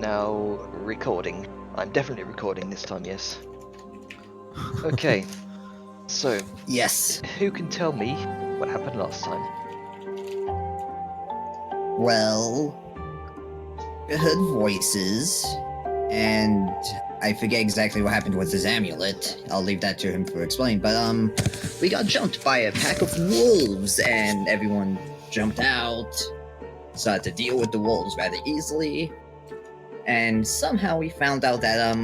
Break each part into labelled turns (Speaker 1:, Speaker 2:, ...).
Speaker 1: now recording. I'm definitely recording this time, yes. Okay, so
Speaker 2: Yes.
Speaker 1: who can tell me what happened last time?
Speaker 2: Well, I heard voices, and I forget exactly what happened with his amulet. I'll leave that to him to explain. But we got jumped by a pack of wolves, and everyone jumped out, so I had to deal with the wolves rather easily. And somehow we found out that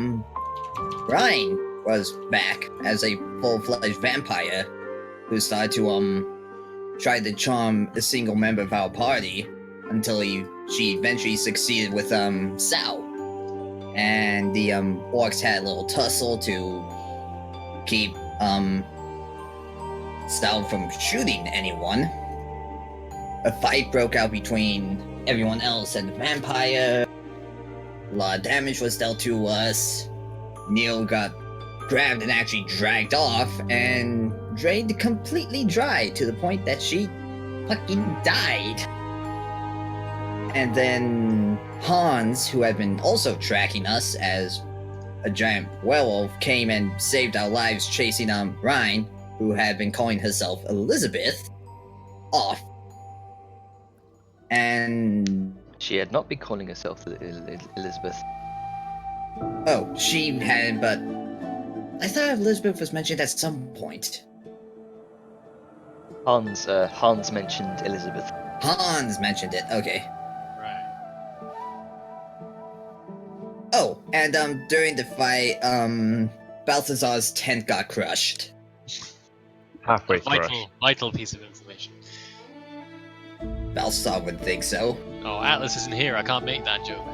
Speaker 2: Ryan was back as a full-fledged vampire who started to try to charm a single member of our party until she eventually succeeded with Sal. And the orcs had a little tussle to keep Sal from shooting anyone. A fight broke out between everyone else and the vampire. A lot of damage was dealt to us. Neil got grabbed and actually dragged off and drained completely dry to the point that she fucking died. And then Hans, who had been also tracking us as a giant werewolf, came and saved our lives chasing Ryan, who had been calling herself Elizabeth, off. And
Speaker 1: She had not been calling herself Elizabeth.
Speaker 2: oh, she had, but I thought Elizabeth was mentioned at some point.
Speaker 1: Hans mentioned Elizabeth.
Speaker 2: Hans mentioned it. Okay.
Speaker 3: Right.
Speaker 2: Oh, and during the fight, Balthazar's tent got crushed.
Speaker 4: Halfway
Speaker 3: A
Speaker 4: crushed.
Speaker 3: vital piece of information.
Speaker 2: Balthazar would think so.
Speaker 3: Oh, Atlas isn't here. I can't make that joke.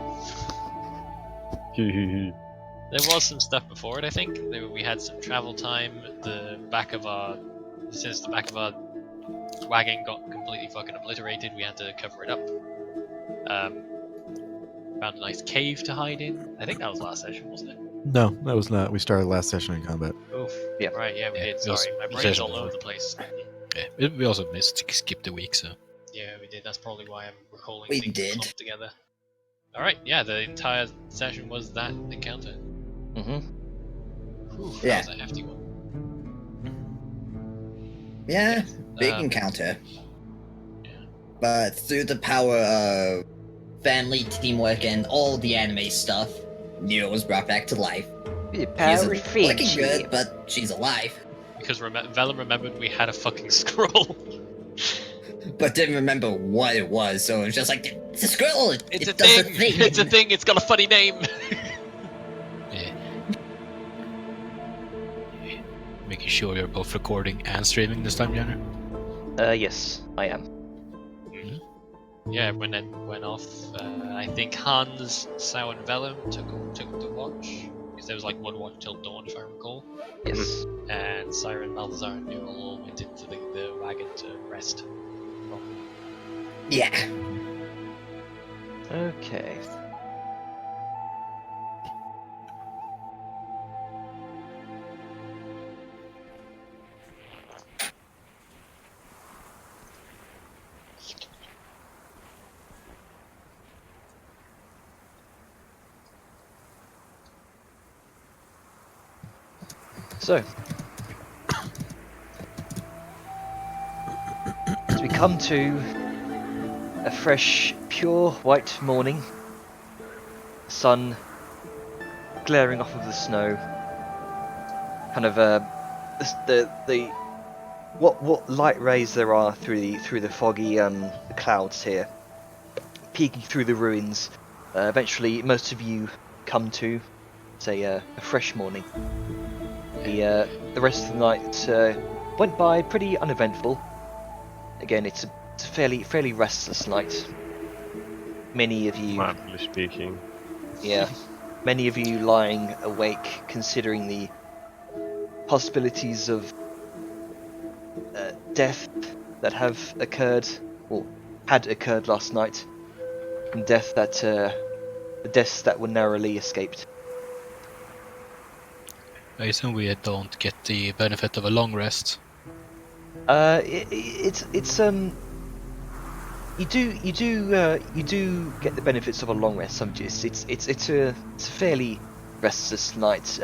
Speaker 3: There was some stuff before it, I think. We had some travel time. Since the back of our wagon got completely fucking obliterated, we had to cover it up. Found a nice cave to hide in. I think that was last session, wasn't it?
Speaker 5: No, that was not. We started last session in combat.
Speaker 3: Oof.
Speaker 1: Yeah.
Speaker 3: Right, yeah, we did.
Speaker 6: it was
Speaker 3: Sorry, my brain's
Speaker 6: session
Speaker 3: all over
Speaker 6: before.
Speaker 3: the place.
Speaker 6: Yeah, we also skipped a week, so.
Speaker 3: Yeah, we did. That's probably why I'm recalling
Speaker 2: We
Speaker 3: things
Speaker 2: did.
Speaker 3: clumped together. Alright, yeah, the entire session was that encounter.
Speaker 1: Mm-hmm.
Speaker 3: Whew,
Speaker 2: Yeah.
Speaker 3: that was a hefty one.
Speaker 2: Yeah, big
Speaker 3: Um,
Speaker 2: encounter.
Speaker 3: yeah.
Speaker 2: But through the power of family, teamwork, and all the anime stuff, Nero was brought back to life.
Speaker 1: The
Speaker 2: She
Speaker 1: power
Speaker 2: isn't
Speaker 1: of
Speaker 2: looking
Speaker 1: friendship.
Speaker 2: good, but she's alive.
Speaker 3: Because Velen remembered we had a fucking scroll.
Speaker 2: But didn't remember what it was, so it was just like, it's a scroll! It
Speaker 3: It's a
Speaker 2: does
Speaker 3: thing.
Speaker 2: a thing!
Speaker 3: It's a thing. It's got a funny name.
Speaker 6: Yeah. Making sure you're both recording and streaming this time, Jenner.
Speaker 1: Yes, I am.
Speaker 3: Yeah, when it went off, I think Hans, Sao, and Velen took the watch because there was like one watch till dawn, if I recall.
Speaker 1: Yes.
Speaker 3: And Siren, Balthazar, and Newell all went into the wagon to rest.
Speaker 2: Yeah.
Speaker 1: Okay. So, as we come to a fresh, pure white morning, sun glaring off of the snow, kind of the what light rays there are through the foggy clouds here, peeking through the ruins. Eventually, most of you come to, say, a fresh morning. The rest of the night went by pretty uneventful. Again, it's a fairly restless night. Many of you,
Speaker 4: Mildly speaking.
Speaker 1: yeah, many of you lying awake, considering the possibilities of death that have occurred, or had occurred last night, and the deaths that were narrowly escaped.
Speaker 6: I assume we don't get the benefit of a long rest.
Speaker 1: It's you do get the benefits of a long rest. It's a fairly restless night.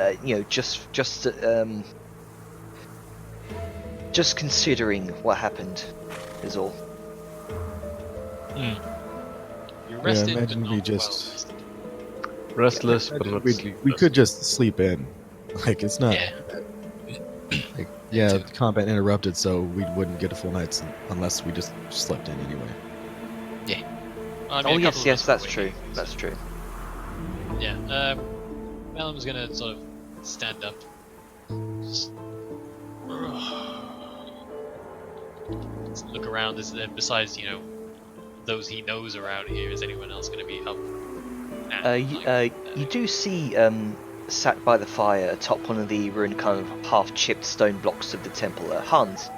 Speaker 1: Just considering what happened is all.
Speaker 3: You're rested, but
Speaker 5: imagine
Speaker 3: not
Speaker 5: we
Speaker 3: well
Speaker 5: just-
Speaker 3: rested.
Speaker 4: Restless, but not
Speaker 5: we
Speaker 4: sleepless.
Speaker 5: could just sleep in. Like it's not.
Speaker 6: Yeah.
Speaker 5: Like, yeah,
Speaker 6: too.
Speaker 5: combat interrupted, so we wouldn't get a full night's unless we just slept in anyway.
Speaker 3: I mean,
Speaker 1: Oh
Speaker 3: a couple
Speaker 1: yes,
Speaker 3: of us
Speaker 1: that's
Speaker 3: were
Speaker 1: true.
Speaker 3: awake, so-
Speaker 1: That's true.
Speaker 3: Yeah. Melon's gonna sort of stand up. Just look around. Besides, those he knows around here, is anyone else gonna be up?
Speaker 1: You do see sat by the fire atop one of the ruined kind of half-chipped stone blocks of the temple, Hans.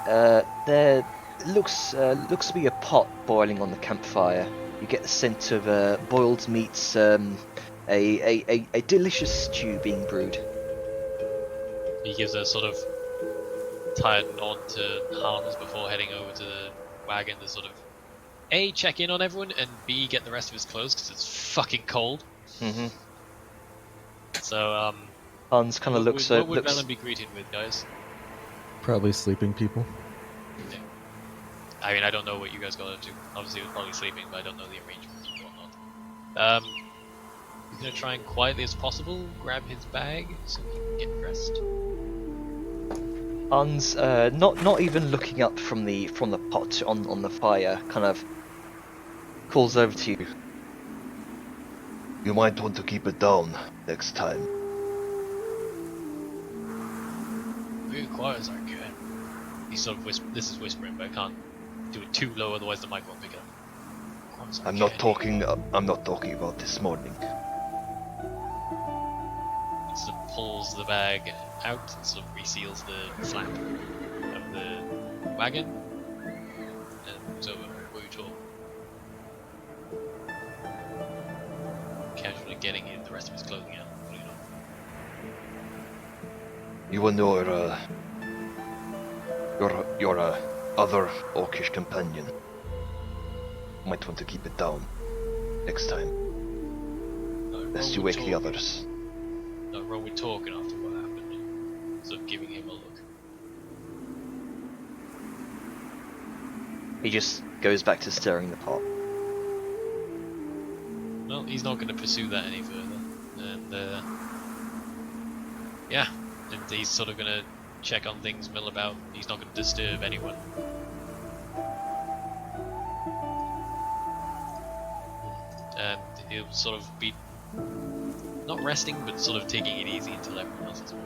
Speaker 1: There looks to be a pot boiling on the campfire. You get the scent of boiled meats, a delicious stew being brewed.
Speaker 3: He gives a sort of tired nod to Hans before heading over to the wagon to sort of A, check in on everyone, and B, get the rest of his clothes because it's fucking cold.
Speaker 1: Mm-hmm.
Speaker 3: So,
Speaker 1: Hans kind of looks.
Speaker 3: what would
Speaker 1: looks.
Speaker 3: Melon be greeted with, guys?
Speaker 5: Probably sleeping people.
Speaker 3: I mean, I don't know what you guys got up to. Obviously, he was probably sleeping, but I don't know the arrangements and whatnot. He's gonna try and quietly as possible grab his bag so he can get dressed.
Speaker 1: Hans, not even looking up from the pot on the fire, kind of calls over to you. You might want to keep it down next time.
Speaker 3: Very quiet as I can. He's sort of this is whispering, but I can't do it too low, otherwise the mic won't pick it up. Quiet as I
Speaker 1: I'm not
Speaker 3: can.
Speaker 1: talking. I'm not talking about this morning.
Speaker 3: He sort of pulls the bag out and sort of reseals the flap of the wagon and moves over. What are you talking? Casually getting the rest of his clothing out, putting it on.
Speaker 1: You and your other orcish companion might want to keep it down next time, lest you wake the others.
Speaker 3: No, Ron, we're talking after what happened. Sort of giving him a look.
Speaker 1: He just goes back to stirring the pot.
Speaker 3: Well, he's not going to pursue that any further. And, yeah. And he's sort of going to check on things, mill about. He's not going to disturb anyone. And he'll sort of be not resting, but sort of taking it easy until everyone else is awake.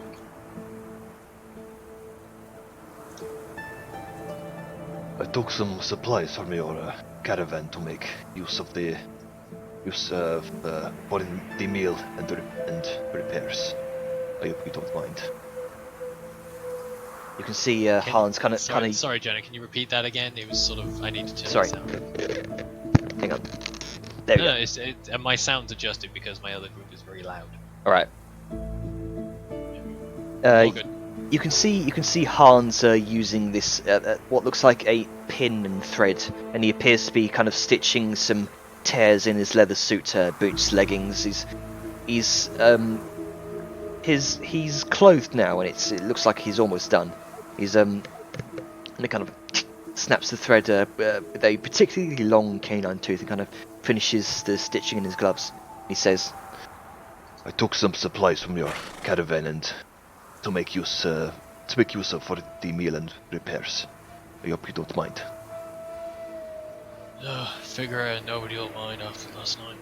Speaker 1: I took some supplies from your caravan to make use of the for the meal and repairs. I hope you don't mind. You can see Hans kind of.
Speaker 3: Sorry, Jenna, can you repeat that again? It was sort of. I need to turn
Speaker 1: Sorry.
Speaker 3: the sound.
Speaker 1: Hang on. There we
Speaker 3: No,
Speaker 1: go.
Speaker 3: my sound's adjusted because my other group is very loud.
Speaker 1: All right.
Speaker 3: All good.
Speaker 1: You can see Hans using this what looks like a pin and thread, and he appears to be kind of stitching some tears in his leather suit, boots, leggings. He's clothed now, and it looks like he's almost done. He's and it kind of snaps the thread with a particularly long canine tooth and kind of finishes the stitching in his gloves. He says, "I took some supplies from your caravan and to make use of for the meal and repairs. I hope you don't mind."
Speaker 3: Figure nobody will mind after last night.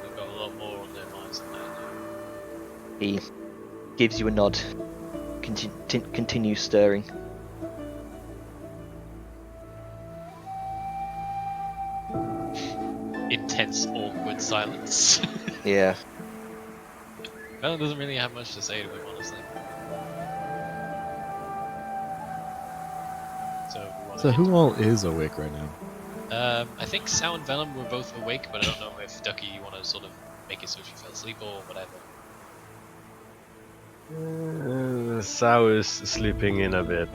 Speaker 3: They've got a lot more on their minds than that now.
Speaker 1: He gives you a nod. Continue stirring.
Speaker 3: Intense, awkward silence.
Speaker 1: Yeah.
Speaker 3: Well, doesn't really have much to say to him, honestly.
Speaker 5: So who all is awake right now?
Speaker 3: I think Sow and Venom were both awake, but I don't know if Ducky, you want to sort of make it so she fell asleep or whatever.
Speaker 4: Sao is sleeping in a bit.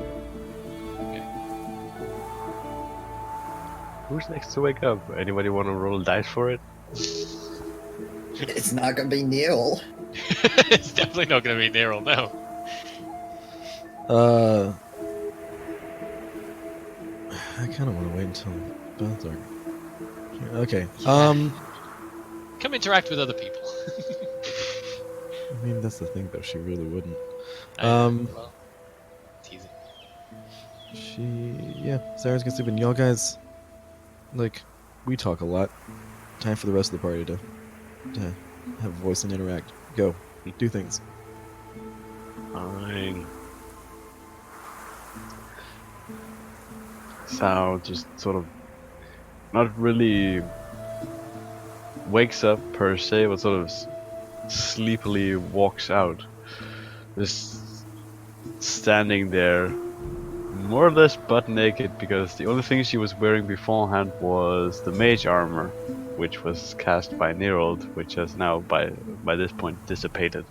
Speaker 4: who's next to wake up? Anybody want to roll dice for it?
Speaker 2: It's not gonna be Neil.
Speaker 3: It's definitely not going to be Nero, no.
Speaker 5: I kind of want to wait until both are. Okay.
Speaker 3: Yeah. Come interact with other people.
Speaker 5: I mean that's the thing though. She really wouldn't.
Speaker 3: Well, teasing.
Speaker 5: Sarah's gonna sleep, and y'all guys, like, we talk a lot. Time for the rest of the party to have a voice and interact. Go, do things.
Speaker 4: Fine. Sal just sort of not really wakes up per se, but sort of sleepily walks out. Just standing there, more or less butt naked, because the only thing she was wearing beforehand was the mage armor, which was cast by Nerold, which has now by this point dissipated.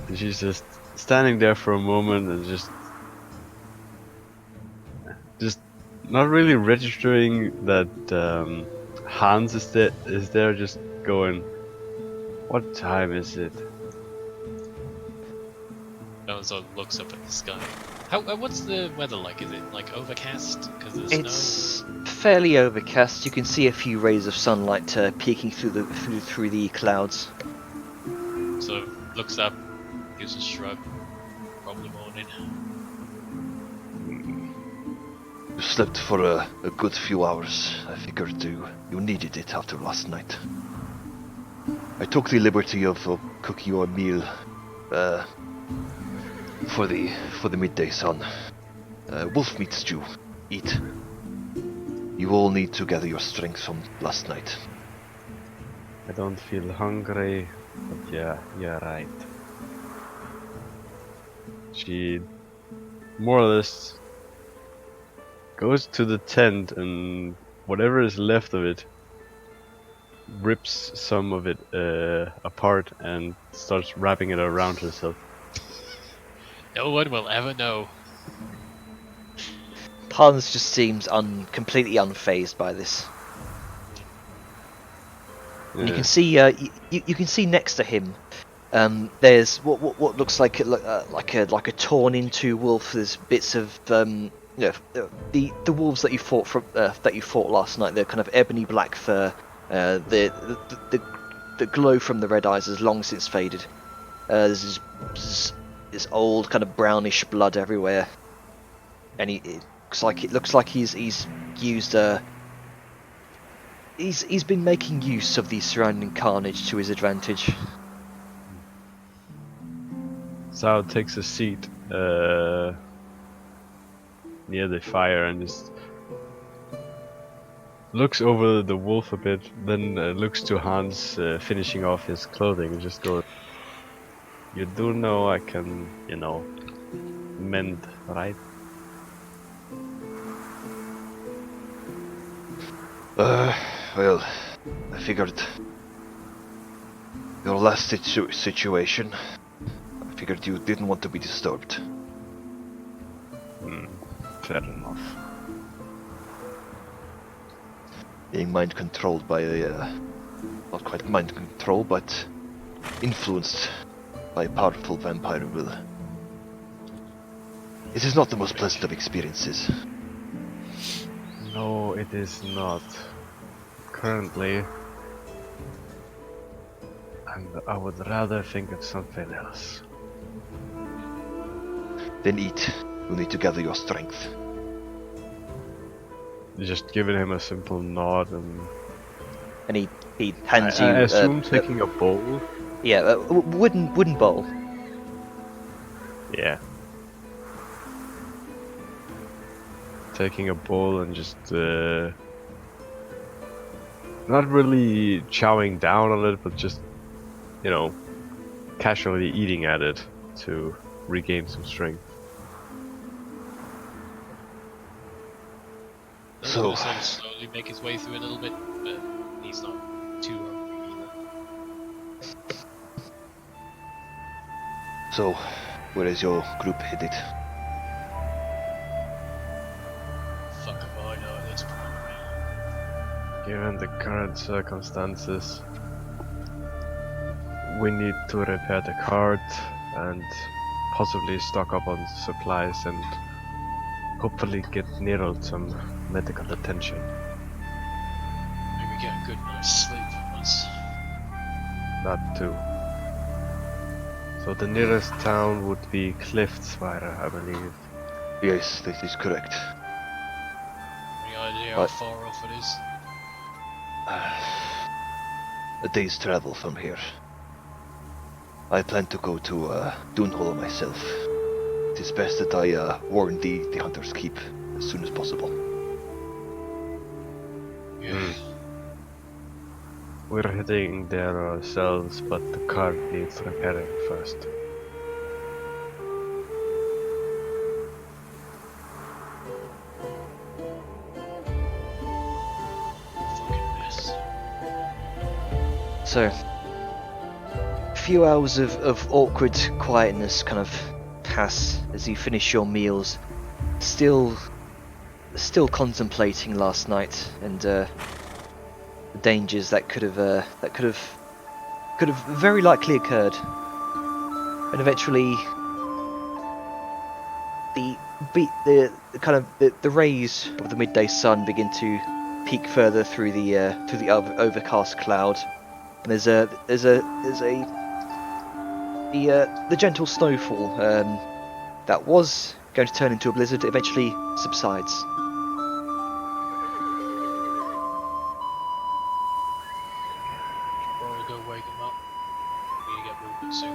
Speaker 4: And she's just standing there for a moment and just not really registering that Hans is there, just going, what time is it?
Speaker 3: Alonso looks up at the sky. What's the weather like? Is it like overcast because of the
Speaker 1: It's
Speaker 3: snow?
Speaker 1: fairly overcast. You can see a few rays of sunlight peeking through the clouds.
Speaker 3: Sort of looks up, gives a shrug. Probably morning.
Speaker 7: You slept for a good few hours. I figured you needed it after last night. I took the liberty of cooking you a meal for the midday sun. Wolf meat stew. Eat. You all need to gather your strength from last night.
Speaker 4: I don't feel hungry, but yeah, you're right. She more or less goes to the tent and whatever is left of it rips some of it apart and starts wrapping it around herself.
Speaker 3: No one will ever know.
Speaker 1: Hans just seems completely unfazed by this. And you can see you can see next to him. There's what looks like a torn into wolf. There's bits of the wolves that you fought last night. They're kind of ebony black fur. The glow from the red eyes has long since faded. There's this old kind of brownish blood everywhere, and it looks like he's used he's been making use of the surrounding carnage to his advantage.
Speaker 4: Sal takes a seat near the fire and just looks over the wolf a bit, then looks to Hans finishing off his clothing and just goes, "You do know I can, mend, right?"
Speaker 7: Well, I figured your last situation, I figured you didn't want to be disturbed.
Speaker 4: Fair enough.
Speaker 7: Being mind controlled by not quite mind control, but influenced by a powerful vampire will. It is not the most pleasant of experiences.
Speaker 4: No, it is not. Currently, and I would rather think of something else.
Speaker 7: Then eat. You need to gather your strength.
Speaker 4: Just giving him a simple nod
Speaker 1: And he hands you.
Speaker 4: I assume taking a bowl.
Speaker 1: a wooden bowl.
Speaker 4: Yeah. Taking a bowl and just not really chowing down on it, but just casually eating at it to regain some strength.
Speaker 7: So-
Speaker 3: He'll sort of slowly make his way through a little bit, but he's not too hungry either.
Speaker 7: So, where is your group headed?
Speaker 4: Given the current circumstances, we need to repair the cart and possibly stock up on supplies and hopefully get Nero some medical attention.
Speaker 3: Maybe get a good night's sleep once.
Speaker 4: That too. So the nearest town would be Cliftsvire, I believe.
Speaker 7: Yes, that is correct.
Speaker 3: Any idea
Speaker 7: What?
Speaker 3: how far off it is?
Speaker 7: A day's travel from here. I plan to go to Dunhollow myself. It is best that I warn the Hunter's Keep as soon as possible.
Speaker 3: Yeah.
Speaker 4: We're heading there ourselves, but the cart needs repairing first.
Speaker 3: Fucking mess.
Speaker 1: So, a few hours of awkward quietness kind of pass as you finish your meals, still contemplating last night and the dangers that could have very likely occurred, and eventually the rays of the midday sun begin to peek further through the overcast cloud, and there's the gentle snowfall that was going to turn into a blizzard eventually subsides.
Speaker 3: Probably go wake him up. We need to get moving soon.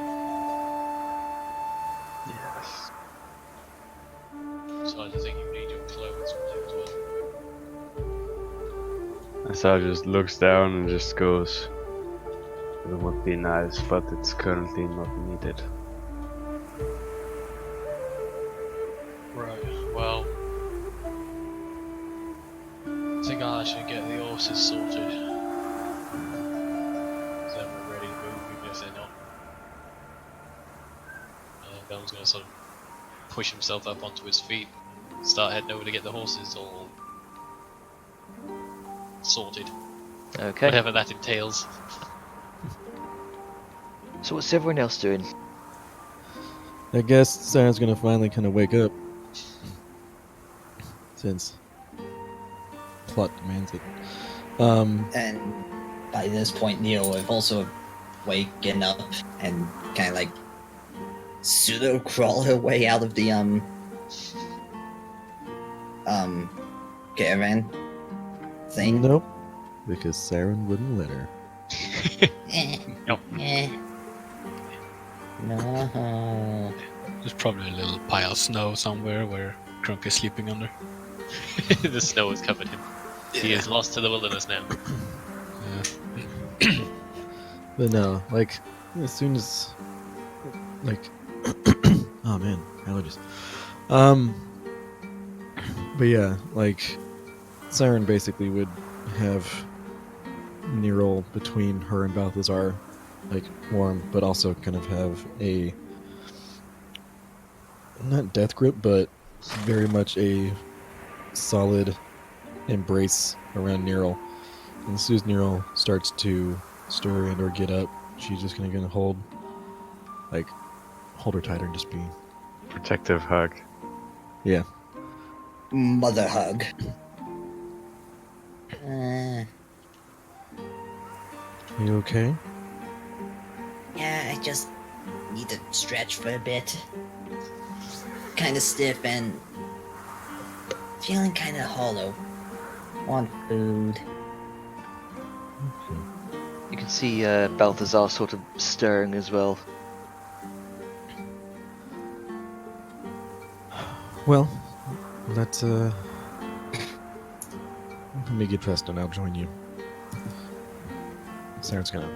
Speaker 4: Yes.
Speaker 3: Besides, I think you need your clothes from there as well.
Speaker 4: Asar just looks down and just goes, "It would be nice, but it's currently not needed."
Speaker 3: Right, well, I think I should get the horses sorted. So then we're ready to move, even if they're not. Bel's gonna sort of push himself up onto his feet, start heading over to get the horses all sorted.
Speaker 1: Okay.
Speaker 3: Whatever that entails.
Speaker 1: So what's everyone else doing?
Speaker 5: I guess Siren's gonna finally kind of wake up, since plot demands it.
Speaker 2: And by this point, Neo have also waken up and kind of like pseudo crawl her way out of the caravan thing.
Speaker 5: Nope, because Siren wouldn't let her.
Speaker 6: Nope.
Speaker 2: No.
Speaker 6: There's probably a little pile of snow somewhere where Crunk is sleeping under.
Speaker 3: The snow has covered him. He is lost to the wilderness now.
Speaker 5: But no, like, as soon as, like, oh man, allergies. But yeah, like, Siren basically would have Nero between her and Balthazar, like, warm, but also kind of have a, not death grip, but very much a solid embrace around Nero. And as soon as Nero starts to stir and or get up, she's just gonna hold her tighter and just be,
Speaker 4: Protective hug.
Speaker 5: yeah.
Speaker 2: Mother hug.
Speaker 5: Are you okay?
Speaker 2: Yeah, I just need to stretch for a bit. Kind of stiff and feeling kind of hollow. Want food.
Speaker 1: You can see Balthazar sort of stirring as well.
Speaker 5: Well, let me get dressed and I'll join you. Siren's gonna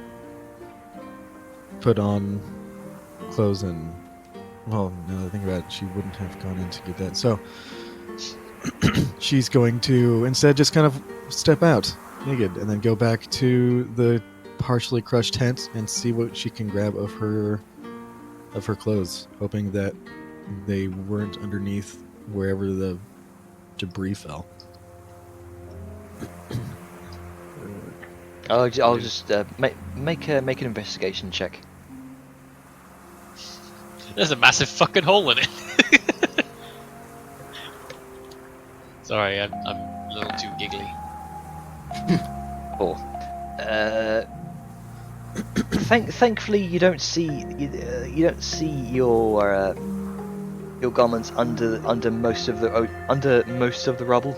Speaker 5: put on clothes and, well, now that I think about it, she wouldn't have gone in to get that. So she's going to instead just kind of step out naked and then go back to the partially crushed tent and see what she can grab of her clothes, hoping that they weren't underneath wherever the debris fell.
Speaker 1: I'll just make an investigation check.
Speaker 3: There's a massive fucking hole in it. Sorry, I'm a little too giggly.
Speaker 1: 4. Thankfully, you don't see your garments under most of the rubble.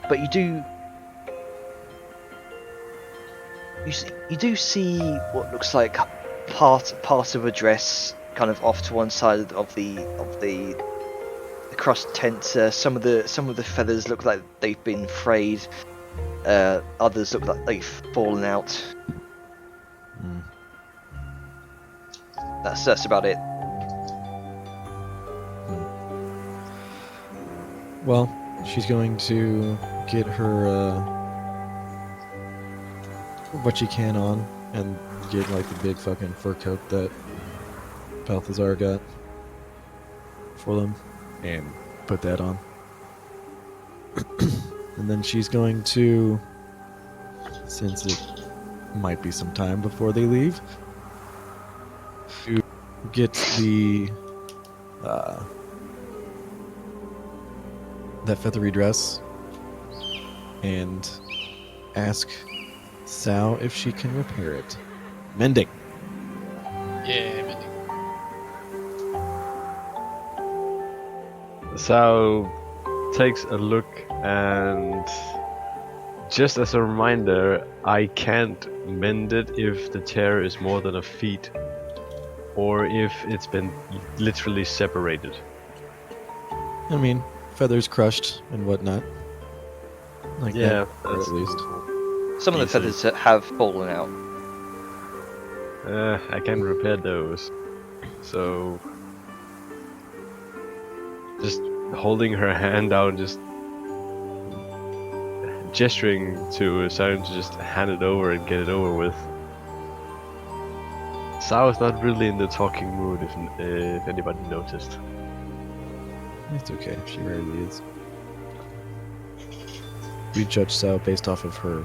Speaker 1: But you do see what looks like part of a dress, kind of off to one side of the crushed tent. Some of the feathers look like they've been frayed. Others look like they've fallen out. That's about it.
Speaker 5: Well, she's going to get her what she can on and get like the big fucking fur coat that Balthazar got for them and put that on. And then she's going to, since it might be some time before they leave, to get the that feathery dress and ask Sal if she can repair it. Mending.
Speaker 3: Yeah, mending.
Speaker 4: Sao takes a look, and just as a reminder, I can't mend it if the tear is more than a feet, or if it's been literally separated.
Speaker 5: I mean, feathers crushed and whatnot. Like
Speaker 4: Yeah,
Speaker 5: that, or
Speaker 4: that's
Speaker 5: at least.
Speaker 1: Some of the
Speaker 4: Easy.
Speaker 1: feathers have fallen out.
Speaker 4: I can repair those. So just holding her hand out, just gesturing to Siren to just hand it over and get it over with. Sao is not really in the talking mood, if anybody noticed.
Speaker 5: It's okay. She rarely is. We judge Sal based off of her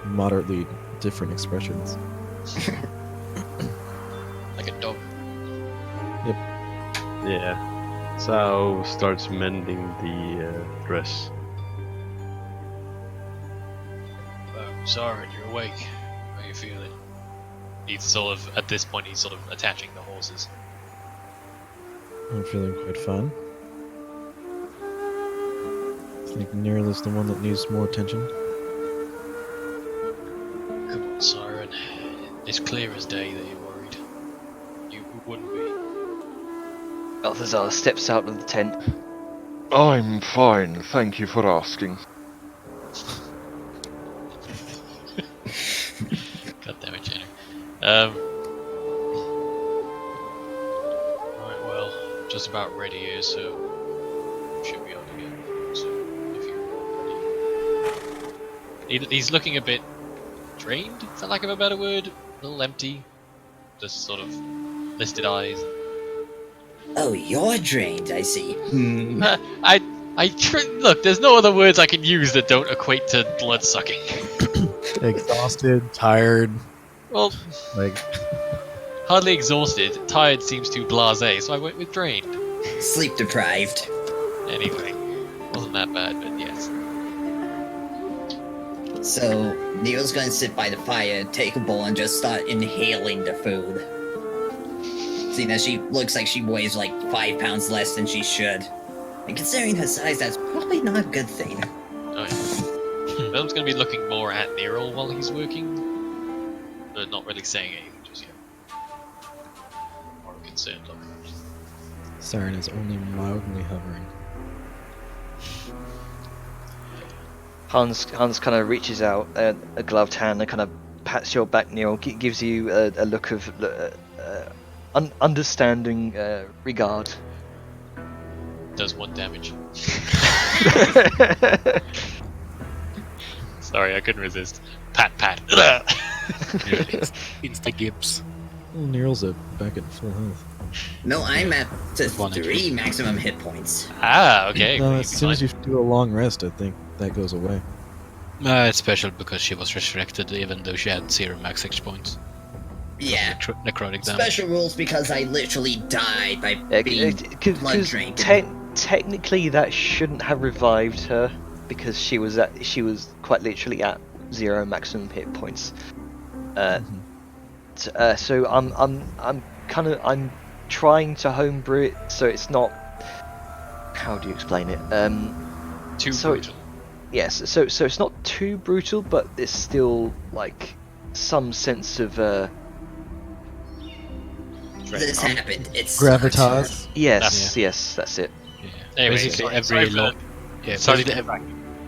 Speaker 5: moderately different expressions.
Speaker 3: Like a dog.
Speaker 4: Yeah. Sao starts mending the dress.
Speaker 3: Sorry, you're awake. How are you feeling? He's sort of, at this point, he's sort of attaching the horses.
Speaker 5: I'm feeling quite fine. I think Nirl is the one that needs more attention.
Speaker 3: Come on, Siren. It's clear as day that you're worried. You wouldn't be.
Speaker 1: Balthazar steps out of the tent.
Speaker 7: I'm fine, thank you for asking.
Speaker 3: God damn it, Jenny. Right, well, just about ready here, so should be able to get soon if you're ready. He's looking a bit drained, for lack of a better word. A little empty. Just sort of listed eyes.
Speaker 2: Oh, you're drained, I see.
Speaker 3: Look, there's no other words I can use that don't equate to blood sucking.
Speaker 5: Exhausted, tired,
Speaker 3: Well,
Speaker 5: like
Speaker 3: hardly exhausted. Tired seems too blasé, so I went with drained.
Speaker 2: Sleep deprived.
Speaker 3: Anyway, wasn't that bad, but yes.
Speaker 2: So, Neil's gonna sit by the fire, take a bowl, and just start inhaling the food. Seeing as she looks like she weighs like 5 pounds less than she should. And considering her size, that's probably not a good thing.
Speaker 3: Oh yeah. Willem's gonna be looking more at Nero while he's working, but not really saying anything just yet. More a concerned look.
Speaker 5: Siren is only mildly hovering.
Speaker 1: Hans kind of reaches out a gloved hand and kind of pats your back, Neil. Gives you a look of understanding regard.
Speaker 3: Does 1 damage. Sorry, I couldn't resist. Pat.
Speaker 6: Insta Gibbs.
Speaker 5: Well, Neil's back at full health.
Speaker 2: No, I'm at to
Speaker 6: One
Speaker 2: 3 maximum hit points.
Speaker 3: Ah, okay.
Speaker 5: No,
Speaker 3: you'll
Speaker 5: as
Speaker 3: be
Speaker 5: soon as
Speaker 3: fine.
Speaker 5: you do a long rest, I think that goes away.
Speaker 6: It's special because she was resurrected even though she had 0 max H points.
Speaker 2: Yeah.
Speaker 6: Necrotic damage.
Speaker 2: Special rules because I literally died by
Speaker 1: Yeah,
Speaker 2: being blood
Speaker 1: because
Speaker 2: drained.
Speaker 1: technically that shouldn't have revived her because she was quite literally at 0 maximum hit points. So I'm trying to homebrew it so it's not. How do you explain it?
Speaker 3: Too
Speaker 1: so
Speaker 3: brutal.
Speaker 1: Yes, so it's not too brutal, but there's still like some sense of
Speaker 2: This happened. It's
Speaker 5: Gravitas.
Speaker 1: yes, that's it.
Speaker 6: Yeah.
Speaker 3: Anyway,
Speaker 6: basically
Speaker 3: sorry
Speaker 6: every
Speaker 3: for
Speaker 6: long.
Speaker 3: the-
Speaker 6: Yeah,
Speaker 3: sorry
Speaker 6: basically
Speaker 3: for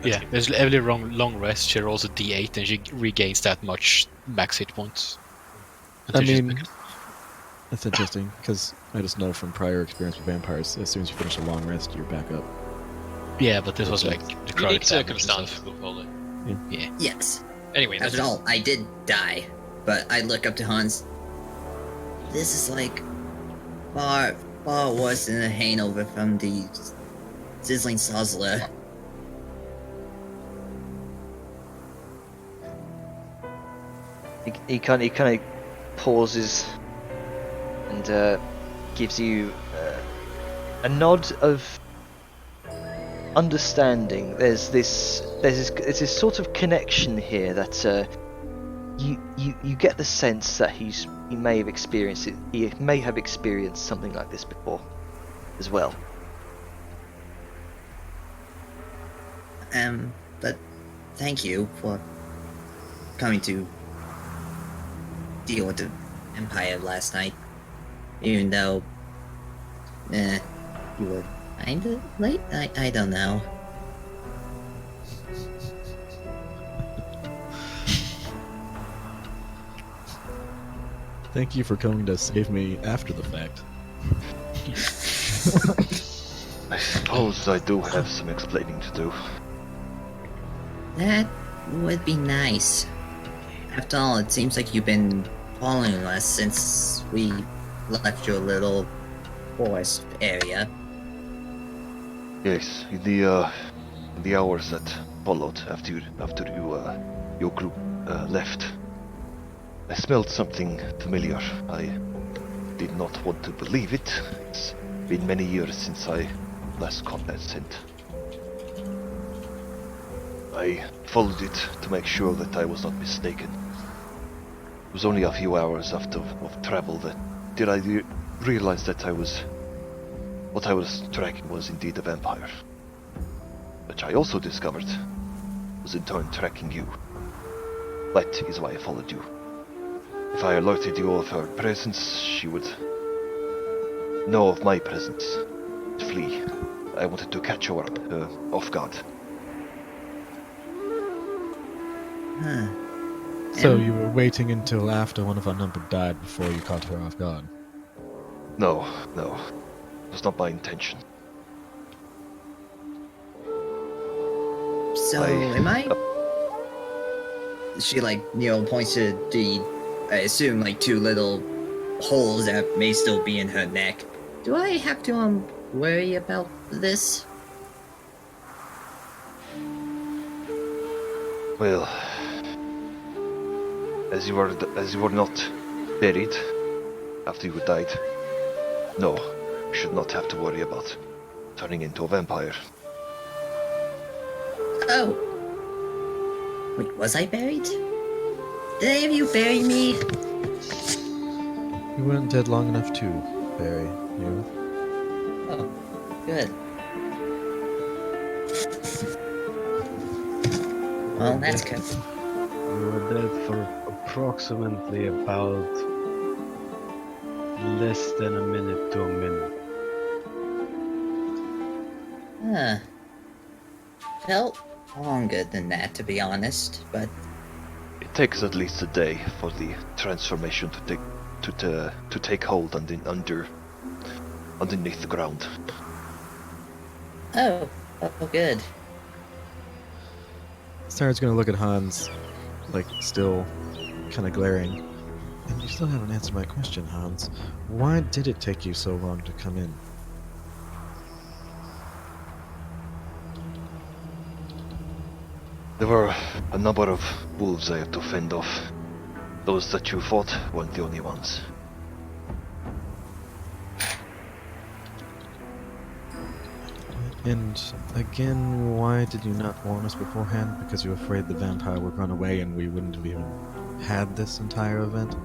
Speaker 3: the
Speaker 6: basically every long rest she rolls a D8 and she regains that much max hit points.
Speaker 5: I
Speaker 6: Until she's
Speaker 5: mean,
Speaker 6: back.
Speaker 5: that's interesting because I just know from prior experience with vampires, as soon as you finish a long rest, you're back up.
Speaker 6: Yeah, but this was like
Speaker 3: Unique
Speaker 6: necrotic damage and
Speaker 3: circumstance,
Speaker 6: stuff.
Speaker 3: we'll call it.
Speaker 2: Yes.
Speaker 3: Anyway, that's
Speaker 2: After all, I did die, but I look up to Hans. This is like far worse than a hangover from the sizzling Sazler.
Speaker 1: He kind of pauses and gives you a nod of understanding. There's this sort of connection here that you get the sense that he may have experienced it. He may have experienced something like this before, as well.
Speaker 2: But thank you for coming to deal with the Empire last night. Even though, you were kinda late? I don't know.
Speaker 5: Thank you for coming to save me after the fact.
Speaker 7: I suppose I do have some explaining to do.
Speaker 2: That would be nice. After all, it seems like you've been following us since we left your little forest area.
Speaker 7: Yes, in the hours that followed after your group left, I smelled something familiar. I did not want to believe it. It's been many years since I last caught that scent. I followed it to make sure that I was not mistaken. It was only a few hours after of travel that did I realize that what I was tracking was indeed a vampire. Which I also discovered was in turn tracking you. That is why I followed you. If I alerted you of her presence, she would know of my presence and flee. I wanted to catch her off guard.
Speaker 2: Huh.
Speaker 5: So you were waiting until after one of our number died before you caught her off guard.
Speaker 7: No. It was not my intention.
Speaker 2: So, am I? She, points to the, I assume, two little holes that may still be in her neck. Do I have to, worry about this?
Speaker 7: Well, as you were not buried after you died, no, you should not have to worry about turning into a vampire.
Speaker 2: Oh. Wait, was I buried? Did any of you bury me?
Speaker 5: You weren't dead long enough to bury you.
Speaker 2: Oh, good. Well, that's good.
Speaker 4: You were dead for approximately about less than a minute to a minute.
Speaker 2: Huh. Felt longer than that, to be honest, but
Speaker 7: It takes at least a day for the transformation to take hold underneath the ground.
Speaker 2: oh, good.
Speaker 5: Sarah's gonna look at Hans, still kind of glaring. And you still haven't answered my question, Hans. Why did it take you so long to come in?
Speaker 7: There were a number of wolves I had to fend off. Those that you fought weren't the only ones.
Speaker 5: And again, why did you not warn us beforehand? Because you were afraid the vampire would run away and we wouldn't have even had this entire event?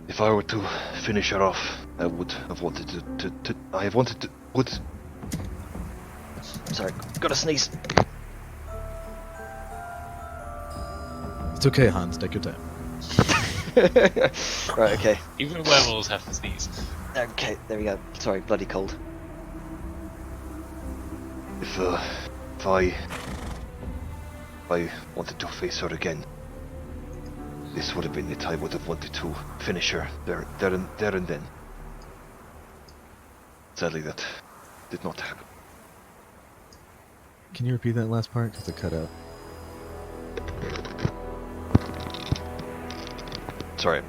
Speaker 7: If I were to finish her off, I would have wanted would...
Speaker 1: Sorry, gotta sneeze.
Speaker 5: It's okay, Hans, take your time.
Speaker 1: Right, okay.
Speaker 3: Even werewolves have to sneeze.
Speaker 1: Okay, there we go. Sorry, bloody cold.
Speaker 7: If I wanted to face her again, this would have been it. I would have wanted to finish her there and then. Sadly, that did not happen.
Speaker 5: Can you repeat that last part? Because it cut out.
Speaker 7: Sorry,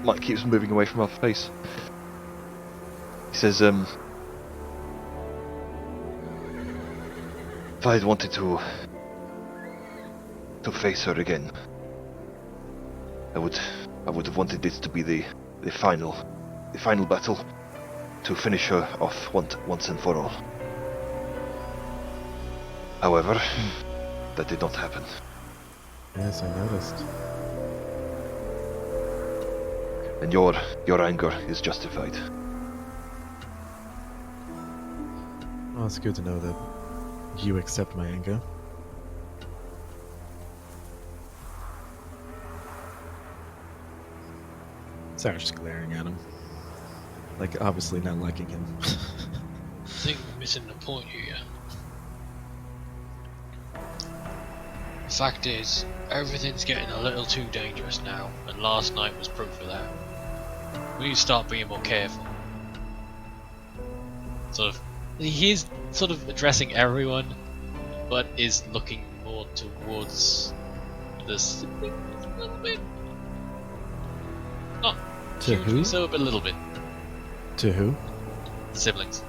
Speaker 7: Mike keeps moving away from our face. He says, if I had wanted to face her again, I would have wanted this to be the final battle, to finish her off once and for all. However, that did not happen.
Speaker 5: Yes, I noticed.
Speaker 7: And your anger is justified.
Speaker 5: Well, it's good to know that you accept my anger. Sarah's just glaring at him. Like, obviously not liking him.
Speaker 3: I think we're missing the point here. The fact is, everything's getting a little too dangerous now, and last night was proof of that. We need to start being more careful. He is sort of addressing everyone, but is looking more towards the siblings a little bit. Not
Speaker 5: To
Speaker 3: hugely
Speaker 5: who?
Speaker 3: so, but a little bit.
Speaker 5: To who?
Speaker 3: The siblings.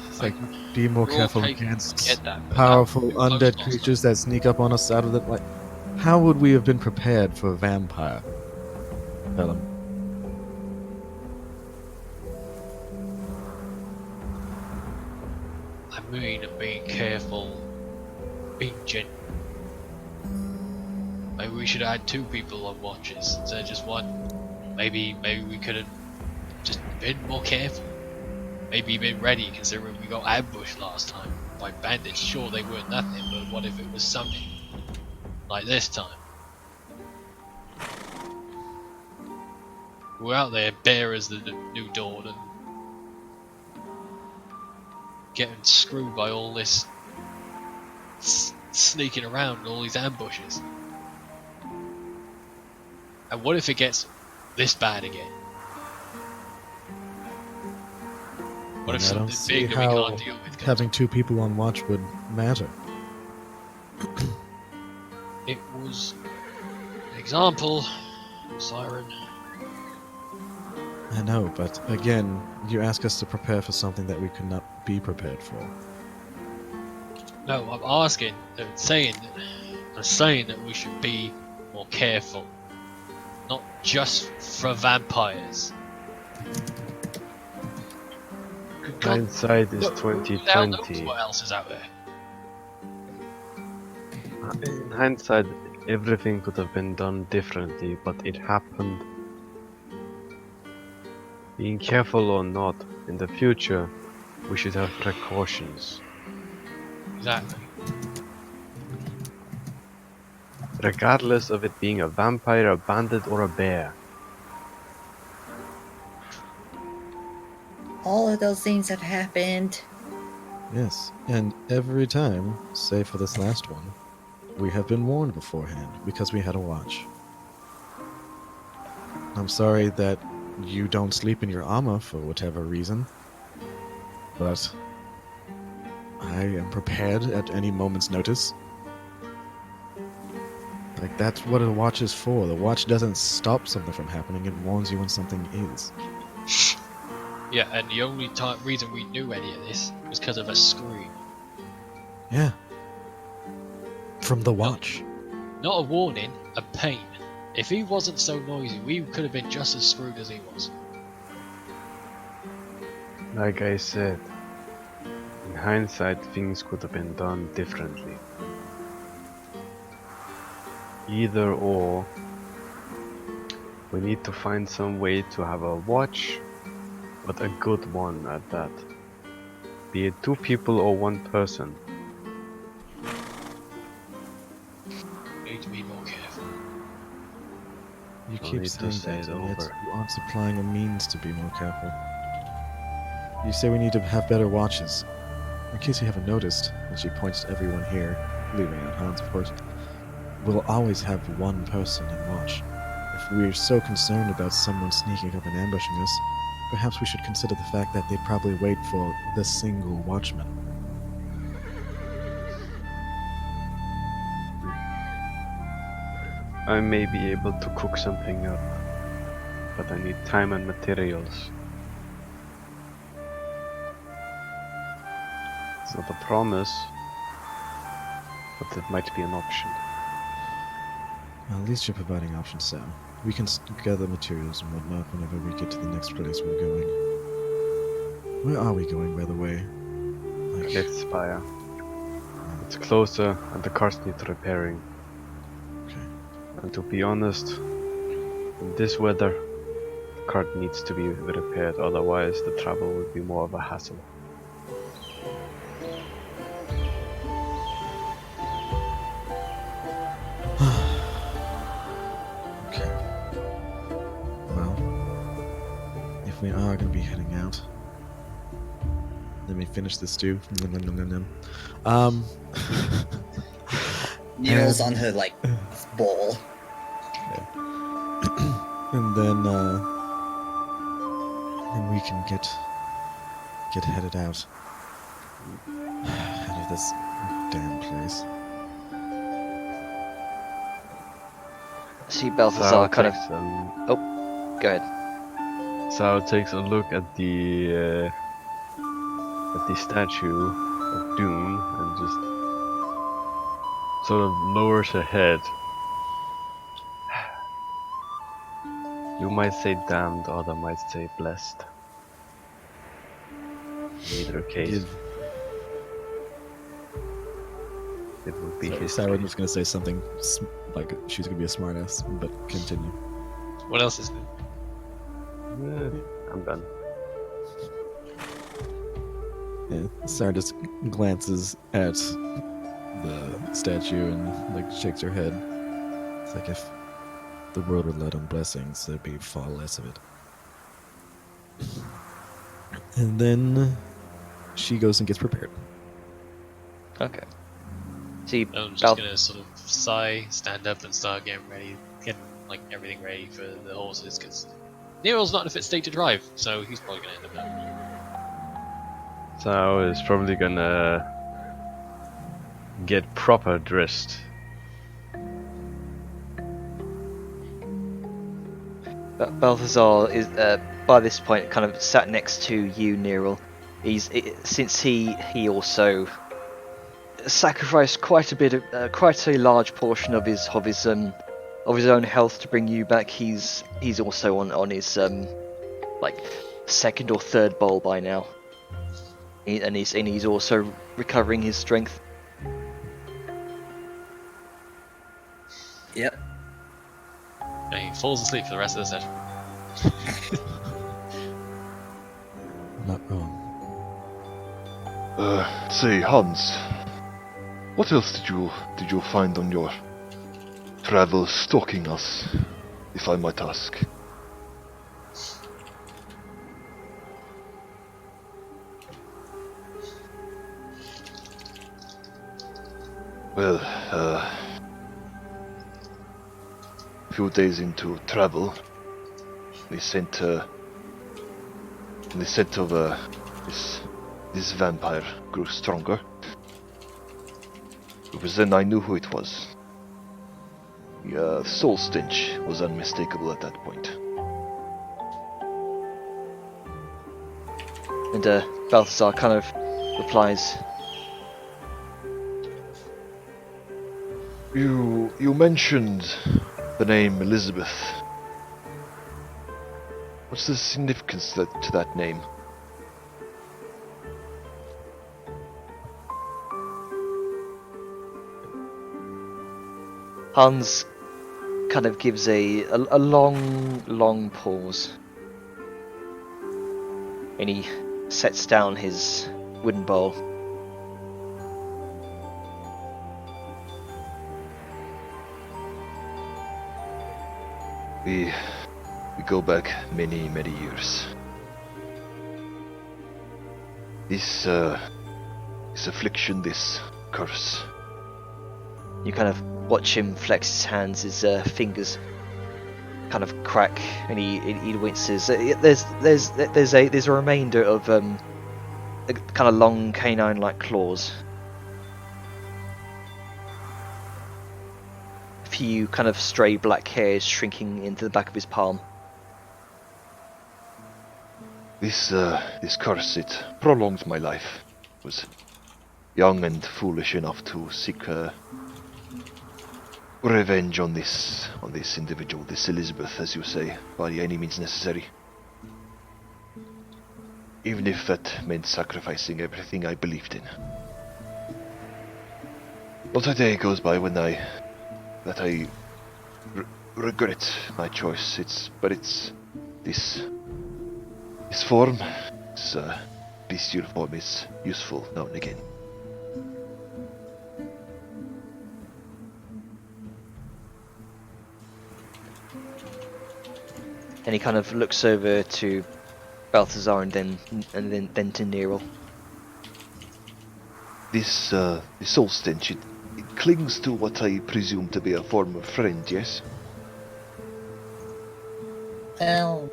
Speaker 5: It's like, be more
Speaker 3: We're all
Speaker 5: careful
Speaker 3: taking-
Speaker 5: against
Speaker 3: get that, but
Speaker 5: powerful
Speaker 3: that- close
Speaker 5: undead
Speaker 3: last
Speaker 5: creatures that sneak up on us out of the... Like, how would we have been prepared for a vampire? Tell him.
Speaker 3: I mean, being careful, being gentle. Maybe we should add 2 people on watches instead of just 1. Maybe we could have just been more careful. Maybe been ready, considering we got ambushed last time by bandits. Sure, they weren't nothing, but what if it was something like this time? We're out there bare as the new dawn and getting screwed by all this sneaking around and all these ambushes. And what if it gets this bad again? What if
Speaker 5: I don't
Speaker 3: something
Speaker 5: see
Speaker 3: big that we
Speaker 5: how
Speaker 3: can't deal with comes?
Speaker 5: having 2 people on watch would matter.
Speaker 3: It was an example, Siren.
Speaker 5: I know, but again, you ask us to prepare for something that we could not be prepared for.
Speaker 3: No, I'm asking, I'm saying that we should be more careful. Not just for vampires. Good God,
Speaker 4: Hindsight is
Speaker 3: look, who the hell knows
Speaker 4: 2020.
Speaker 3: what else is out there?
Speaker 4: In hindsight, everything could have been done differently, but it happened. Being careful or not, in the future, we should have precautions.
Speaker 3: Exactly.
Speaker 4: Regardless of it being a vampire, a bandit, or a bear.
Speaker 2: All of those things have happened.
Speaker 5: Yes, and every time, save for this last one, we have been warned beforehand because we had a watch. I'm sorry that you don't sleep in your armor for whatever reason, but I am prepared at any moment's notice. Like, that's what a watch is for. The watch doesn't stop something from happening, it warns you when something is.
Speaker 3: Yeah, and the only reason we knew any of this was because of a scream.
Speaker 5: Yeah. From the watch.
Speaker 3: Not a warning, a pain. If he wasn't so noisy, we could have been just as screwed as he was.
Speaker 4: Like I said, in hindsight, things could have been done differently. Either or, we need to find some way to have a watch, but a good one at that. Be it 2 people or 1 person.
Speaker 3: We need to be more careful.
Speaker 5: You
Speaker 4: I'll
Speaker 5: keep
Speaker 4: need to
Speaker 5: saying
Speaker 4: say
Speaker 5: that,
Speaker 4: it
Speaker 5: and yet
Speaker 4: over.
Speaker 5: you aren't supplying a means to be more careful. You say we need to have better watches. In case you haven't noticed, and she points to everyone here, leaving out Hans, of course, we'll always have 1 person in watch. If we're so concerned about someone sneaking up and ambushing us, perhaps we should consider the fact that they'd probably wait for the single watchman.
Speaker 4: I may be able to cook something up, but I need time and materials. It's not a promise, but it might be an option.
Speaker 5: Well, at least you're providing options, Sam. We can gather materials and whatnot whenever we get to the next place we're going. Where are we going, by the way? Like,
Speaker 4: Liftspire. It's closer and the cars need repairing.
Speaker 5: okay.
Speaker 4: And to be honest, in this weather, the cart needs to be repaired, otherwise the travel will be more of a hassle.
Speaker 5: Okay. Well, if we are going to be heading out, let me finish this stew. Nom, nom, nom, nom, nom.
Speaker 2: Needles on her, like, bowl.
Speaker 5: And then we can get headed out of this damn place.
Speaker 1: See Balthazar
Speaker 4: Sao
Speaker 1: kind of.
Speaker 4: takes a-
Speaker 1: Go ahead.
Speaker 4: Sao takes a look at the statue of Doom and just sort of lowers her head. You might say damned, other might say blessed. In either case,
Speaker 5: Give-
Speaker 4: it would be
Speaker 5: So,
Speaker 4: his.
Speaker 5: Sarah was going to say something like she's going to be a smartass, but continue.
Speaker 3: What else is new?
Speaker 4: I'm done.
Speaker 5: Yeah, Sarah just glances at the statue and like shakes her head. It's like if the world were led on blessings, there'd be far less of it. And then she goes and gets prepared.
Speaker 1: Okay. See
Speaker 3: I'm just
Speaker 1: Bal-
Speaker 3: gonna sort of sigh, stand up, and start getting ready, getting like everything ready for the horses, because Nero's not in a fit state to drive, so he's probably gonna end up out.
Speaker 4: Sao is probably gonna get proper dressed.
Speaker 1: Balthazar is by this point kind of sat next to you, Neril. Since he also sacrificed quite a large portion of his own health to bring you back. He's also on his like second or third bowl by now, and he's also recovering his strength.
Speaker 2: Yep.
Speaker 3: And he falls asleep for the rest of the session.
Speaker 5: Not wrong.
Speaker 7: Say, Hans, what else did you find on your travels stalking us, if I might ask? Well, a few days into travel, the scent of this vampire grew stronger. It was then I knew who it was. The soul stench was unmistakable at that point.
Speaker 1: And Balthazar kind of replies,
Speaker 7: You mentioned the name Elizabeth. What's the significance to that name?
Speaker 1: Hans kind of gives a long pause. And he sets down his wooden bowl.
Speaker 7: We go back many years. This affliction, this curse.
Speaker 1: You kind of watch him flex his hands, his fingers kind of crack, and he winces. There's a remainder of kind of long canine-like claws. A few kind of stray black hairs shrinking into the back of his palm.
Speaker 7: This curse, it prolonged my life. Was young and foolish enough to seek revenge on this individual, this Elizabeth, as you say, by any means necessary. Even if that meant sacrificing everything I believed in. Not a day goes by when I regret my choice. It's this form, this bestial form is useful now and again.
Speaker 1: And he kind of looks over to Balthazar and then to Nero.
Speaker 7: This soul stench, it clings to what I presume to be a former friend, yes?
Speaker 2: Well,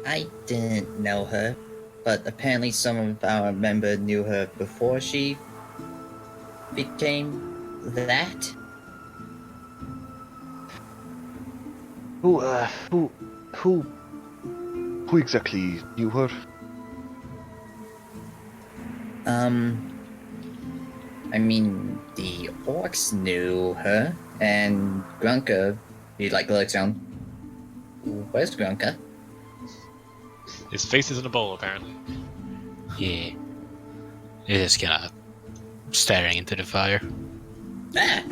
Speaker 2: I didn't know her, but apparently some of our members knew her before she became that.
Speaker 7: Who exactly knew her?
Speaker 2: I mean, the orcs knew her, and Grunka, he looks down. Where's Grunka?
Speaker 3: His face is in a bowl, apparently.
Speaker 6: Yeah. It is kind of staring into the fire.
Speaker 2: Ah!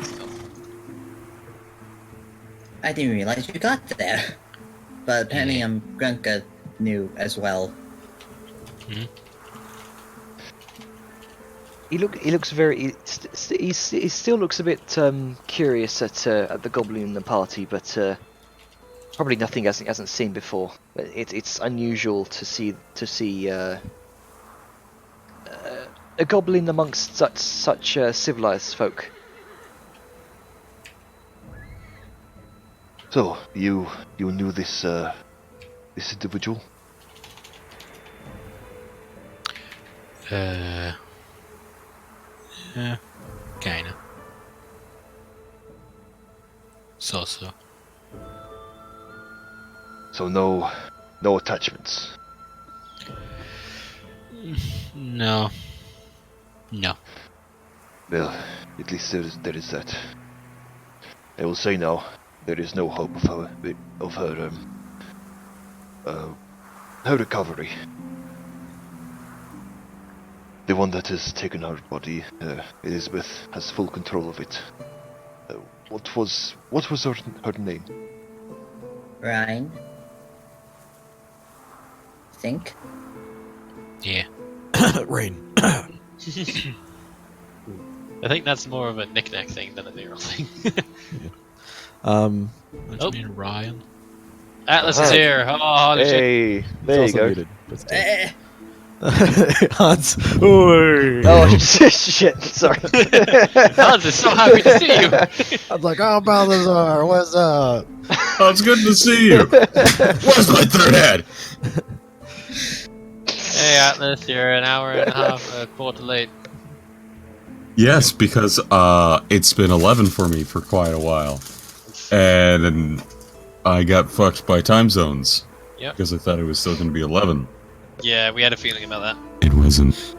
Speaker 2: I didn't realize you got there. But apparently, Grunka knew as well.
Speaker 1: He looks very. He still looks a bit curious at the goblin in the party, but probably nothing hasn't seen before. It's unusual to see a goblin amongst such civilized folk.
Speaker 7: So you knew this individual?
Speaker 6: Yeah, kinda. So.
Speaker 7: So no attachments.
Speaker 6: No.
Speaker 7: Well, at least there is that. I will say now, there is no hope of her recovery. The one that has taken her body, Elizabeth, has full control of it. What was her name?
Speaker 2: Ryan? Think?
Speaker 6: Yeah.
Speaker 5: Rain.
Speaker 3: I think that's more of a knick-knack thing than a Nero thing.
Speaker 6: What do
Speaker 3: Oh.
Speaker 6: you mean, Ryan?
Speaker 3: Atlas is here! Oh, holy shit.
Speaker 7: Hey, there you
Speaker 5: It's also
Speaker 7: go.
Speaker 5: muted, but still.
Speaker 2: Eh,
Speaker 5: Hans. Oi.
Speaker 1: Oh shit! Sorry.
Speaker 3: Hans is so happy to see you!
Speaker 5: I was like, oh, Balthazar, what's up?
Speaker 8: Oh, it's good to see you. Where's my third head?
Speaker 3: Hey Atlas, you're an hour and a half, a quarter late.
Speaker 8: Yes, because it's been 11 for me for quite a while, and I got fucked by time zones.
Speaker 3: Yep.
Speaker 8: Because I thought it was still going to be 11.
Speaker 3: Yeah, we had a feeling about that.
Speaker 8: It wasn't.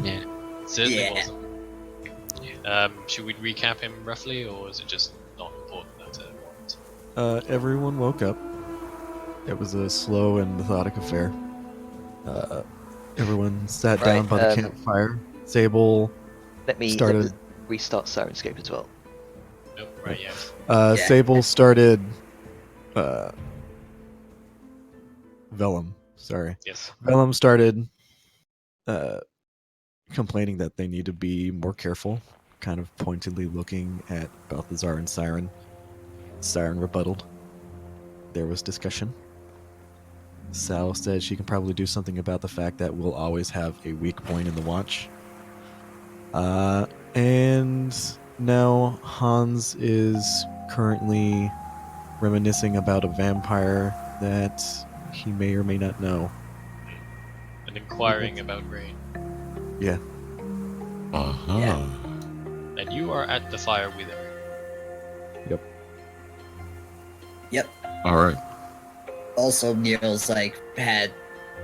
Speaker 6: Yeah.
Speaker 3: Certainly
Speaker 2: Yeah.
Speaker 3: wasn't. Should we recap him roughly, or is it just not important enough to warrant?
Speaker 5: Everyone woke up. It was a slow and methodic affair. Everyone sat down
Speaker 1: Right,
Speaker 5: by the campfire. Sable
Speaker 1: Let me
Speaker 5: started.
Speaker 1: restart Sirenscape as well.
Speaker 3: Nope, right, yeah.
Speaker 2: Yeah.
Speaker 5: Sable started. Vellum. Sorry.
Speaker 3: Yes.
Speaker 5: Vellum started complaining that they need to be more careful, kind of pointedly looking at Balthazar and Siren. Siren rebutted. There was discussion. Sal said she can probably do something about the fact that we'll always have a weak point in the watch. And now Hans is currently reminiscing about a vampire that he may or may not know.
Speaker 3: And inquiring about rain.
Speaker 5: Yeah.
Speaker 8: Uh-huh.
Speaker 2: Yeah.
Speaker 3: And you are at the fire with her.
Speaker 2: Yep.
Speaker 8: Alright.
Speaker 2: Also, Niels like had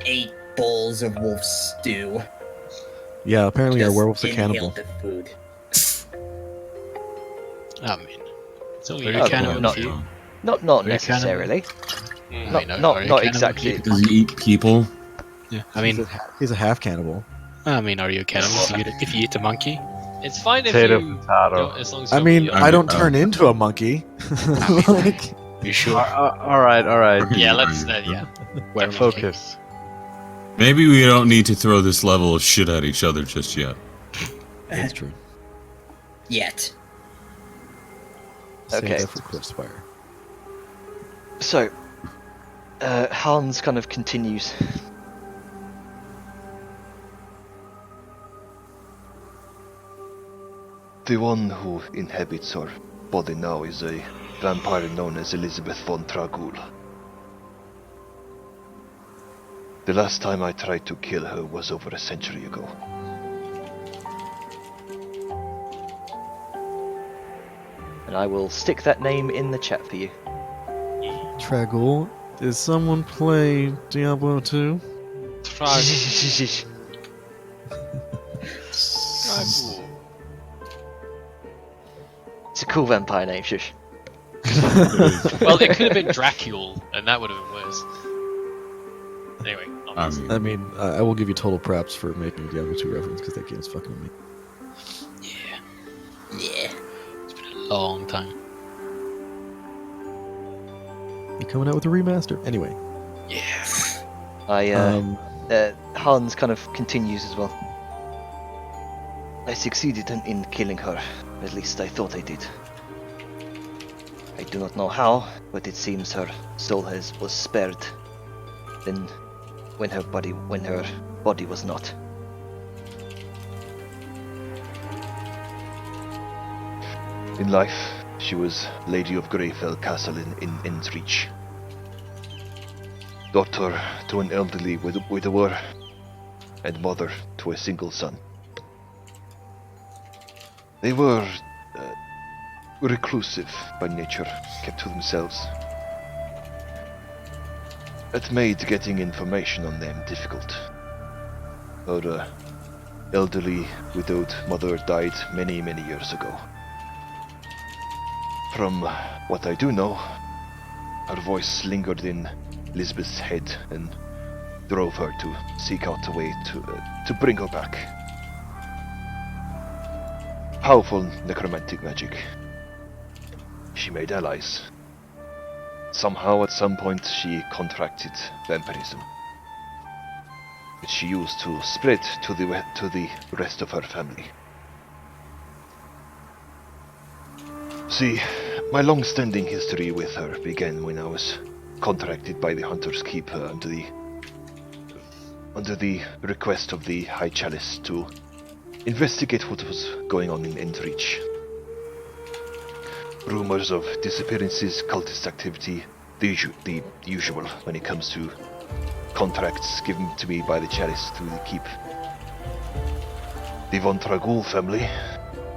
Speaker 2: 8 bowls of wolf stew.
Speaker 5: Yeah, apparently our
Speaker 2: Just
Speaker 5: werewolf's a
Speaker 2: inhaled
Speaker 5: cannibal.
Speaker 2: the food.
Speaker 6: I mean,
Speaker 3: It's only
Speaker 6: Are you
Speaker 3: you.
Speaker 1: Oh,
Speaker 6: cannibal?
Speaker 1: not-
Speaker 6: You?
Speaker 1: Not
Speaker 6: Are you
Speaker 1: necessarily.
Speaker 6: I
Speaker 3: Mm.
Speaker 1: Not
Speaker 6: mean,
Speaker 1: not
Speaker 6: are you
Speaker 1: not
Speaker 6: cannibal?
Speaker 1: exactly.
Speaker 8: Does he eat people?
Speaker 6: Yeah. I mean,
Speaker 5: He's a half cannibal.
Speaker 6: are you a cannibal if you eat a monkey?
Speaker 3: It's fine if
Speaker 4: Potato,
Speaker 3: you
Speaker 4: potato.
Speaker 3: don't, as long as you
Speaker 5: I
Speaker 3: don't
Speaker 5: mean,
Speaker 3: eat
Speaker 5: I
Speaker 3: it.
Speaker 5: don't turn into a monkey. Like,
Speaker 6: You sure?
Speaker 4: Alright, alright.
Speaker 3: Yeah, let's. Yeah.
Speaker 6: Where monkey?
Speaker 4: Focus.
Speaker 8: Maybe we don't need to throw this level of shit at each other just yet.
Speaker 5: that's true.
Speaker 2: Yet.
Speaker 5: Save
Speaker 1: Okay.
Speaker 5: that for Cliffspire.
Speaker 1: So, Hans kind of continues.
Speaker 7: The one who inhabits our body now is a vampire known as Elizabeth von Tragul. The last time I tried to kill her was over a century ago.
Speaker 1: And I will stick that name in the chat for you.
Speaker 5: Tragul, did someone play Diablo 2?
Speaker 3: Tragul.
Speaker 1: It's a cool vampire name, shush.
Speaker 3: Well, it could have been Dracul, and that would have been worse. Anyway,
Speaker 5: I mean, I will give you total props for making a Diablo 2 reference because that game's fucking amazing.
Speaker 6: Yeah.
Speaker 2: Yeah.
Speaker 6: It's been a long time.
Speaker 5: They're coming out with a remaster. Anyway,
Speaker 6: Yeah.
Speaker 1: Hans kind of continues as well. I succeeded in killing her. At least I thought I did. I do not know how, but it seems her soul was spared. Then, when her body was not.
Speaker 7: In life, she was Lady of Greyfell Castle in Ensreach. Daughter to an elderly widower, and mother to a single son. They were reclusive by nature, kept to themselves. It made getting information on them difficult. Her elderly, widowed mother died many years ago. From what I do know, her voice lingered in Lisbeth's head and drove her to seek out a way to bring her back. Powerful necromantic magic. She made allies. Somehow, at some point, she contracted vampirism, which she used to spread to the rest of her family. See, my long-standing history with her began when I was contracted by the Hunter's Keep under the request of the High Chalice to investigate what was going on in Endreach. Rumors of disappearances, cultist activity, the usual when it comes to contracts given to me by the Chalice through the Keep. The Von Tragul family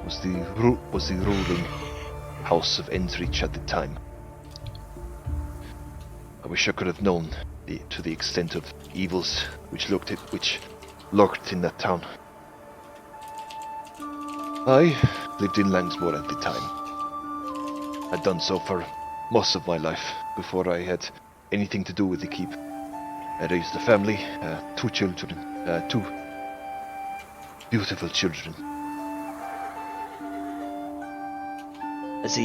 Speaker 7: was the ruling house of Endreach at the time. I wish I could have known to the extent of evils which lurked in that town. I lived in Langsmore at the time. I'd done so for most of my life before I had anything to do with the keep. I raised a family, 2 children, 2 beautiful children.
Speaker 1: As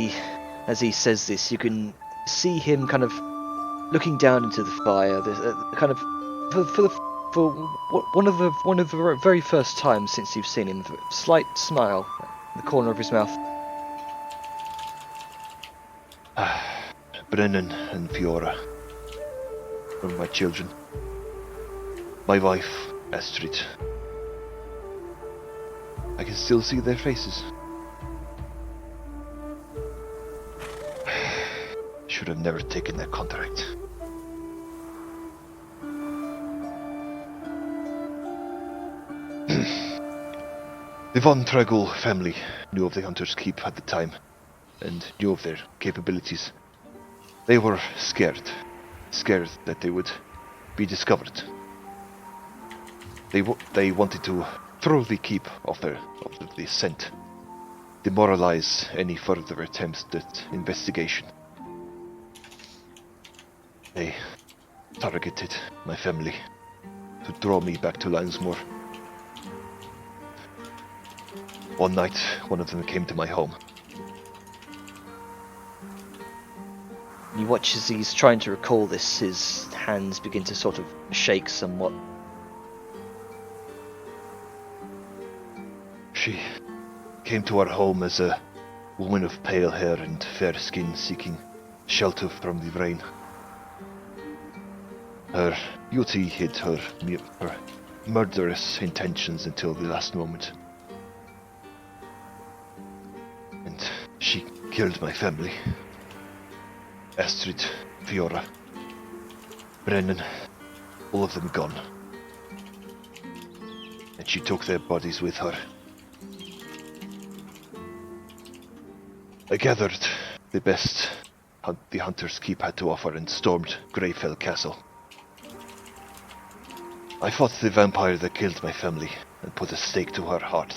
Speaker 1: he says this, you can see him kind of looking down into the fire. Kind of for one of the very first times since you've seen him, slight smile in the corner of his mouth.
Speaker 7: Brennan and Fiora were my children. My wife, Astrid. I can still see their faces. Should have never taken that contract. The Von Tragel family knew of the Hunter's Keep at the time, and knew of their capabilities. They were scared that they would be discovered. They wanted to throw the keep off the scent, demoralize any further attempts at investigation. They targeted my family to draw me back to Langsmore. One night, one of them came to my home.
Speaker 1: You watch as he's trying to recall this, his hands begin to sort of shake somewhat.
Speaker 7: She came to our home as a woman of pale hair and fair skin seeking shelter from the rain. Her beauty hid her murderous intentions until the last moment. And she killed my family. Astrid, Fiora, Brennan, all of them gone. And she took their bodies with her. I gathered the best the Hunter's Keep had to offer and stormed Greyfell Castle. I fought the vampire that killed my family and put a stake to her heart.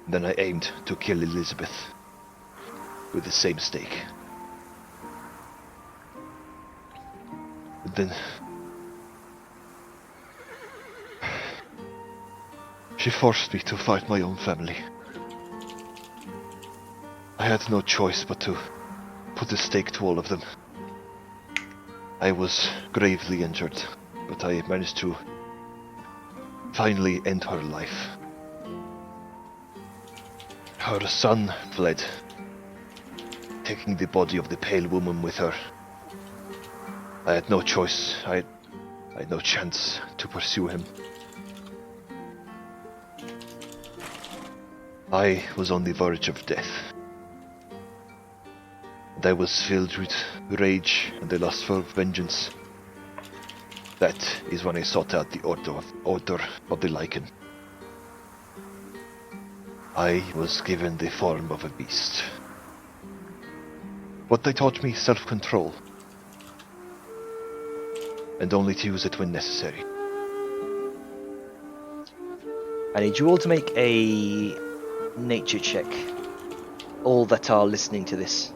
Speaker 7: Then I aimed to kill Elizabeth with the same stake. But then she forced me to fight my own family. I had no choice but to put a stake to all of them. I was gravely injured, but I managed to finally end her life. Her son fled, taking the body of the pale woman with her. I had no choice. I had no chance to pursue him. I was on the verge of death. And I was filled with rage and the lust for vengeance. That is when I sought out the Order of the Lycan. I was given the form of a beast. But they taught me self-control, and only to use it when necessary.
Speaker 1: I need you all to make a nature check. All that are listening to this.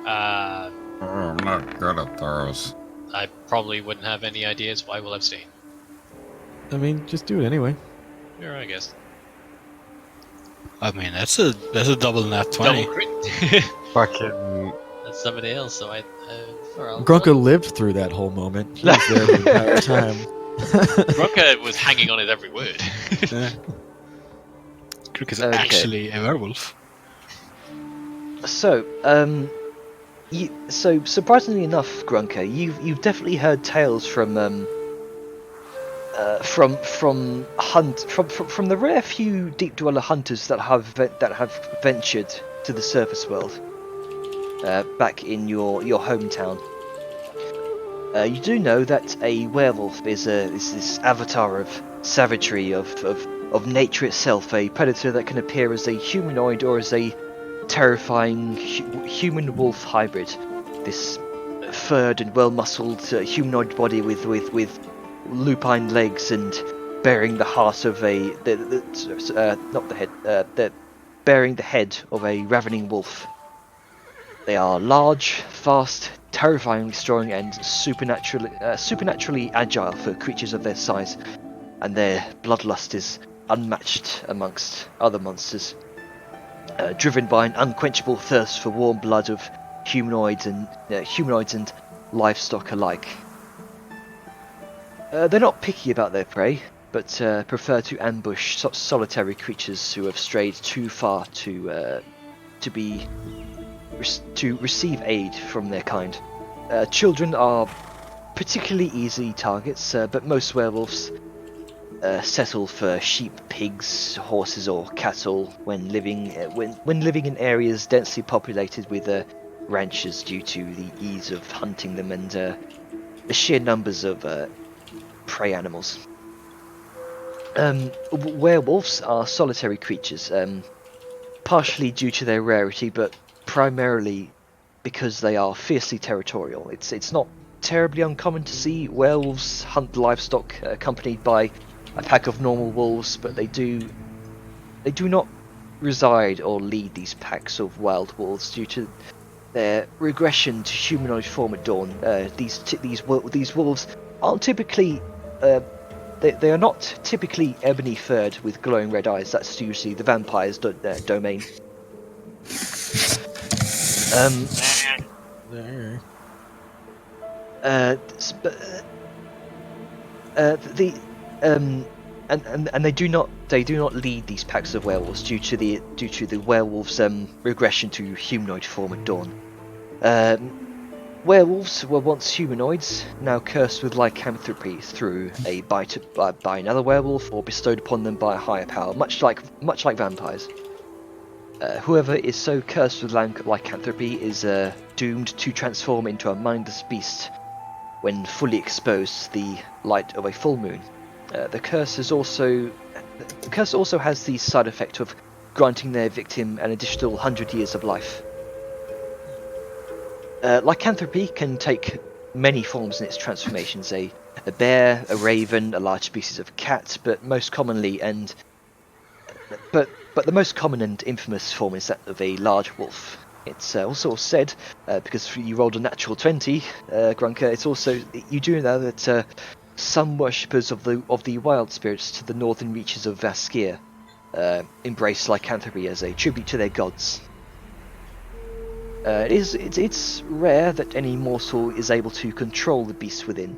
Speaker 8: I'm not good at those.
Speaker 3: I probably wouldn't have any ideas why will abstain.
Speaker 5: I mean, just do it anyway.
Speaker 3: Sure, I guess.
Speaker 6: I mean, that's a double nat 20.
Speaker 3: Double crit.
Speaker 4: Fucking.
Speaker 3: That's somebody else, so
Speaker 5: Grunka lived through that whole moment. He was there the entire time.
Speaker 3: Grunka was hanging on his every word.
Speaker 6: Crook is
Speaker 1: Okay.
Speaker 6: actually a werewolf.
Speaker 1: So, so surprisingly enough, Grunka, you've definitely heard tales from the rare few deep dweller hunters that have ventured to the surface world, back in your hometown. You do know that a werewolf is this avatar of savagery, of nature itself, a predator that can appear as a humanoid or as a terrifying human-wolf hybrid. This furred and well-muscled humanoid body with lupine legs and bearing the heart of bearing the head of a ravening wolf. They are large, fast, terrifyingly strong, and supernaturally agile for creatures of their size, and their bloodlust is unmatched amongst other monsters. Driven by an unquenchable thirst for warm blood of humanoids and livestock alike. They're not picky about their prey, but prefer to ambush solitary creatures who have strayed too far to receive aid from their kind. Children are particularly easy targets, but most werewolves settle for sheep, pigs, horses, or cattle when living in areas densely populated with ranches due to the ease of hunting them and the sheer numbers of prey animals. Werewolves are solitary creatures, partially due to their rarity, but primarily because they are fiercely territorial. It's not terribly uncommon to see werewolves hunt livestock accompanied by a pack of normal wolves, but they do not reside or lead these packs of wild wolves due to their regression to humanoid form at dawn. These wolves aren't typically they are not typically ebony furred with glowing red eyes. That's usually the vampire's domain. And they do not lead these packs of werewolves due to the werewolves' regression to humanoid form at dawn. Werewolves were once humanoids, now cursed with lycanthropy through a bite by another werewolf or bestowed upon them by a higher power, much like vampires. Whoever is so cursed with lycanthropy is doomed to transform into a mindless beast when fully exposed to the light of a full moon. The curse also has the side effect of granting their victim an additional 100 years of life. Lycanthropy can take many forms in its transformations: a bear, a raven, a large species of cat, but the most common and infamous form is that of a large wolf. It's also said, because you rolled a natural 20, Grunker, it's also, you do know that some worshippers of the wild spirits to the northern reaches of Vaskir embrace lycanthropy as a tribute to their gods. It's rare that any mortal is able to control the beast within,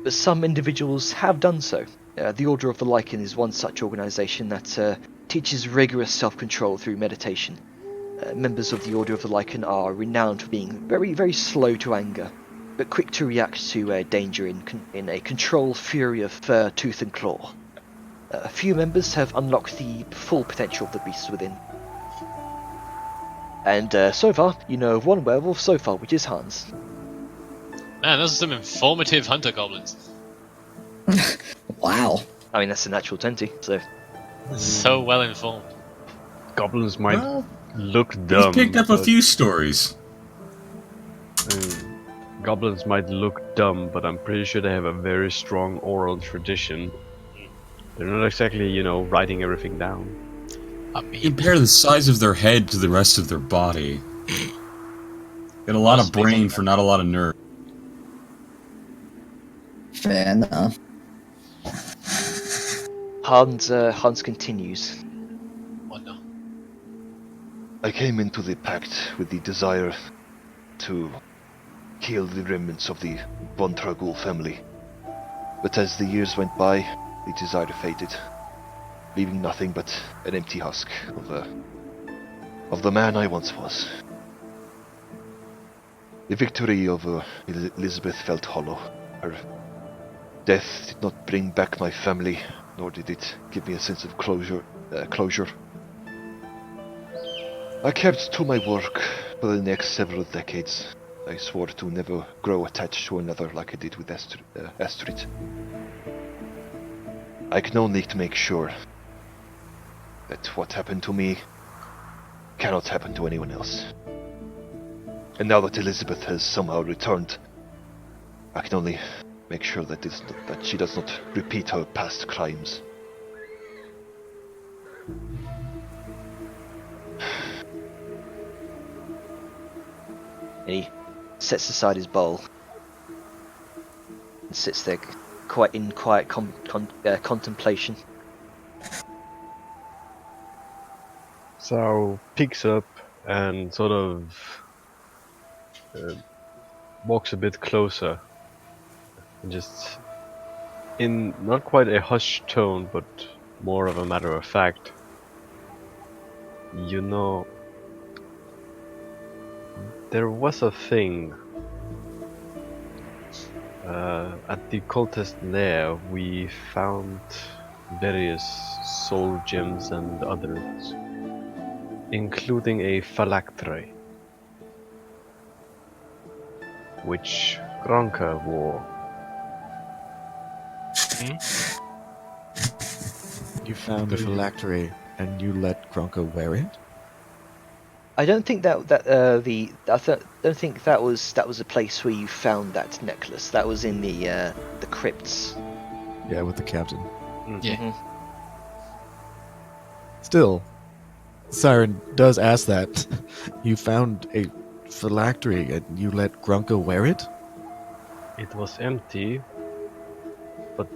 Speaker 1: but some individuals have done so. The Order of the Lycan is one such organisation that teaches rigorous self-control through meditation. Members of the Order of the Lycan are renowned for being very, very slow to anger, but quick to react to danger in a controlled fury of fur, tooth and claw. A few members have unlocked the full potential of the beast within. And so far, you know of one werewolf so far, which is Hans.
Speaker 3: Man, those are some informative hunter goblins.
Speaker 2: Wow.
Speaker 1: I mean, that's a natural 20, so...
Speaker 3: So well informed.
Speaker 4: Goblins might
Speaker 8: Well,
Speaker 4: look
Speaker 8: he's
Speaker 4: dumb.
Speaker 8: picked up a
Speaker 4: but-
Speaker 8: few stories.
Speaker 4: Goblins might look dumb, but I'm pretty sure they have a very strong oral tradition. They're not exactly, writing everything down.
Speaker 6: I mean,
Speaker 8: Compare the size of their head to the rest of their body. Got a lot of brain for not a lot of nerve.
Speaker 2: Fair enough.
Speaker 1: Hans continues.
Speaker 3: Oh no.
Speaker 7: I came into the pact with the desire to kill the remnants of the Von Tragul family. But as the years went by, the desire faded, leaving nothing but an empty husk of the man I once was. The victory over Elizabeth felt hollow. Her death did not bring back my family, nor did it give me a sense of closure. I kept to my work for the next several decades. I swore to never grow attached to another like I did with Astrid. I can only make sure that what happened to me cannot happen to anyone else. And now that Elizabeth has somehow returned, I can only make sure that that she does not repeat her past crimes.
Speaker 1: And he sets aside his bowl and sits there, quite in quiet contemplation.
Speaker 4: So picks up and sort of walks a bit closer, and just in not quite a hushed tone, but more of a matter of fact. You know, there was a thing at the cultist lair. We found various soul gems and others, including a phylactery, which Granka wore.
Speaker 5: You found a phylactery and you let Gronka wear it?
Speaker 1: I don't think don't think that was the place where you found that necklace. That was in the crypts.
Speaker 5: Yeah, with the captain.
Speaker 6: Yeah.
Speaker 1: Mhm.
Speaker 5: Still, Siren does ask that. You found a phylactery and you let Grunka wear it?
Speaker 4: It was empty, but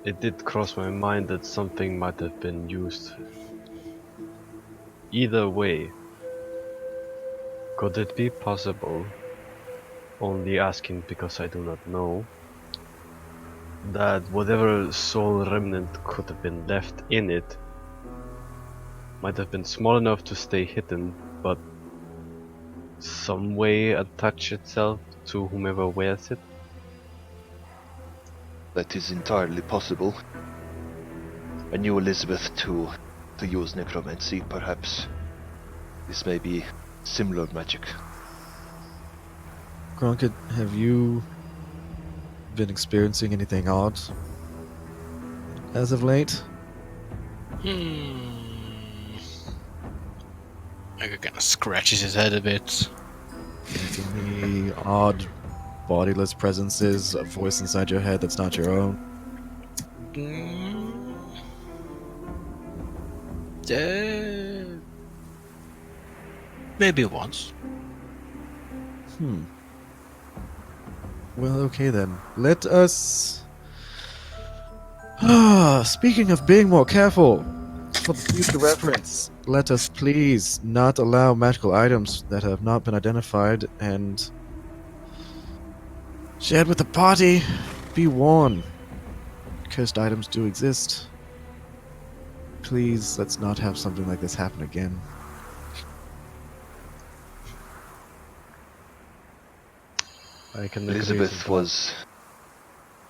Speaker 4: it did cross my mind that something might have been used. Either way, could it be possible, only asking because I do not know, that whatever soul remnant could have been left in it might have been small enough to stay hidden, but some way attach itself to whomever wears it?
Speaker 7: That is entirely possible. I knew Elizabeth to use necromancy, perhaps. This may be similar magic.
Speaker 5: Grunka, have you been experiencing anything odd as of late?
Speaker 6: Like kind of scratches his head a bit.
Speaker 5: Any odd bodiless presences, a voice inside your head that's not your own?
Speaker 6: Maybe once.
Speaker 5: Well, okay then. Let us... Speaking of being more careful, for the future reference, let us please not allow magical items that have not been identified and shared with the party. Be warned. Cursed items do exist. Please, let's not have something like this happen again.
Speaker 4: I can agree
Speaker 7: Elizabeth
Speaker 4: with that.
Speaker 7: was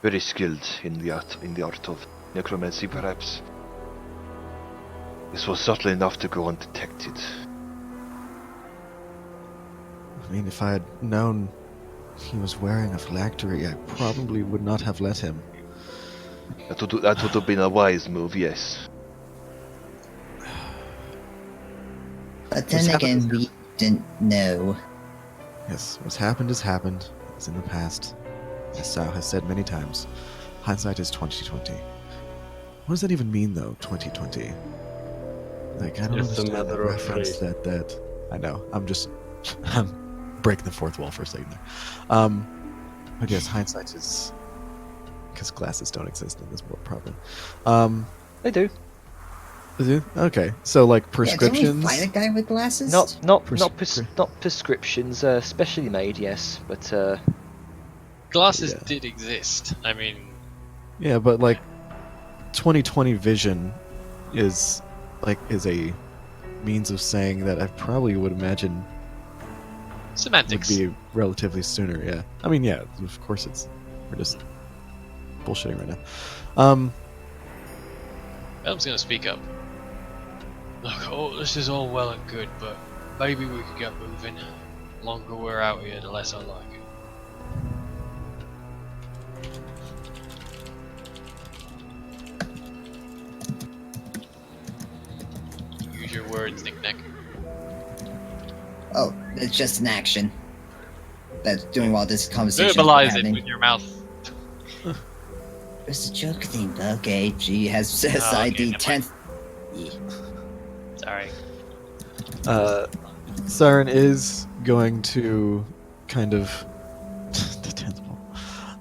Speaker 7: very skilled in the art of necromancy, perhaps. This was subtle enough to go undetected.
Speaker 5: I mean, if I had known he was wearing a phylactery, I probably would not have let him.
Speaker 7: That would have been a wise move, yes.
Speaker 2: But then
Speaker 5: What's
Speaker 2: again,
Speaker 5: happened?
Speaker 2: we didn't know.
Speaker 5: Yes, what's happened has happened. It's in the past. As Sal has said many times, hindsight is 20/20. What does that even mean, though? 20/20. Like, I don't
Speaker 4: It's a
Speaker 5: understand that
Speaker 4: matter of
Speaker 5: reference.
Speaker 4: phrase.
Speaker 5: That I know. I'm breaking the fourth wall for a second there. But yes, hindsight is because glasses don't exist in this world, probably.
Speaker 1: They do.
Speaker 5: Is it? Okay, so like
Speaker 2: Yeah,
Speaker 5: prescriptions.
Speaker 2: didn't we fight a guy with glasses?
Speaker 1: Not prescriptions, specially made, yes, but
Speaker 3: Glasses
Speaker 5: Yeah.
Speaker 3: did exist. I mean,
Speaker 5: Yeah, but like 20/20 vision is a means of saying that I probably would imagine would
Speaker 3: semantics.
Speaker 5: be relatively sooner. Yeah, I mean, yeah, of course we're just bullshitting right now.
Speaker 3: Elm's gonna speak up. Look, this is all well and good, but maybe we could get moving. The longer we're out here, the less I like it. Use your words, Nick Neck.
Speaker 2: Oh, it's just an action. that's doing while this conversation is
Speaker 3: Verbalize it
Speaker 2: happening.
Speaker 3: with your mouth.
Speaker 2: It's a joke thing, but okay. She has set
Speaker 3: Oh,
Speaker 2: aside
Speaker 3: okay,
Speaker 2: the
Speaker 3: never
Speaker 2: 10th.
Speaker 3: Sorry.
Speaker 5: Siren is going to kind of the 10th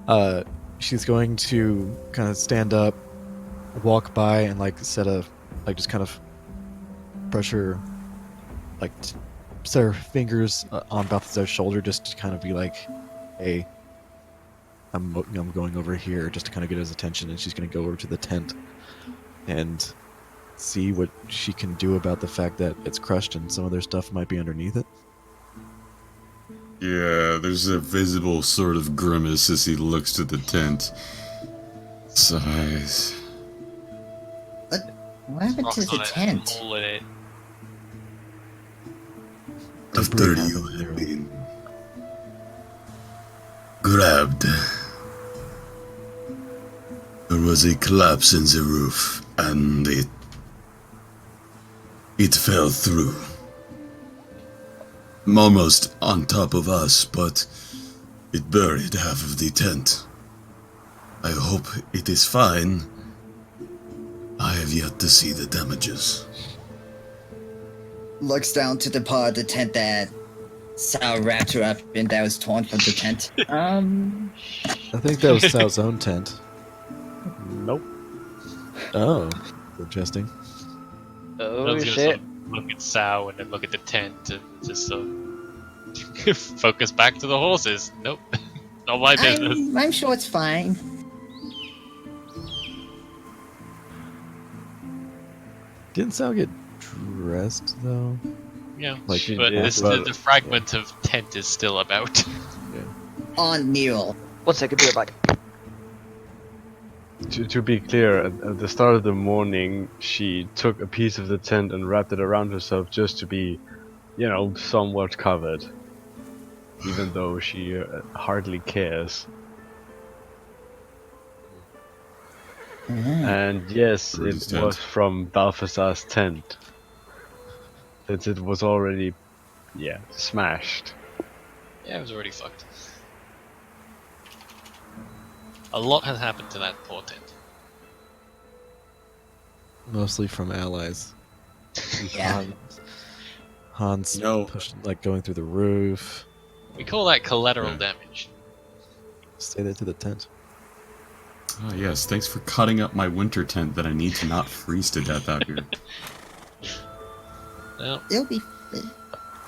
Speaker 5: ball. She's going to kind of stand up, walk by, and like just kind of brush her, set her fingers on Balthazar's shoulder, just to kind of be like, "Hey, I'm going over here," just to kind of get his attention. And she's going to go over to the tent and see what she can do about the fact that it's crushed and some of their stuff might be underneath it.
Speaker 8: Yeah, there's a visible sort of grimace as he looks to the tent. Sighs.
Speaker 2: What happened to
Speaker 3: Rocks
Speaker 2: the
Speaker 3: on it,
Speaker 2: tent?
Speaker 3: hole in it.
Speaker 8: After you had been grabbed, there was a collapse in the roof, and it fell through. Almost on top of us, but it buried half of the tent. I hope it is fine. I have yet to see the damages.
Speaker 2: Looks down to the part of the tent that Sal wrapped her up in that was torn from the tent.
Speaker 5: I think that was Sal's own tent.
Speaker 4: Nope.
Speaker 5: Oh, interesting.
Speaker 3: I
Speaker 1: Oh
Speaker 3: was gonna
Speaker 1: shit.
Speaker 3: sort of look at Sao and then look at the tent and just sort of focus back to the horses. Nope. Not my business.
Speaker 2: I'm sure it's fine.
Speaker 5: Didn't Sal get dressed though?
Speaker 3: Yeah.
Speaker 5: Like,
Speaker 3: But
Speaker 4: yeah,
Speaker 3: the fragment of tent is still about.
Speaker 2: On Neil.
Speaker 1: 1 second, be right back.
Speaker 4: To be clear, at the start of the morning, she took a piece of the tent and wrapped it around herself just to be, somewhat covered. Even though she hardly cares. And yes,
Speaker 8: Where's his
Speaker 4: it
Speaker 8: tent?
Speaker 4: was from Balthazar's tent. Since it was already, smashed.
Speaker 3: Yeah, it was already fucked. A lot has happened to that poor tent.
Speaker 5: Mostly from allies.
Speaker 2: Yeah.
Speaker 5: Hans
Speaker 8: No.
Speaker 5: going through the roof.
Speaker 3: We call that collateral
Speaker 8: Yeah.
Speaker 3: damage.
Speaker 5: Stay there to the tent.
Speaker 8: Ah, yes, thanks for cutting up my winter tent that I need to not freeze to death out here.
Speaker 3: Well,
Speaker 2: It'll be.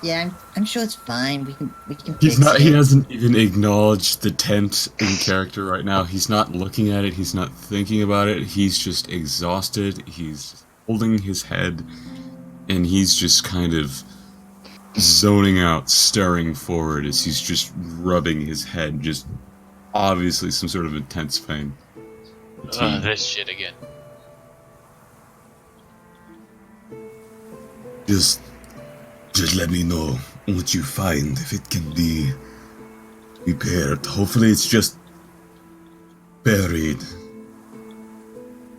Speaker 2: Yeah, I'm sure it's fine. We can
Speaker 8: He's
Speaker 2: fix
Speaker 8: not.
Speaker 2: it.
Speaker 8: He hasn't even acknowledged the tent in character right now. He's not looking at it. He's not thinking about it. He's just exhausted. He's holding his head, and he's just kind of zoning out, staring forward as he's just rubbing his head, just obviously some sort of intense pain.
Speaker 3: this shit again.
Speaker 8: Just let me know what you find, if it can be repaired. Hopefully it's just buried.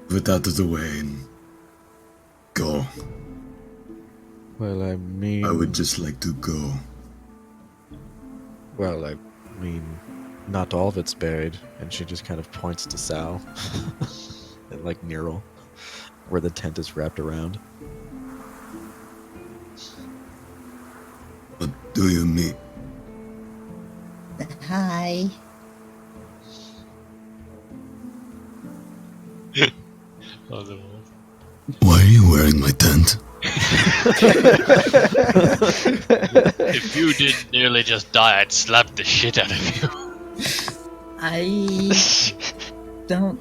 Speaker 8: Put it out of the way and go.
Speaker 5: Well, I mean,
Speaker 8: I would just like to go.
Speaker 5: Well, I mean, not all of it's buried, and she just kind of points to Sal, and like Nero, where the tent is wrapped around.
Speaker 8: What do you mean?
Speaker 2: Hi.
Speaker 3: Oh, the
Speaker 8: Why are you wearing my tent?
Speaker 3: If you didn't nearly just die, I'd slap the shit out of you.
Speaker 2: I don't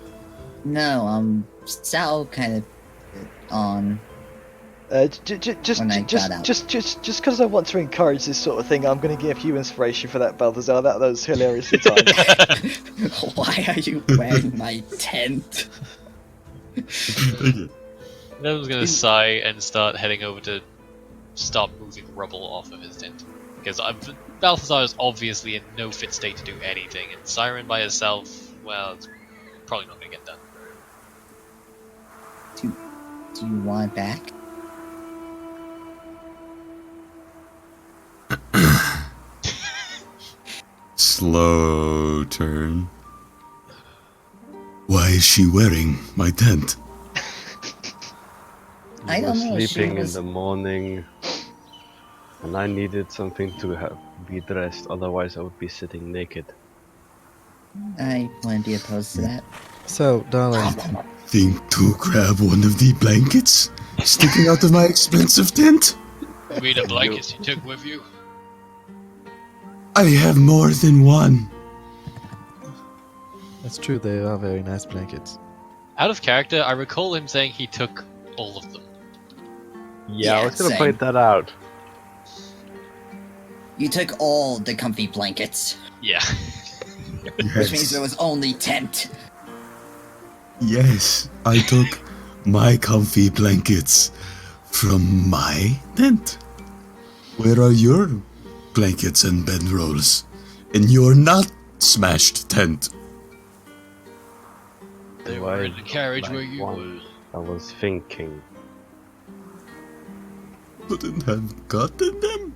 Speaker 2: know. Sal kind of on.
Speaker 1: Just
Speaker 2: When I got out.
Speaker 1: because I want to encourage this sort of thing, I'm going to give you inspiration for that, Balthazar. That was hilariously timed.
Speaker 2: Why are you wearing my tent?
Speaker 3: Neville's gonna sigh and start heading over to start moving rubble off of his tent. Because Balthazar is obviously in no fit state to do anything, and Siren by herself, well, it's probably not gonna get done.
Speaker 2: Do you want it back?
Speaker 8: slow turn. Why is she wearing my tent?
Speaker 2: I
Speaker 4: You
Speaker 2: don't
Speaker 4: were
Speaker 2: know, she
Speaker 4: sleeping
Speaker 2: was-
Speaker 4: in the morning, and I needed something to be dressed. Otherwise, I would be sitting naked.
Speaker 2: I wouldn't be opposed to that.
Speaker 5: So, darling,
Speaker 8: Think to grab one of the blankets sticking out of my expensive tent?
Speaker 3: You mean the blankets you took with you?
Speaker 8: I have more than one.
Speaker 5: that's true. They are very nice blankets.
Speaker 3: Out of character, I recall him saying he took all of them.
Speaker 4: Yeah, I
Speaker 2: Yeah,
Speaker 4: was gonna
Speaker 2: same.
Speaker 4: point that out.
Speaker 2: You took all the comfy blankets,
Speaker 3: Yeah.
Speaker 2: which means there was only tent.
Speaker 8: Yes, I took my comfy blankets from my tent. Where are your blankets and bedrolls in your not smashed tent?
Speaker 3: They
Speaker 4: Do
Speaker 3: were
Speaker 4: I
Speaker 3: in the carriage
Speaker 4: like
Speaker 3: where you
Speaker 4: one?
Speaker 3: were.
Speaker 4: I was thinking.
Speaker 8: Couldn't have gotten them.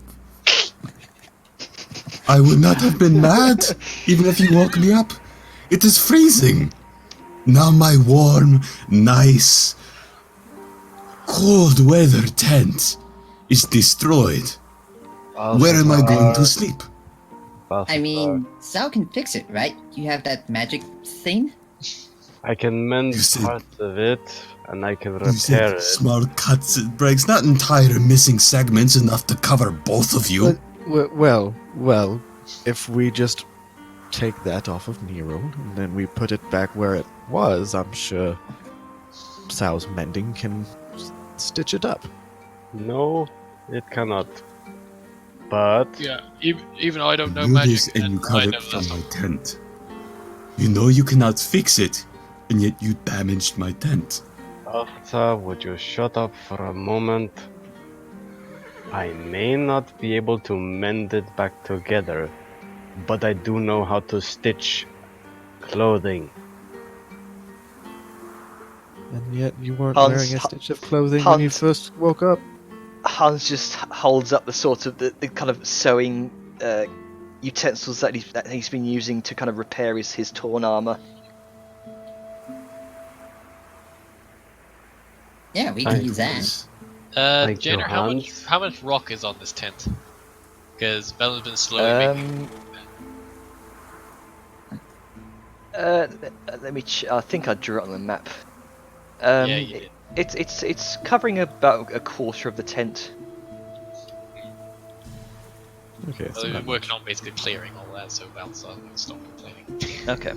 Speaker 8: I would not have been mad, even if you woke me up. It is freezing. Now my warm, nice, cold weather tent is destroyed. Where am I going to sleep?
Speaker 2: I mean, Sal can fix it, right? You have that magic thing?
Speaker 4: I can mend
Speaker 8: You said-
Speaker 4: parts of it, and I can
Speaker 8: You
Speaker 4: repair
Speaker 8: said
Speaker 4: it.
Speaker 8: small cuts and breaks, not entire missing segments enough to cover both of you.
Speaker 5: Well, if we just take that off of Nero and then we put it back where it was, I'm sure Sal's mending can stitch it up.
Speaker 4: No, it cannot. But
Speaker 3: Yeah, even I don't know
Speaker 8: You do this
Speaker 3: magic,
Speaker 8: and you
Speaker 3: and I
Speaker 8: cut
Speaker 3: know
Speaker 8: it from
Speaker 3: that's
Speaker 8: my tent. You know you cannot fix it, and yet you damaged my tent.
Speaker 4: Arthur, would you shut up for a moment? I may not be able to mend it back together, but I do know how to stitch clothing.
Speaker 5: And yet you weren't
Speaker 1: Hans-
Speaker 5: wearing a stitch of clothing when you
Speaker 1: Hans-
Speaker 5: first woke up.
Speaker 1: Hans just holds up the sort of the kind of sewing utensils that he's been using to kind of repair his torn armor.
Speaker 2: Yeah, we can
Speaker 4: Thank
Speaker 2: use that.
Speaker 4: Thank you,
Speaker 3: Jenner,
Speaker 4: Hans.
Speaker 3: how much rock is on this tent? Because Bella's been slowly making.
Speaker 1: Let me. I think I drew it on the map.
Speaker 3: Yeah, you did.
Speaker 1: It's covering about a quarter of the tent.
Speaker 5: Okay,
Speaker 3: Well,
Speaker 5: so
Speaker 3: we've
Speaker 5: not
Speaker 3: been working on basically clearing all that, so Balthazar can stop complaining.
Speaker 1: Okay.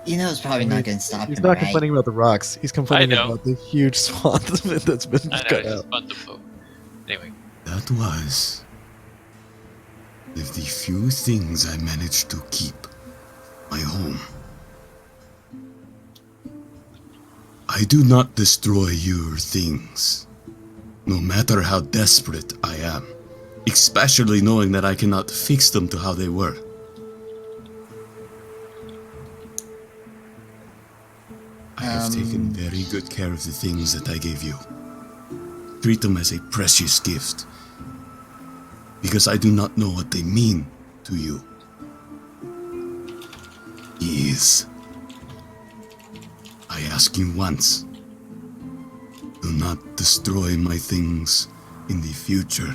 Speaker 2: You know, it's probably not going to stop
Speaker 5: He's
Speaker 2: him,
Speaker 5: not
Speaker 2: right?
Speaker 5: complaining about the rocks. He's complaining
Speaker 3: know.
Speaker 5: about the huge swath of it that's been
Speaker 3: I know,
Speaker 5: cut
Speaker 3: it's
Speaker 5: out.
Speaker 3: wonderful. Anyway,
Speaker 8: That was of the few things I managed to keep my home. I do not destroy your things, no matter how desperate I am, especially knowing that I cannot fix them to how they were. I have taken very good care of the things that I gave you. Treat them as a precious gift, because I do not know what they mean to you. Is I ask you once, do not destroy my things in the future,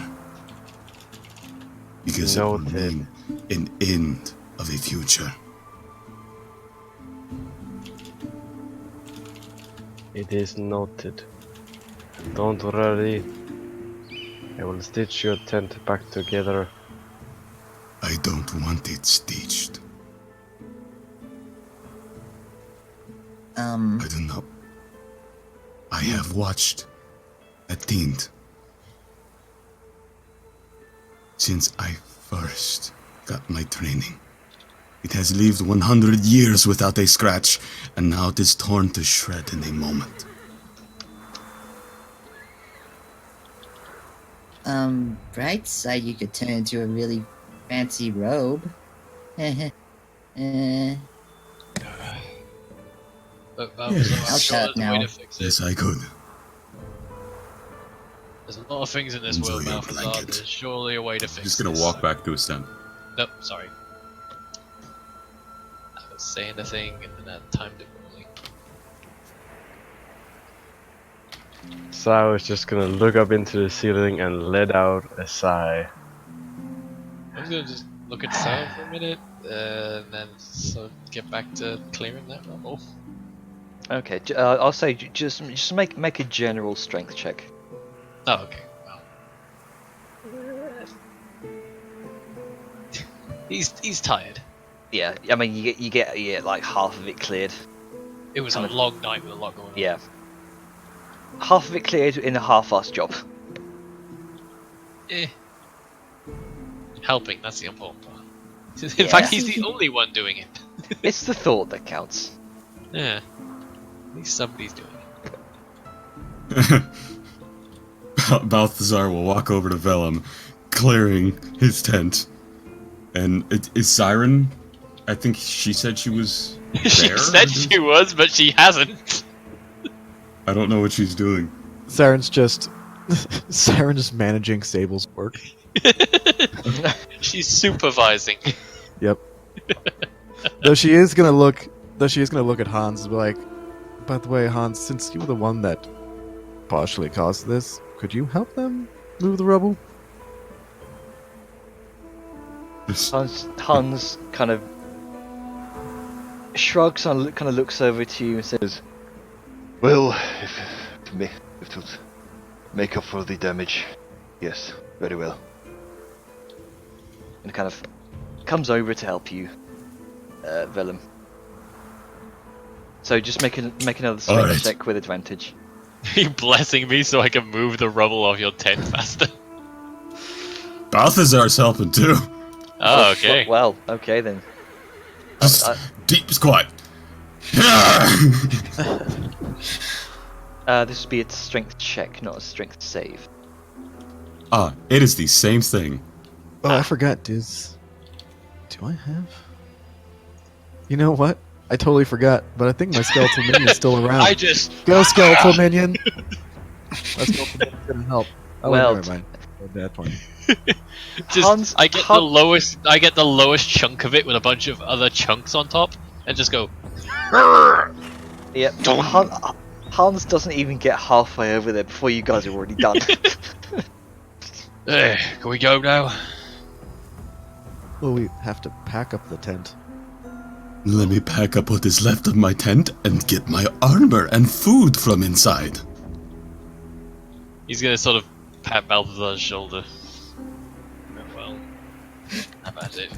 Speaker 8: because it will
Speaker 4: Noted.
Speaker 8: mean an end of a future.
Speaker 4: It is noted. Don't worry. I will stitch your tent back together.
Speaker 8: I don't want it stitched. I do not. I have watched, attained, since I first got my training. It has lived 100 years without a scratch, and now it is torn to shred in a moment.
Speaker 2: Bright side, you could turn into a really fancy robe.
Speaker 3: but
Speaker 2: I'll
Speaker 3: Balthazar,
Speaker 2: shut up
Speaker 3: there's a way
Speaker 2: now.
Speaker 3: to fix it.
Speaker 8: Yes, I could.
Speaker 3: There's a lot of things in this
Speaker 8: Enjoy
Speaker 3: world,
Speaker 8: your
Speaker 3: Balthazar.
Speaker 8: blanket.
Speaker 3: There's surely a way to fix
Speaker 8: Just gonna
Speaker 3: this.
Speaker 8: walk back to his tent.
Speaker 3: Nope, sorry. say anything, and then I timed it wrongly.
Speaker 4: So I was just gonna look up into the ceiling and let out a sigh.
Speaker 3: I'm gonna just look at sound for a minute, and then get back to clearing that rubble.
Speaker 1: Okay, I'll say just make a general strength check.
Speaker 3: Oh, okay. Well. He's tired.
Speaker 1: Yeah, I mean you get like half of it cleared.
Speaker 3: It was a long night with a lot going on.
Speaker 1: Yeah. Half of it cleared in a half-assed job.
Speaker 3: Eh. Helping, that's the important part. In
Speaker 1: Yeah.
Speaker 3: fact, he's the only one doing it.
Speaker 1: It's the thought that counts.
Speaker 3: Yeah. At least somebody's doing it.
Speaker 8: Balthazar will walk over to Vellum, clearing his tent. And is Siren? I think she said she was
Speaker 3: She
Speaker 8: there,
Speaker 3: said
Speaker 8: or just-
Speaker 3: she was, but she hasn't.
Speaker 8: I don't know what she's doing.
Speaker 5: Siren's just managing Sable's work.
Speaker 3: She's supervising.
Speaker 5: Yep. Though she is gonna look at Hans and be like, by the way, Hans, since you were the one that partially caused this, could you help them move the rubble?
Speaker 1: Hans kind of shrugs and kind of looks over to you and says,
Speaker 7: Well, if it would make up for the damage, yes, very well.
Speaker 1: and kind of comes over to help you, Vellum. So just make another strength
Speaker 8: Alright.
Speaker 1: check with advantage.
Speaker 3: Are you blessing me so I can move the rubble off your tent faster?
Speaker 8: Balthazar's helping too.
Speaker 3: Oh, okay.
Speaker 1: Well, okay then.
Speaker 8: Just deep is quiet.
Speaker 1: This would be a strength check, not a strength save.
Speaker 8: It is the same thing.
Speaker 5: Oh, I forgot. Do I have? You know what? I totally forgot, but I think my skeletal minion is still around.
Speaker 3: I just...
Speaker 5: Go, skeletal minion! My skeletal minion's gonna help. Oh,
Speaker 1: Well,
Speaker 5: never mind. Oh, that one.
Speaker 3: Just, I get the lowest chunk of it with a bunch of other chunks on top, and just go.
Speaker 1: Yep. Hans doesn't even get halfway over there before you guys are already done.
Speaker 3: Can we go now?
Speaker 5: Well, we have to pack up the tent.
Speaker 8: Let me pack up what is left of my tent and get my armor and food from inside.
Speaker 3: He's gonna sort of pat Balthazar's shoulder. Well, how about it?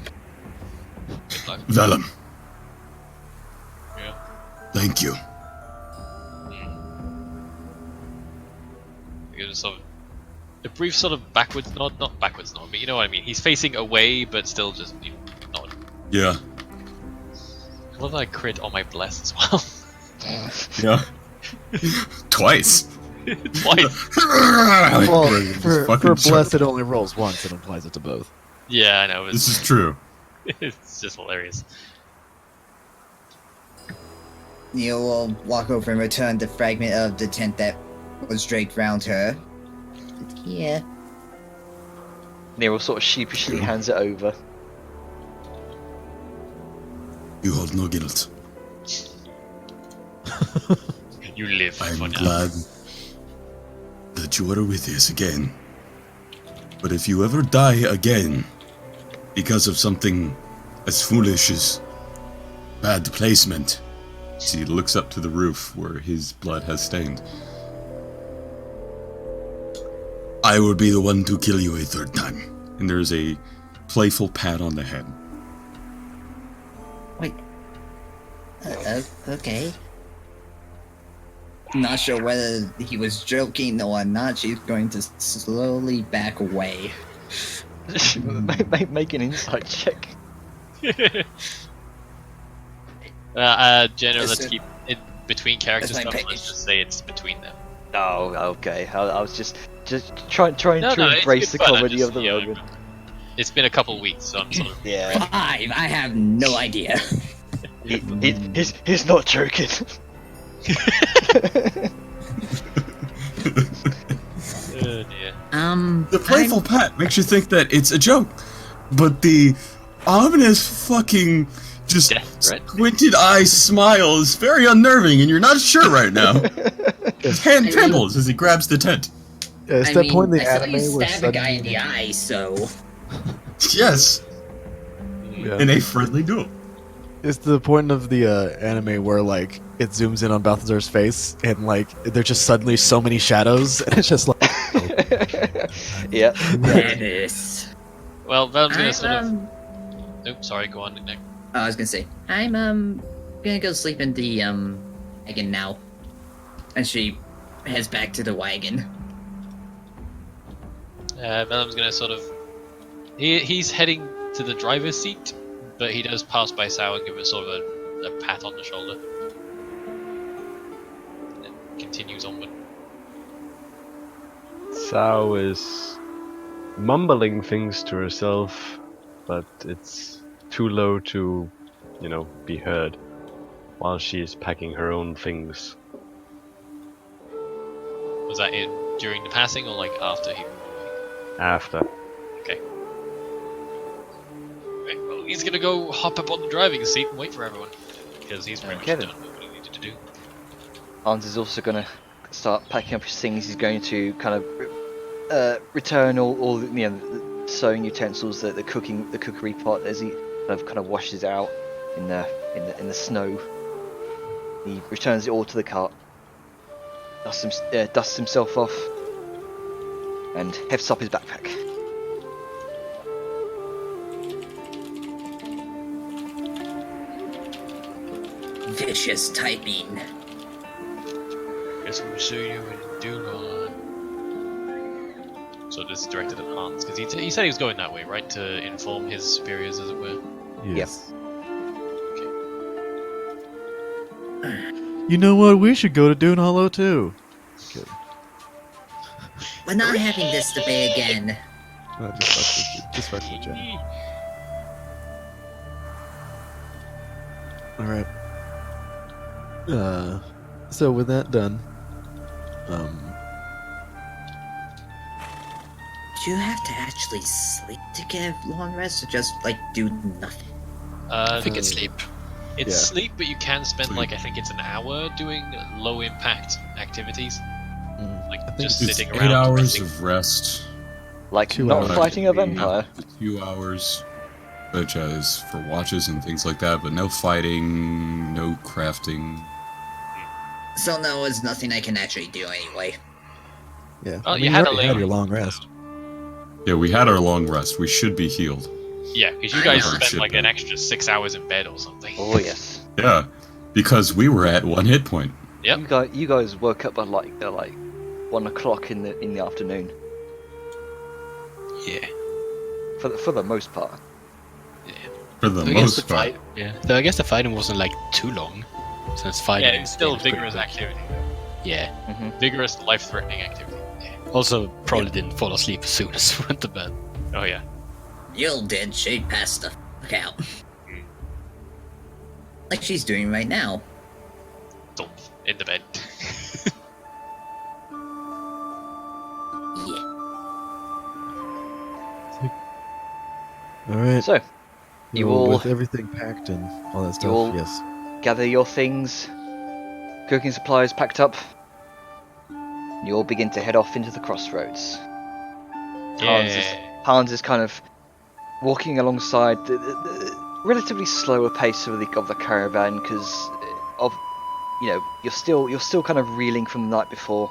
Speaker 3: Good luck.
Speaker 8: Vellum,
Speaker 3: Yeah.
Speaker 8: thank you.
Speaker 3: You're gonna sort of a brief sort of backwards nod, not backwards nod, but you know what I mean. He's facing away, but still just nod.
Speaker 8: Yeah.
Speaker 3: I love that I crit on my bless as well.
Speaker 8: Yeah. Twice.
Speaker 3: Twice.
Speaker 5: Well,
Speaker 8: Just
Speaker 5: for
Speaker 8: fucking
Speaker 5: blessed,
Speaker 8: sharp.
Speaker 5: it only rolls once. It applies it to both.
Speaker 3: Yeah, I know.
Speaker 8: This
Speaker 3: It's,
Speaker 8: is true.
Speaker 3: it's just hilarious.
Speaker 2: Neil will walk over and return the fragment of the tent that was draped round her. Yeah.
Speaker 1: Nero sort of sheepishly hands it over.
Speaker 8: You hold no guilt.
Speaker 3: You live for
Speaker 8: I'm
Speaker 3: now.
Speaker 8: glad that you are with us again. But if you ever die again because of something as foolish as bad placement, he looks up to the roof where his blood has stained. I will be the one to kill you a third time. And there's a playful pat on the head.
Speaker 2: Wait. Okay. Not sure whether he was joking or not. She's going to slowly back away.
Speaker 1: Make an insight check.
Speaker 3: General, let's
Speaker 2: Listen.
Speaker 3: keep it between character
Speaker 2: That's my
Speaker 3: stuff.
Speaker 2: page.
Speaker 3: Let's just say it's between them.
Speaker 1: Oh, okay. I was just trying
Speaker 3: No,
Speaker 1: to
Speaker 3: it's
Speaker 1: embrace the
Speaker 3: good fun, I'm
Speaker 1: comedy
Speaker 3: just,
Speaker 1: of the
Speaker 3: you know,
Speaker 1: moment.
Speaker 3: It's been a couple weeks, so I'm sort of.
Speaker 1: Yeah.
Speaker 2: 5! I have no idea.
Speaker 1: He's not joking.
Speaker 3: Oh dear.
Speaker 8: The playful pat makes you think that it's a joke, but the ominous fucking just
Speaker 3: Death threat?
Speaker 8: squinted eye smile is very unnerving, and you're not sure right now. His hand
Speaker 2: I
Speaker 8: trembles as he grabs the tent.
Speaker 5: It's
Speaker 2: I
Speaker 5: that
Speaker 2: mean,
Speaker 5: point in the
Speaker 2: I saw
Speaker 5: anime
Speaker 2: you
Speaker 5: where
Speaker 2: stab a guy in
Speaker 5: suddenly-
Speaker 2: the eye, so
Speaker 8: Yes,
Speaker 5: Yeah.
Speaker 8: in a friendly duel.
Speaker 5: It's the point of the anime where like it zooms in on Balthazar's face and like there's just suddenly so many shadows and it's just like
Speaker 1: Yeah.
Speaker 2: Dennis.
Speaker 3: Well, Venom's gonna
Speaker 2: I,
Speaker 3: sort of. Oops, sorry. Go on, Nick.
Speaker 2: I was gonna say, I'm gonna go sleep in the wagon now. And she heads back to the wagon.
Speaker 3: Venom's gonna sort of. He's heading to the driver's seat, but he does pass by Sao and give her sort of a pat on the shoulder. And continues onward.
Speaker 4: Sao is mumbling things to herself, but it's too low to, be heard while she is packing her own things.
Speaker 3: Was that during the passing or like after he?
Speaker 4: After.
Speaker 3: Okay. Right, well, he's gonna go hop up on the driving seat and wait for everyone because he's pretty
Speaker 1: Okay
Speaker 3: much
Speaker 1: then.
Speaker 3: done what he needed to do.
Speaker 1: Hans is also going to start packing up his things. He's going to kind of return all the, the sewing utensils, the cookery pot as he kind of washes it out in the snow. He returns it all to the cart, dusts himself off, and hefts up his backpack.
Speaker 2: Vicious typing.
Speaker 3: Guess we'll see you in Dulan. So this is directed at Hans because he said he was going that way, right? To inform his superiors, as it were.
Speaker 5: yes. You know what? We should go to Dune Hollow too. Good.
Speaker 2: We're not having this debate again.
Speaker 5: Just fuck with Jenny. All right. So with that done,
Speaker 2: Do you have to actually sleep to get a long rest, or just like do nothing?
Speaker 6: I think it's sleep.
Speaker 3: It's
Speaker 5: Yeah.
Speaker 3: sleep, but you can spend
Speaker 8: Sleep.
Speaker 3: like I think it's an hour doing low impact activities, like
Speaker 5: think
Speaker 3: just
Speaker 8: It's
Speaker 3: sitting
Speaker 8: 8
Speaker 3: around.
Speaker 8: hours
Speaker 3: resting.
Speaker 8: of rest.
Speaker 1: Like
Speaker 5: 2
Speaker 1: not
Speaker 5: hours.
Speaker 1: fighting a vampire.
Speaker 8: 2 hours, such as for watches and things like that, but no fighting, no crafting.
Speaker 2: So no, it's nothing I can actually do anyway.
Speaker 5: yeah.
Speaker 3: Oh,
Speaker 5: I mean,
Speaker 3: you had a
Speaker 5: already had
Speaker 3: lay-
Speaker 5: your long rest.
Speaker 8: Yeah, we had our long rest. We should be healed.
Speaker 3: Yeah, because you
Speaker 2: I
Speaker 3: guys
Speaker 2: know.
Speaker 3: spent
Speaker 8: Shit,
Speaker 3: like
Speaker 8: man.
Speaker 3: an extra 6 hours in bed or something.
Speaker 1: Oh yes.
Speaker 8: Yeah, because we were at 1 hit point.
Speaker 3: Yep.
Speaker 1: You guys woke up at like 1 o'clock in the afternoon.
Speaker 6: Yeah.
Speaker 1: For the most part.
Speaker 8: For the
Speaker 6: I guess
Speaker 8: most part.
Speaker 6: Yeah. Though I guess the fighting wasn't like too long, since fighting.
Speaker 3: Yeah, it's still
Speaker 6: is pretty
Speaker 3: vigorous
Speaker 6: quick.
Speaker 3: activity.
Speaker 6: Yeah.
Speaker 3: Vigorous, life-threatening activity. Yeah.
Speaker 6: Also, probably didn't fall asleep as soon as we went to bed.
Speaker 3: Oh yeah.
Speaker 2: You'll did. She passed the fuck out. Like she's doing right now.
Speaker 3: Dump in the bed.
Speaker 2: Yeah.
Speaker 5: All right.
Speaker 1: So, you
Speaker 5: Well,
Speaker 1: all
Speaker 5: with everything packed and all that stuff.
Speaker 1: all-
Speaker 5: Yes.
Speaker 1: gather your things, cooking supplies packed up. You all begin to head off into the crossroads.
Speaker 3: Yeah.
Speaker 1: Hans is kind of walking alongside the relatively slower pace of the caravan because of you're still kind of reeling from the night before,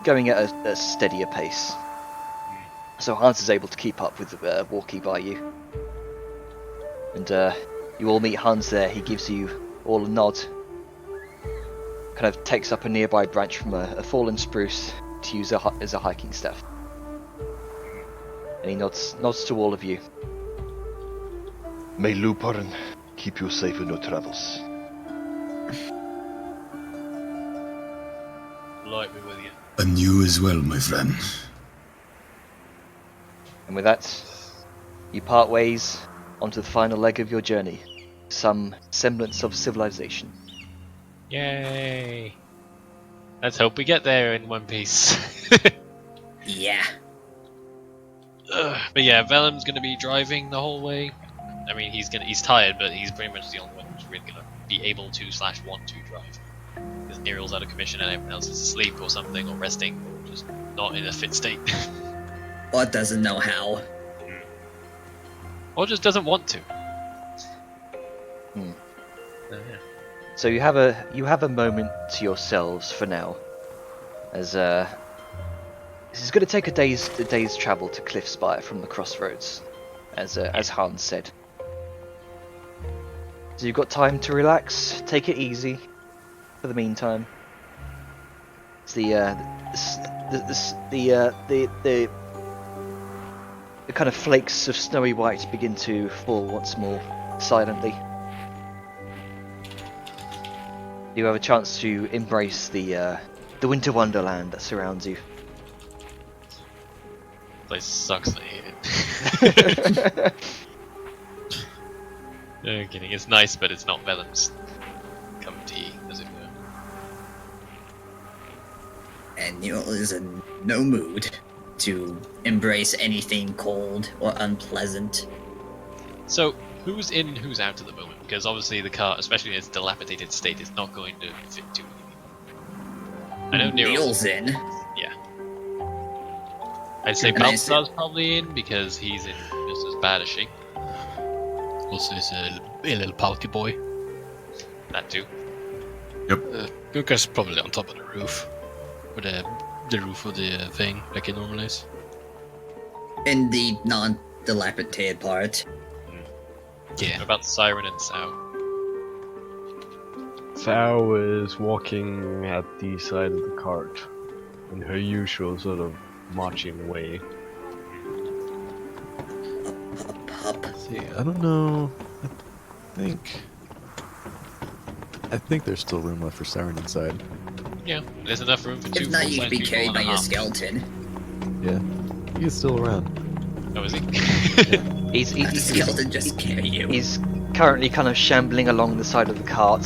Speaker 1: going at a steadier pace. So Hans is able to keep up with walking by you, and you all meet Hans there. He gives you all a nod. Kind of takes up a nearby branch from a fallen spruce to use as a hiking staff. And he nods to all of you.
Speaker 7: May Luparin keep you safe in your travels.
Speaker 3: Light me with you.
Speaker 8: And you as well, my friend.
Speaker 1: And with that, you part ways onto the final leg of your journey. Some semblance of civilization.
Speaker 3: Yay! Let's hope we get there in one piece.
Speaker 2: Yeah.
Speaker 3: But yeah, Velem's gonna be driving the whole way. I mean, he's tired, but he's pretty much the only one who's really gonna be able to / want to drive. Because Neril's out of commission and everyone else is asleep or something, or resting, or just not in a fit state.
Speaker 2: Or doesn't know how.
Speaker 3: Or just doesn't want to.
Speaker 1: Hmm.
Speaker 3: Yeah.
Speaker 1: So you have a moment to yourselves for now, as this is going to take a day's travel to Cliffspire from the crossroads, as Hans said. So you've got time to relax, take it easy, for the meantime. It's the kind of flakes of snowy white begin to fall once more, silently. You have a chance to embrace the winter wonderland that surrounds you.
Speaker 3: Place sucks, I hate it. No kidding, it's nice, but it's not Velem's cup of tea, as it were.
Speaker 2: And Neil is in no mood to embrace anything cold or unpleasant.
Speaker 3: So, who's in, who's out at the moment? Because obviously the car, especially in its dilapidated state, is not going to fit too many people. I know
Speaker 2: Neil's in.
Speaker 3: Yeah. I'd say
Speaker 2: And I
Speaker 3: Balthazar's probably in, because he's in just as bad a shape.
Speaker 6: Also, he's a little pouty boy.
Speaker 3: That too.
Speaker 6: Gunkar's probably on top of the roof. Or the roof of the thing, like it normally is.
Speaker 2: In the non-dilapidated part.
Speaker 6: Yeah.
Speaker 3: What about Siren and Sao?
Speaker 4: Sao is walking at the side of the cart in her usual sort of marching way.
Speaker 2: Pup.
Speaker 5: See, I don't know. I think there's still room left for Siren inside.
Speaker 3: Yeah, there's enough room for two
Speaker 2: If not, you
Speaker 3: full-size
Speaker 2: can be
Speaker 3: people
Speaker 2: carried
Speaker 3: and
Speaker 2: by
Speaker 3: a
Speaker 2: your
Speaker 3: half.
Speaker 2: skeleton.
Speaker 5: Yeah, he's still around.
Speaker 3: Oh, is he?
Speaker 1: He's
Speaker 2: Let the skeleton just carry you.
Speaker 1: he's currently kind of shambling along the side of the cart,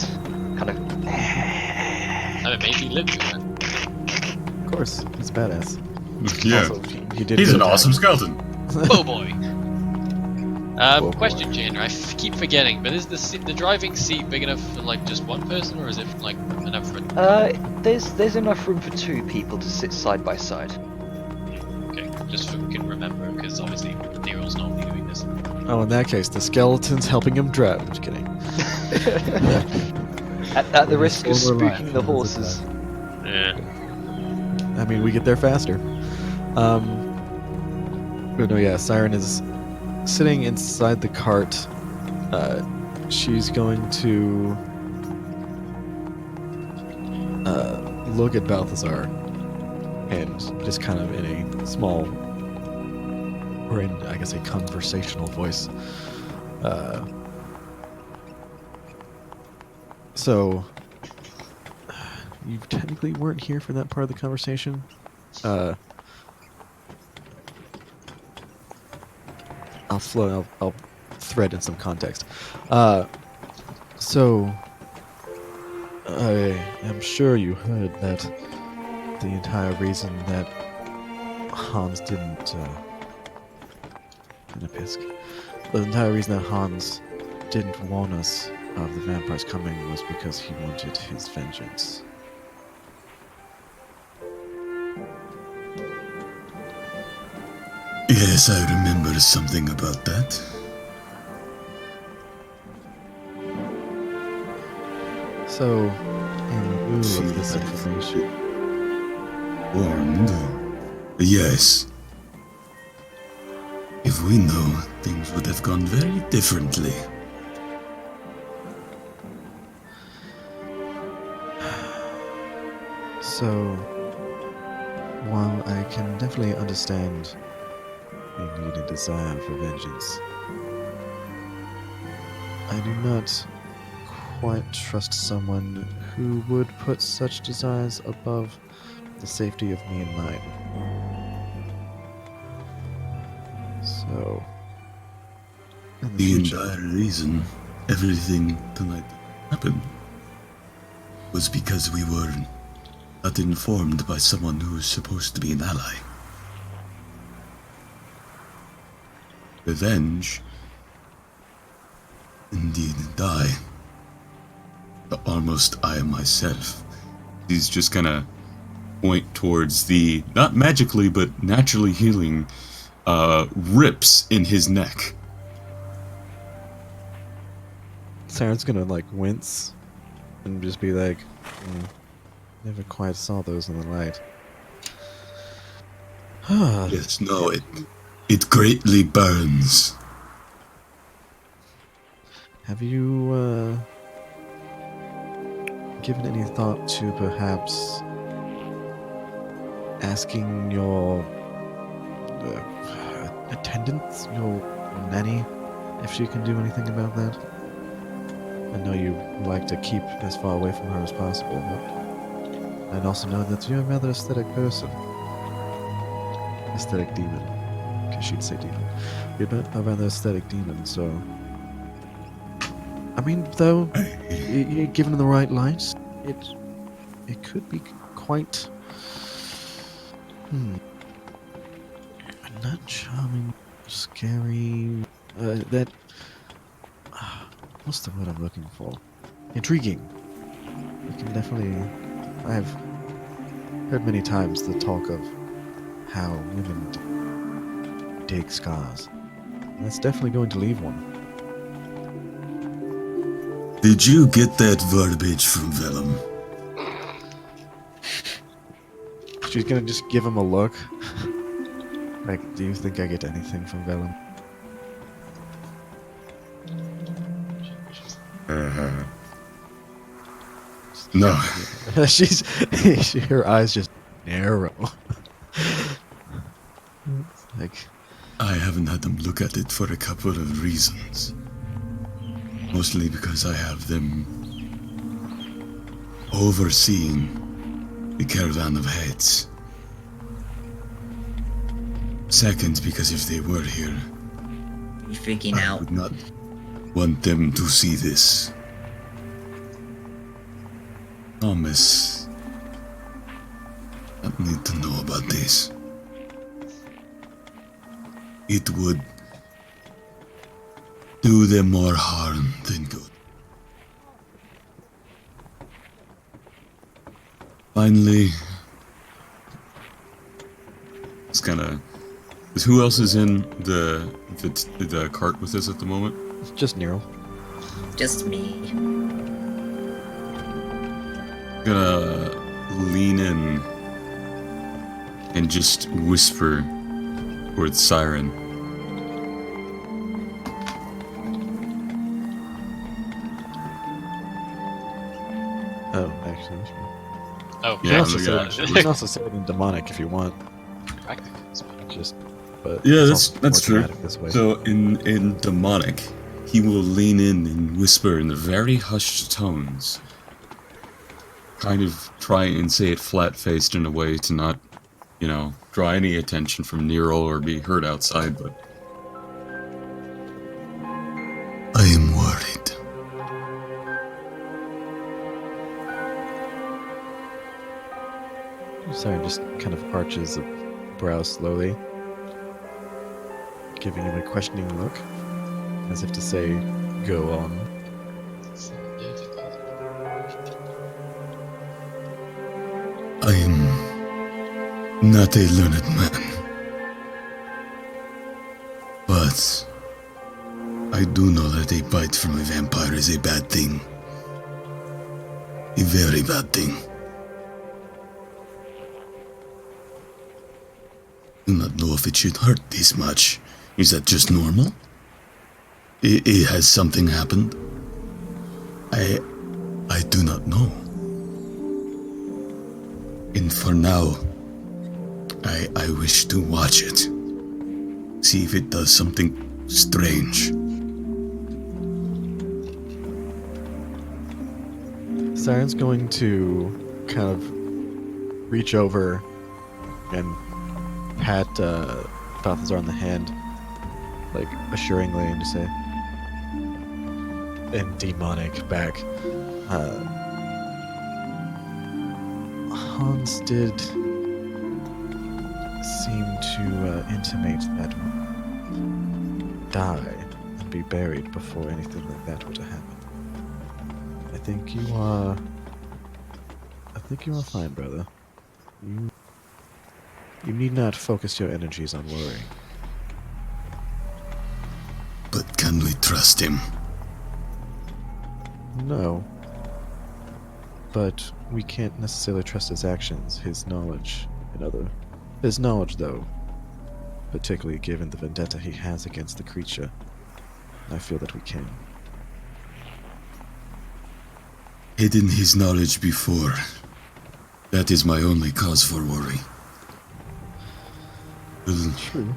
Speaker 1: kind of.
Speaker 3: I mean, maybe he lives in that.
Speaker 5: Of course, he's badass.
Speaker 8: Yeah.
Speaker 5: Also, he did
Speaker 8: He's
Speaker 5: get
Speaker 8: an
Speaker 5: attacked.
Speaker 8: awesome skeleton.
Speaker 3: Oh boy.
Speaker 5: boy.
Speaker 3: Question, Chandra. Keep forgetting, but is the driving seat big enough for like just one person, or is it like enough for?
Speaker 1: There's enough room for two people to sit side by side.
Speaker 3: Okay, just so we can remember, because obviously Nero's normally doing this.
Speaker 5: Oh, in that case, the skeleton's helping him drive. Just kidding.
Speaker 1: At the risk of
Speaker 5: Silver life.
Speaker 1: spooking the horses.
Speaker 3: Yeah.
Speaker 5: I mean, we get there faster. But no, yeah, Siren is sitting inside the cart. She's going to look at Balthazar and just kind of in a small, or in, I guess, a conversational voice. So, you technically weren't here for that part of the conversation. I'll thread in some context. So, I am sure you heard that the entire reason that Hans didn't, the entire reason that Hans didn't warn us of the vampires coming was because he wanted his vengeance.
Speaker 8: Yes, I remember something about that.
Speaker 5: So, in lieu of this information,
Speaker 8: Warned? Yes. If we know, things would have gone very differently.
Speaker 5: so while I can definitely understand the need and desire for vengeance, I do not quite trust someone who would put such desires above the safety of me and mine. So, in the
Speaker 8: The
Speaker 5: future,
Speaker 8: entire reason everything tonight happened was because we were not informed by someone who was supposed to be an ally. revenge, indeed die. Almost I myself. He's just gonna point towards the, not magically, but naturally healing, rips in his neck.
Speaker 5: Siren's gonna like wince and just be like, never quite saw those in the light.
Speaker 8: Yes, no, it greatly burns.
Speaker 5: Have you given any thought to perhaps asking your attendant, your nanny, if she can do anything about that? I know you like to keep as far away from her as possible, but I also know that you're a rather aesthetic person. Aesthetic demon. Because she'd say demon. You're a rather aesthetic demon, so... I mean, though, given in the right light, it could be quite... Not charming, scary... what's the word I'm looking for? Intriguing. You can definitely... I've heard many times the talk of how women dig scars. And that's definitely going to leave one.
Speaker 8: Did you get that verbiage from Vellum?
Speaker 5: She's gonna just give him a look. Like, do you think I get anything from Vellum?
Speaker 8: No.
Speaker 5: Her eyes just narrow. Like,
Speaker 8: I haven't had them look at it for a couple of reasons. Mostly because I have them overseeing the caravan of heads. Second, because if they were here,
Speaker 2: You freaking
Speaker 8: I
Speaker 2: out?
Speaker 8: would not want them to see this. Thomas, I need to know about this. It would do them more harm than good. Finally, it's gonna. Who else is in the cart with us at the moment?
Speaker 5: it's just Nero.
Speaker 2: Just me.
Speaker 8: Gonna lean in and just whisper towards Siren.
Speaker 5: Oh, actually, that's right.
Speaker 3: Oh,
Speaker 5: You
Speaker 8: Yeah,
Speaker 5: can also
Speaker 8: look
Speaker 5: say
Speaker 8: at
Speaker 5: it-
Speaker 8: that.
Speaker 5: you can also say it in demonic if you want.
Speaker 3: practically. It's fine.
Speaker 5: Just, but
Speaker 8: Yeah,
Speaker 5: it's
Speaker 8: that's
Speaker 5: also
Speaker 8: true.
Speaker 5: more dramatic this way.
Speaker 8: So in demonic, he will lean in and whisper in the very hushed tones, kind of try and say it flat-faced in a way to not, draw any attention from Nero or be heard outside. But I am worried.
Speaker 5: Siren just kind of arches a brow slowly, giving him a questioning look, as if to say, "Go on."
Speaker 8: I am not a learned man, but I do know that a bite from a vampire is a bad thing. A very bad thing. Do not know if it should hurt this much. Is that just normal? Has something happened? I do not know. And for now, I wish to watch it. See if it does something strange.
Speaker 5: Siren's going to kind of reach over and pat Balthazar on the hand, like assuringly, and to say, in demonic back, Hans did seem to intimate that die and be buried before anything like that were to happen. I think you are fine, brother. You need not focus your energies on worrying.
Speaker 8: But can we trust him?
Speaker 5: No. But we can't necessarily trust his actions, his knowledge, and other. His knowledge, though, particularly given the vendetta he has against the creature, I feel that we can.
Speaker 8: Hidden his knowledge before. That is my only cause for worry. Will
Speaker 5: True.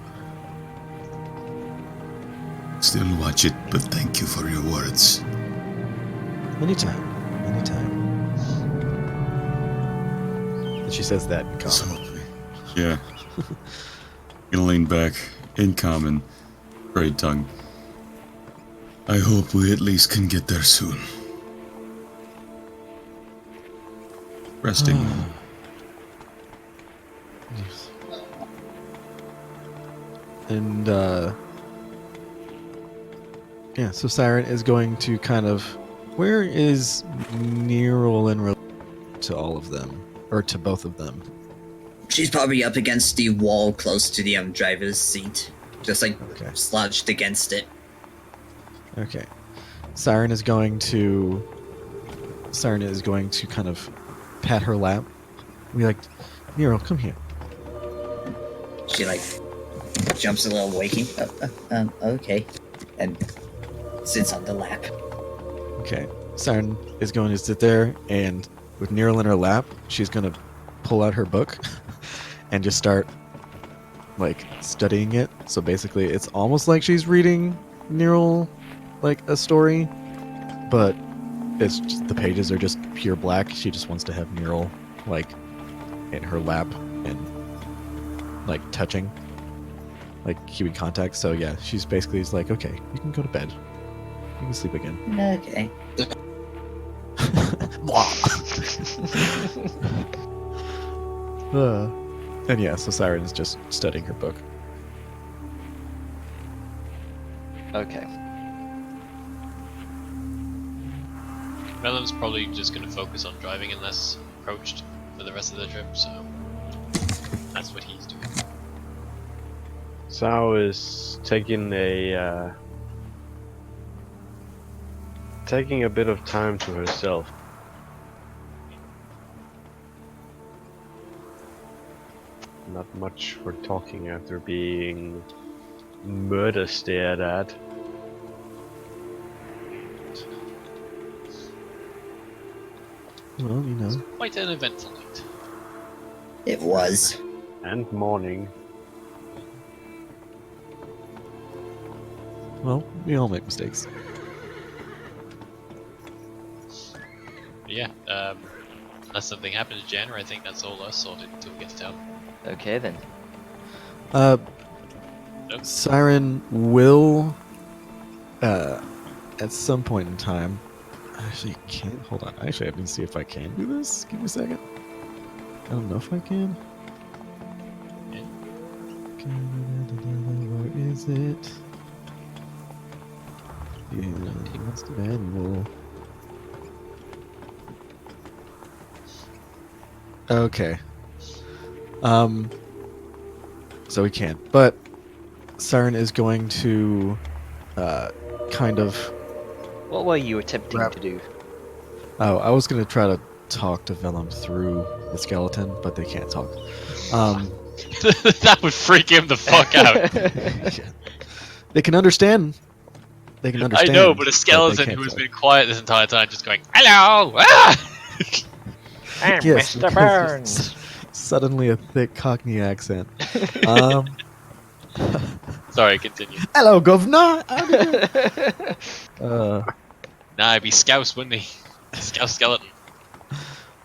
Speaker 8: still watch it, but thank you for your words.
Speaker 5: Anytime. And she says that in common.
Speaker 8: Yeah. Gonna lean back, in common, great tongue. I hope we at least can get there soon. Resting.
Speaker 5: Yes. And, yeah, so Siren is going to kind of... Where is Neril in relation to all of them? Or to both of them?
Speaker 2: She's probably up against the wall close to the driver's seat. Just like
Speaker 5: Okay.
Speaker 2: slouched against it.
Speaker 5: Okay. Siren is going to kind of pat her lap. Be like, Neril, come here.
Speaker 2: She like jumps a little waking. Okay. And sits on the lap.
Speaker 5: Okay. Siren is going to sit there, and with Neril in her lap, she's going to pull out her book and just start, like, studying it. So basically, it's almost like she's reading Neril, like, a story, but it's just, the pages are just pure black. She just wants to have Neril, like, in her lap and, like, touching, like, keeping contact. So yeah, she's basically is like, okay, you can go to bed. You can sleep again.
Speaker 2: Okay.
Speaker 5: And yeah, so Siren is just studying her book.
Speaker 1: Okay.
Speaker 3: Melon's probably just going to focus on driving unless approached for the rest of the trip, so that's what he's doing.
Speaker 4: Sao is taking a bit of time to herself. Not much for talking after being murder stared at.
Speaker 5: Well, you know.
Speaker 3: Quite an eventful night.
Speaker 2: It was.
Speaker 4: And morning.
Speaker 5: Well, we all make mistakes.
Speaker 3: But yeah, unless something happens to Janner, I think that's all us sorted until we get to town.
Speaker 1: Okay then.
Speaker 5: Siren will, at some point in time, actually can't, hold on, actually I have to see if I can do this, give me a second. I don't know if I can.
Speaker 3: Yeah.
Speaker 5: Where is it? Yeah, that's manual. Okay. So we can't. But Siren is going to kind of...
Speaker 1: What were you attempting to do?
Speaker 5: Oh, I was going to try to talk to Vellum through the skeleton, but they can't talk.
Speaker 3: That would freak him the fuck out.
Speaker 5: They can understand. They can
Speaker 3: I
Speaker 5: understand.
Speaker 3: know, but a
Speaker 5: they
Speaker 3: skeleton
Speaker 5: can't
Speaker 3: who's
Speaker 5: talk.
Speaker 3: been quiet this entire time just going, hello! Ah!
Speaker 1: I'm
Speaker 5: Yes,
Speaker 1: Mr.
Speaker 5: because
Speaker 1: Burns.
Speaker 5: Suddenly a thick Cockney accent.
Speaker 3: Sorry, continue.
Speaker 5: Hello, governor.
Speaker 3: Nah, he'd be Scouse, wouldn't he? Scouse skeleton.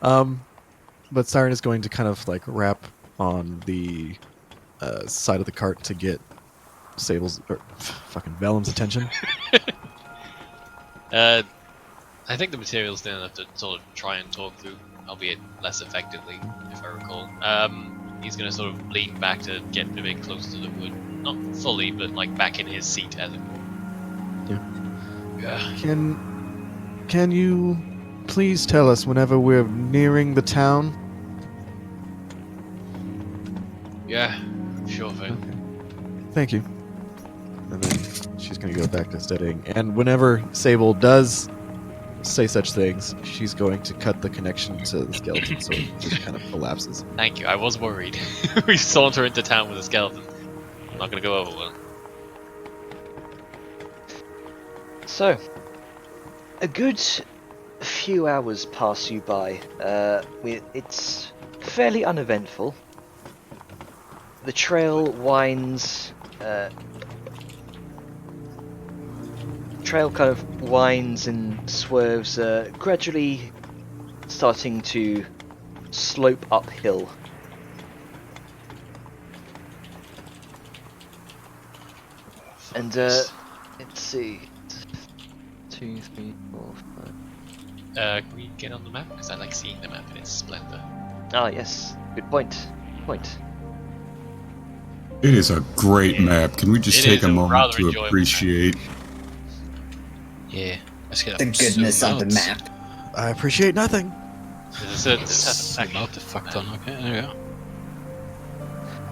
Speaker 5: But Siren is going to kind of like rap on the side of the cart to get Sable's or fucking Vellum's attention.
Speaker 3: I think the material's thin enough to sort of try and talk through, albeit less effectively, if I recall. He's going to sort of lean back to get a bit closer to the wood not fully, but like back in his seat as it were. Yeah.
Speaker 5: Can you please tell us whenever we're nearing the town?
Speaker 3: Yeah, sure thing.
Speaker 5: Thank you. And then she's going to go back to studying. And whenever Sable does say such things, she's going to cut the connection to the skeleton so it just kind of collapses.
Speaker 3: Thank you, I was worried. We saunter into town with a skeleton. I'm not gonna go over well.
Speaker 1: So, a good few hours pass you by. It's fairly uneventful. The trail winds. Trail kind of winds and swerves, gradually starting to slope uphill. And let's see, 2, 3, 4, 5.
Speaker 3: Can we get on the map? Because I like seeing the map in its splendor.
Speaker 1: Ah, yes, good point.
Speaker 8: It is a great map. Can we just
Speaker 3: It
Speaker 8: take
Speaker 3: is
Speaker 8: a
Speaker 3: a
Speaker 8: moment
Speaker 3: rather
Speaker 8: to
Speaker 3: enjoyable
Speaker 8: appreciate?
Speaker 6: Yeah, let's get
Speaker 2: The
Speaker 6: up.
Speaker 2: goodness
Speaker 6: Zoom
Speaker 2: of the
Speaker 6: out.
Speaker 2: map.
Speaker 5: I appreciate nothing.
Speaker 3: This has
Speaker 6: Zoom out the fuck ton. Okay, there we go.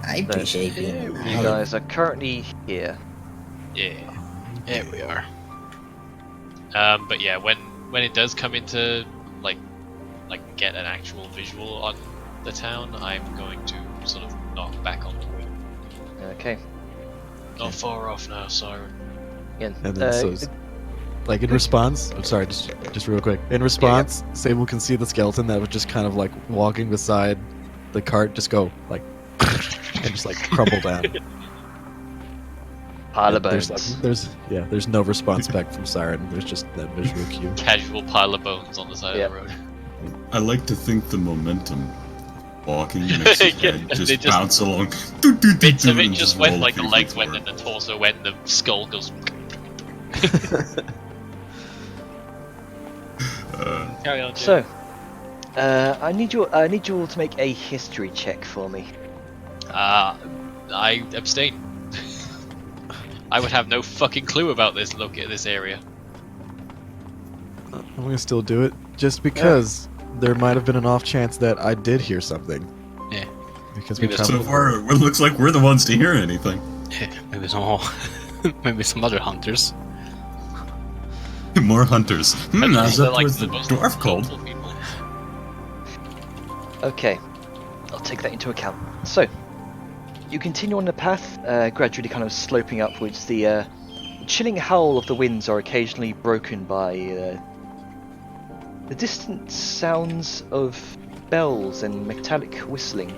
Speaker 2: I appreciate being
Speaker 1: You
Speaker 2: alive.
Speaker 1: guys are currently here.
Speaker 3: Yeah.
Speaker 6: There we are.
Speaker 3: But yeah, when it does come into like get an actual visual on the town, I'm going to sort of knock back on the wheel.
Speaker 1: Okay.
Speaker 3: Not far off now, Siren.
Speaker 1: Again,
Speaker 5: And then so, like in response, I'm sorry, just real quick. In response, Sable can see the skeleton that was just kind of like walking beside the cart, just go like, and just like crumble down.
Speaker 1: pile of
Speaker 5: There's,
Speaker 1: bones.
Speaker 5: there's no response back from Siren. There's just that visual cue.
Speaker 3: Casual pile of bones on the side
Speaker 1: Yep.
Speaker 3: of the road.
Speaker 8: I like to think the momentum walking makes his
Speaker 3: Yeah,
Speaker 8: head
Speaker 3: they
Speaker 8: just
Speaker 3: just-
Speaker 8: bounce along.
Speaker 3: Bits of it
Speaker 8: and
Speaker 3: just
Speaker 8: roll
Speaker 3: went, like the
Speaker 8: through
Speaker 3: legs
Speaker 8: floor.
Speaker 3: went, and the torso went, and the skull goes. Carry on, Jim.
Speaker 1: So, I need you all to make a history check for me.
Speaker 3: I abstain. I would have no fucking clue about this this area.
Speaker 5: I'm gonna still do it just because there might have been an off chance that I did hear something.
Speaker 6: Yeah.
Speaker 5: Because we
Speaker 6: Maybe
Speaker 5: traveled.
Speaker 8: So far, it looks like we're the ones to hear anything.
Speaker 6: Yeah, maybe some more. Maybe some other hunters.
Speaker 8: More hunters.
Speaker 3: And
Speaker 8: How's
Speaker 3: they're
Speaker 8: that
Speaker 3: like
Speaker 8: was the
Speaker 3: most
Speaker 8: dwarf called?
Speaker 3: helpful people.
Speaker 1: Okay, I'll take that into account. So, you continue on the path, gradually kind of sloping upwards. The chilling howl of the winds are occasionally broken by the distant sounds of bells and metallic whistling.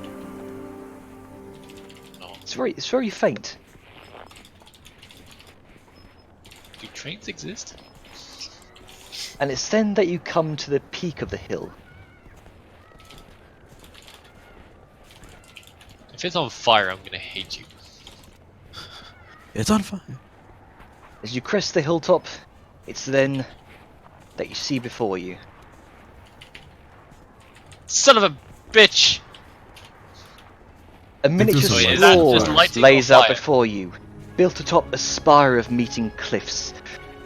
Speaker 3: No.
Speaker 1: It's very faint.
Speaker 3: Do trains exist?
Speaker 1: And it's then that you come to the peak of the hill.
Speaker 3: If it's on fire, I'm gonna hate you.
Speaker 5: It's on fire.
Speaker 1: As you crest the hilltop, it's then that you see before you.
Speaker 3: Son of a bitch!
Speaker 1: A miniature
Speaker 8: this was
Speaker 3: like that,
Speaker 1: scroll
Speaker 3: just lighting
Speaker 1: lays
Speaker 3: on
Speaker 1: out
Speaker 3: fire.
Speaker 1: before you, built atop a spire of meeting cliffs.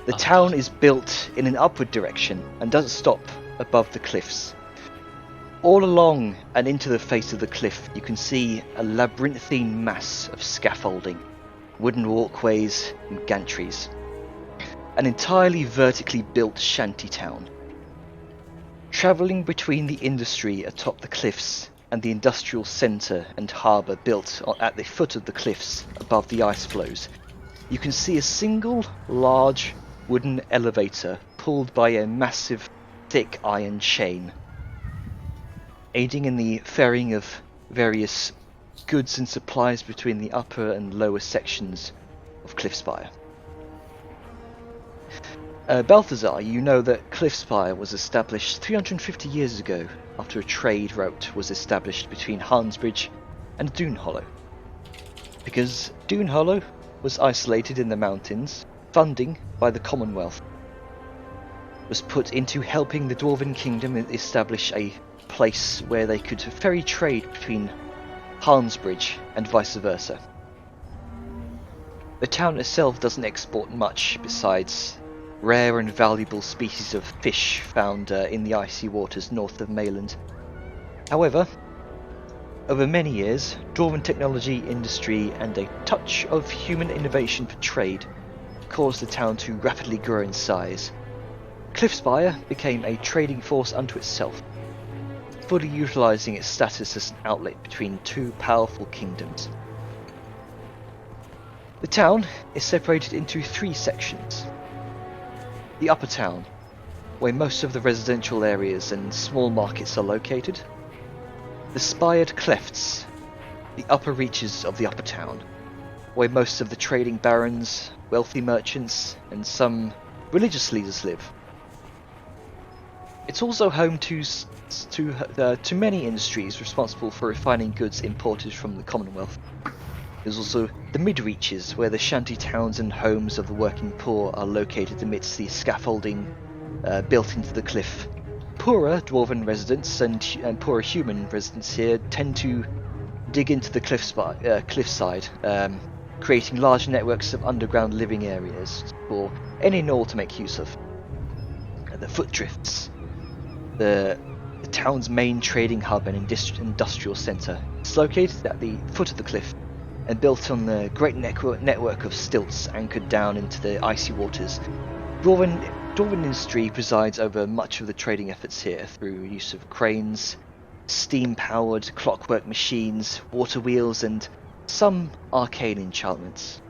Speaker 1: The
Speaker 3: Oh,
Speaker 1: town
Speaker 3: God.
Speaker 1: is built in an upward direction and doesn't stop above the cliffs. All along and into the face of the cliff, you can see a labyrinthine mass of scaffolding, wooden walkways, and gantries. An entirely vertically built shanty town. Travelling between the industry atop the cliffs and the industrial centre and harbour built at the foot of the cliffs above the ice floes, you can see a single large wooden elevator pulled by a massive thick iron chain, aiding in the ferrying of various goods and supplies between the upper and lower sections of Cliffspire. Balthazar, you know that Cliffspire was established 350 years ago after a trade route was established between Harnsbridge and Dune Hollow. Because Dune Hollow was isolated in the mountains, funding by the Commonwealth was put into helping the Dwarven Kingdom establish a place where they could ferry trade between Harnsbridge and vice versa. The town itself doesn't export much besides rare and valuable species of fish found in the icy waters north of Mayland. However, over many years, dwarven technology, industry, and a touch of human innovation for trade caused the town to rapidly grow in size. Cliffspire became a trading force unto itself, fully utilizing its status as an outlet between two powerful kingdoms. The town is separated into three sections. The upper town, where most of the residential areas and small markets are located. The spired clefts, the upper reaches of the upper town, where most of the trading barons, wealthy merchants, and some religious leaders live. It's also home to many industries responsible for refining goods imported from the Commonwealth. There's also the mid-reaches, where the shanty towns and homes of the working poor are located amidst the scaffolding built into the cliff. Poorer dwarven residents and poorer human residents here tend to dig into the cliffside, creating large networks of underground living areas for any and all to make use of. The foot drifts, the town's main trading hub and industrial centre. It's located at the foot of the cliff and built on the great network of stilts anchored down into the icy waters. Dwarven industry presides over much of the trading efforts here through use of cranes, steam-powered clockwork machines, water wheels, and some arcane enchantments.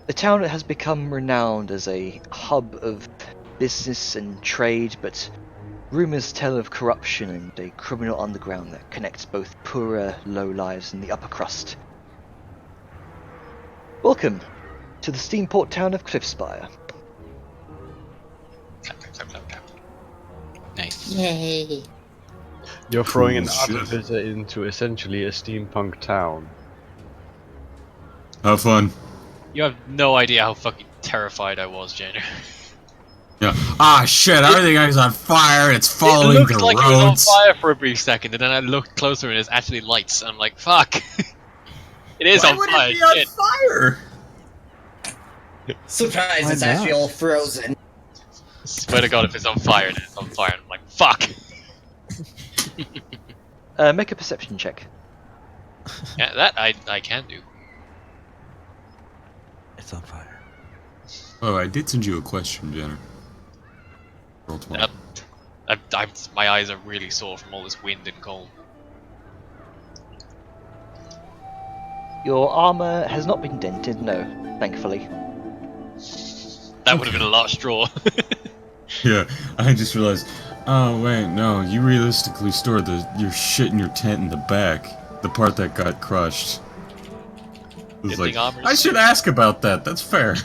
Speaker 1: The town has become renowned as a hub of business and trade, but rumours tell of corruption and a criminal underground that connects both poorer lowlives and the upper crust. Welcome to the steamport town of Cliffspire.
Speaker 6: Clap, clap, clap, clap, clap. Nice.
Speaker 2: Yay!
Speaker 4: You're throwing an
Speaker 8: Cool shit.
Speaker 4: artificer into essentially a steampunk town.
Speaker 8: Have fun.
Speaker 3: You have no idea how fucking terrified I was, Jenner.
Speaker 8: Yeah. Ah, shit, everything is on fire. It's following
Speaker 3: It looked
Speaker 8: the
Speaker 3: like it was on
Speaker 8: roads.
Speaker 3: fire for a brief second, and then I looked closer and it's actually lights, and I'm like, fuck. It is
Speaker 2: Why
Speaker 3: on
Speaker 2: would
Speaker 3: fire.
Speaker 2: it be on
Speaker 3: Shit.
Speaker 2: fire? Surprise!
Speaker 5: Why
Speaker 2: It's
Speaker 5: not?
Speaker 2: actually all frozen.
Speaker 3: Swear to God, if it's on fire, then it's on fire. I'm like, fuck.
Speaker 1: Make a perception check.
Speaker 3: Yeah, that I can do.
Speaker 5: It's on fire.
Speaker 8: Oh, I did send you a question, Jenner. Roll 20.
Speaker 3: My eyes are really sore from all this wind and cold.
Speaker 1: Your armour has not been dented, no, thankfully.
Speaker 3: That would have been a lot of straw.
Speaker 8: Yeah, I just realized. Oh wait, no, you realistically stored your shit in your tent in the back, the part that got crushed. It was
Speaker 3: Good
Speaker 8: like,
Speaker 3: thing armor's-
Speaker 8: I should ask about that. That's fair.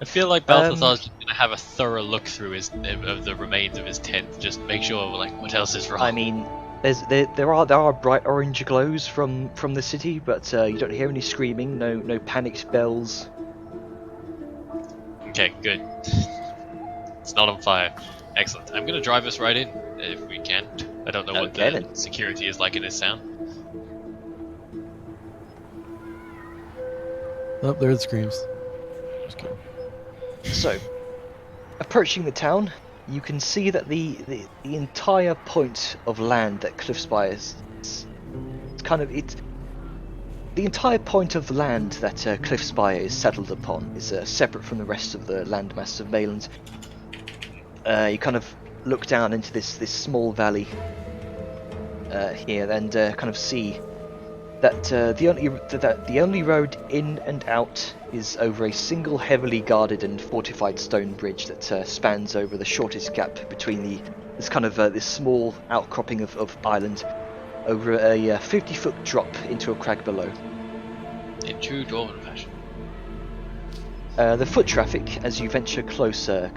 Speaker 3: I feel like Balthazar's just gonna have a thorough look through of the remains of his tent, just make sure like what else is wrong.
Speaker 1: I mean, there are bright orange glows from the city, but you don't hear any screaming, no panicked bells.
Speaker 3: Okay, good. It's not on fire. Excellent. I'm gonna drive us right in if we can. I don't know what
Speaker 1: Okay,
Speaker 3: the
Speaker 1: then.
Speaker 3: security is like in this town.
Speaker 5: Oh, there it screams. Just kidding.
Speaker 1: So, approaching the town, you can see that the entire point of land that Cliffspire is, it's the entire point of land that Cliffspire is settled upon is separate from the rest of the landmass of Mayland. You kind of look down into this small valley here and kind of see that the only road in and out is over a single heavily guarded and fortified stone bridge that spans over the shortest gap between this small outcropping of island over a 50-foot drop into a crag below.
Speaker 3: In true dwarven fashion.
Speaker 1: The foot traffic, as you venture closer,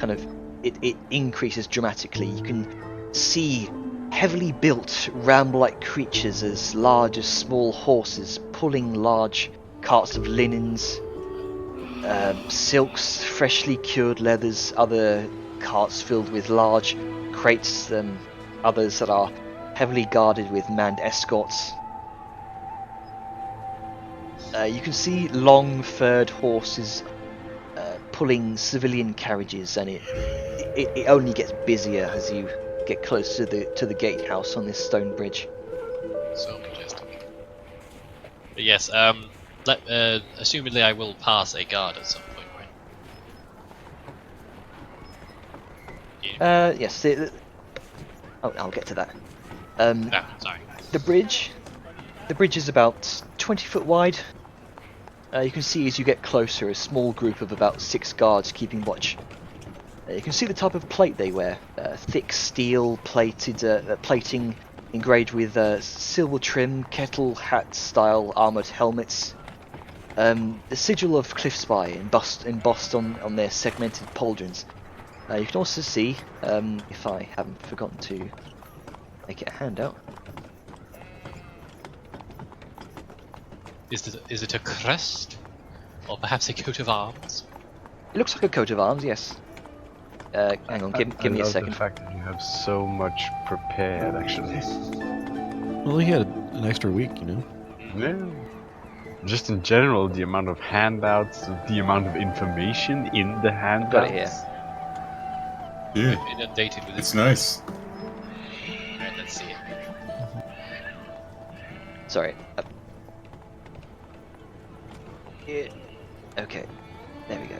Speaker 1: it increases dramatically. You can see heavily built ram-like creatures as large as small horses pulling large carts of linens, silks, freshly cured leathers, other carts filled with large crates, others that are heavily guarded with manned escorts. You can see long furred horses pulling civilian carriages, and it only gets busier as you get closer to the gatehouse on this stone bridge.
Speaker 3: So majestic. But yes, assumedly I will pass a guard at some point, right?
Speaker 1: Yes. I'll get to that.
Speaker 3: Sorry.
Speaker 1: The bridge is about 20 foot wide. You can see as you get closer a small group of about 6 guards keeping watch. You can see the type of plate they wear: thick steel plating engraved with silver trim, kettle hat style armored helmets. The sigil of Cliffspy embossed on their segmented pauldrons. You can also see, if I haven't forgotten to make it a handout.
Speaker 3: Is it a crest? Or perhaps a coat of arms?
Speaker 1: It looks like a coat of arms, yes. Hang on, give me a
Speaker 4: I love
Speaker 1: second.
Speaker 4: the fact that you have so much prepared, actually.
Speaker 5: Well, he had an extra week, you know.
Speaker 4: Yeah. Just in general, the amount of handouts, the amount of information in the handouts.
Speaker 1: Got it here.
Speaker 8: Yeah,
Speaker 3: Inundated with
Speaker 8: it's
Speaker 3: it.
Speaker 8: nice.
Speaker 3: Alright, let's see it.
Speaker 1: Sorry. Okay, there we go.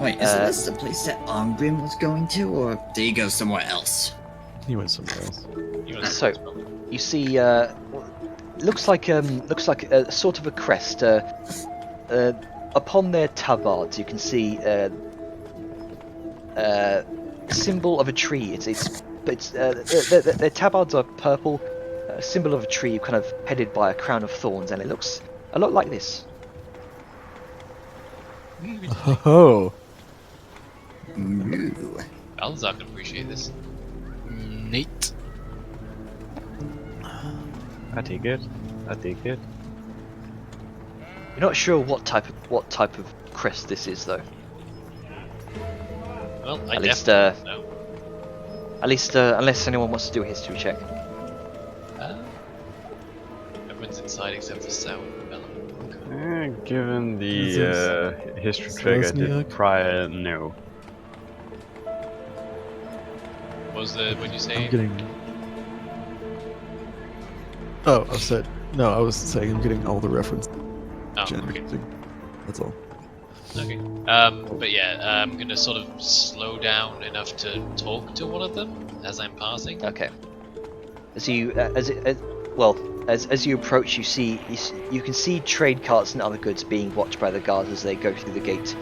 Speaker 2: Wait, is this the place that Ongrim was going to, or did he go somewhere else?
Speaker 5: He went somewhere else.
Speaker 1: So, you see, looks like a sort of a crest. Upon their tabards, you can see a symbol of a tree. Their tabards are purple, a symbol of a tree, kind of headed by a crown of thorns, and it looks a lot like this.
Speaker 5: Oh,
Speaker 2: Ooh.
Speaker 3: Balzar can appreciate this.
Speaker 6: Neat.
Speaker 4: I take it.
Speaker 1: You're not sure what type of crest this is, though.
Speaker 3: Well, I
Speaker 1: At least,
Speaker 3: definitely know.
Speaker 1: At least, unless anyone wants to do a history check.
Speaker 3: Everyone's inside except for Sound and Bella.
Speaker 4: Given
Speaker 5: Is
Speaker 4: the history check I did
Speaker 5: Selesniak?
Speaker 4: prior, no.
Speaker 3: What was the? Would you say?
Speaker 5: I'm getting. Oh, I said no. I was saying I'm getting all the reference.
Speaker 3: Oh, okay.
Speaker 5: That's all.
Speaker 3: Okay. But yeah, I'm gonna sort of slow down enough to talk to one of them as I'm passing.
Speaker 1: Okay. As you approach, you can see trade carts and other goods being watched by the guards as they go through the gate,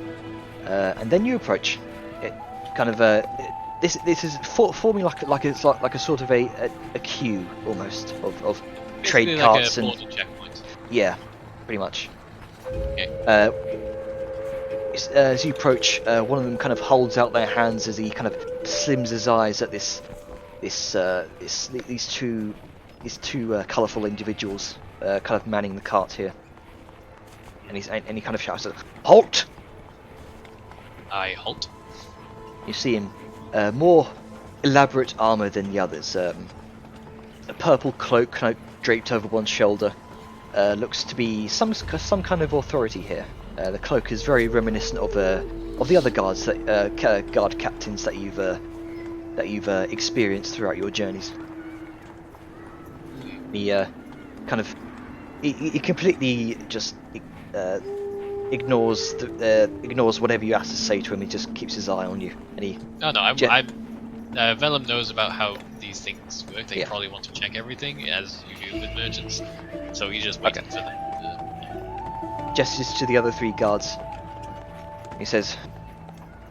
Speaker 1: and then you approach. It kind of this is forming like a sort of a queue almost of trade
Speaker 3: Basically
Speaker 1: carts
Speaker 3: like a
Speaker 1: and
Speaker 3: border checkpoint.
Speaker 1: yeah, pretty much.
Speaker 3: Okay.
Speaker 1: As you approach, one of them kind of holds out their hands as he kind of slims his eyes at these two colourful individuals kind of manning the cart here, and he kind of shouts, "Halt!"
Speaker 3: I halt.
Speaker 1: You see him, more elaborate armour than the others. A purple cloak kind of draped over one shoulder. Looks to be some kind of authority here. The cloak is very reminiscent of the other guards guard captains that you've experienced throughout your journeys. He he completely just ignores whatever you have to say to him. He just keeps his eye on you, and he.
Speaker 3: No, Vellum knows about how these things work. They probably want to check everything, as you do with merchants. So he's just waiting for them.
Speaker 1: Gestures to the other 3 guards. He says,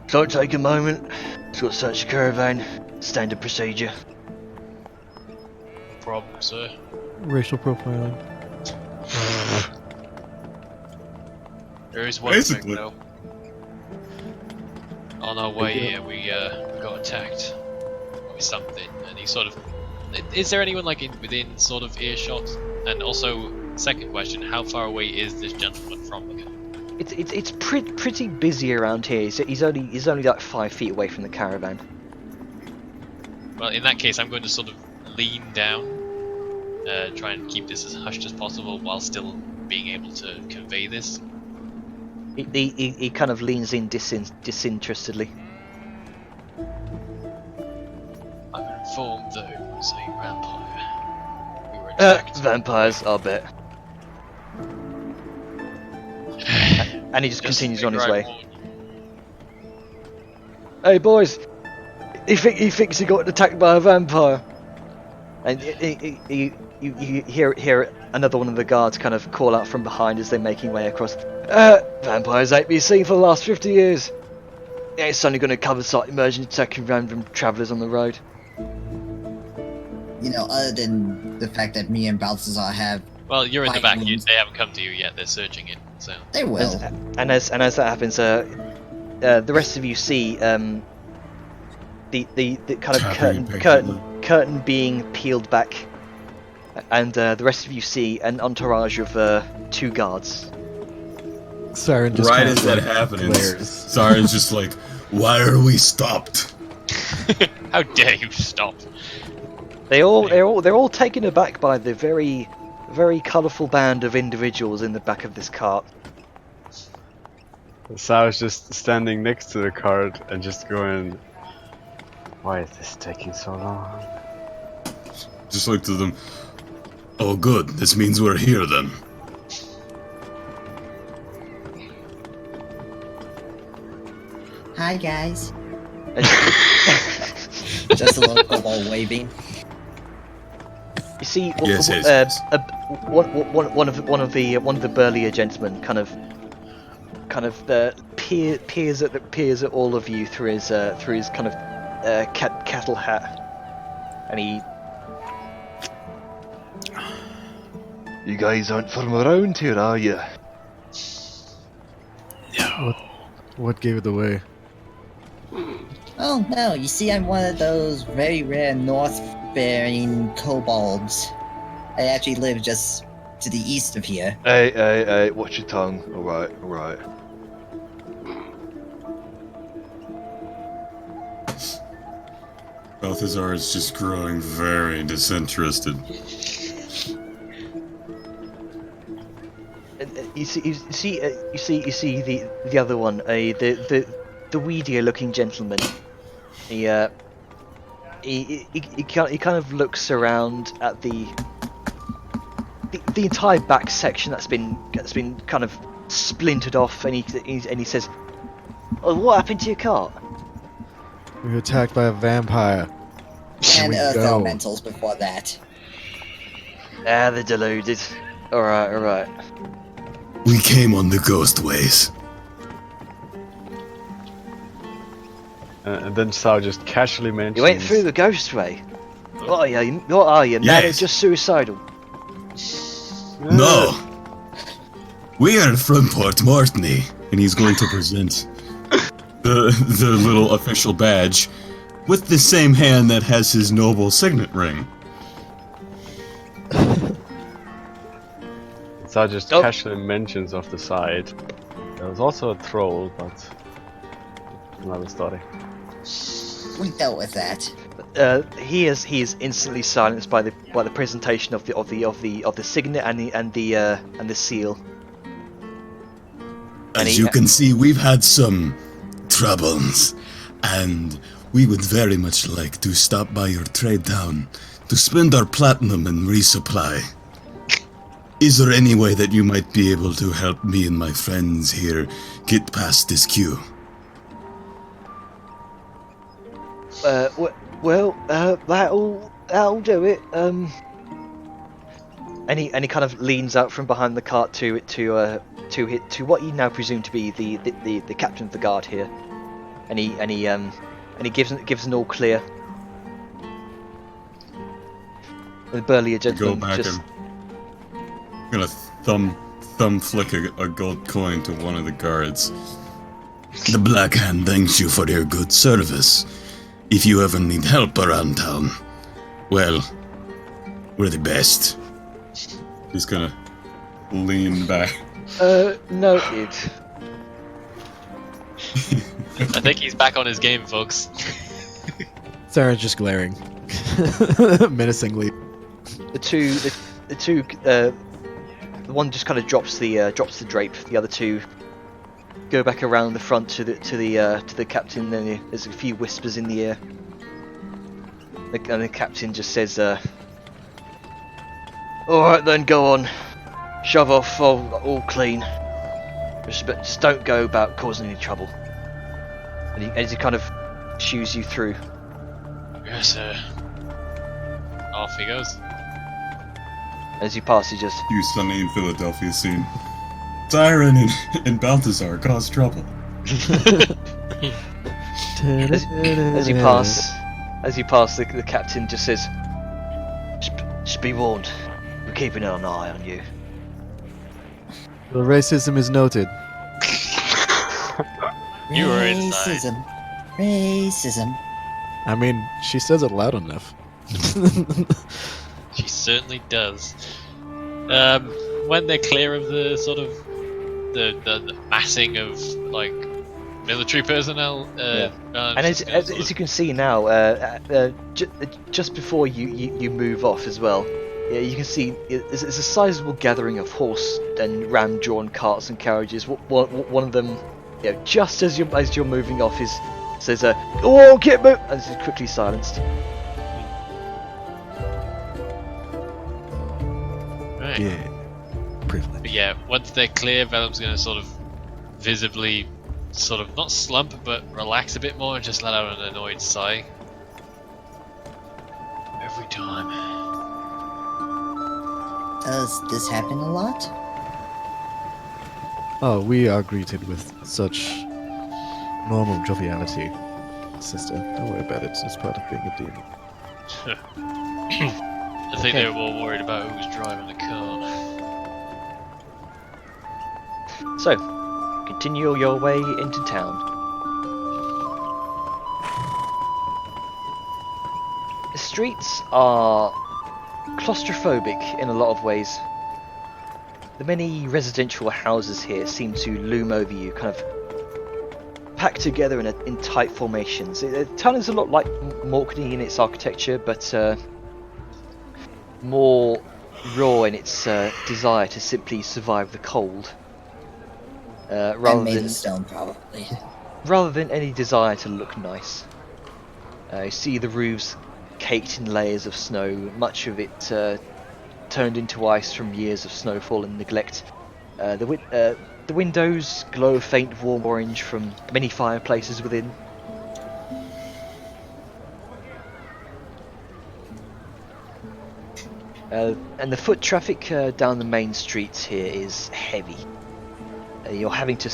Speaker 1: "Don't take a moment. Escort search the caravan. Standard procedure."
Speaker 3: Problem, sir.
Speaker 5: Racial profiling.
Speaker 3: There is one
Speaker 8: Basically.
Speaker 3: thing though. On our way here, we got attacked by something, and he sort of. Is there anyone like within sort of earshot? And also, second question: how far away is this gentleman from the car?
Speaker 1: It's pretty busy around here. He's only like 5 feet away from the caravan.
Speaker 3: Well, in that case, I'm going to sort of lean down, try and keep this as hushed as possible while still being able to convey this.
Speaker 1: He kind of leans in disinterestedly.
Speaker 3: I'm informed that it was a vampire. We were attacked.
Speaker 1: Vampires, I'll bet. And he just continues on his way. Hey boys, he thinks he got attacked by a vampire. And you hear another one of the guards kind of call out from behind as they're making way across. Vampires ain't been seen for the last 50 years. Yeah, it's only going to cover site immersion attacking random travellers on the road.
Speaker 2: You know, other than the fact that me and Balthazar have,
Speaker 3: Well, you're in the back.
Speaker 2: Lightning.
Speaker 3: They haven't come to you yet. They're searching it. So
Speaker 2: they will.
Speaker 1: And as that happens, the rest of you see the kind of
Speaker 8: Tapping impatiently.
Speaker 1: curtain being peeled back, and the rest of you see an entourage of 2 guards.
Speaker 5: Siren just
Speaker 8: Right
Speaker 5: kind
Speaker 8: as
Speaker 5: of,
Speaker 8: that
Speaker 5: like,
Speaker 8: happens,
Speaker 5: glares.
Speaker 8: Siren's just like, why are we stopped?
Speaker 3: how dare you stop?
Speaker 1: They're all taken aback by the very colourful band of individuals in the back of this cart.
Speaker 4: Sarah's just standing next to the cart and just going, why is this taking so long?
Speaker 8: Just look to them. Oh good, this means we're here then.
Speaker 2: Hi guys. Just a little kobold waving.
Speaker 1: You see,
Speaker 8: Yes, yes.
Speaker 1: one of the burlier gentlemen kind of peers at all of you through his kind of cattle hat, and he.
Speaker 7: You guys aren't from around here, are you?
Speaker 5: What gave it away?
Speaker 2: Oh no, you see, I'm one of those very rare north-faring kobolds. I actually live just to the east of here.
Speaker 7: Hey, watch your tongue. Alright.
Speaker 8: Balthazar is just growing very disinterested.
Speaker 1: You see the other one, the weedier looking gentleman. He kind of looks around at the entire back section that's been kind of splintered off, and he says, "Oh, what happened to your cart?"
Speaker 5: We were attacked by a vampire.
Speaker 2: And
Speaker 5: we
Speaker 2: earth
Speaker 5: go.
Speaker 2: elementals before that.
Speaker 1: Ah, they're deluded. Alright.
Speaker 8: We came on the ghost ways.
Speaker 4: And then Sarah just casually mentions...
Speaker 1: You went through the ghost way. What are you? Mad or
Speaker 8: Yes.
Speaker 1: just suicidal?
Speaker 8: No! We are from Port Mortney. And he's going to present the little official badge with the same hand that has his noble signet ring.
Speaker 4: Sarah just
Speaker 1: Oh.
Speaker 4: casually mentions off the side. There was also a troll, but... another story.
Speaker 2: We dealt with that.
Speaker 1: He is instantly silenced by the presentation of the signet and the seal. And
Speaker 8: As
Speaker 1: he-
Speaker 8: you can see, we've had some troubles, and we would very much like to stop by your trade town to spend our platinum and resupply. Is there any way that you might be able to help me and my friends here get past this queue?
Speaker 1: That'll do it. And he kind of leans out from behind the cart to what you now presume to be the captain of the guard here, and he gives an all clear. The burlier
Speaker 8: Go
Speaker 1: gentleman
Speaker 8: back
Speaker 1: just
Speaker 8: and gonna thumb flick a gold coin to one of the guards. The Black Hand thanks you for your good service. If you ever need help around town, well, we're the best. He's gonna lean back.
Speaker 1: noted.
Speaker 3: I think he's back on his game, folks.
Speaker 5: Siren's just glaring. menacingly.
Speaker 1: The one just kind of drops the drape. The other two go back around the front to the captain. Then there's a few whispers in the ear, and the captain just says, "All right then, go on, shove off, all clean. Just don't go about causing any trouble." And as he kind of shoos you through.
Speaker 3: Yes, sir. Off he goes.
Speaker 1: As you pass, he just
Speaker 8: You Sunny in Philadelphia scene. Siren and Balthazar cause trouble.
Speaker 1: as you pass, the captain just says, "Just be warned, we're keeping an eye on you."
Speaker 5: The racism is noted.
Speaker 3: You were inside.
Speaker 2: Racism.
Speaker 5: I mean, she says it loud enough.
Speaker 3: She certainly does. When they're clear of the sort of the massing of like military personnel,
Speaker 1: And as you can see now, just before you move off as well, yeah, you can see there's a sizable gathering of horse and ram-drawn carts and carriages. One of them, just as you're moving off, says, "Oh, get moved!" and is quickly silenced.
Speaker 3: right.
Speaker 5: Yeah. Privilege.
Speaker 3: But yeah, once they're clear, Venom's gonna sort of visibly, sort of not slump, but relax a bit more and just let out an annoyed sigh. Every time.
Speaker 2: Does this happen a lot?
Speaker 5: Oh, we are greeted with such normal joviality, sister. Don't worry about it. It's part of being a demon.
Speaker 3: I think they were more worried about who was driving the car.
Speaker 1: So, continue your way into town. The streets are claustrophobic in a lot of ways. The many residential houses here seem to loom over you, kind of packed together in tight formations. The town is a lot like Morkney in its architecture, but more raw in its desire to simply survive the cold.
Speaker 2: And made of stone, probably.
Speaker 1: Rather than any desire to look nice. You see the roofs caked in layers of snow, much of it turned into ice from years of snowfall and neglect. The windows glow a faint warm orange from many fireplaces within. And the foot traffic down the main streets here is heavy. You're having to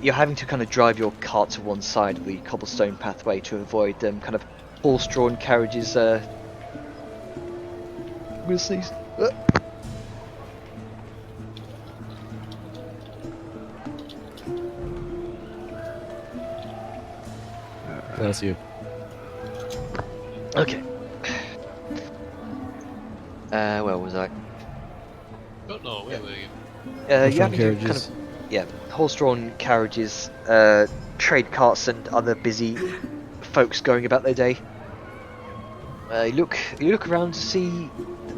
Speaker 1: you're having to kind of drive your cart to one side of the cobblestone pathway to avoid kind of horse-drawn carriages. We'll sneeze.
Speaker 5: That's you.
Speaker 1: Okay. Where was I?
Speaker 3: Don't know, where were you?
Speaker 1: You have
Speaker 5: carriages.
Speaker 1: horse-drawn carriages, trade carts, and other busy folks going about their day. You look around to see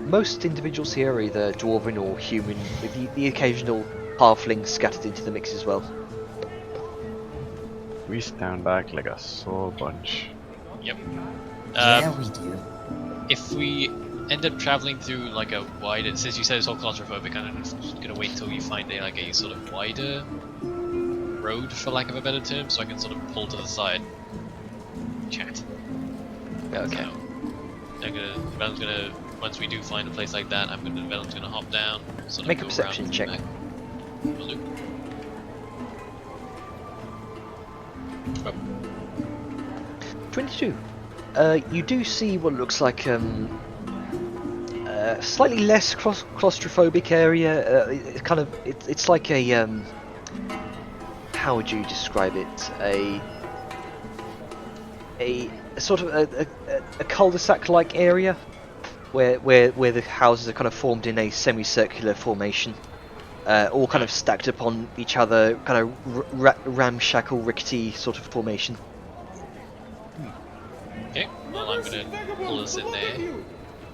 Speaker 1: most individuals here are either dwarven or human, with the occasional halfling scattered into the mix as well.
Speaker 4: We stand back like a sore bunch.
Speaker 3: Yep.
Speaker 2: Yeah, we do.
Speaker 3: If we end up traveling through like a wider, since you said it's all claustrophobic, I'm just gonna wait till you find a sort of wider road, for lack of a better term, so I can sort of pull to the side. Chat.
Speaker 1: Okay.
Speaker 3: So, Venom's gonna, once we do find a place like that, Venom's gonna hop down. Sort of
Speaker 1: Make a
Speaker 3: go
Speaker 1: perception
Speaker 3: around
Speaker 1: check.
Speaker 3: back. Will do.
Speaker 1: 22. You do see what looks like slightly less claustrophobic area. It's like a how would you describe it? A sort of a cul-de-sac-like area where the houses are kind of formed in a semicircular formation, all kind of stacked upon each other, kind of ramshackle, rickety sort of formation.
Speaker 3: Okay, Well, I'm gonna pull us in there,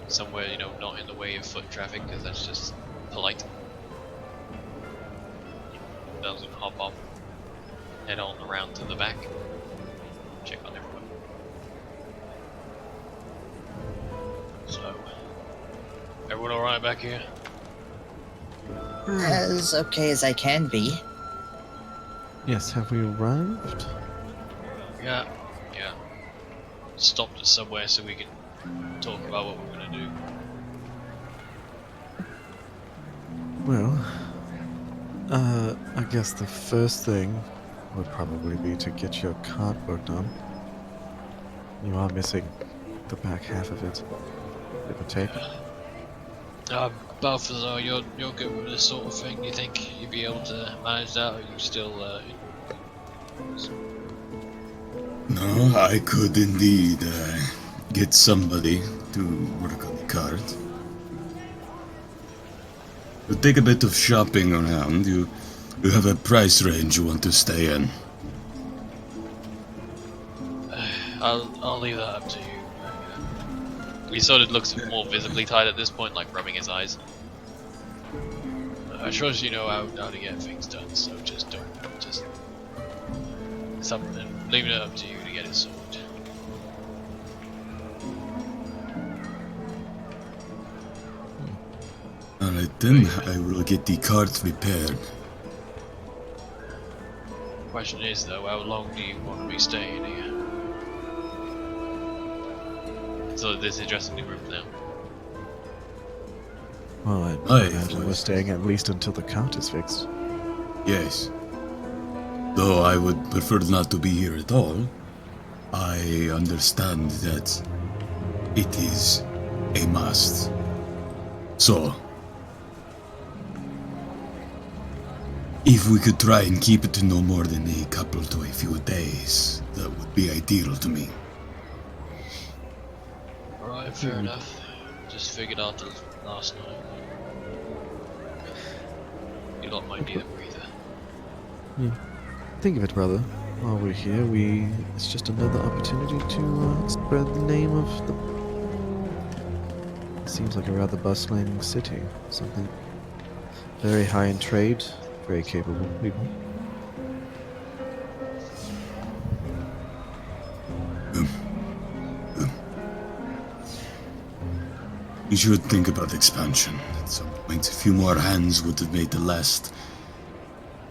Speaker 3: somewhere, you know, not in the way of foot traffic, because that's just polite. They'll just hop off, head on around to the back, check on everyone. So, everyone alright back here?
Speaker 2: As okay as I can be.
Speaker 5: Yes, have we arrived?
Speaker 3: Yeah. Stopped at somewhere so we can talk about what we're gonna do.
Speaker 5: Well, I guess the first thing would probably be to get your cart worked on. You are missing the back half of it. Give or take.
Speaker 3: Balthazar, you're good with this sort of thing. You think you'd be able to manage that, or you still
Speaker 8: No, I could indeed get somebody to work on the cart. We'll take a bit of shopping around. You have a price range you want to stay in.
Speaker 3: I'll leave that up to you. He sort of looks more visibly tired at this point, like rubbing his eyes. I trust you know how to get things done, so just something. Leaving it up to you to get it sorted.
Speaker 8: Alright then, I will get the cart repaired.
Speaker 3: Question is though, how long do you want to be staying here? So this is addressing the group now.
Speaker 5: Well, I
Speaker 8: Aye,
Speaker 5: imagine we're
Speaker 8: boys.
Speaker 5: staying at least until the cart is fixed.
Speaker 8: Yes. Though I would prefer not to be here at all, I understand that it is a must. So, if we could try and keep it to no more than a couple to a few days, that would be ideal to me.
Speaker 3: Alright, fair enough. Just figured out the last night. You lot might need a breather.
Speaker 5: Think of it, brother. While we're here, it's just another opportunity to spread the name of the... Seems like a rather bustling city. Something very high in trade, very capable people.
Speaker 8: You should think about expansion. At some point, a few more hands would have made the last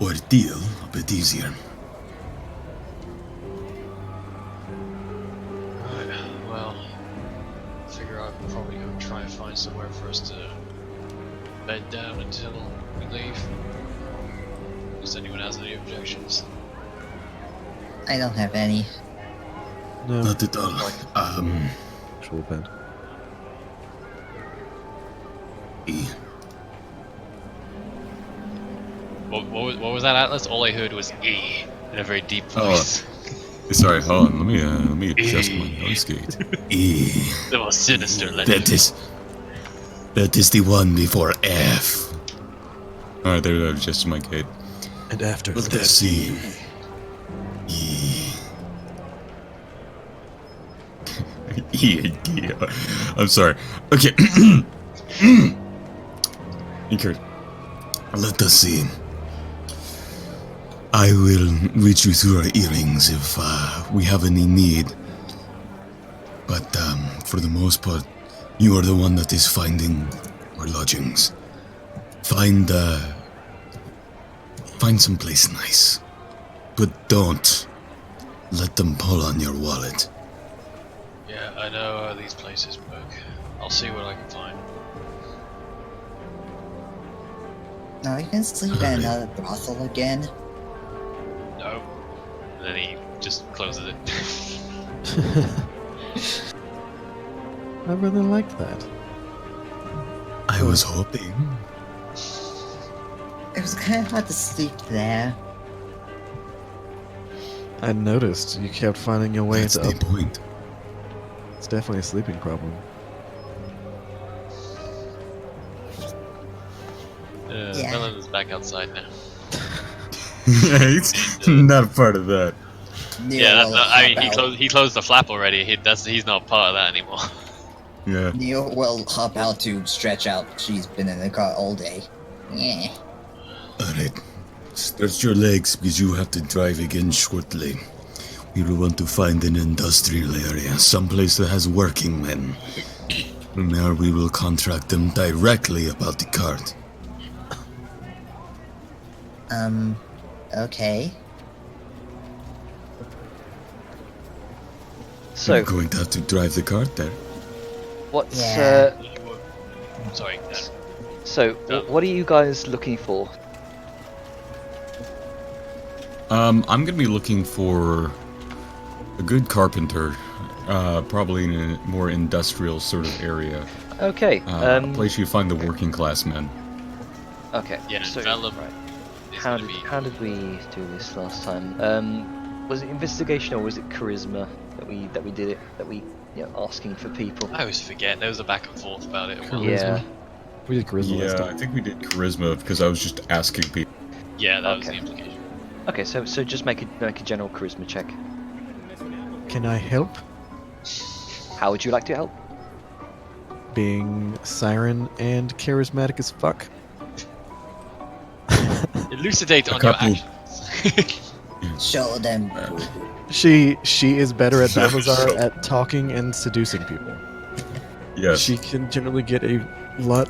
Speaker 8: ordeal a bit easier.
Speaker 3: Right, well, I figure I'll probably go try and find somewhere for us to bed down until we leave. Does anyone has any objections?
Speaker 2: I don't have any.
Speaker 5: No,
Speaker 8: Not at all.
Speaker 5: actual bed.
Speaker 3: What was that, Atlas? All I heard was E in a very deep voice.
Speaker 8: Sorry, hold on. Let me adjust my noise gate.
Speaker 3: The most sinister legend.
Speaker 8: That is the one before F. Alright, there I adjusted my gate.
Speaker 5: And after
Speaker 8: Let
Speaker 5: that,
Speaker 8: us see. E. E. I'm sorry. Okay. Incurred. Let us see. I will reach you through our earrings if we have any need. But for the most part, you are the one that is finding our lodgings. Find someplace nice. But don't let them pull on your wallet.
Speaker 3: Yeah, I know how these places work. I'll see what I can find.
Speaker 2: Now I can sleep in another brothel again.
Speaker 3: No. And then he just closes it.
Speaker 5: I really like that.
Speaker 8: I was hoping.
Speaker 2: It was kind of hard to sleep there.
Speaker 5: I noticed you kept finding your way
Speaker 8: That's
Speaker 5: into
Speaker 8: the point.
Speaker 5: It's definitely a sleeping problem.
Speaker 2: Yeah.
Speaker 3: Melon is back outside now.
Speaker 8: It's not part of that.
Speaker 2: Neil
Speaker 3: Yeah,
Speaker 2: will
Speaker 3: I mean,
Speaker 2: hop out.
Speaker 3: he closed the flap already. He's not part of that anymore.
Speaker 8: Yeah.
Speaker 2: Neil will hop out to stretch out. She's been in the car all day. Yeah.
Speaker 8: Alright. Stretch your legs because you have to drive again shortly. We will want to find an industrial area, someplace that has working men. From there we will contract them directly about the cart.
Speaker 2: Okay.
Speaker 1: So,
Speaker 8: You're going to have to drive the cart there.
Speaker 1: what's
Speaker 2: Yeah.
Speaker 3: Sorry.
Speaker 1: so? What are you guys looking for?
Speaker 8: I'm gonna be looking for a good carpenter, probably in a more industrial sort of area.
Speaker 1: Okay.
Speaker 8: A place you find the working class men.
Speaker 1: Okay.
Speaker 3: Yeah,
Speaker 1: So,
Speaker 3: Vellum
Speaker 1: right.
Speaker 3: is
Speaker 1: How
Speaker 3: gonna
Speaker 1: did
Speaker 3: be.
Speaker 1: how did we do this last time? Was it investigation or was it charisma that we did it? That we asking for people?
Speaker 3: I always forget. There was a back and forth about it.
Speaker 5: Charisma.
Speaker 1: Yeah.
Speaker 5: We did charisma last
Speaker 8: Yeah,
Speaker 5: time.
Speaker 8: I think we did charisma because I was just asking people.
Speaker 3: Yeah, that was the
Speaker 1: Okay.
Speaker 3: implication.
Speaker 1: Okay, so just make a general charisma check.
Speaker 5: Can I help?
Speaker 1: How would you like to help?
Speaker 5: Being siren and charismatic as fuck.
Speaker 3: Elucidate
Speaker 8: A
Speaker 3: on your
Speaker 8: couple.
Speaker 3: actions.
Speaker 2: Show them.
Speaker 5: She is better at Balthazar at talking and seducing people.
Speaker 8: Yes.
Speaker 5: She can generally get a lot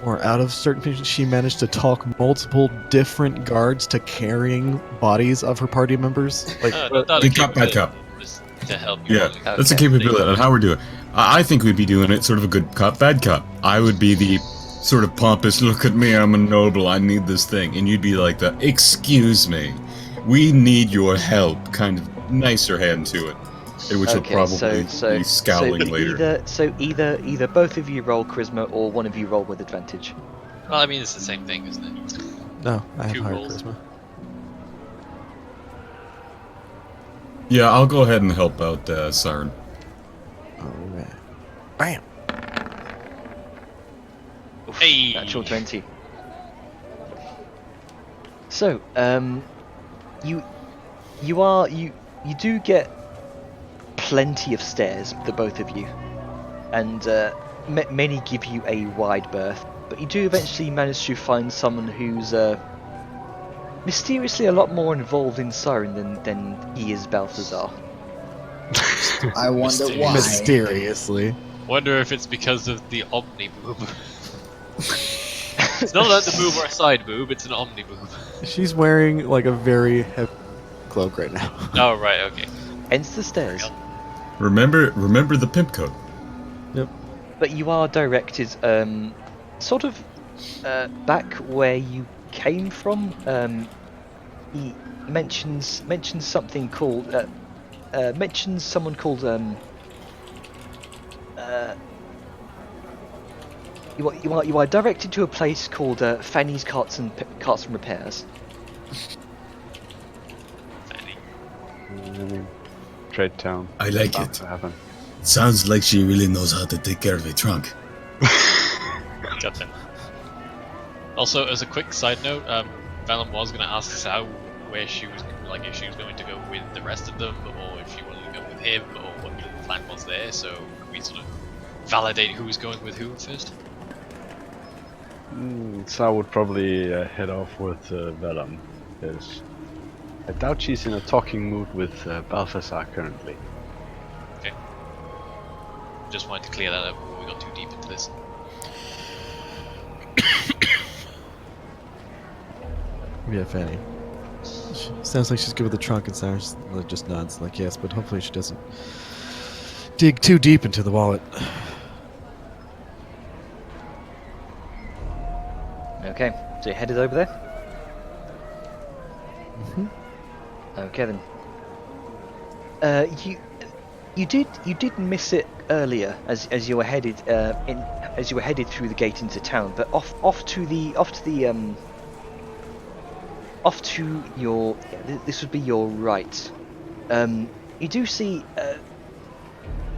Speaker 5: more out of certain people. She managed to talk multiple different guards to carrying bodies of her party members. Like,
Speaker 3: Not
Speaker 8: Good cop, bad cop.
Speaker 3: Just to help you.
Speaker 8: Yeah,
Speaker 3: out.
Speaker 8: that's a
Speaker 1: Okay.
Speaker 8: capability. And how we're doing. I think we'd be doing it sort of a good cop, bad cop. I would be the sort of pompous, look at me, I'm a noble, I need this thing. And you'd be like the, excuse me, we need your help, kind of nicer hand to it. Which will
Speaker 1: Okay,
Speaker 8: probably
Speaker 1: so
Speaker 8: be scowling
Speaker 1: so
Speaker 8: later.
Speaker 1: either both of you roll charisma or one of you roll with advantage.
Speaker 3: Well, I mean, it's the same thing, isn't it?
Speaker 5: no, I have
Speaker 3: Two
Speaker 5: higher
Speaker 3: rolls.
Speaker 5: charisma.
Speaker 8: Yeah, I'll go ahead and help out Siren.
Speaker 5: Alright. Bam!
Speaker 1: Oof,
Speaker 3: Hey.
Speaker 1: Natural 20. So, you do get plenty of stairs, the both of you, and many give you a wide berth. But you do eventually manage to find someone who's mysteriously a lot more involved in Siren than he is Balthazar.
Speaker 2: I wonder why.
Speaker 5: Mysteriously.
Speaker 3: Wonder if it's because of the Omni Boob. It's not an under boob or a side boob, it's an Omni Boob.
Speaker 5: She's wearing like a very heavy cloak right now.
Speaker 3: Oh, right, okay.
Speaker 1: Hence the stairs.
Speaker 8: Remember the pimp code.
Speaker 1: But you are directed, sort of, back where you came from. He mentions something called, mentions someone called, you are directed to a place called Fanny's Carts and Repairs.
Speaker 4: Trade town.
Speaker 8: I like
Speaker 4: Bound
Speaker 8: it.
Speaker 4: to happen.
Speaker 8: Sounds like she really knows how to take care of a trunk.
Speaker 3: Got him. Also, as a quick side note, Vellum was going to ask Sao where she was, like, if she was going to go with the rest of them, or if she wanted to go with him, or what the plan was there. So, can we sort of validate who's going with who first?
Speaker 4: So I would probably head off with Vellum, because I doubt she's in a talking mood with Balthazar currently.
Speaker 3: Just wanted to clear that up before we got too deep into this.
Speaker 5: Yeah, Fanny. Sounds like she's good with the trunk, and Sarah just nods like yes, but hopefully she doesn't dig too deep into the wallet.
Speaker 1: Okay, so you're headed over there?
Speaker 5: Mhm.
Speaker 1: Okay then. You did miss it earlier as you were headed through the gate into town, but off to your this would be your right. You do see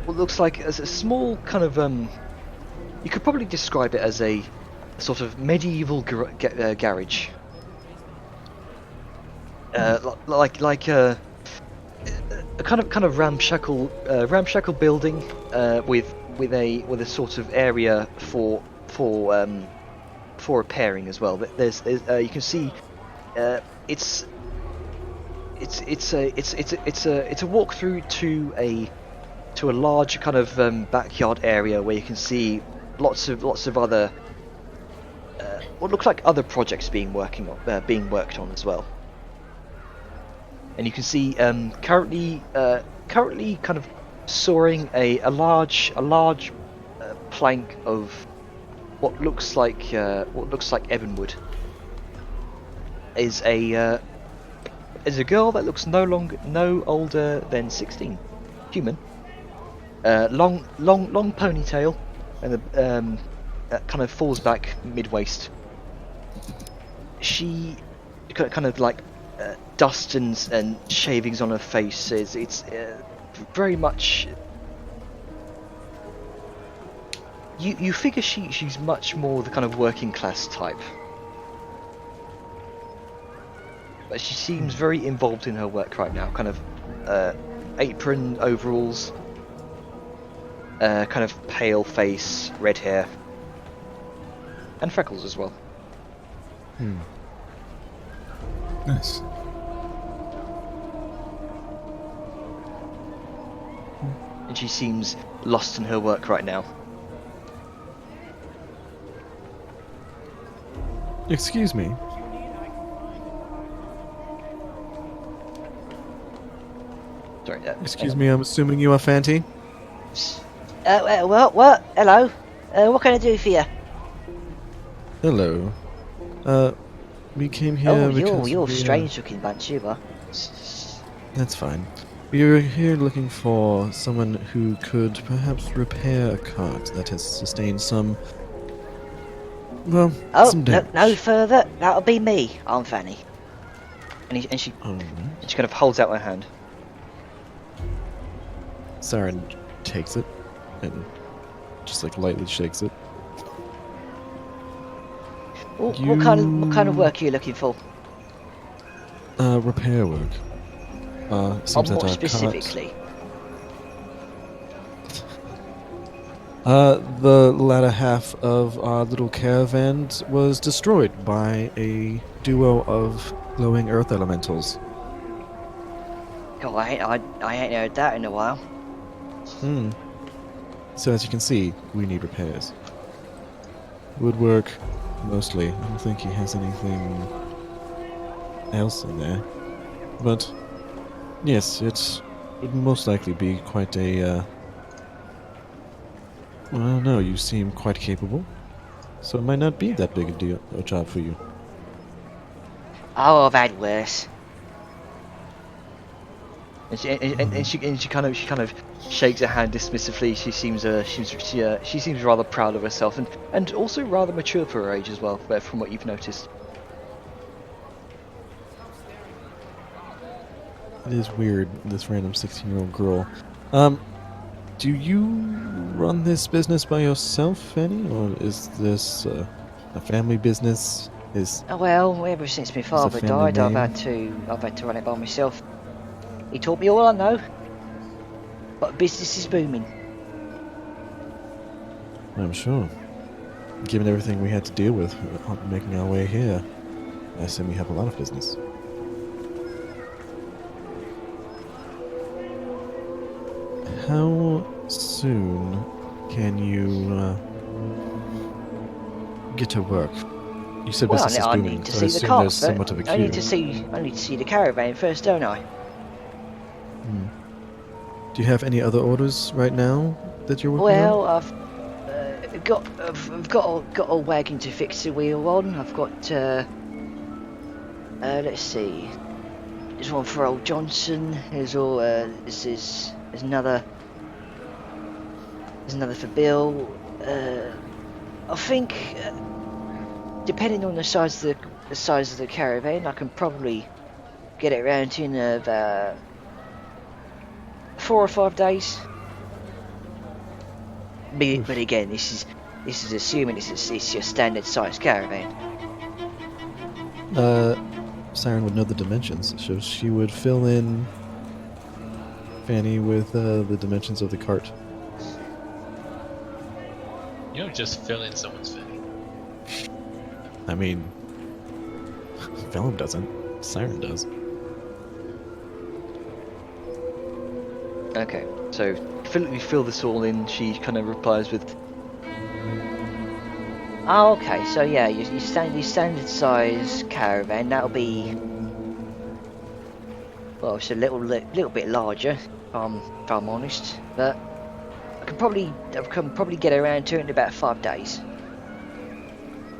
Speaker 1: what looks like as a small kind of you could probably describe it as a sort of medieval garage. a kind of ramshackle building with a sort of area for repairing as well. There's you can see it's a walk through to a large kind of backyard area where you can see lots of other what look like other projects being worked on as well. And you can see currently kind of sawing a large plank of what looks like ebonwood. Is a girl that looks no older than 16, human. Long ponytail, and that kind of falls back mid-waist. She kind of like dust and shavings on her face. It's very much. You figure she's much more the kind of working class type. But she seems very involved in her work right now. Kind of apron, overalls, kind of pale face, red hair, and freckles as well.
Speaker 8: Nice.
Speaker 1: And she seems lost in her work right now.
Speaker 5: Excuse me.
Speaker 1: Sorry.
Speaker 5: Excuse me, I'm assuming you are Fanti?
Speaker 9: What? Hello? What can I do for you?
Speaker 5: Hello. We came here
Speaker 9: Oh,
Speaker 5: because
Speaker 9: you're a
Speaker 5: we,
Speaker 9: strange looking bunch, you are.
Speaker 5: That's fine. We are here looking for someone who could perhaps repair a cart that has sustained some... Well,
Speaker 9: Oh,
Speaker 5: some
Speaker 9: no,
Speaker 5: damage.
Speaker 9: no further. That'll be me. I'm Fanny.
Speaker 1: And she
Speaker 5: Alright.
Speaker 1: kind of holds out her hand.
Speaker 5: Saren takes it and just like lightly shakes it.
Speaker 9: What kind of work are you looking for?
Speaker 5: Repair work. Seems that
Speaker 9: More
Speaker 5: our
Speaker 9: specifically.
Speaker 5: the latter half of our little caravan was destroyed by a duo of glowing earth elementals.
Speaker 9: God, I ain't heard that in a while.
Speaker 5: So as you can see, we need repairs. Woodwork, mostly. I don't think he has anything else in there. But, yes, it would most likely be quite a, well, I don't know, you seem quite capable. So it might not be that big a job for you.
Speaker 9: Oh, I've had worse.
Speaker 1: And she kind of shakes her hand dismissively. She seems rather proud of herself and also rather mature for her age as well, from what you've noticed.
Speaker 5: It is weird, this random 16-year-old girl. Do you run this business by yourself, Fanny? Or is this a family business?
Speaker 9: Oh, well, ever since my father
Speaker 5: family
Speaker 9: died, I've
Speaker 5: name?
Speaker 9: had to run it by myself. He taught me all I know. But business is booming.
Speaker 5: I'm sure. Given everything we had to deal with making our way here, I assume you have a lot of business. How soon can you get to work? You said
Speaker 9: Well,
Speaker 5: business is
Speaker 9: I
Speaker 5: booming,
Speaker 9: need to
Speaker 5: so I
Speaker 9: see the
Speaker 5: assume
Speaker 9: cars.
Speaker 5: there's somewhat of a queue.
Speaker 9: I need to see the caravan first, don't I?
Speaker 5: Do you have any other orders right now that you're working
Speaker 9: Well,
Speaker 5: on?
Speaker 9: I've got a wagon to fix the wheel on. I've got let's see. There's one for old Johnson. There's another for Bill. I think depending on the size of the caravan, I can probably get it around in about 4 or 5 days. But again, this is assuming it's your standard size caravan.
Speaker 5: Siren would know the dimensions, so she would fill in Fanny with the dimensions of the cart.
Speaker 3: You don't just fill in someone's fanny.
Speaker 5: I mean, Vellum doesn't. Siren does.
Speaker 1: Okay, so we fill this all in. She kind of replies with,
Speaker 9: Oh, okay. So yeah, your standard size caravan. That'll be, well, it's a little bit larger. If I'm honest, but I can probably get around to it in about 5 days.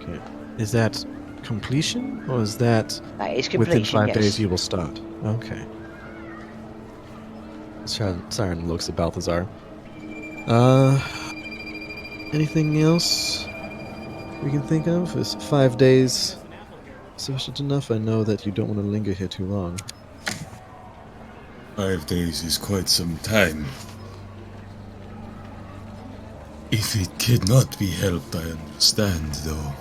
Speaker 5: Okay. Is that completion, or is that
Speaker 9: That is
Speaker 5: within
Speaker 9: completion.
Speaker 5: 5
Speaker 9: yes.
Speaker 5: days you will start? Okay. Siren looks at Balthazar. Anything else we can think of? Is 5 days sufficient enough? I know that you don't want to linger here too long.
Speaker 8: 5 days is quite some time. If it cannot be helped, I understand, though.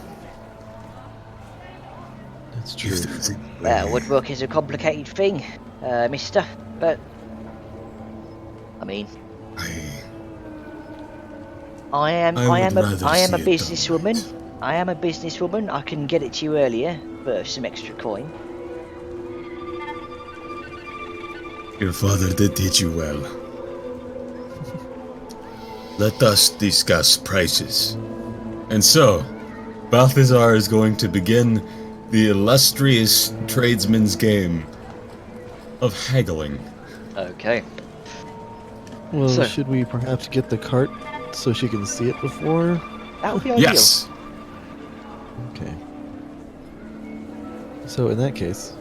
Speaker 5: That's true.
Speaker 8: If there's any way-
Speaker 9: Woodwork is a complicated thing, mister. But I mean, I am
Speaker 8: I would rather
Speaker 9: a
Speaker 8: see it done
Speaker 9: businesswoman.
Speaker 8: right.
Speaker 9: I am a businesswoman. I can get it to you earlier for some extra coin.
Speaker 8: Your father did teach you well. Let us discuss prices. And so, Balthazar is going to begin the illustrious tradesman's game of haggling.
Speaker 1: okay.
Speaker 5: Well,
Speaker 1: So-
Speaker 5: should we perhaps get the cart so she can see it before?
Speaker 9: That would be ideal.
Speaker 8: Yes!
Speaker 5: Okay. So in that case,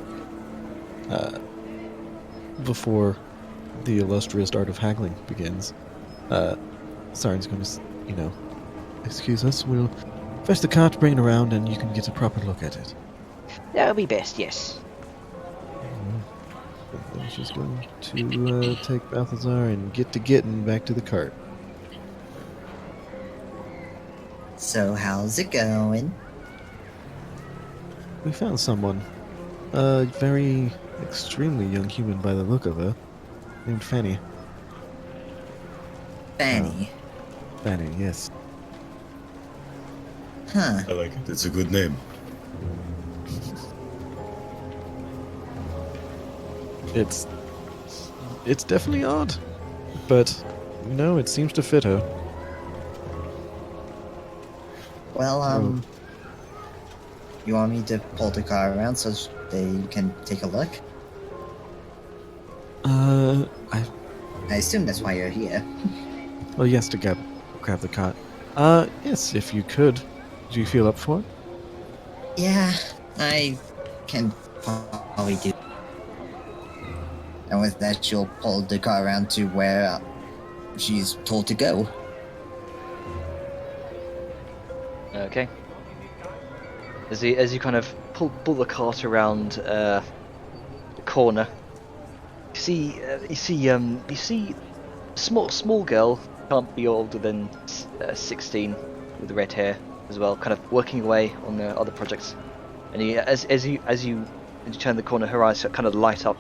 Speaker 5: before the illustrious art of haggling begins, Siren's going to, excuse us, we'll fetch the cart, bring it around, and you can get a proper look at it.
Speaker 9: That would be best. Yes.
Speaker 5: And then she's going to take Balthazar and getting back to the cart.
Speaker 2: So how's it going?
Speaker 5: We found someone, a very extremely young human by the look of her, named Fanny.
Speaker 2: Fanny.
Speaker 5: Fanny, yes.
Speaker 2: Huh.
Speaker 8: I like it. It's a good name.
Speaker 5: It's definitely odd, but no, it seems to fit her.
Speaker 2: Well, you want me to pull the car around so they can take a look? I assume that's why you're here.
Speaker 5: Well, yes, to grab the cart. Yes, if you could. Do you feel up for it?
Speaker 2: Yeah, I can probably do. And with that, she'll pull the car around to where she's told to go.
Speaker 1: Okay. As you kind of pull the cart around the corner, you see a small girl, can't be older than 16, with red hair as well, kind of working away on the other projects. And as you turn the corner, her eyes kind of light up.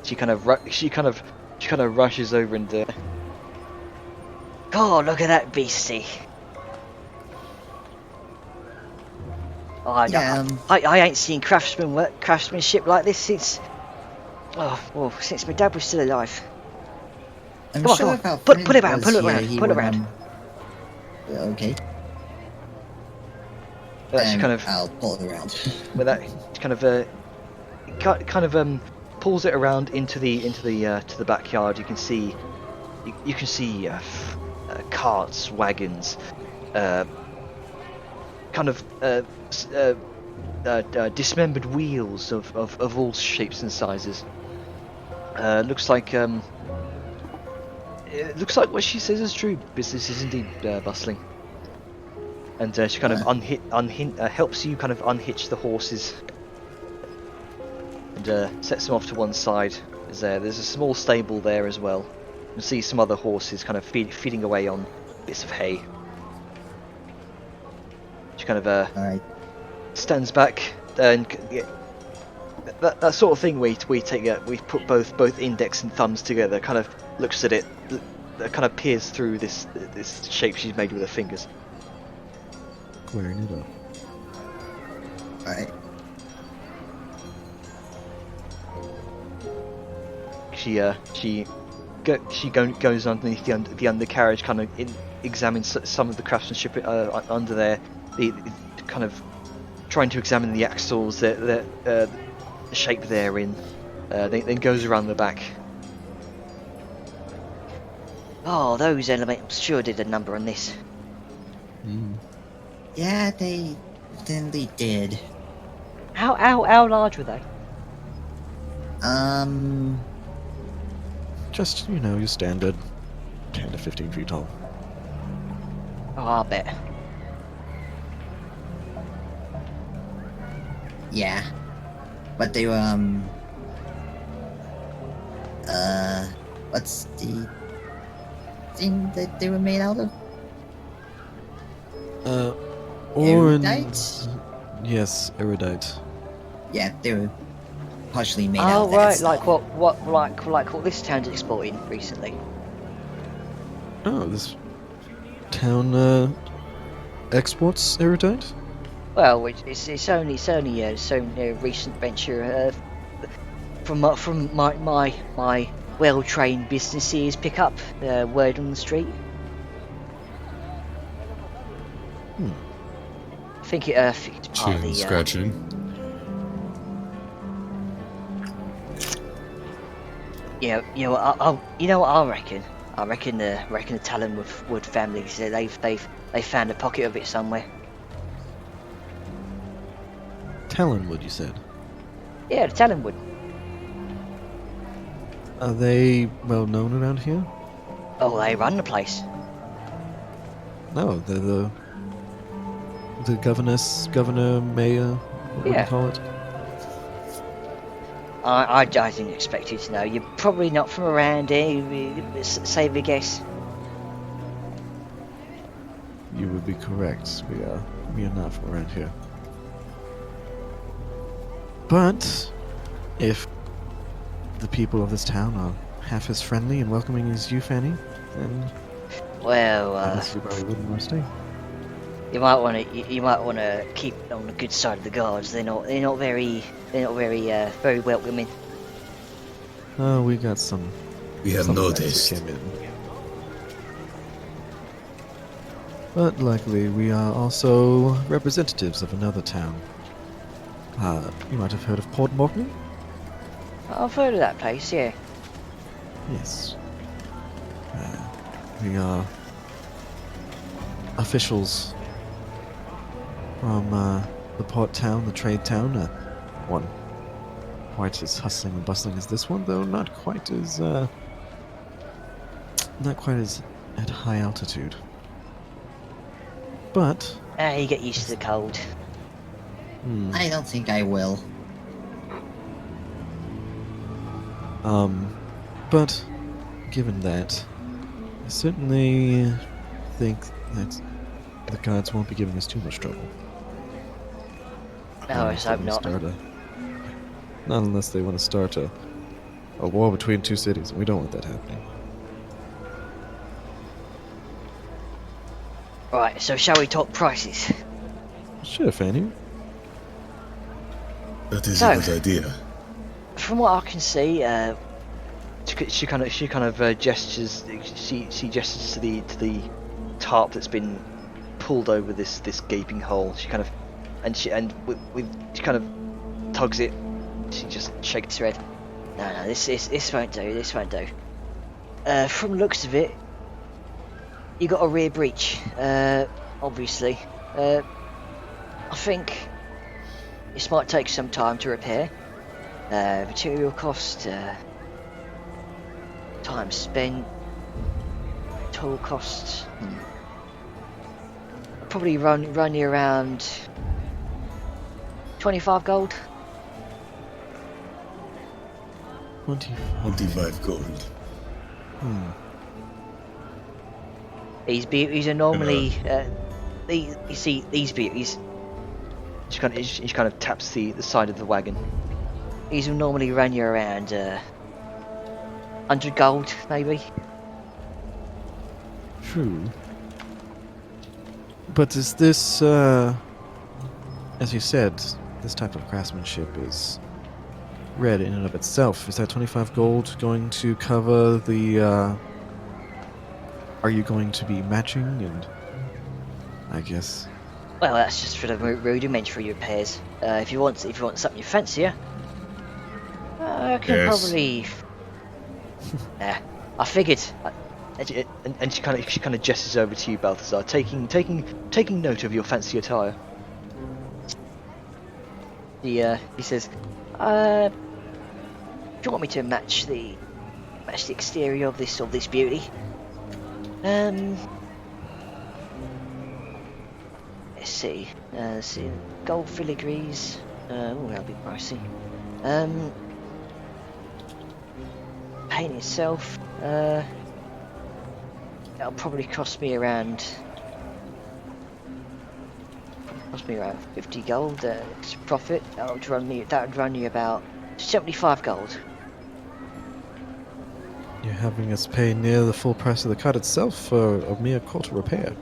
Speaker 1: She kind of rushes over and
Speaker 9: Oh, look at that beastie. Oh,
Speaker 2: Yeah,
Speaker 9: I ain't seen craftsmanship like this since my dad was still alive.
Speaker 2: I'm
Speaker 9: Come on,
Speaker 2: sure
Speaker 9: come on.
Speaker 2: if our
Speaker 9: Pull
Speaker 2: friend
Speaker 9: it around,
Speaker 2: was
Speaker 9: pull it
Speaker 2: here,
Speaker 9: around,
Speaker 2: he
Speaker 9: pull it
Speaker 2: would,
Speaker 9: around.
Speaker 2: Okay,
Speaker 1: she
Speaker 2: then
Speaker 1: kind of
Speaker 2: I'll pull it around.
Speaker 1: with that kind of pulls it around into the backyard. You can see carts, wagons, dismembered wheels of all shapes and sizes. Looks like what she says is true. Business is indeed bustling. And she kind of helps you kind of unhitch the horses and sets them off to one side. There's a small stable there as well. You can see some other horses kind of feeding away on bits of hay. She kind of
Speaker 2: Alright,
Speaker 1: stands back and that sort of thing we take we put both index and thumbs together, kind of looks at it, kind of peers through this shape she's made with her fingers.
Speaker 5: Squaring it up.
Speaker 2: Alright.
Speaker 1: She goes underneath the undercarriage, kind of examines some of the craftsmanship under there, the kind of trying to examine the axles, the shape they're in. Then goes around the back.
Speaker 9: Oh, those elements sure did a number on this.
Speaker 2: Yeah, they definitely did.
Speaker 9: How large were they?
Speaker 5: Just, your standard 10 to 15 feet tall.
Speaker 9: Oh, I bet.
Speaker 2: Yeah. But they were, what's the thing that they were made out of? Erudite?
Speaker 5: Yes, erudite.
Speaker 2: Yeah, they were partially made out
Speaker 9: Oh
Speaker 2: of that
Speaker 9: right,
Speaker 2: stuff.
Speaker 9: like what this town's exporting recently.
Speaker 5: Oh, this town exports erudite?
Speaker 9: Well, it's only a recent venture. From my well-trained business ears pick up word on the street. I think it's part of
Speaker 8: Chin
Speaker 9: the
Speaker 8: scratching.
Speaker 9: you know what I reckon. I reckon the Talonwood family, they've found a pocket of it somewhere.
Speaker 5: Talonwood, you said.
Speaker 9: Yeah, the Talonwood.
Speaker 5: Are they well known around here?
Speaker 9: Oh, they run the place.
Speaker 5: No, they're the governor, mayor, what do you
Speaker 9: Yeah.
Speaker 5: call it?
Speaker 9: I didn't expect you to know. You're probably not from around here. Save a guess.
Speaker 5: You would be correct. We are not from around here. But if the people of this town are half as friendly and welcoming as you, Fanny, then
Speaker 9: Well,
Speaker 5: I guess we probably wouldn't want to stay.
Speaker 9: you might want to keep on the good side of the guards. They're not very welcoming.
Speaker 5: Oh, we got some.
Speaker 8: We have
Speaker 5: some guys who
Speaker 8: noticed.
Speaker 5: came in. But luckily, we are also representatives of another town. You might have heard of Port Morton?
Speaker 9: I've heard of that place. Yeah.
Speaker 5: Yes. We are officials from the port town, the trade town. One quite as hustling and bustling as this one, though not quite as at high altitude. But
Speaker 9: You get used to the cold.
Speaker 2: I don't think I will.
Speaker 5: But given that, I certainly think that the guards won't be giving us too much trouble.
Speaker 9: No, I hope not.
Speaker 5: Not unless they want to start a war between two cities, and we don't want that happening.
Speaker 9: Right, so shall we talk prices?
Speaker 5: Sure, Fanny.
Speaker 8: That is
Speaker 9: So-
Speaker 8: a good idea.
Speaker 9: From what I can see,
Speaker 1: She kind of gestures. She gestures to the tarp that's been pulled over this gaping hole. She kind of she kind of tugs it. She just shakes her head.
Speaker 9: No, this won't do. This won't do. From the looks of it, you got a rear breach. Obviously, I think this might take some time to repair. Material cost, time spent, toll costs. Probably run you around 25 gold.
Speaker 8: 25 gold.
Speaker 9: These beauties are normally, you see, these beauties.
Speaker 1: She kind of taps the side of the wagon.
Speaker 9: these will normally run you around 100 gold, maybe.
Speaker 5: True. But is this, as you said, this type of craftsmanship is red in and of itself. Is that 25 gold going to cover the, are you going to be matching and, I guess...
Speaker 9: Well, that's just for the rudimentary repairs. If you want something fancier, I can
Speaker 8: Yes.
Speaker 9: probably. I figured.
Speaker 1: And she kind of gestures over to you, Balthazar, taking note of your fancy attire.
Speaker 9: He says, "Do you want me to match the exterior of this beauty?" Let's see. Gold filigrees. Oh, that'll be pricey. Paint itself. That'll probably cost me around 50 gold. Extra profit. That would run you about 75 gold.
Speaker 5: You're having us pay near the full price of the cut itself for a mere quarter repair.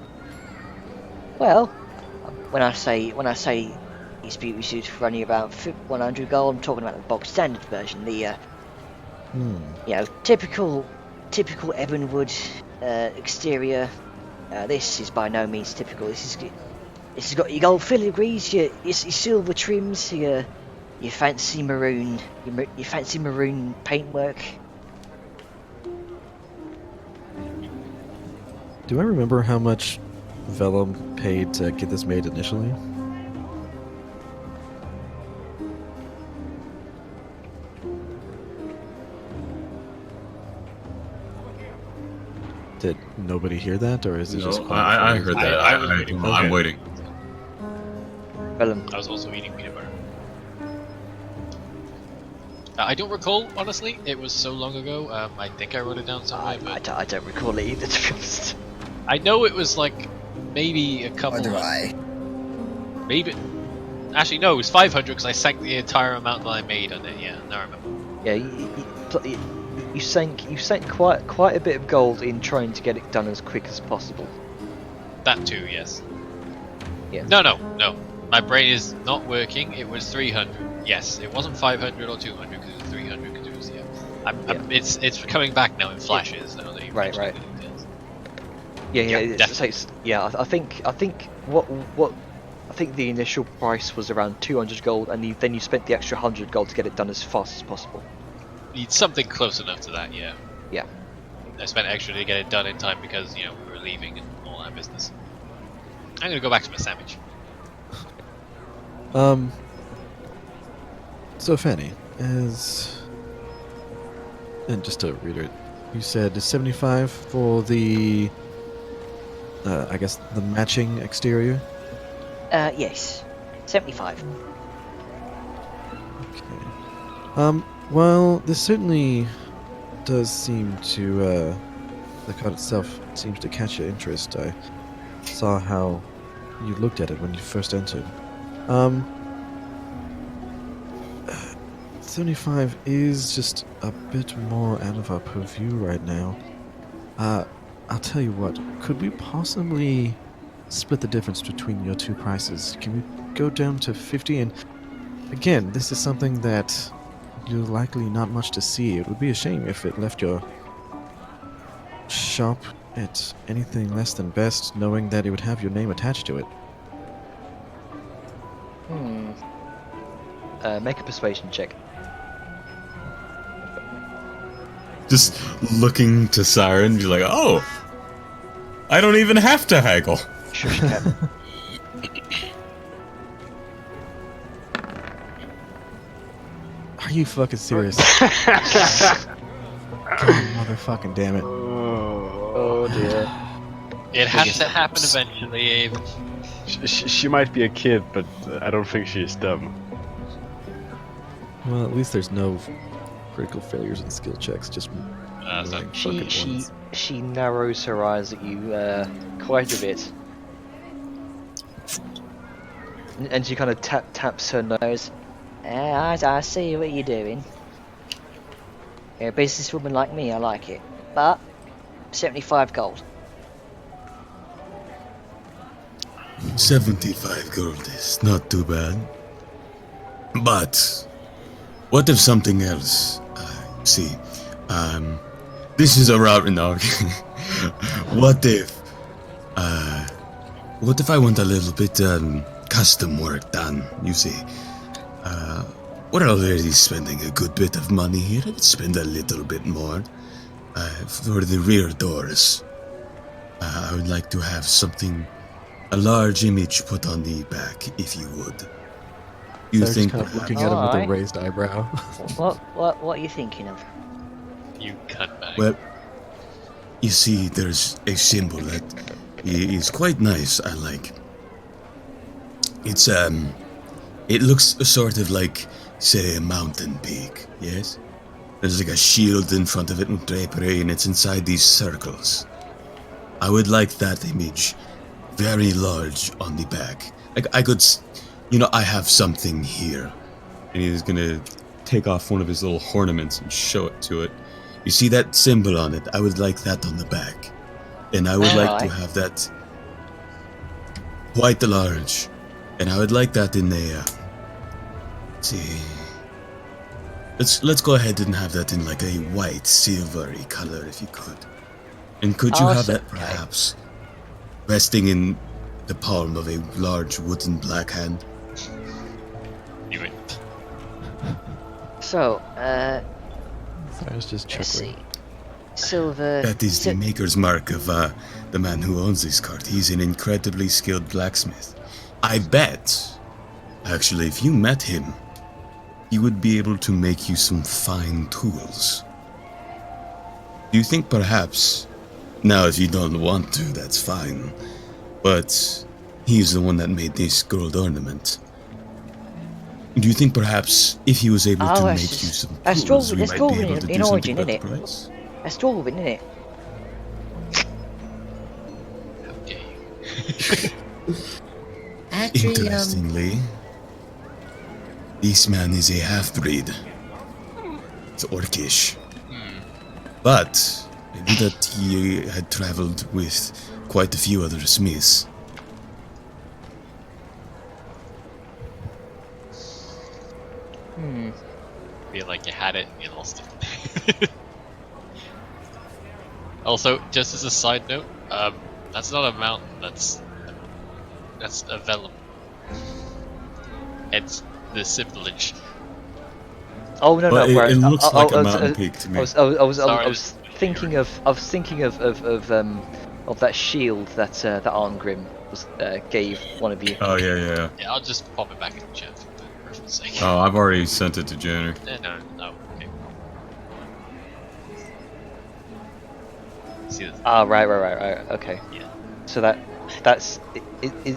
Speaker 9: Well, when I say these beauty suits run you about 100 gold, I'm talking about the bog standard version. The typical ebonwood exterior. This is by no means typical. This has got your gold filigrees, your silver trims, your fancy maroon, your fancy maroon paintwork.
Speaker 5: Do I remember how much Vellum paid to get this made initially? Did nobody hear that, or is it just
Speaker 8: No,
Speaker 5: quiet?
Speaker 8: I heard that. I'm
Speaker 5: Okay.
Speaker 8: waiting.
Speaker 1: Vellum.
Speaker 3: I was also eating peanut butter. I don't recall, honestly. It was so long ago. I think I wrote it down somewhere. But
Speaker 1: I don't recall it either, to be honest.
Speaker 3: I know it was like maybe a couple.
Speaker 2: Or do I?
Speaker 3: Maybe. Actually, no. It was 500 because I sank the entire amount that I made on it. Yeah, now I remember.
Speaker 1: Yeah, you sank quite a bit of gold in trying to get it done as quick as possible.
Speaker 3: That too, yes.
Speaker 1: Yeah.
Speaker 3: No. My brain is not working. It was 300. Yes, it wasn't 500 or 200 because it was 300 because it was it's coming back now in flashes. Now that you
Speaker 1: Right.
Speaker 3: mentioned it.
Speaker 1: Yeah.
Speaker 3: definitely.
Speaker 1: I think the initial price was around 200 gold, and then you spent the extra 100 gold to get it done as fast as possible.
Speaker 3: Need something close enough to that, yeah.
Speaker 1: Yeah.
Speaker 3: I spent extra to get it done in time because we were leaving and all that business. I'm gonna go back to my sandwich.
Speaker 5: So Fanny, and just to reiterate, you said 75 for the, I guess the matching exterior?
Speaker 9: Yes, 75.
Speaker 5: Okay. Well, this certainly does seem to, the cut itself seems to catch your interest. I saw how you looked at it when you first entered. 75 is just a bit more out of our purview right now. I'll tell you what, could we possibly split the difference between your two prices? Can we go down to 50? And again, this is something that you're likely not much to see. It would be a shame if it left your shop at anything less than best, knowing that it would have your name attached to it.
Speaker 1: Make a persuasion check.
Speaker 8: Just looking to Siren, be like, oh, I don't even have to haggle.
Speaker 1: Sure you can.
Speaker 5: Are you fucking serious? God, motherfucking damn it.
Speaker 1: Oh dear.
Speaker 3: It has to happen eventually, Abe.
Speaker 4: She might be a kid, but I don't think she's dumb.
Speaker 5: Well, at least there's no critical failures in skill checks, just annoying fucking ones.
Speaker 1: She narrows her eyes at you quite a bit, and she kind of taps her nose.
Speaker 9: I see what you're doing. You're a businesswoman like me, I like it. But 75 gold.
Speaker 8: 75 gold is not too bad. But what if something else? See, this is a route in What if I want a little bit custom work done? You see, we're already spending a good bit of money here. Let's spend a little bit more for the rear doors. I would like to have something. A large image put on the back, if you would. You
Speaker 5: Sarah's
Speaker 8: think
Speaker 5: kind of
Speaker 8: perhaps-
Speaker 5: looking at him with
Speaker 9: Alright.
Speaker 5: a raised eyebrow.
Speaker 9: What are you thinking of?
Speaker 3: You cunt bag.
Speaker 8: Well, you see, there's a symbol that is quite nice. I like. It's it looks sort of like, say, a mountain peak. Yes, there's like a shield in front of it with drapery, and it's inside these circles. I would like that image, very large on the back. Like I could, I have something here, and he's gonna take off one of his little ornaments and show it to it. You see that symbol on it? I would like that on the back. And I would like to
Speaker 9: Alright.
Speaker 8: have that quite large. And I would like that in a let's see. Let's go ahead and have that in like a white silvery color if you could. And could you have that perhaps resting in the palm of a large wooden black hand?
Speaker 3: You would.
Speaker 9: So,
Speaker 5: Sarah's just
Speaker 9: let's
Speaker 5: chuckling.
Speaker 9: see. Silver.
Speaker 8: That is the maker's mark of the man who owns this cart. He's an incredibly skilled blacksmith. I bet, actually, if you met him, he would be able to make you some fine tools. Do you think perhaps, now if you don't want to, that's fine, but he's the one that made this gold ornament. Do you think perhaps if he was able to
Speaker 9: Oh,
Speaker 8: make
Speaker 9: that's
Speaker 8: you
Speaker 9: just-
Speaker 8: some
Speaker 9: that's
Speaker 8: tools, we
Speaker 9: that's
Speaker 8: might
Speaker 9: dwarven
Speaker 8: be able to
Speaker 9: in
Speaker 8: do something
Speaker 9: origin,
Speaker 8: about the
Speaker 9: innit?
Speaker 8: price?
Speaker 9: That's dwarven, isn't it?
Speaker 3: How dare you?
Speaker 2: Actually,
Speaker 8: Interestingly, this man is a half-breed. It's Orcish. But I knew that he had traveled with quite a few other smiths.
Speaker 3: Feel like you had it and you lost it. Also, just as a side note, that's not a mountain. That's a vellum. It's the simplage.
Speaker 1: Oh no,
Speaker 8: Well,
Speaker 1: no, bro.
Speaker 8: it looks like a
Speaker 1: I was-
Speaker 8: mountain peak to me.
Speaker 1: I was
Speaker 3: Sorry.
Speaker 1: thinking of that shield that that Arngrim was gave one of you.
Speaker 8: Oh, yeah.
Speaker 3: Yeah, I'll just pop it back in the chat for reference sake.
Speaker 8: Oh, I've already sent it to Jenner.
Speaker 3: No. Okay. See this?
Speaker 1: Ah, right. Okay.
Speaker 3: Yeah.
Speaker 1: So that's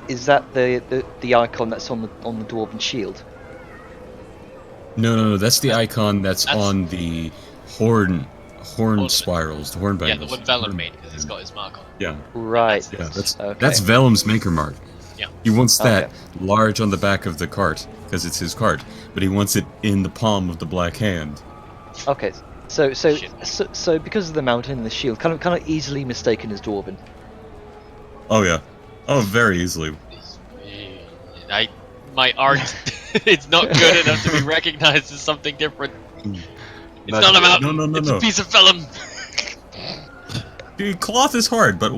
Speaker 1: is that the icon that's on the dwarven shield?
Speaker 8: No, that's the icon that's
Speaker 3: That's-
Speaker 8: on the horn
Speaker 3: Oh,
Speaker 8: spirals, the horn
Speaker 3: Yeah,
Speaker 8: bangles.
Speaker 3: the one Vellum made because it's got his mark on.
Speaker 8: Yeah,
Speaker 1: Right.
Speaker 8: yeah, that's
Speaker 1: Okay.
Speaker 8: Vellum's maker mark.
Speaker 3: Yeah.
Speaker 8: He wants that
Speaker 1: Okay.
Speaker 8: large on the back of the cart because it's his cart, but he wants it in the palm of the black hand.
Speaker 1: Okay. So
Speaker 3: Shit.
Speaker 1: because of the mountain and the shield, kind of easily mistaken as dwarven.
Speaker 8: Oh yeah, oh very easily.
Speaker 3: My art, it's not good enough to be recognized as something different. It's not a mountain.
Speaker 8: No.
Speaker 3: It's a piece of vellum.
Speaker 8: Dude, cloth is hard, but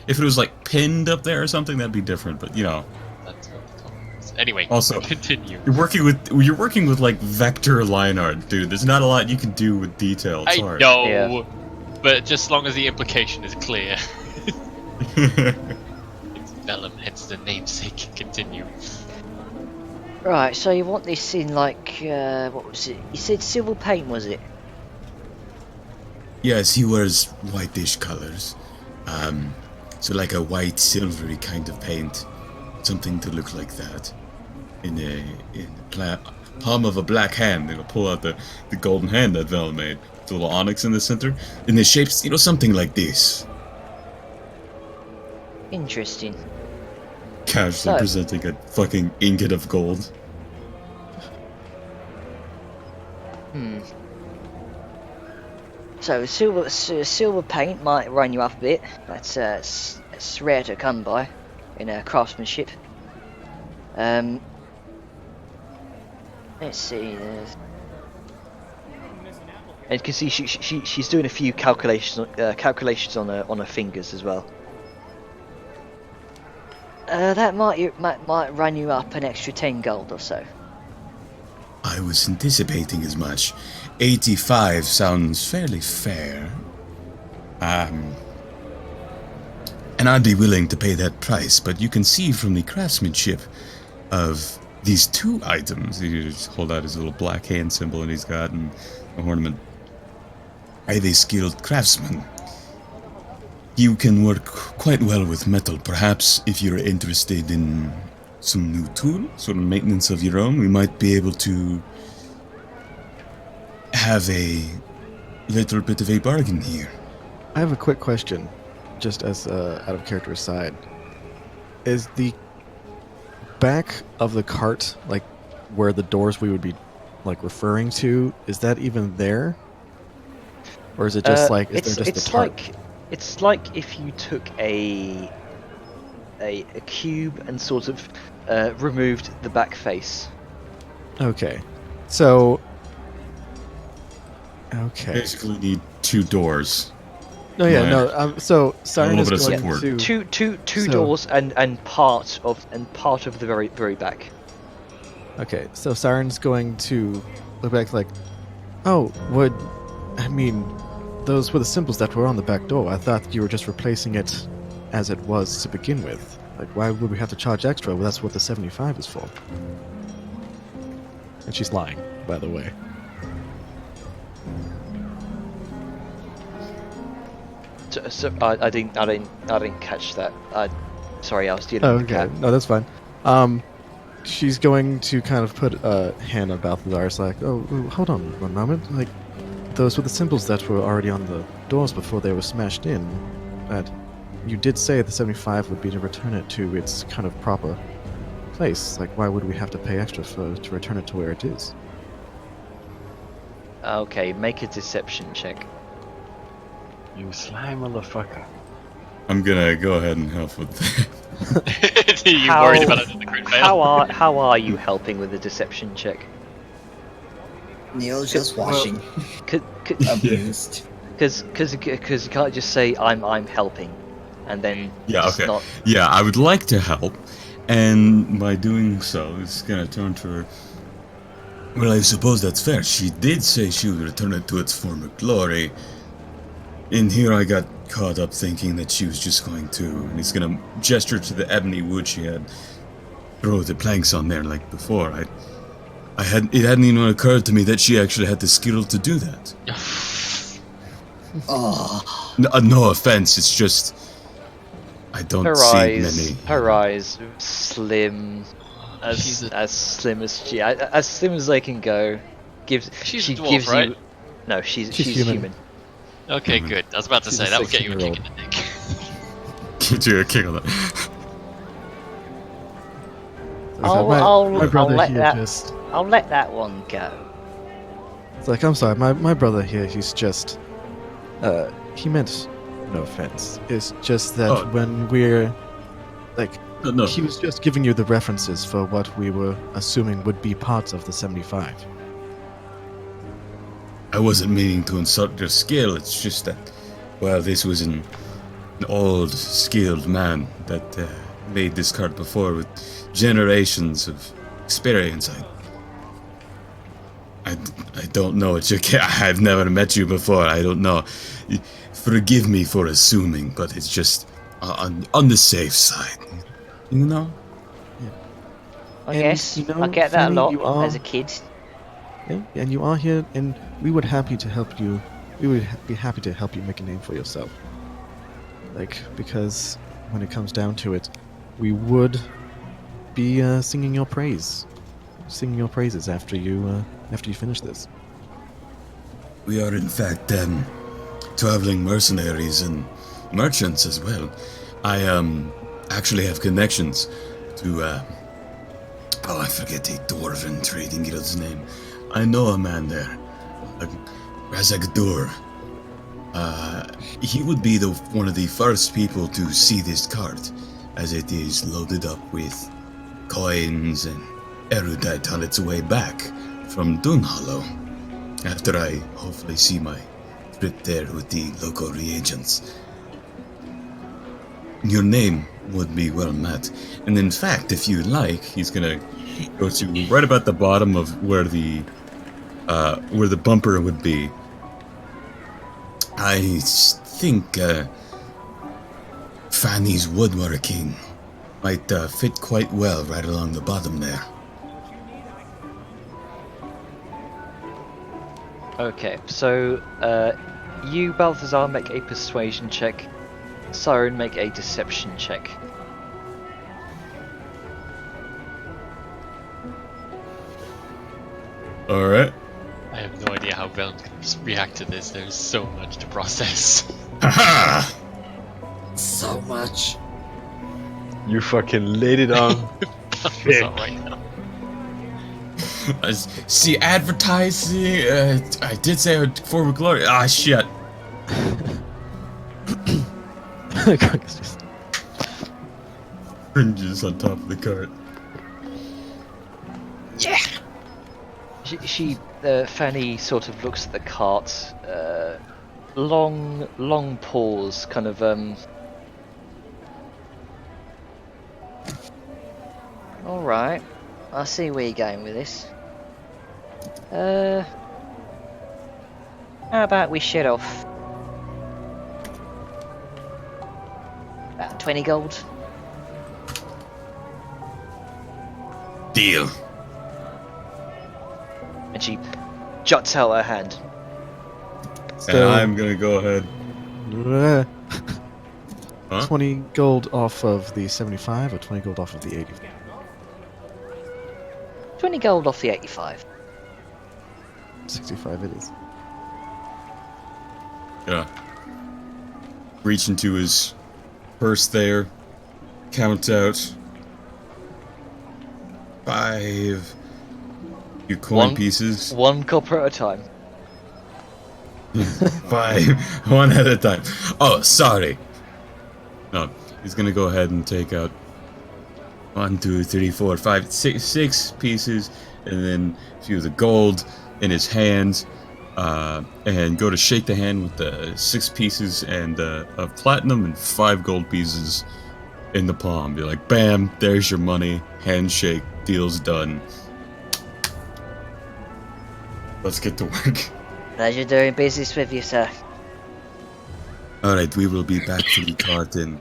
Speaker 8: if it was like pinned up there or something, that'd be different. But you know,
Speaker 3: That's what the topic is. Anyway,
Speaker 8: Also-
Speaker 3: continue.
Speaker 8: you're working with like vector line art, dude. There's not a lot you can do with detail. It's
Speaker 3: I
Speaker 8: hard.
Speaker 3: know,
Speaker 1: Yeah.
Speaker 3: but just as long as the implication is clear. It's vellum, hence the namesake. Continue.
Speaker 9: Right, so you want this in like, what was it? You said silver paint, was it?
Speaker 8: Yes, he wears whitish colors. So like a white silvery kind of paint. Something to look like that. In the palm of a black hand. It'll pull out the golden hand that Vel made. The little onyx in the center. And the shapes, something like this.
Speaker 9: Interesting.
Speaker 8: Casually
Speaker 9: So-
Speaker 8: presenting a fucking ingot of gold.
Speaker 9: So silver paint might run you up a bit. That's it's rare to come by in craftsmanship. Let's see.
Speaker 1: And you can see she's doing a few calculations on her fingers as well.
Speaker 9: That might run you up an extra 10 gold or so.
Speaker 8: I was anticipating as much. 85 sounds fairly fair. And I'd be willing to pay that price, but you can see from the craftsmanship of these two items. He just hold out his little black hand symbol and he's got an ornament. I'm a skilled craftsman. You can work quite well with metal. Perhaps if you're interested in some new tool, sort of maintenance of your own, we might be able to have a little bit of a bargain here.
Speaker 5: I have a quick question, just as out of character aside. Is the back of the cart, like where the doors we would be like referring to, is that even there? Or is it just like, is there just a tarp?
Speaker 1: It's like if you took a cube and sort of removed the back face.
Speaker 5: Okay. So... Okay.
Speaker 8: Basically need two doors.
Speaker 5: No, yeah,
Speaker 8: Right.
Speaker 5: no. So Siren
Speaker 8: A
Speaker 5: is
Speaker 8: little bit of
Speaker 5: going
Speaker 8: support.
Speaker 5: to...
Speaker 1: Two
Speaker 5: So-
Speaker 1: doors and part of the very back.
Speaker 5: Okay, so Siren's going to look back like, oh, those were the symbols that were on the back door. I thought you were just replacing it as it was to begin with. Like, why would we have to charge extra? Well, that's what the 75 is for. And she's lying, by the way.
Speaker 1: So I didn't catch that. Sorry, I was dealing
Speaker 5: Oh,
Speaker 1: with the
Speaker 5: okay.
Speaker 1: cat.
Speaker 5: No, that's fine. She's going to kind of put a hand on Balthazar's like, oh, hold on one moment. Like, those were the symbols that were already on the doors before they were smashed in. But you did say the 75 would be to return it to its kind of proper place. Like, why would we have to pay extra to return it to where it is?
Speaker 1: Okay, make a deception check.
Speaker 4: You sly motherfucker.
Speaker 8: I'm gonna go ahead and help with that.
Speaker 3: You
Speaker 1: How-
Speaker 3: worried about it in the crit fail?
Speaker 1: How are you helping with the deception check?
Speaker 2: Neil's just watching, amused.
Speaker 1: Because you can't just say I'm helping, and then
Speaker 8: Yeah,
Speaker 1: just
Speaker 8: okay.
Speaker 1: not.
Speaker 8: Yeah, I would like to help, and by doing so, it's gonna turn to her. Well, I suppose that's fair. She did say she would return it to its former glory. And here I got caught up thinking that she was just going to, and he's gonna gesture to the ebony wood she had, throw the planks on there like before. It hadn't even occurred to me that she actually had the skill to do that.
Speaker 2: Oh,
Speaker 8: No offense, it's just I don't
Speaker 1: Her
Speaker 8: see
Speaker 1: eyes,
Speaker 8: many.
Speaker 1: her eyes, slim,
Speaker 3: She's
Speaker 1: as slim as they can go.
Speaker 3: She's
Speaker 1: she
Speaker 3: a dwarf,
Speaker 1: gives
Speaker 3: right?
Speaker 1: you. No, she's
Speaker 5: human.
Speaker 1: human.
Speaker 3: Okay, good. I was about to
Speaker 5: She's
Speaker 3: say
Speaker 5: a
Speaker 3: that would get you a kick
Speaker 5: 16-year-old.
Speaker 3: in the dick.
Speaker 8: Give you a kick on that.
Speaker 5: My brother
Speaker 9: let
Speaker 5: here
Speaker 9: that-
Speaker 5: just...
Speaker 9: I'll let that one go.
Speaker 5: It's like, I'm sorry, my brother here, he's just... he meant no offense. It's just that
Speaker 8: Oh.
Speaker 5: when we're... Like,
Speaker 8: No,
Speaker 5: he was just giving you the references for what we were assuming would be parts of the 75.
Speaker 8: I wasn't meaning to insult your skill. It's just that, well, this was an old, skilled man that made this card before with generations of experience. I don't know what you're. I've never met you before. I don't know. Forgive me for assuming, but it's just on the safe side. You know?
Speaker 9: I
Speaker 5: And,
Speaker 9: guess
Speaker 5: you know,
Speaker 9: I get that a
Speaker 5: Fanny,
Speaker 9: lot
Speaker 5: you are-
Speaker 9: as a kid.
Speaker 5: Yeah, and you are here, and we would happy to help you. We would be happy to help you make a name for yourself. Like, because when it comes down to it, we would be singing your praises after you finish this.
Speaker 8: We are in fact traveling mercenaries and merchants as well. I actually have connections to I forget the dwarven trading guild's name. I know a man there. Razagdur. He would be one of the first people to see this cart, as it is loaded up with coins and erudite on its way back from Dunhollow. After I hopefully see my trip there with the local reagents. Your name would be well met. And in fact, if you like, he's gonna go to right about the bottom of where the bumper would be. I think Fanny's woodworking might fit quite well right along the bottom there.
Speaker 1: Okay, so you, Balthazar, make a persuasion check. Siren, make a deception check.
Speaker 8: Alright.
Speaker 3: I have no idea how Velen's going to react to this. There's so much to process.
Speaker 8: Haha!
Speaker 2: So much.
Speaker 4: You fucking laid it on.
Speaker 3: Balthazar right now.
Speaker 8: See, advertising, I did say I would forward glory. Ah, shit.
Speaker 5: It's just-
Speaker 8: Cringes on top of the cart.
Speaker 1: Fanny sort of looks at the cart, long pause, kind of,
Speaker 9: Alright, I see where you're going with this. How about we shut off? About 20 gold?
Speaker 8: Deal.
Speaker 1: and she juts out her hand.
Speaker 8: And I'm gonna go ahead. Huh?
Speaker 5: 20 gold off of the 75 or 20 gold off of the 80?
Speaker 9: 20 gold off the 85.
Speaker 5: 65 it is.
Speaker 8: Yeah. Reach into his purse there. Count out 5 few coin pieces.
Speaker 1: One copper at a time.
Speaker 8: 5, one at a time. Oh, sorry. No, he's gonna go ahead and take out 1, 2, 3, 4, 5, 6 pieces, and then a few of the gold in his hands, and go to shake the hand with the 6 pieces and of platinum and 5 gold pieces in the palm. Be like, bam, there's your money. Handshake, deal's done. Let's get to work.
Speaker 9: Pleasure doing business with you, sir.
Speaker 8: Alright, we will be back to the cart in...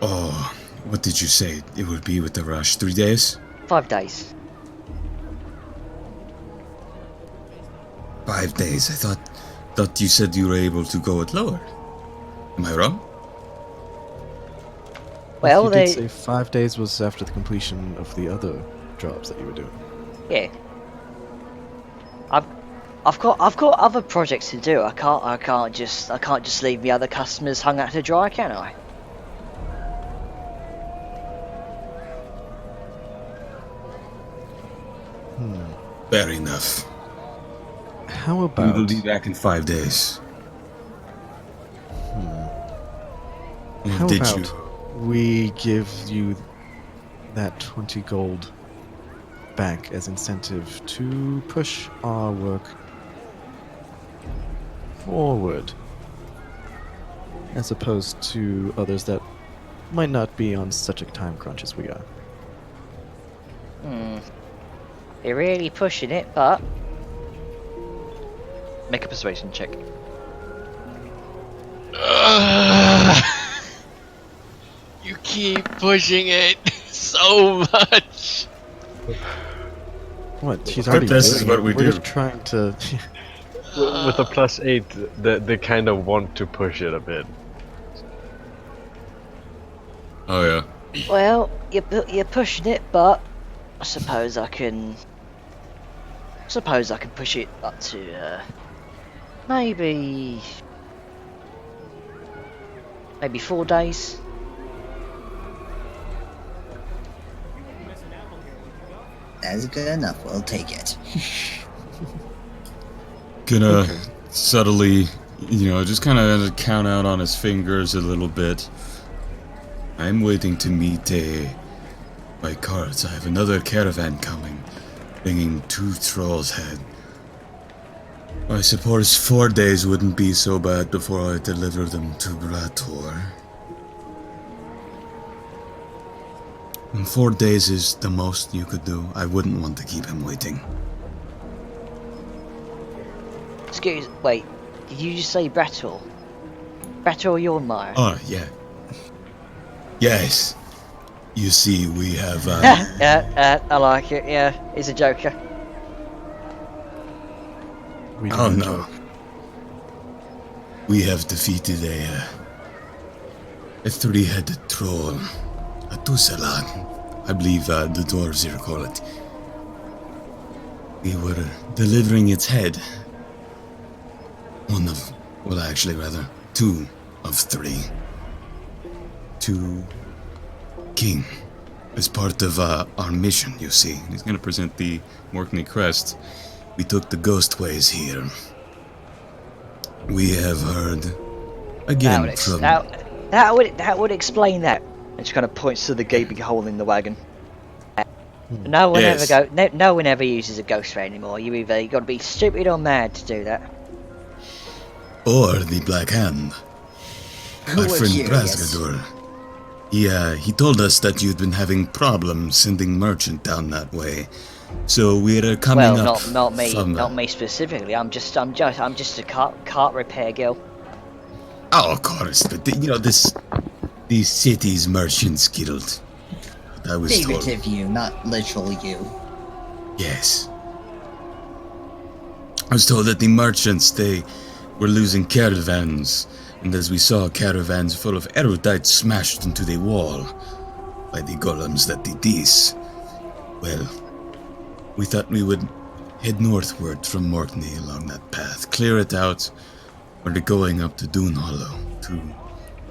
Speaker 8: Oh, what did you say? It would be with the rush. 3 days?
Speaker 9: 5 days.
Speaker 8: 5 days. I thought you said you were able to go it lower. Am I wrong?
Speaker 9: Well,
Speaker 5: you
Speaker 9: they...
Speaker 5: did say 5 days was after the completion of the other jobs that you were doing.
Speaker 9: Yeah. I've got other projects to do. I can't just leave the other customers hung out to dry, can I?
Speaker 8: Fair enough.
Speaker 5: How
Speaker 8: We
Speaker 5: about...
Speaker 8: will be back in 5 days.
Speaker 5: How
Speaker 8: Did
Speaker 5: about
Speaker 8: you?
Speaker 5: we give you that 20 gold back as incentive to push our work forward, as opposed to others that might not be on such a time crunch as we are.
Speaker 9: You're really pushing it, but
Speaker 1: Make a persuasion check.
Speaker 3: You keep pushing it so much.
Speaker 5: What? She's
Speaker 8: But
Speaker 5: already.
Speaker 8: this is
Speaker 5: doing
Speaker 8: what
Speaker 5: it.
Speaker 8: we
Speaker 5: We're
Speaker 8: do.
Speaker 5: just trying to.
Speaker 4: With a +8, they kind of want to push it a bit.
Speaker 8: Oh yeah.
Speaker 9: well, you're pushing it, but I suppose I can push it up to maybe 4 days.
Speaker 2: That's good enough. We'll take it.
Speaker 8: gonna subtly, just kind of count out on his fingers a little bit. I'm waiting to meet my carts. I have another caravan coming, bringing 2 Thrall's head. I suppose 4 days wouldn't be so bad before I deliver them to Brator. And 4 days is the most you could do. I wouldn't want to keep him waiting.
Speaker 9: Wait, did you just say Brator? Brator Yornmire?
Speaker 8: Oh, yeah. Yes. You see, we have,
Speaker 9: I like it, yeah. He's a joker.
Speaker 5: We
Speaker 8: Oh
Speaker 5: don't
Speaker 8: no.
Speaker 5: joke.
Speaker 8: We have defeated a 3-headed troll. A Tusalan. I believe the dwarves here call it. We were delivering its head. 2 of 3. To King. As part of our mission, you see. He's gonna present the Morkney crest. We took the ghost ways here. We have heard again from...
Speaker 9: That would explain that.
Speaker 1: And she kind of points to the gaping hole in the wagon.
Speaker 9: No one
Speaker 8: Yes.
Speaker 9: no one ever uses a ghost ray anymore. You got to be stupid or mad to do that.
Speaker 8: Or the Black Hand. My
Speaker 2: We're
Speaker 8: friend
Speaker 2: curious.
Speaker 8: Brasgador. He told us that you'd been having problems sending merchant down that way. So we're coming
Speaker 9: Well,
Speaker 8: up
Speaker 9: not me,
Speaker 8: from...
Speaker 9: not me specifically. I'm just a cart repair girl.
Speaker 8: Oh, of course, but the city's merchants guild. I was told.
Speaker 2: Figurative you, not literal you.
Speaker 8: Yes. I was told that the merchants, they were losing caravans, and as we saw caravans full of erudites smashed into the wall by the golems that did this, well, we thought we would head northward from Morkney along that path, clear it out, or going up to Dune Hollow to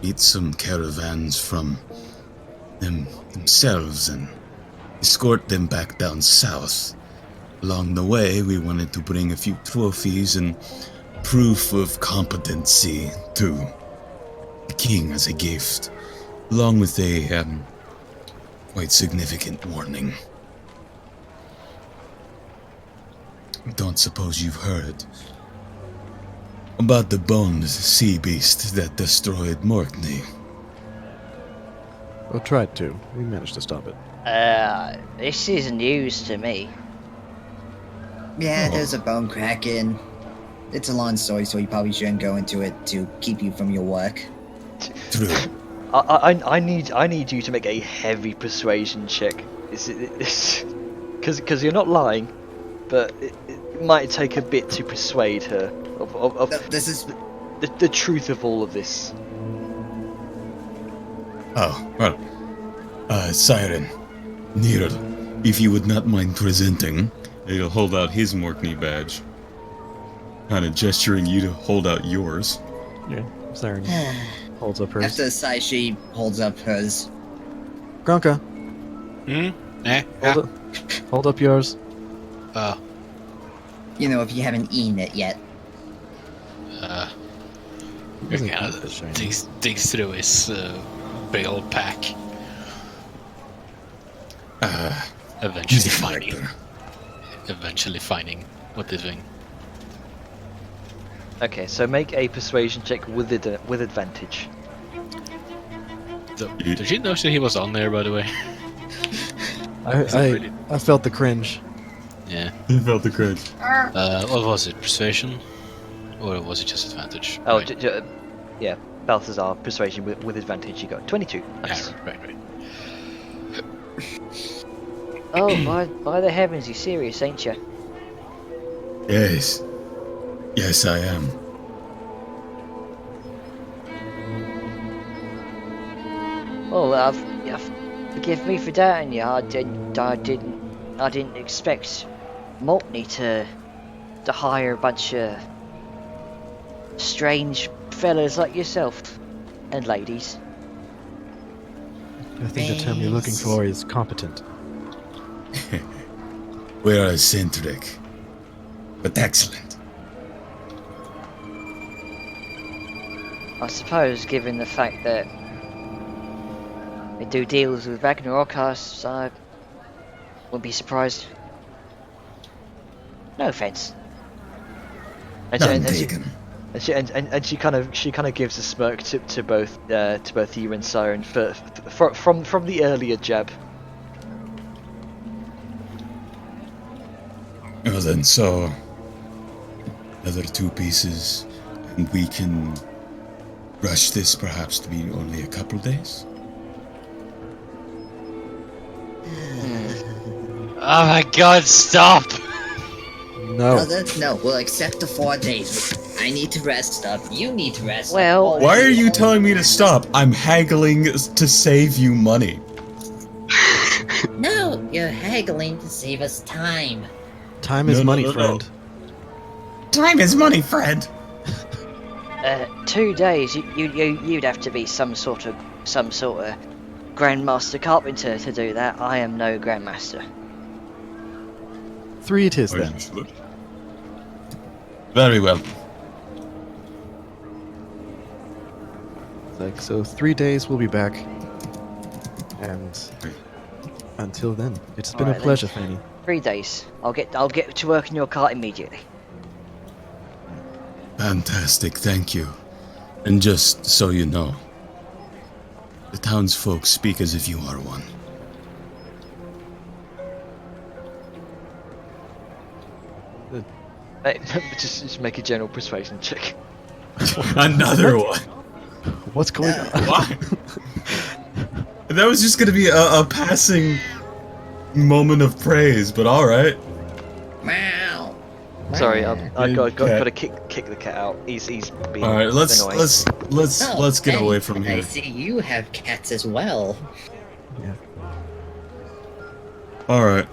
Speaker 8: meet some caravans from themselves and escort them back down south. Along the way, we wanted to bring a few trophies and proof of competency to the king as a gift, along with a quite significant warning. I don't suppose you've heard about the boned sea beast that destroyed Morkney.
Speaker 5: Well, tried to. We managed to stop it.
Speaker 9: This is news to me.
Speaker 2: Yeah, there's a bone kraken. It's a long story, so you probably shouldn't go into it to keep you from your work.
Speaker 8: True.
Speaker 1: I need you to make a heavy persuasion check. Because you're not lying, but it might take a bit to persuade her of
Speaker 2: This is
Speaker 1: the truth of all of this.
Speaker 8: Oh, well, Siren, Nero, if you would not mind presenting. He'll hold out his Morkney badge, kind of gesturing you to hold out yours.
Speaker 5: Yeah, Siren holds up hers.
Speaker 2: after Saishi holds up hers.
Speaker 5: Gronka,
Speaker 6: Yeah.
Speaker 5: hold up yours.
Speaker 2: You know, if you haven't eaten it yet.
Speaker 5: Isn't
Speaker 6: Kind
Speaker 5: that
Speaker 6: of
Speaker 5: shiny?
Speaker 6: digs through his big old pack. Eventually finding what they're doing.
Speaker 1: Okay, so make a persuasion check with advantage.
Speaker 6: Did you notice that he was on there, by the way?
Speaker 5: I felt the cringe.
Speaker 6: Yeah.
Speaker 8: He felt the cringe.
Speaker 6: What was it? Persuasion? Or was it just advantage?
Speaker 1: Oh,
Speaker 6: Right.
Speaker 1: yeah, Balthazar, persuasion with advantage. You got 22. Nice.
Speaker 6: Yeah, right.
Speaker 9: Oh, by the heavens, you're serious, ain't you?
Speaker 8: Yes. Yes, I am.
Speaker 9: Well, forgive me for doubting you. I didn't expect Morkney to hire a bunch of strange fellas like yourself and ladies.
Speaker 5: I think the term you're looking for is competent.
Speaker 8: We are eccentric, but excellent.
Speaker 9: I suppose, given the fact that they do deals with Ragnarok, I wouldn't be surprised. No offense.
Speaker 1: And
Speaker 2: None
Speaker 1: she,
Speaker 2: taken.
Speaker 1: and she kind of gives a smirk to both you and Siren from the earlier jab.
Speaker 8: Well then, so another 2 pieces, and we can rush this perhaps to be only a couple days.
Speaker 3: Oh my god, stop!
Speaker 5: No.
Speaker 2: No, we'll accept the 4 days. I need to rest up. You need to rest
Speaker 9: Well-
Speaker 2: up.
Speaker 8: Why are you telling me to stop? I'm haggling to save you money.
Speaker 10: No, you're haggling to save us time.
Speaker 5: Time is
Speaker 8: No, no,
Speaker 5: money,
Speaker 8: no, no.
Speaker 5: friend.
Speaker 8: Time is money, friend.
Speaker 9: 2 days. You'd have to be some sort of grandmaster carpenter to do that. I am no grandmaster.
Speaker 5: 3 it is then.
Speaker 8: Very well.
Speaker 5: Like, so 3 days we'll be back. And until then, it's been a
Speaker 9: Alright, then.
Speaker 5: pleasure, Fanny.
Speaker 9: 3 days. I'll get to work on your cart immediately.
Speaker 8: Fantastic, thank you. And just so you know, the townsfolk speak as if you are one.
Speaker 1: Just make a general persuasion check.
Speaker 8: Another one.
Speaker 5: What's going on?
Speaker 8: Why? That was just gonna be a passing moment of praise, but alright.
Speaker 2: Meow.
Speaker 1: Sorry, I got
Speaker 8: cat.
Speaker 1: to kick the cat out. He's being
Speaker 8: Alright, let's
Speaker 1: annoying.
Speaker 8: let's get
Speaker 2: hey,
Speaker 8: away from
Speaker 2: I
Speaker 8: here.
Speaker 2: see you have cats as well.
Speaker 8: Alright.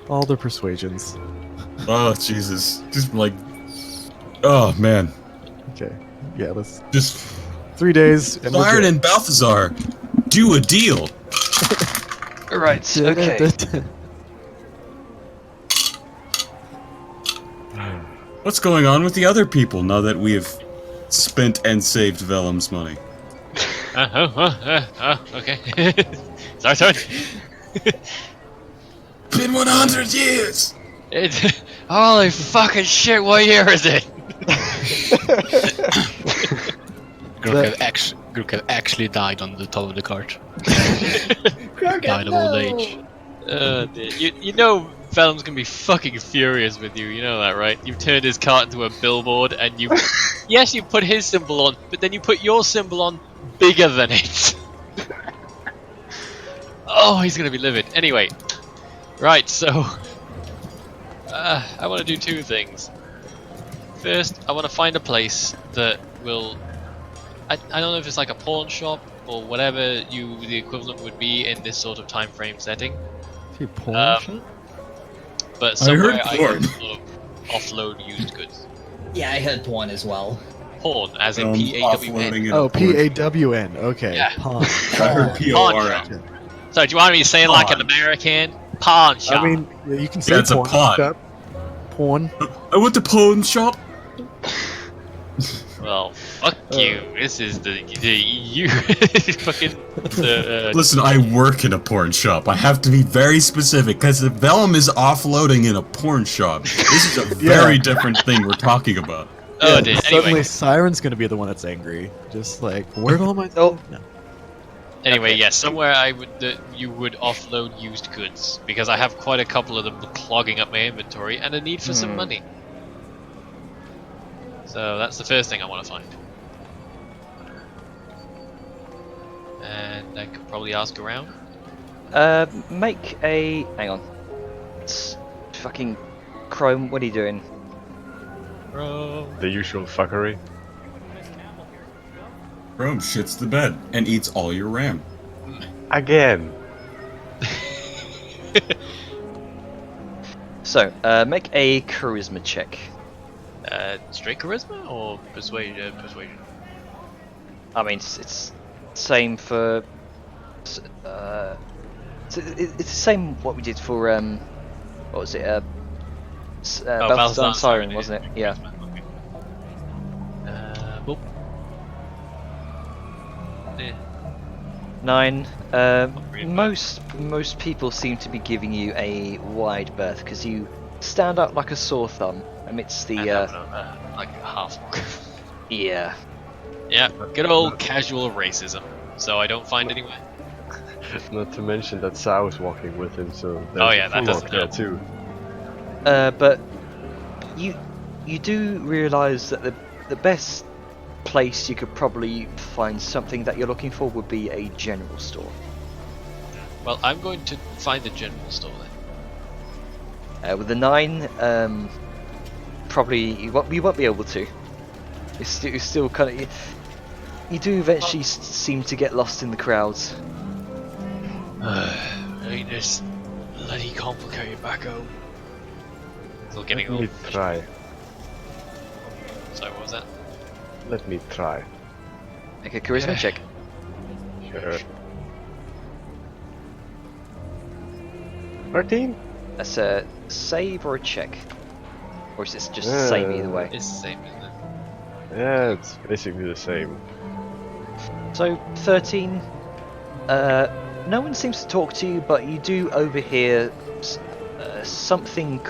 Speaker 5: All the persuasions.
Speaker 8: Oh Jesus. Just like, oh man.
Speaker 5: Okay. Yeah, let's.
Speaker 8: Just
Speaker 5: 3 days. And we're
Speaker 8: Siren
Speaker 5: good.
Speaker 8: and Balthazar, do a deal.
Speaker 1: Right. Okay.
Speaker 8: What's going on with the other people now that we have spent and saved Vellum's money?
Speaker 3: Okay. Sorry.
Speaker 8: Been 100 years!
Speaker 3: Holy fucking shit, what year is it?
Speaker 6: Grook have actually died on the top of the cart. Died of old age.
Speaker 3: You know Vellum's gonna be fucking furious with you, you know that, right? You've turned his cart into a billboard and you yes, you put his symbol on, but then you put your symbol on bigger than it. Oh, he's gonna be livid. Anyway, right, so I want to do 2 things. First, I want to find a place that will I don't know if it's like a pawn shop or whatever the equivalent would be in this sort of time frame setting.
Speaker 5: Hey, porn shop?
Speaker 3: But
Speaker 8: I
Speaker 3: somewhere
Speaker 8: heard
Speaker 3: I
Speaker 8: porn.
Speaker 3: can sort of offload used goods.
Speaker 2: Yeah, I heard one as well.
Speaker 3: Pawn, as in
Speaker 8: Um,
Speaker 3: P-A-W-N.
Speaker 8: offloading it
Speaker 5: Oh,
Speaker 8: up for-
Speaker 5: P-A-W-N. Okay.
Speaker 3: Yeah.
Speaker 5: Pawn.
Speaker 8: I heard P-O-R-N.
Speaker 3: Pawn So do you want me to say it like an American? Pawn shop.
Speaker 5: I mean, you can say
Speaker 8: Yeah, it's a
Speaker 5: porn
Speaker 8: pawn.
Speaker 5: shop. Porn.
Speaker 8: I went to pawn shop.
Speaker 3: well, fuck you. This is the you fucking
Speaker 8: Listen, I work in a porn shop. I have to be very specific because the Vellum is offloading in a porn shop. This is a very different thing we're talking about.
Speaker 3: Oh, dear.
Speaker 5: Suddenly,
Speaker 3: Anyway,
Speaker 5: Siren's gonna be the one that's angry. Just like, where'd all my...
Speaker 1: Oh.
Speaker 5: No.
Speaker 3: anyway, yes, somewhere you would offload used goods because I have quite a couple of them clogging up my inventory and a need for some money. So that's the first thing I want to find. And I could probably ask around.
Speaker 1: Make a. Hang on. It's fucking Chrome. What are you doing?
Speaker 4: The usual fuckery.
Speaker 8: Rome shits the bed and eats all your RAM.
Speaker 4: Again.
Speaker 1: So, make a charisma check.
Speaker 3: Straight charisma or persuasion?
Speaker 1: I mean, it's same for. It's the same what we did for what was it? Balthazar and Siren, wasn't it? Yeah.
Speaker 3: Oh. Eh.
Speaker 1: 9.
Speaker 3: Really bad.
Speaker 1: Most people seem to be giving you a wide berth because you stand out like a sore thumb amidst the.
Speaker 3: And have like a half walk.
Speaker 1: Yeah.
Speaker 3: Yeah, good old casual racism. So I don't find anywhere.
Speaker 4: Not to mention that Sau's walking with him, so there's
Speaker 3: Oh, yeah,
Speaker 4: a
Speaker 3: that
Speaker 4: full
Speaker 3: doesn't
Speaker 4: walk there
Speaker 3: help.
Speaker 4: too.
Speaker 1: But you do realise that the best place you could probably find something that you're looking for would be a general store.
Speaker 3: Well, I'm going to find the general store then.
Speaker 1: With the 9, probably you won't be able to. It's still kind of. You do eventually seem to get lost in the crowds.
Speaker 6: Ain't this bloody complicated back home?
Speaker 3: Still getting a
Speaker 4: Let me
Speaker 3: little.
Speaker 4: try.
Speaker 3: Sorry, what was that?
Speaker 4: Let me try.
Speaker 1: Make a charisma check.
Speaker 4: Sure. 13?
Speaker 1: That's a save or a check, or is it just a save either way?
Speaker 3: It's the same, isn't it?
Speaker 4: Yeah, it's basically the same.
Speaker 1: So 13. No one seems to talk to you, but you do overhear something.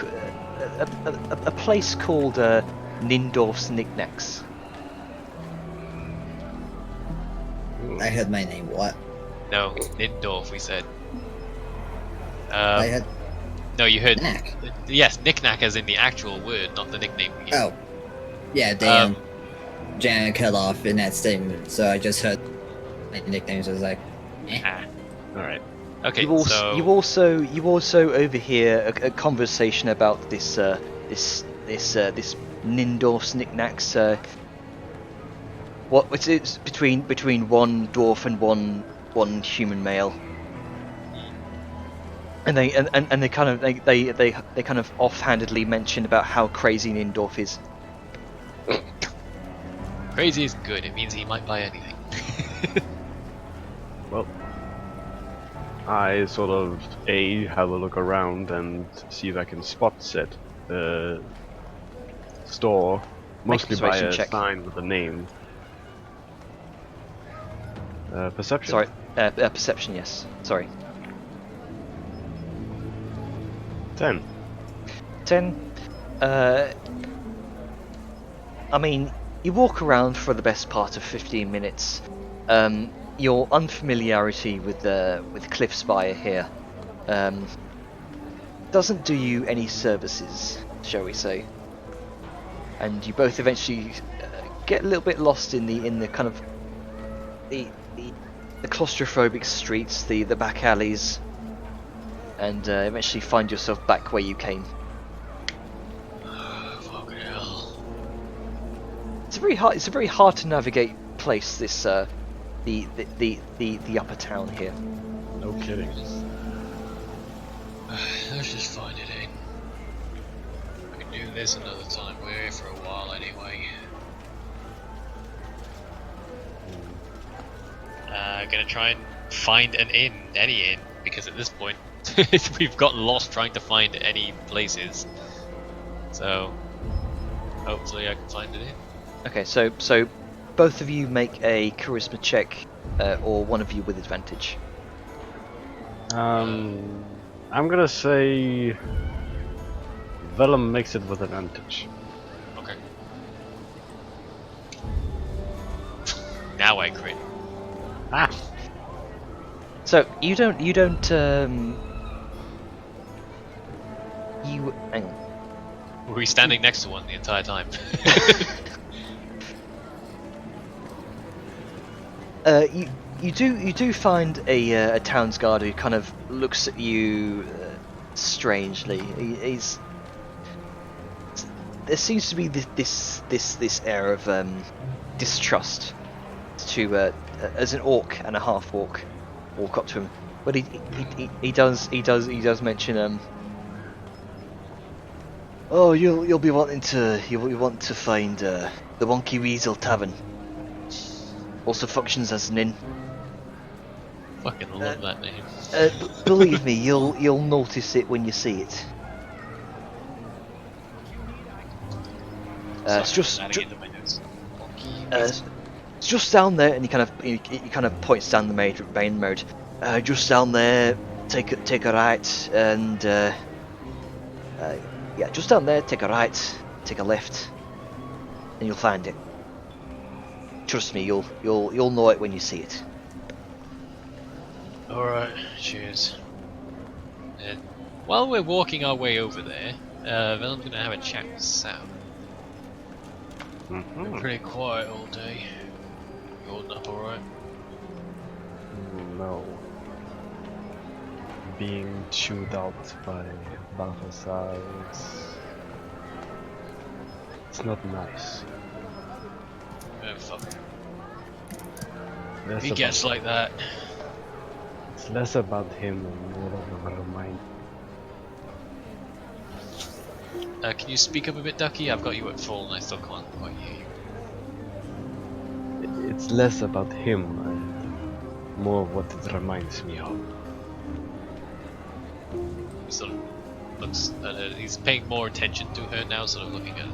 Speaker 1: A place called Nindorf's Knickknacks.
Speaker 2: I heard my name. What?
Speaker 3: No, Nindorf, we said.
Speaker 2: I heard
Speaker 3: No, you heard.
Speaker 2: knack.
Speaker 3: Yes, knick-knack as in the actual word, not the nickname we gave.
Speaker 2: Oh. Yeah, damn. Janet cut off in that statement, so I just heard my nicknames. I was like,
Speaker 3: Ah.
Speaker 4: Alright.
Speaker 3: Okay,
Speaker 1: You also
Speaker 3: so
Speaker 1: you also overhear a conversation about this Nindorf's Knickknacks. What it's between one dwarf and one human male. And they kind of they kind of offhandedly mention about how crazy Nindorf is.
Speaker 3: crazy is good. It means he might buy anything.
Speaker 4: Well, I sort of have a look around and see if I can spot set the store,
Speaker 1: Make a
Speaker 4: mostly by
Speaker 1: persuasion
Speaker 4: a
Speaker 1: check.
Speaker 4: sign with a name. Perception.
Speaker 1: Sorry, perception. Yes. Sorry.
Speaker 4: 10.
Speaker 1: 10. I mean, you walk around for the best part of 15 minutes. Your unfamiliarity with Cliffspire here doesn't do you any services, shall we say? And you both eventually get a little bit lost in the kind of the claustrophobic streets, the back alleys, and eventually find yourself back where you came.
Speaker 3: Fucking hell.
Speaker 1: It's a very hard to navigate place. This the upper town here.
Speaker 4: No kidding.
Speaker 6: Let's just find it in. We can do this another time. We're here for a while anyway.
Speaker 3: Gonna try and find an inn, any inn, because at this point we've gotten lost trying to find any places. So hopefully I can find an inn.
Speaker 1: Okay, so both of you make a charisma check, or one of you with advantage.
Speaker 4: I'm gonna say Vellum makes it with advantage.
Speaker 3: Okay. Now I crit.
Speaker 4: Ah!
Speaker 1: So you don't hang on.
Speaker 3: Were we standing next to one the entire time?
Speaker 1: You do find a town's guard who kind of looks at you strangely. There seems to be this air of distrust to as an orc and a half orc walk up to him, but he does mention oh, you'll be wanting to find the Wonky Weasel Tavern. Also functions as an inn.
Speaker 3: Fucking love that name.
Speaker 1: Believe me, you'll notice it when you see it. It's
Speaker 3: Sorry,
Speaker 1: just
Speaker 3: adding into my notes. Wonky
Speaker 1: It's just down there, and he kind of points down the main road. Just down there, take a right, and yeah, just down there, take a right, take a left, and you'll find it. Trust me, you'll know it when you see it.
Speaker 3: Alright, cheers. And while we're walking our way over there, then I'm gonna have a chat with Sam. Been pretty quiet all day. You holding up alright?
Speaker 4: No. Being chewed out by Balthazar it's not nice.
Speaker 3: Fuck.
Speaker 4: Less
Speaker 3: He
Speaker 4: about-
Speaker 3: gets like that.
Speaker 4: It's less about him and more of a reminder.
Speaker 3: Can you speak up a bit, Ducky? I've got you at full and I still can't quite hear you.
Speaker 4: It's less about him and more of what it reminds me of.
Speaker 3: He sort of looks at her. He's paying more attention to her now, sort of looking at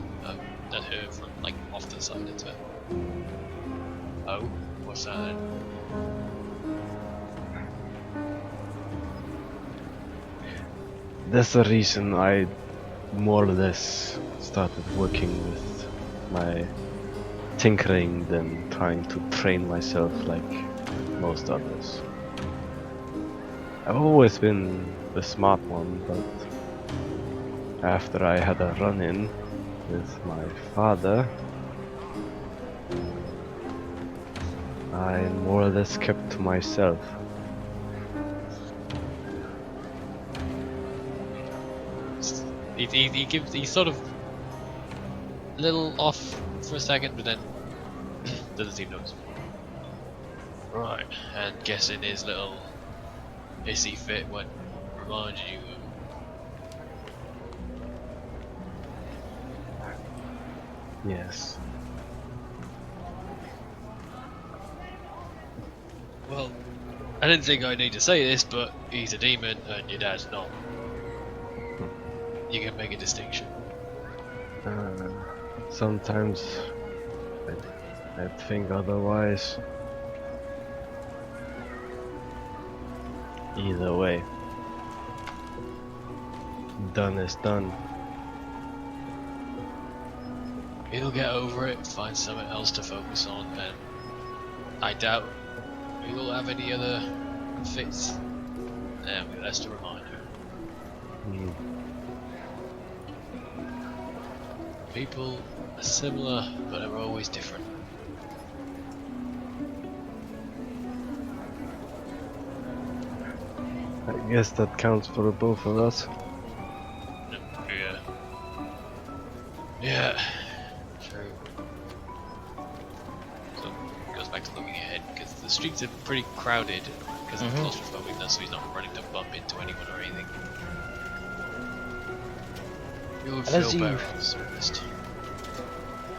Speaker 3: her from like off to the side of her. Oh, what's that?
Speaker 4: That's the reason I more or less started working with my tinkering than trying to train myself like most others. I've always been the smart one, but after I had a run-in with my father, I more or less kept to myself.
Speaker 3: He's sort of a little off for a second, but then doesn't seem noticeable. Right, and guessing his little hissy fit what reminded you of.
Speaker 4: Yes.
Speaker 3: Well, I didn't think I'd need to say this, but he's a demon and your dad's not. You can make a distinction.
Speaker 4: Sometimes I think otherwise. Either way, done is done.
Speaker 3: He'll get over it, find something else to focus on, and I doubt he'll have any other fits. That's to remind you. People are similar, but are always different.
Speaker 4: I guess that counts for both of us.
Speaker 3: Yeah. Yeah. True. So goes back to looking ahead because the streets are pretty crowded because of claustrophobicness, so he's not running to bump into anyone or anything. You would
Speaker 1: And as
Speaker 3: feel
Speaker 1: you-
Speaker 3: better on the surfaced.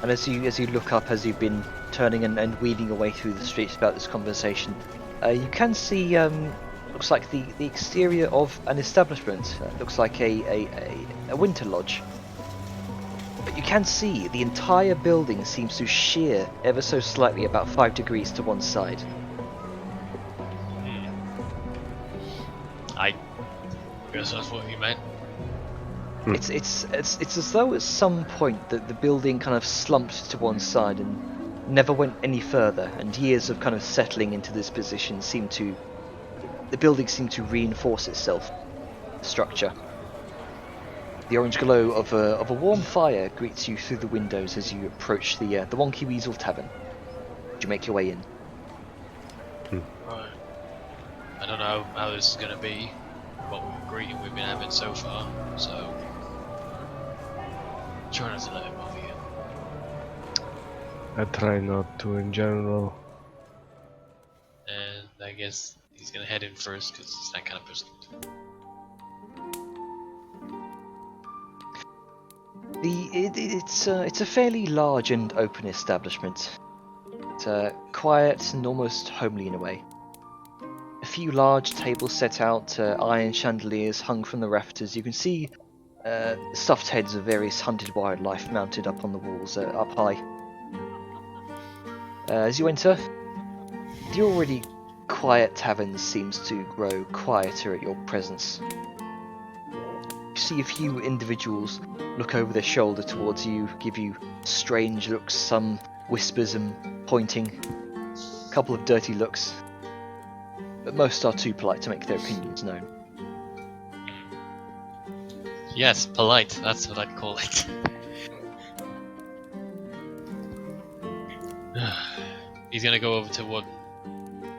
Speaker 1: And as you look up, as you've been turning and weaving your way through the streets about this conversation, you can see looks like the exterior of an establishment. Looks like a winter lodge. But you can see the entire building seems to shear ever so slightly about 5 degrees to one side.
Speaker 3: I guess that's what you meant.
Speaker 1: It's as though at some point the building kind of slumped to one side and never went any further, and years of kind of settling into this position the building seemed to reinforce itself. Structure. The orange glow of a warm fire greets you through the windows as you approach the Wonky Weasel Tavern. You make your way in.
Speaker 3: Right. I don't know how this is gonna be, what greeting we've been having so far, so try not to let it bother you.
Speaker 4: I try not to in general.
Speaker 3: And I guess he's gonna head in first because he's that kind of person.
Speaker 1: It's a fairly large and open establishment. It's quiet and almost homely in a way. A few large tables set out, iron chandeliers hung from the rafters. You can see stuffed heads of various hunted wildlife mounted up on the walls, up high. As you enter, the already quiet tavern seems to grow quieter at your presence. You see a few individuals look over their shoulder towards you, give you strange looks, some whispers and pointing, a couple of dirty looks, but most are too polite to make their opinions known.
Speaker 3: Yes, polite. That's what I'd call it. He's gonna go over to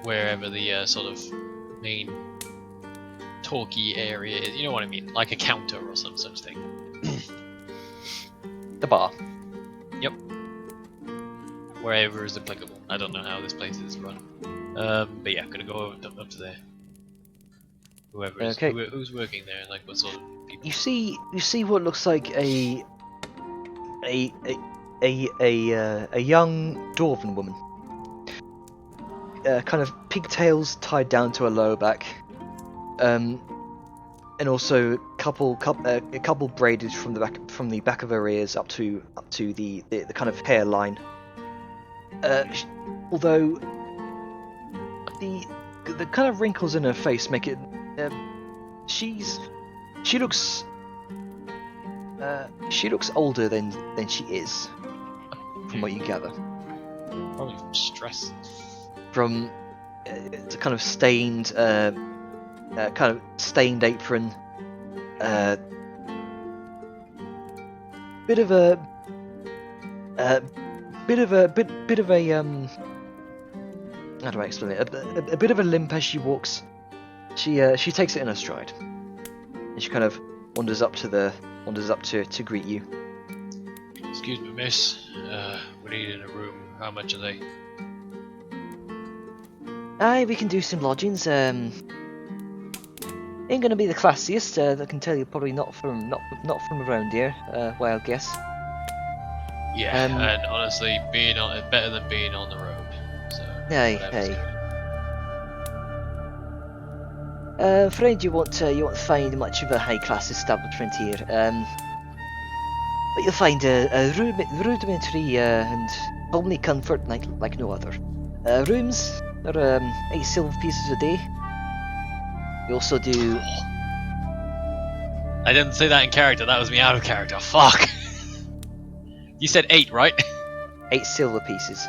Speaker 3: wherever the sort of main talky area is. You know what I mean? Like a counter or some such thing.
Speaker 1: The bar.
Speaker 3: Wherever is applicable. I don't know how this place is run. But yeah, gonna go up to there. Whoever is,
Speaker 1: Okay.
Speaker 3: who's working there, like what sort of people?
Speaker 1: You see what looks like a young dwarven woman. Kind of pigtails tied down to her lower back, and also a couple braided from the back of her ears up to the kind of hairline. Although the kind of wrinkles in her face make it, she looks older than she is, from what you gather.
Speaker 3: Probably from stress.
Speaker 1: From the kind of stained apron, bit of a how do I explain it? A bit of a limp as she walks. She takes it in her stride, and she kind of wanders up to greet you.
Speaker 3: Excuse me, miss. We need in a room. How much are they?
Speaker 9: Aye, we can do some lodgings. Ain't gonna be the classiest. I can tell you, probably not from around here. Wild guess.
Speaker 3: Yeah, and honestly, being on better than being on the road. So.
Speaker 9: Aye,
Speaker 3: whatever's
Speaker 9: aye. Afraid you won't find much of a high class establishment here. But you'll find a rudimentary and homely comfort like no other. Rooms are 8 silver pieces a day. You also do.
Speaker 3: I didn't say that in character. That was me out of character. Fuck. You said 8, right?
Speaker 1: 8 silver pieces.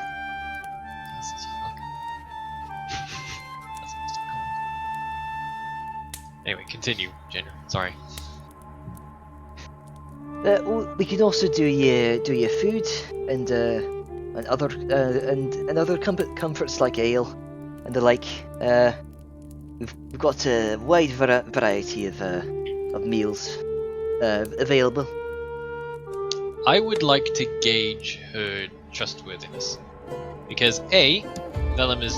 Speaker 3: Anyway, continue, Jenner. Sorry.
Speaker 9: We can also do your food and other comforts like ale and the like. We've got a wide variety of meals available.
Speaker 3: I would like to gauge her trustworthiness, because A, Vellum is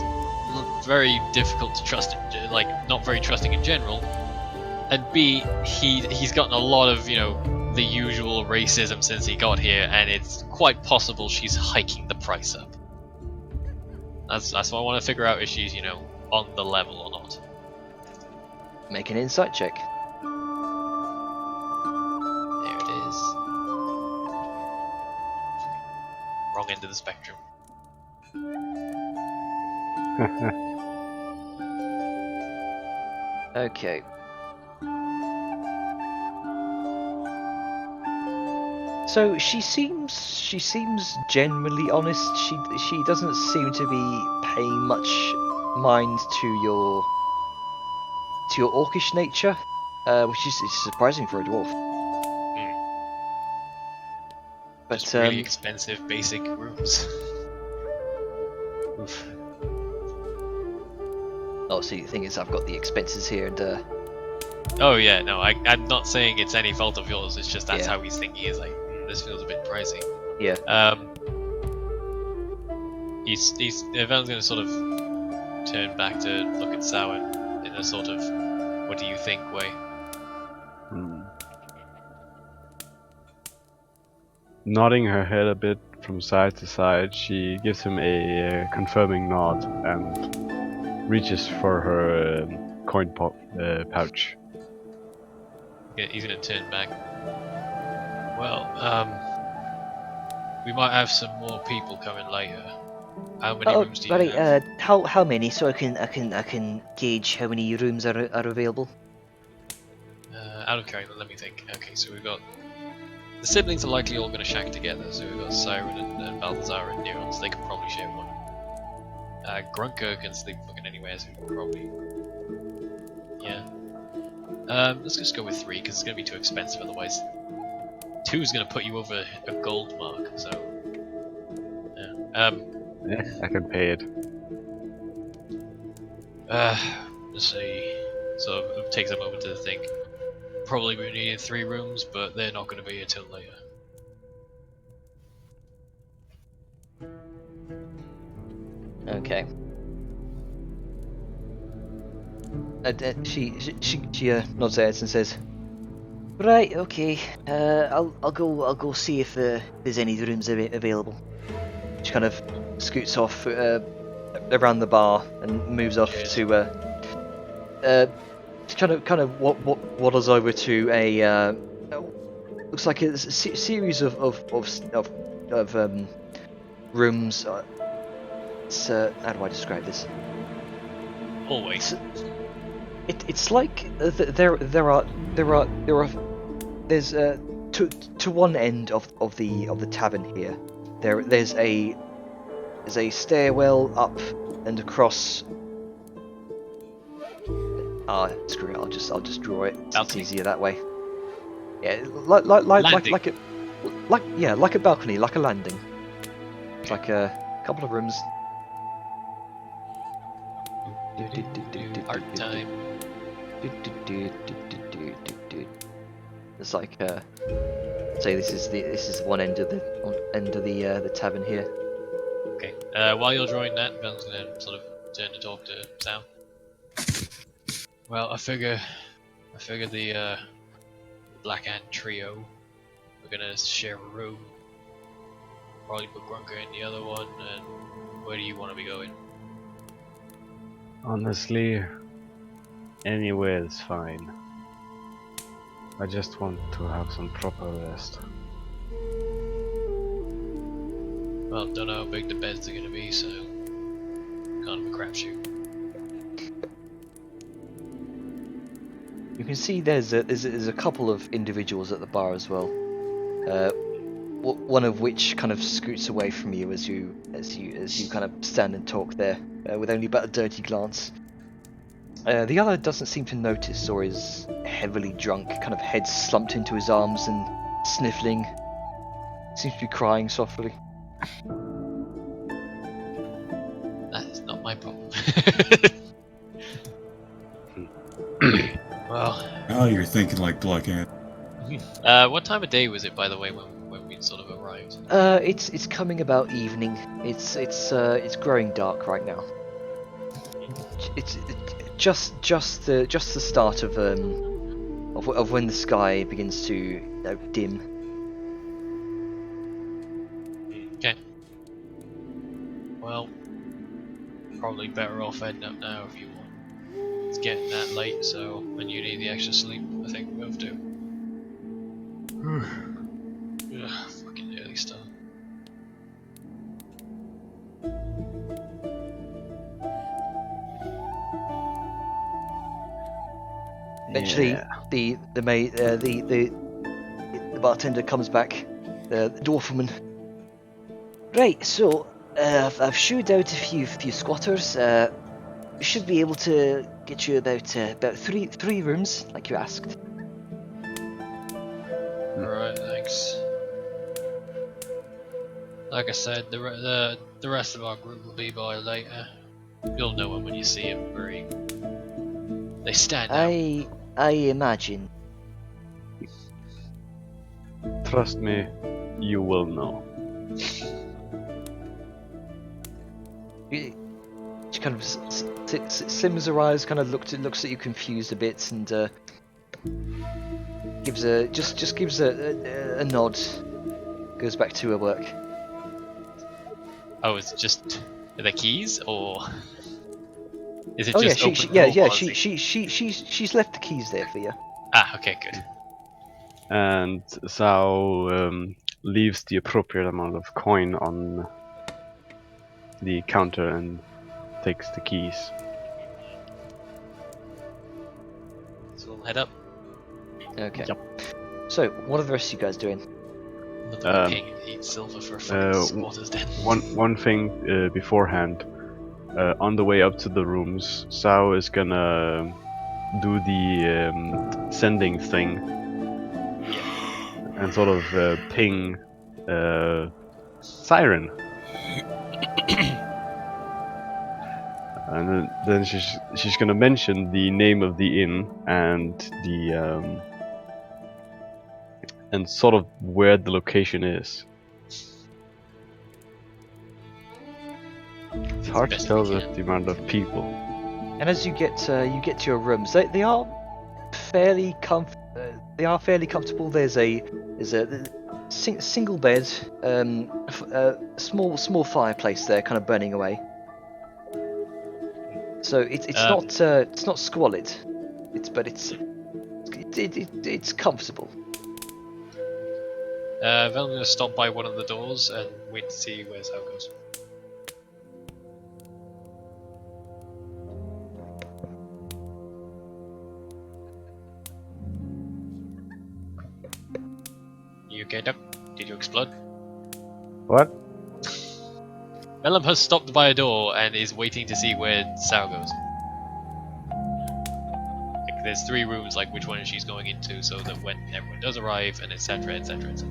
Speaker 3: very difficult to trust, like not very trusting in general, and B, he's gotten a lot of the usual racism since he got here, and it's quite possible she's hiking the price up. That's what I want to figure out, if she's on the level or not.
Speaker 1: Make an insight check.
Speaker 3: There it is. Wrong end of the spectrum.
Speaker 1: Okay. So she seems genuinely honest. She doesn't seem to be paying much mind to your orcish nature, which is surprising for a dwarf. But
Speaker 3: Just really expensive basic rooms. Oof.
Speaker 1: oh, so the thing is, I've got the expenses here, and
Speaker 3: Oh yeah, no, I'm not saying it's any fault of yours. It's just that's
Speaker 1: Yeah.
Speaker 3: how he's thinking. He's like, this feels a bit pricey.
Speaker 1: yeah.
Speaker 3: Evan's gonna sort of turn back to look at Samhain in a sort of, what do you think way?
Speaker 4: Nodding her head a bit from side to side, she gives him a confirming nod and reaches for her coin pouch.
Speaker 3: Yeah, he's gonna turn back. Well, we might have some more people coming later. How many
Speaker 9: Oh,
Speaker 3: rooms do you
Speaker 9: right.
Speaker 3: have?
Speaker 9: How many? So I can gauge how many rooms are available.
Speaker 3: Out of character, let me think. Okay, so we've got the siblings are likely all going to shack together. So we've got Siren and Balthazar and Neron, so they could probably share one. Grunker can sleep fucking anywhere, so probably. Yeah. Let's just go with 3 because it's going to be too expensive otherwise. 2 is going to put you over a gold mark, so. Yeah.
Speaker 4: Yeah, I can pay it.
Speaker 3: Let's see. So it takes a moment to think. Probably we need 3 rooms, but they're not going to be here till later.
Speaker 1: Okay. She nods her head and says,
Speaker 9: Right. Okay. I'll go see if there's any rooms available.
Speaker 1: she kind of scoots off around the bar and moves off
Speaker 3: Cheers.
Speaker 1: to kind of waddles over to a looks like a series of rooms. It's how do I describe this?
Speaker 3: Always.
Speaker 1: It's like there's to one end of the tavern here. There's a stairwell up and across. Screw it. I'll just draw it. It's
Speaker 3: Balcony.
Speaker 1: easier that way. Yeah, like a balcony, like a landing. It's like a couple of rooms.
Speaker 3: Art time.
Speaker 1: It's like say this is one end of the tavern here.
Speaker 3: Okay. While you're drawing that, Ben's gonna sort of turn to talk to Sam. Well, I figure the Black Ant trio, we're gonna share a room. Probably put Grunker in the other one. And where do you want to be going?
Speaker 4: Honestly, anywhere is fine. I just want to have some proper rest.
Speaker 3: Well, don't know how big the beds are gonna be, so kind of a crapshoot.
Speaker 1: You can see there's a couple of individuals at the bar as well. One of which kind of scoots away from you as you kind of stand and talk there, with only about a dirty glance. The other doesn't seem to notice, or is heavily drunk, kind of head slumped into his arms and sniffling. Seems to be crying softly.
Speaker 3: That is not my problem. Well,
Speaker 8: Oh, you're thinking like Black Ant.
Speaker 3: what time of day was it, by the way, when we sort of arrived?
Speaker 1: It's coming about evening. It's growing dark right now. It's just the start of when the sky begins to dim.
Speaker 3: Okay. Well, probably better off heading up now if you want. It's getting that late, so when you need the extra sleep, I think we both do. Ugh, fucking early start.
Speaker 1: Eventually, the bartender comes back, the dwarf woman.
Speaker 9: Right. So I've shooed out a few squatters. We should be able to get you about three rooms, like you asked.
Speaker 3: Alright, thanks. Like I said, the rest of our group will be by later. You'll know them when you see them, very. They stand out.
Speaker 9: I imagine.
Speaker 4: Trust me, you will know.
Speaker 1: She kind of slims her eyes, kind of looks at you confused a bit, and gives a nod. Goes back to her work.
Speaker 3: Oh, it's just the keys, or is it
Speaker 1: Oh yeah,
Speaker 3: just open
Speaker 1: yeah,
Speaker 3: door policy?
Speaker 1: she's left the keys there for you.
Speaker 3: Ah, okay, good.
Speaker 4: And Zhao leaves the appropriate amount of coin on the counter and takes the keys.
Speaker 3: So we'll head up.
Speaker 1: Okay.
Speaker 6: Yep.
Speaker 1: So, what are the rest of you guys doing?
Speaker 3: Another pig eats silver for a fucking squatter's den.
Speaker 4: One thing beforehand, on the way up to the rooms, Sao is gonna do the sending thing and sort of ping Siren. And then she's gonna mention the name of the inn and the and sort of where the location is. It's hard to
Speaker 3: best
Speaker 4: tell
Speaker 3: we
Speaker 4: with
Speaker 3: can.
Speaker 4: the amount of people.
Speaker 1: And as you get to your rooms, they are fairly comfortable. There's a single bed, small fireplace there, kind of burning away. So it's not squalid. It's comfortable.
Speaker 3: I'm going to stop by one of the doors and wait to see where Sao goes. You okay, Duck? Did you explode?
Speaker 4: What?
Speaker 3: Mellum has stopped by a door and is waiting to see where Sao goes. Like, there's 3 rooms, like which one she's going into, so that when everyone does arrive, and etc, etc, etc.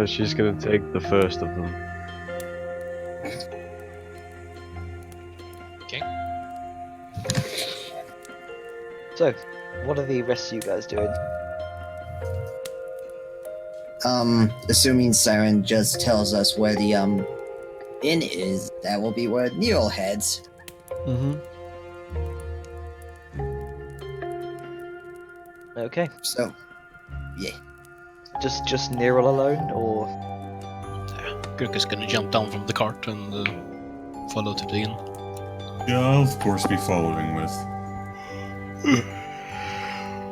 Speaker 4: She's gonna take the first of them.
Speaker 3: Okay.
Speaker 1: So, what are the rest of you guys doing?
Speaker 2: Assuming Siren just tells us where the inn is, that will be where Nero heads.
Speaker 5: Mm-hmm.
Speaker 1: Okay.
Speaker 2: So, yeah.
Speaker 1: Just Nero alone, or
Speaker 6: Gurk is gonna jump down from the cart and follow to the inn.
Speaker 8: Yeah, I'll of course be following with.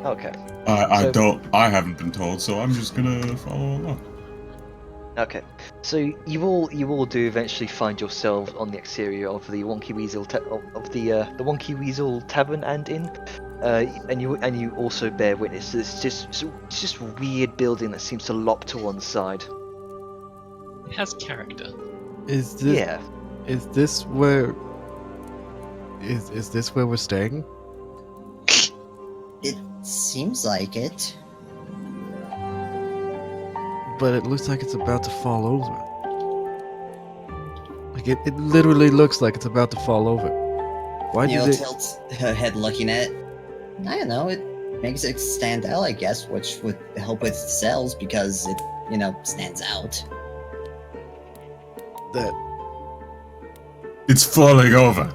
Speaker 1: okay.
Speaker 8: I haven't been told, so I'm just gonna follow along.
Speaker 1: Okay, so you all do eventually find yourselves on the exterior of the Wonky Weasel the Wonky Weasel Tavern and Inn, and you also bear witness to this just weird building that seems to lop to one side.
Speaker 3: It has character.
Speaker 5: Is this
Speaker 1: Yeah,
Speaker 5: is this where is this where we're staying?
Speaker 2: It seems like it.
Speaker 5: But it looks like it's about to fall over. Like it literally looks like it's about to fall over. Why
Speaker 2: Neil
Speaker 5: did it?
Speaker 2: tilts her head looking at it. I don't know, it makes it stand out, I guess, which would help with sales because it, stands out.
Speaker 5: That
Speaker 8: It's falling over.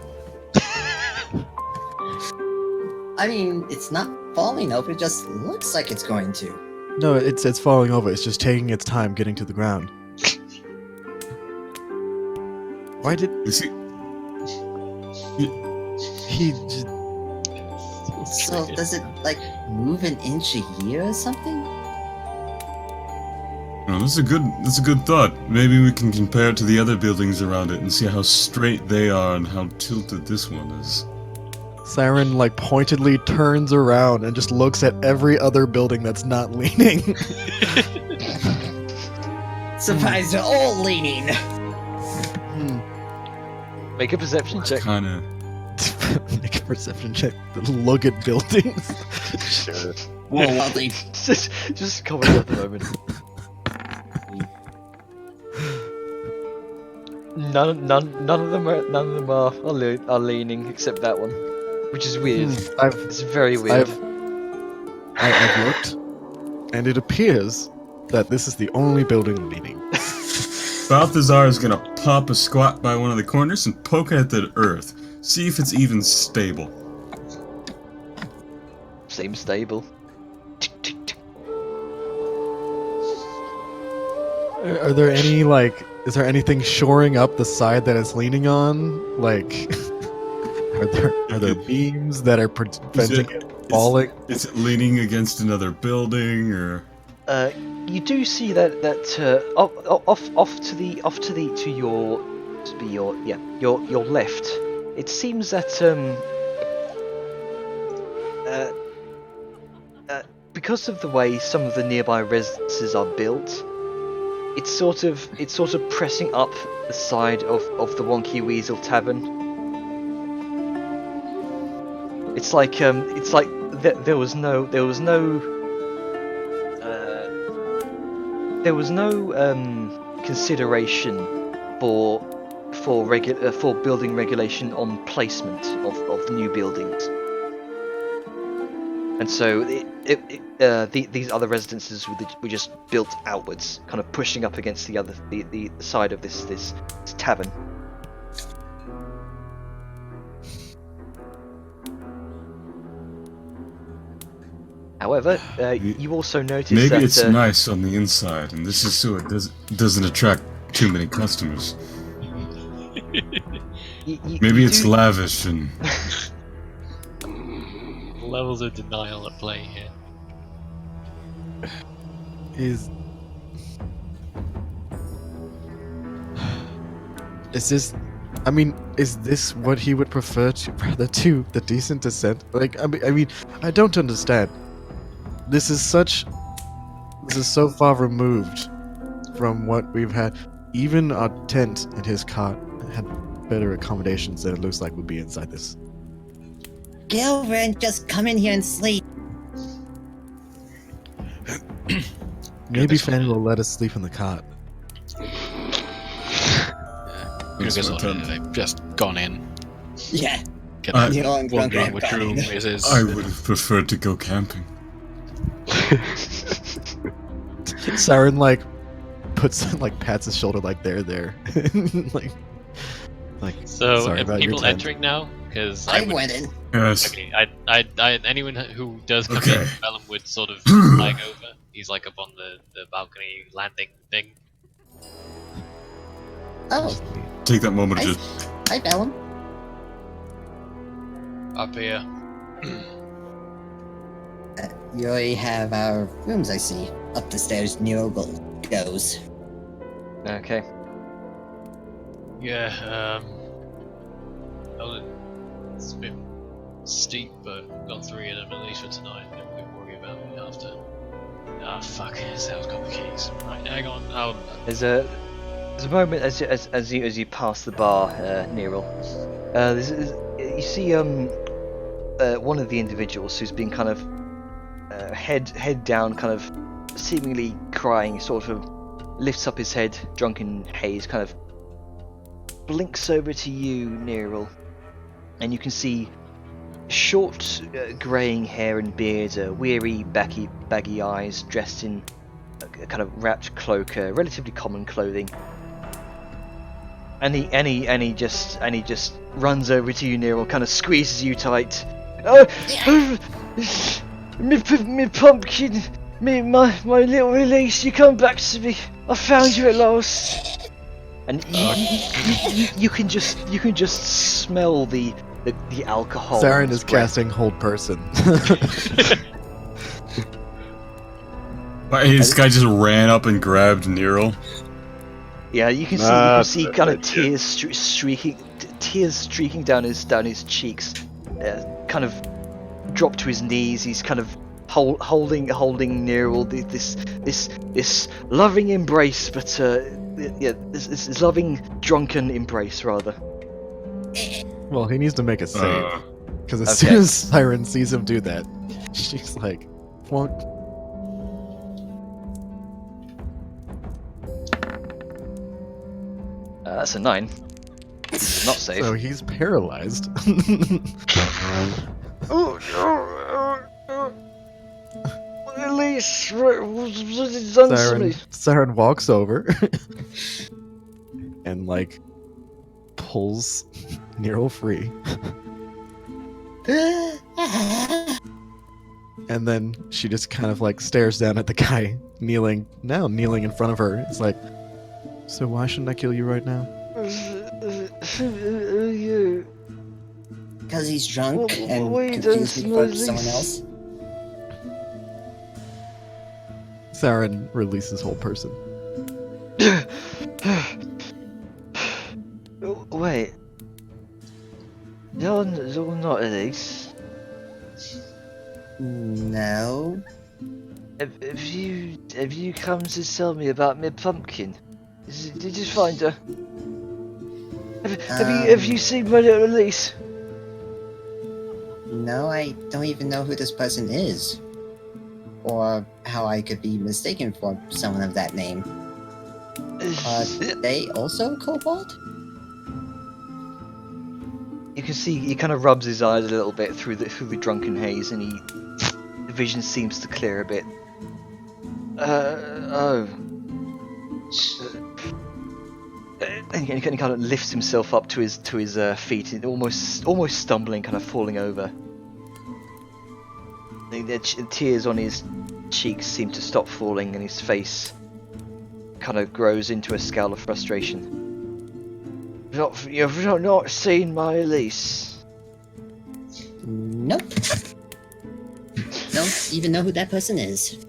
Speaker 2: I mean, it's not falling over, it just looks like it's going to.
Speaker 5: no, it's falling over. It's just taking its time getting to the ground. Why did
Speaker 8: You see,
Speaker 5: he? Just,
Speaker 2: So, does it, move an inch a year or something?
Speaker 8: well, that's a good thought. Maybe we can compare it to the other buildings around it and see how straight they are and how tilted this one is.
Speaker 5: Siren pointedly turns around and just looks at every other building that's not leaning.
Speaker 2: Surprised they're all leaning!
Speaker 1: make a perception check.
Speaker 8: Kind of.
Speaker 5: Make a perception check. Look at buildings.
Speaker 4: Sure.
Speaker 2: Well, they
Speaker 1: just coming at the moment. None of them are leaning except that one, which is weird. It's very weird.
Speaker 5: I've looked, and it appears that this is the only building leaning.
Speaker 8: Balthazar is gonna pop a squat by one of the corners and poke at the earth. See if it's even stable.
Speaker 1: Seems stable.
Speaker 5: Are there any is there anything shoring up the side that it's leaning on? Are there beams that are preventing it falling?
Speaker 8: Is it leaning against another building or?
Speaker 1: You do see that off to your left. It seems that because of the way some of the nearby residences are built, it's sort of pressing up the side of the Wonky Weasel Tavern. It's like there was no consideration for building regulation on placement of the new buildings, and so these other residences were just built outwards, kind of pushing up against the side of this tavern. However, you also notice
Speaker 8: Maybe
Speaker 1: that
Speaker 8: it's nice on the inside, and this is so it doesn't attract too many customers. Maybe it's lavish and
Speaker 3: Levels of denial at play here.
Speaker 5: Is this? I mean, is this what he would prefer to rather to the decent descent? Like, I mean, I don't understand. This is so far removed from what we've had. Even our tent and his cot had better accommodations than it looks like would be inside this.
Speaker 10: Get over and just come in here and sleep.
Speaker 5: Maybe Fanny will let us sleep in the cot.
Speaker 6: Guga's already just gone in.
Speaker 2: Yeah.
Speaker 6: Wondering which room is his.
Speaker 8: I would have preferred to go camping.
Speaker 5: Siren puts pats his shoulder there. like
Speaker 3: So,
Speaker 5: sorry about your
Speaker 3: people
Speaker 5: tent.
Speaker 3: entering now? Because
Speaker 2: I went in.
Speaker 8: Yes.
Speaker 3: Okay, anyone who does come
Speaker 8: Okay.
Speaker 3: in, Vellum would sort of flag over. He's up on the balcony landing thing.
Speaker 2: Oh,
Speaker 8: Take that moment to
Speaker 2: Hi.
Speaker 8: just.
Speaker 2: hi, Bellum.
Speaker 3: Up here.
Speaker 2: You already have our rooms, I see. Up the stairs, Nero goes.
Speaker 1: Okay.
Speaker 3: Yeah, well, it's a bit steep, but we've got 3 of them at least for tonight, and we can worry about it after. Ah, fuck, Sal's got the keys. Right, hang on,
Speaker 1: There's a moment as you pass the bar, Nero. You see one of the individuals who's been kind of head down, kind of seemingly crying, sort of lifts up his head, drunken haze, kind of blinks over to you, Nero, and you can see short, greying hair and beard, weary, baggy eyes, dressed in a kind of wrapped cloak, relatively common clothing. And he just runs over to you, Nero, kind of squeezes you tight. Oh, me pumpkin, my little release, you come back to me. I found you at last. And you can just smell the alcohol.
Speaker 5: Siren is
Speaker 1: breath.
Speaker 5: casting Hold Person.
Speaker 8: Hey, this guy just ran up and grabbed Nero.
Speaker 1: Yeah, you can see kind of tears streaking down his cheeks. Kind of drop to his knees. He's kind of holding Nero, this loving embrace, but this loving drunken embrace rather.
Speaker 5: Well, he needs to make a save. Because as
Speaker 1: okay.
Speaker 5: soon as Siren sees him do that, she's like, "Flunk."
Speaker 1: That's a 9. Not safe.
Speaker 5: So he's paralyzed.
Speaker 1: Release! What has done to me?
Speaker 5: Siren walks over and pulls Nero free. And then she just kind of stares down at the guy kneeling in front of her. It's like, so why shouldn't I kill you right now?
Speaker 1: You.
Speaker 2: Because he's drunk
Speaker 1: What
Speaker 2: and
Speaker 1: you
Speaker 2: confused
Speaker 1: done
Speaker 2: for
Speaker 1: to
Speaker 2: someone
Speaker 1: my
Speaker 2: else.
Speaker 5: Theron releases whole person.
Speaker 1: Wait. You're not Elise.
Speaker 2: No.
Speaker 1: Have you come to tell me about my pumpkin? Did you find her? Have you seen my little Elise?
Speaker 2: No, I don't even know who this person is. Or how I could be mistaken for someone of that name. Are they also kobold?
Speaker 1: You can see he kind of rubs his eyes a little bit through the drunken haze, and the vision seems to clear a bit. And he kind of lifts himself up to his feet, and almost stumbling, kind of falling over. The tears on his cheeks seem to stop falling, and his face kind of grows into a scowl of frustration. You've not seen my Elise?
Speaker 2: Nope. Don't even know who that person is.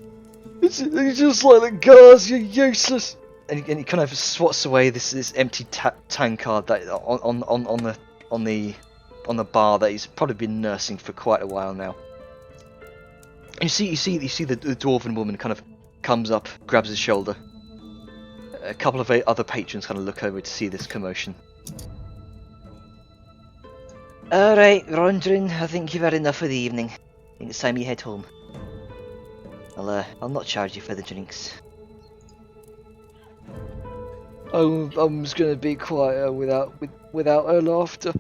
Speaker 1: It's just like the guards. You're useless. And he kind of swats away this empty tankard that on the bar that he's probably been nursing for quite a while now. And you see the dwarven woman kind of comes up, grabs his shoulder. A couple of other patrons kind of look over to see this commotion. Alright, Rondrin, I think you've had enough for the evening. I think it's time you head home. I'll not charge you for the drinks. I'm just gonna be quieter without her laughter.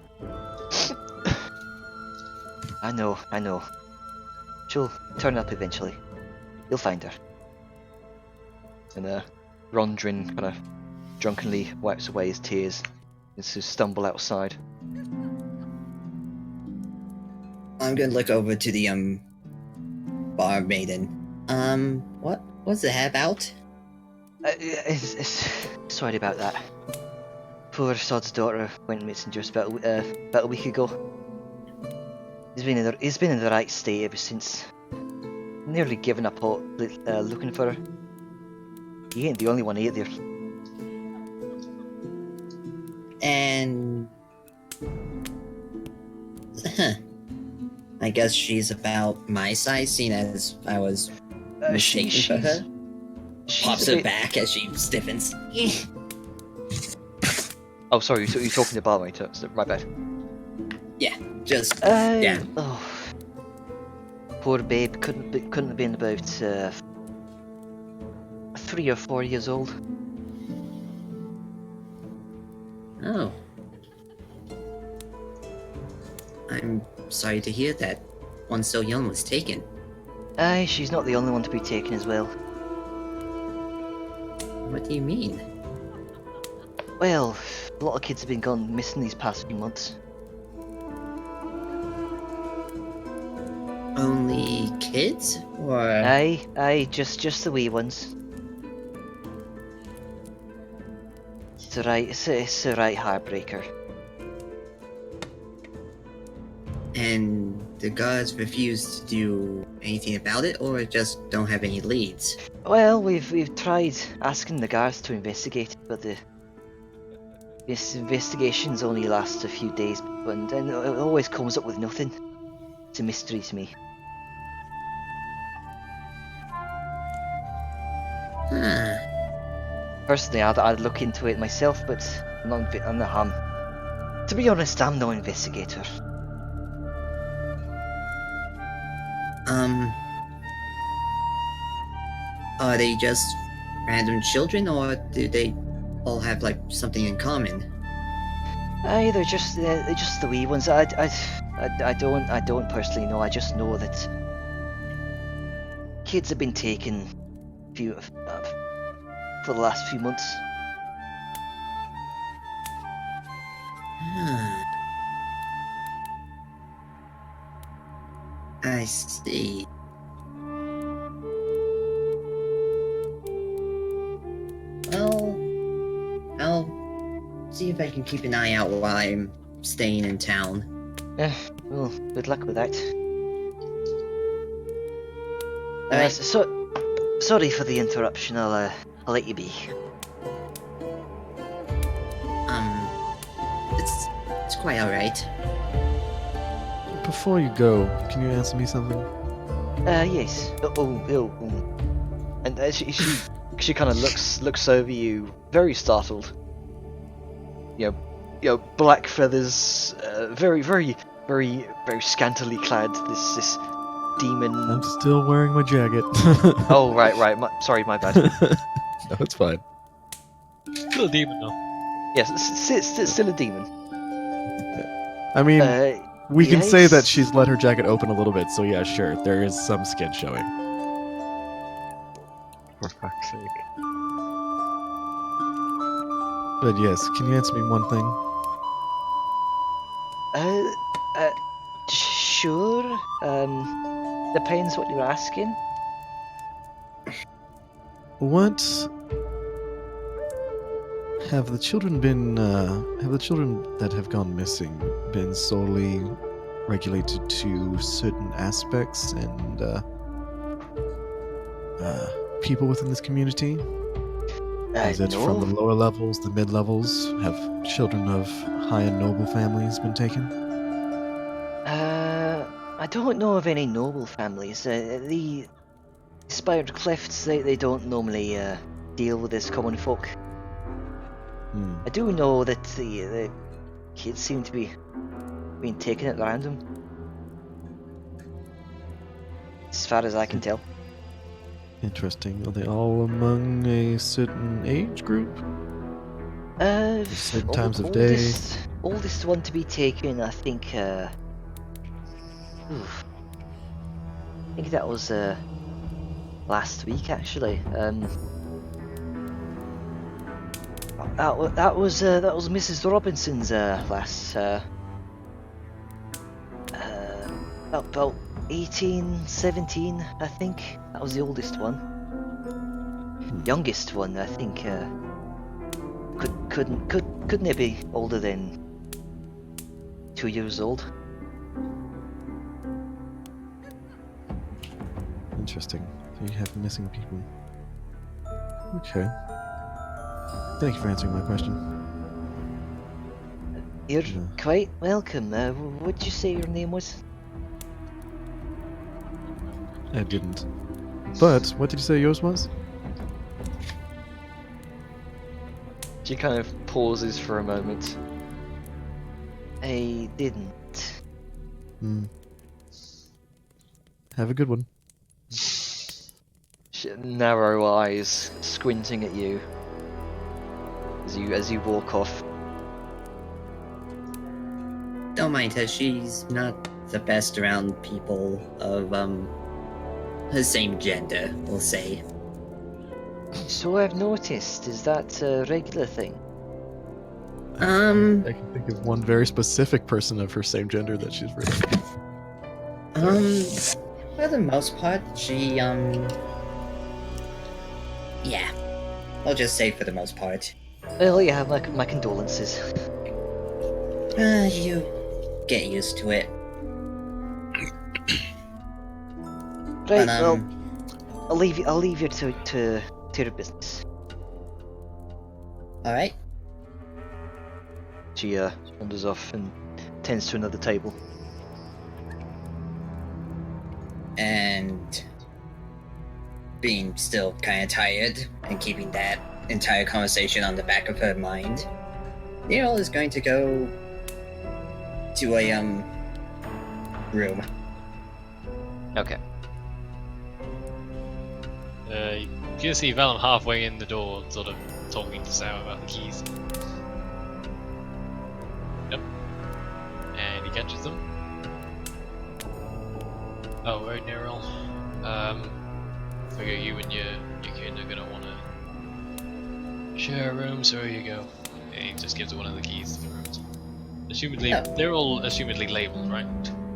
Speaker 1: I know. She'll turn up eventually. You'll find her. And Rondrin kind of drunkenly wipes away his tears and to stumble outside.
Speaker 2: I'm gonna look over to the bar maiden. What's the hat about?
Speaker 1: Sorry about that. Poor Sod's daughter went missing just about a week ago. He's been in the right state ever since. Nearly given up hope looking for her. He ain't the only one either.
Speaker 2: And I guess she's about my size, seeing as I was mistaken for her. Pops her back as she stiffens.
Speaker 1: Oh, sorry, you're talking to barmaid. My bad.
Speaker 2: Yeah, just
Speaker 1: yeah. Oh, poor babe couldn't have been about 3 or 4 years old.
Speaker 2: Oh, I'm sorry to hear that one so young was taken.
Speaker 1: Aye, she's not the only one to be taken as well.
Speaker 2: What do you mean?
Speaker 1: Well, a lot of kids have been gone missing these past few months.
Speaker 2: Only kids? Or...
Speaker 1: Aye, just the wee ones. It's a right heartbreaker.
Speaker 2: And the guards refuse to do anything about it, or just don't have any leads?
Speaker 1: Well, we've tried asking the guards to investigate, but this investigations only lasts a few days, and it always comes up with nothing. It's a mystery to me.
Speaker 2: Huh.
Speaker 1: Personally, I'd look into it myself, but to be honest, I'm no investigator.
Speaker 2: Are they just random children, or do they all have like something in common?
Speaker 1: Aye, they're just the wee ones. I don't personally know. I just know that kids have been taken for the last few months.
Speaker 2: I see. Well, I'll see if I can keep an eye out while I'm staying in town.
Speaker 1: Well, good luck with that.
Speaker 9: Sorry for the interruption. I'll let you be.
Speaker 2: It's quite alright.
Speaker 5: Before you go, can you answer me something?
Speaker 9: Yes.
Speaker 1: And she kind of looks over you, very startled. You know, black feathers, very scantily clad. This demon.
Speaker 5: I'm still wearing my jacket.
Speaker 1: Oh right. Sorry, my bad.
Speaker 5: No, it's fine.
Speaker 3: Still a demon though.
Speaker 1: Yes, still a demon.
Speaker 5: I mean, we can say that
Speaker 1: yes.
Speaker 5: she's let her jacket open a little bit, so yeah, sure, there is some skin showing.
Speaker 4: For fuck's sake.
Speaker 5: But yes, can you answer me one thing?
Speaker 9: Sure. Depends what you're asking.
Speaker 5: What have the children been? Have the children that have gone missing been solely regulated to certain aspects and people within this community? Is it
Speaker 9: No.
Speaker 5: from the lower levels, the mid levels? Have children of high and noble families been taken?
Speaker 9: I don't know of any noble families. The Spired Cliffs, they don't normally deal with this common folk.
Speaker 5: Hmm.
Speaker 9: I do know that the kids seem to be being taken at random. As far as I can tell.
Speaker 5: Interesting. Are they all among a certain age group? Certain times of day?
Speaker 9: Oldest one to be taken, I think. I think that was last week, actually. That was Mrs. Robinson's last. About 18, 17, I think. That was the oldest one. Youngest one, I think. Couldn't it be older than 2 years old?
Speaker 5: Interesting. So you have missing people. Okay. Thank you for answering my question.
Speaker 9: You're
Speaker 5: Yeah.
Speaker 9: quite welcome. What did you say your name was?
Speaker 5: I didn't. But what did you say yours was?
Speaker 1: She kind of pauses for a moment.
Speaker 9: I didn't.
Speaker 5: Hmm. Have a good one.
Speaker 1: Narrow eyes squinting at you as you walk off.
Speaker 2: Don't mind her, she's not the best around people of, her same gender, we'll say.
Speaker 9: So I've noticed. Is that a regular thing?
Speaker 5: I can think of one very specific person of her same gender that she's really.
Speaker 2: For the most part, she, yeah. I'll just say for the most part.
Speaker 9: Well, yeah, my condolences.
Speaker 2: You get used to it.
Speaker 9: Right,
Speaker 2: But,
Speaker 9: well, I'll leave you to your business.
Speaker 2: Alright.
Speaker 1: She wanders off and tends to another table.
Speaker 2: And being still kind of tired and keeping that entire conversation on the back of her mind, Neil is going to go to a room.
Speaker 1: Okay.
Speaker 3: You can see Valen halfway in the door, sort of talking to Sam about the keys. Yep. And he catches them. Oh, right, Neril. Figure you and your kin are gonna wanna share a room, so here you go. And he just gives her one of the keys to the rooms. Assumedly,
Speaker 2: Oh.
Speaker 3: they're all assumedly labeled, right?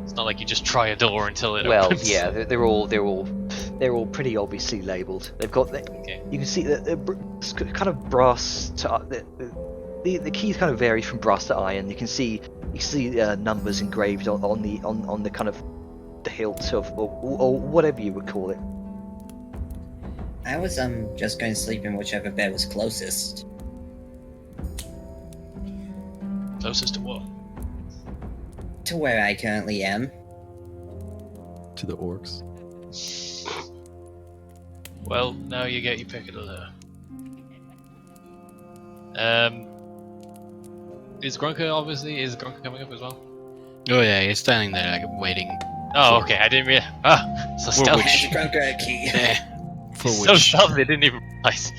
Speaker 3: It's not like you just try a door until it
Speaker 1: Well,
Speaker 3: opens.
Speaker 1: yeah, they're all pretty obviously labelled. They've got
Speaker 3: Okay.
Speaker 1: you can see that it's kind of brass to the keys kind of vary from brass to iron. You can see numbers engraved on the kind of the hilt of or whatever you would call it.
Speaker 2: I was just going to sleep in whichever bed was closest.
Speaker 3: Closest to what?
Speaker 2: To where I currently am.
Speaker 5: To the orcs.
Speaker 3: Well, now you get your pick of the litter. Is Grunker coming up as well?
Speaker 6: Oh yeah, he's standing there like waiting.
Speaker 3: Oh, okay, I didn't realize. So
Speaker 6: For
Speaker 3: stealthy.
Speaker 6: which-
Speaker 2: Grunker a key.
Speaker 6: For
Speaker 3: So
Speaker 6: which,
Speaker 3: stealthy, I didn't even realize.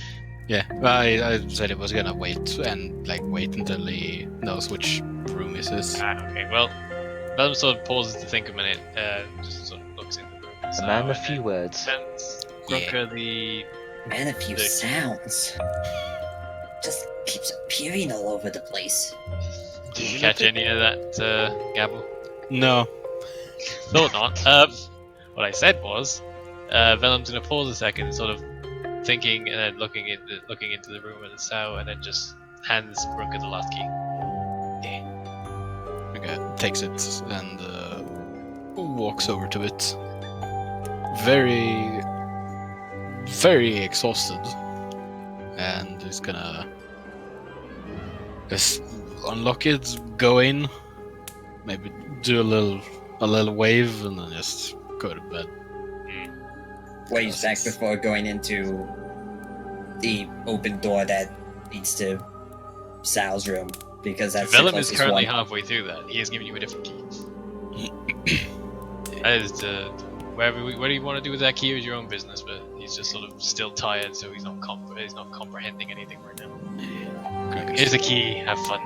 Speaker 6: yeah, well, I said it was gonna wait and like wait until he knows which room this is.
Speaker 3: Okay, well, Venom sort of pauses to think a minute, just sort of looks in the room.
Speaker 1: A
Speaker 3: So,
Speaker 1: man of
Speaker 3: and
Speaker 1: few
Speaker 3: then
Speaker 1: words.
Speaker 3: sends Grunker the.
Speaker 2: Man, a few
Speaker 3: The-
Speaker 2: sounds. Just keeps appearing all over the place.
Speaker 3: Did you catch any of that, Gabble?
Speaker 6: No.
Speaker 3: Thought not. What I said was, Venom's gonna pause a second, sort of thinking, and then looking into the room and the cell, and then just hands Grunker the last key.
Speaker 6: Okay, takes it and walks over to it. Very, very exhausted, and he's gonna just unlock it, go in, maybe do a little wave, and then just go to bed.
Speaker 2: Waves back before going into the open door that leads to Sal's room, because that's the
Speaker 3: Venom is
Speaker 2: closest
Speaker 3: currently
Speaker 2: one.
Speaker 3: halfway through that. He has given you a different key. That is whatever you want to do with that key is your own business, but he's just sort of still tired, so he's not comprehending anything right now. Here's a key. Have fun.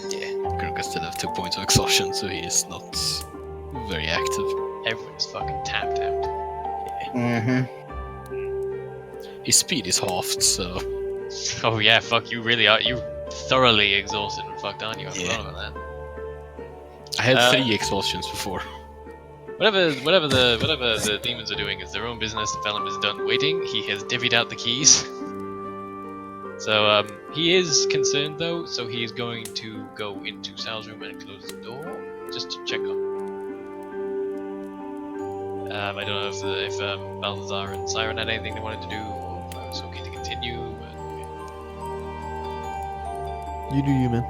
Speaker 6: Yeah, Grunker still have 2 points of exhaustion, so he is not very active.
Speaker 3: Everyone is fucking tapped out.
Speaker 2: Mm-hmm.
Speaker 6: His speed is halved, so
Speaker 3: Oh yeah, fuck, you really are. You thoroughly exhausted and fucked, aren't you? I
Speaker 6: Yeah.
Speaker 3: forgot about that.
Speaker 6: I had 3 exhaustions before.
Speaker 3: Whatever the demons are doing is their own business. Venom is done waiting. He has divvied out the keys. So he is concerned though, so he is going to go into Sal's room and close the door just to check on. I don't know if Balthazar and Siren had anything they wanted to do, or if I was okay to continue. But,
Speaker 5: You do you, man.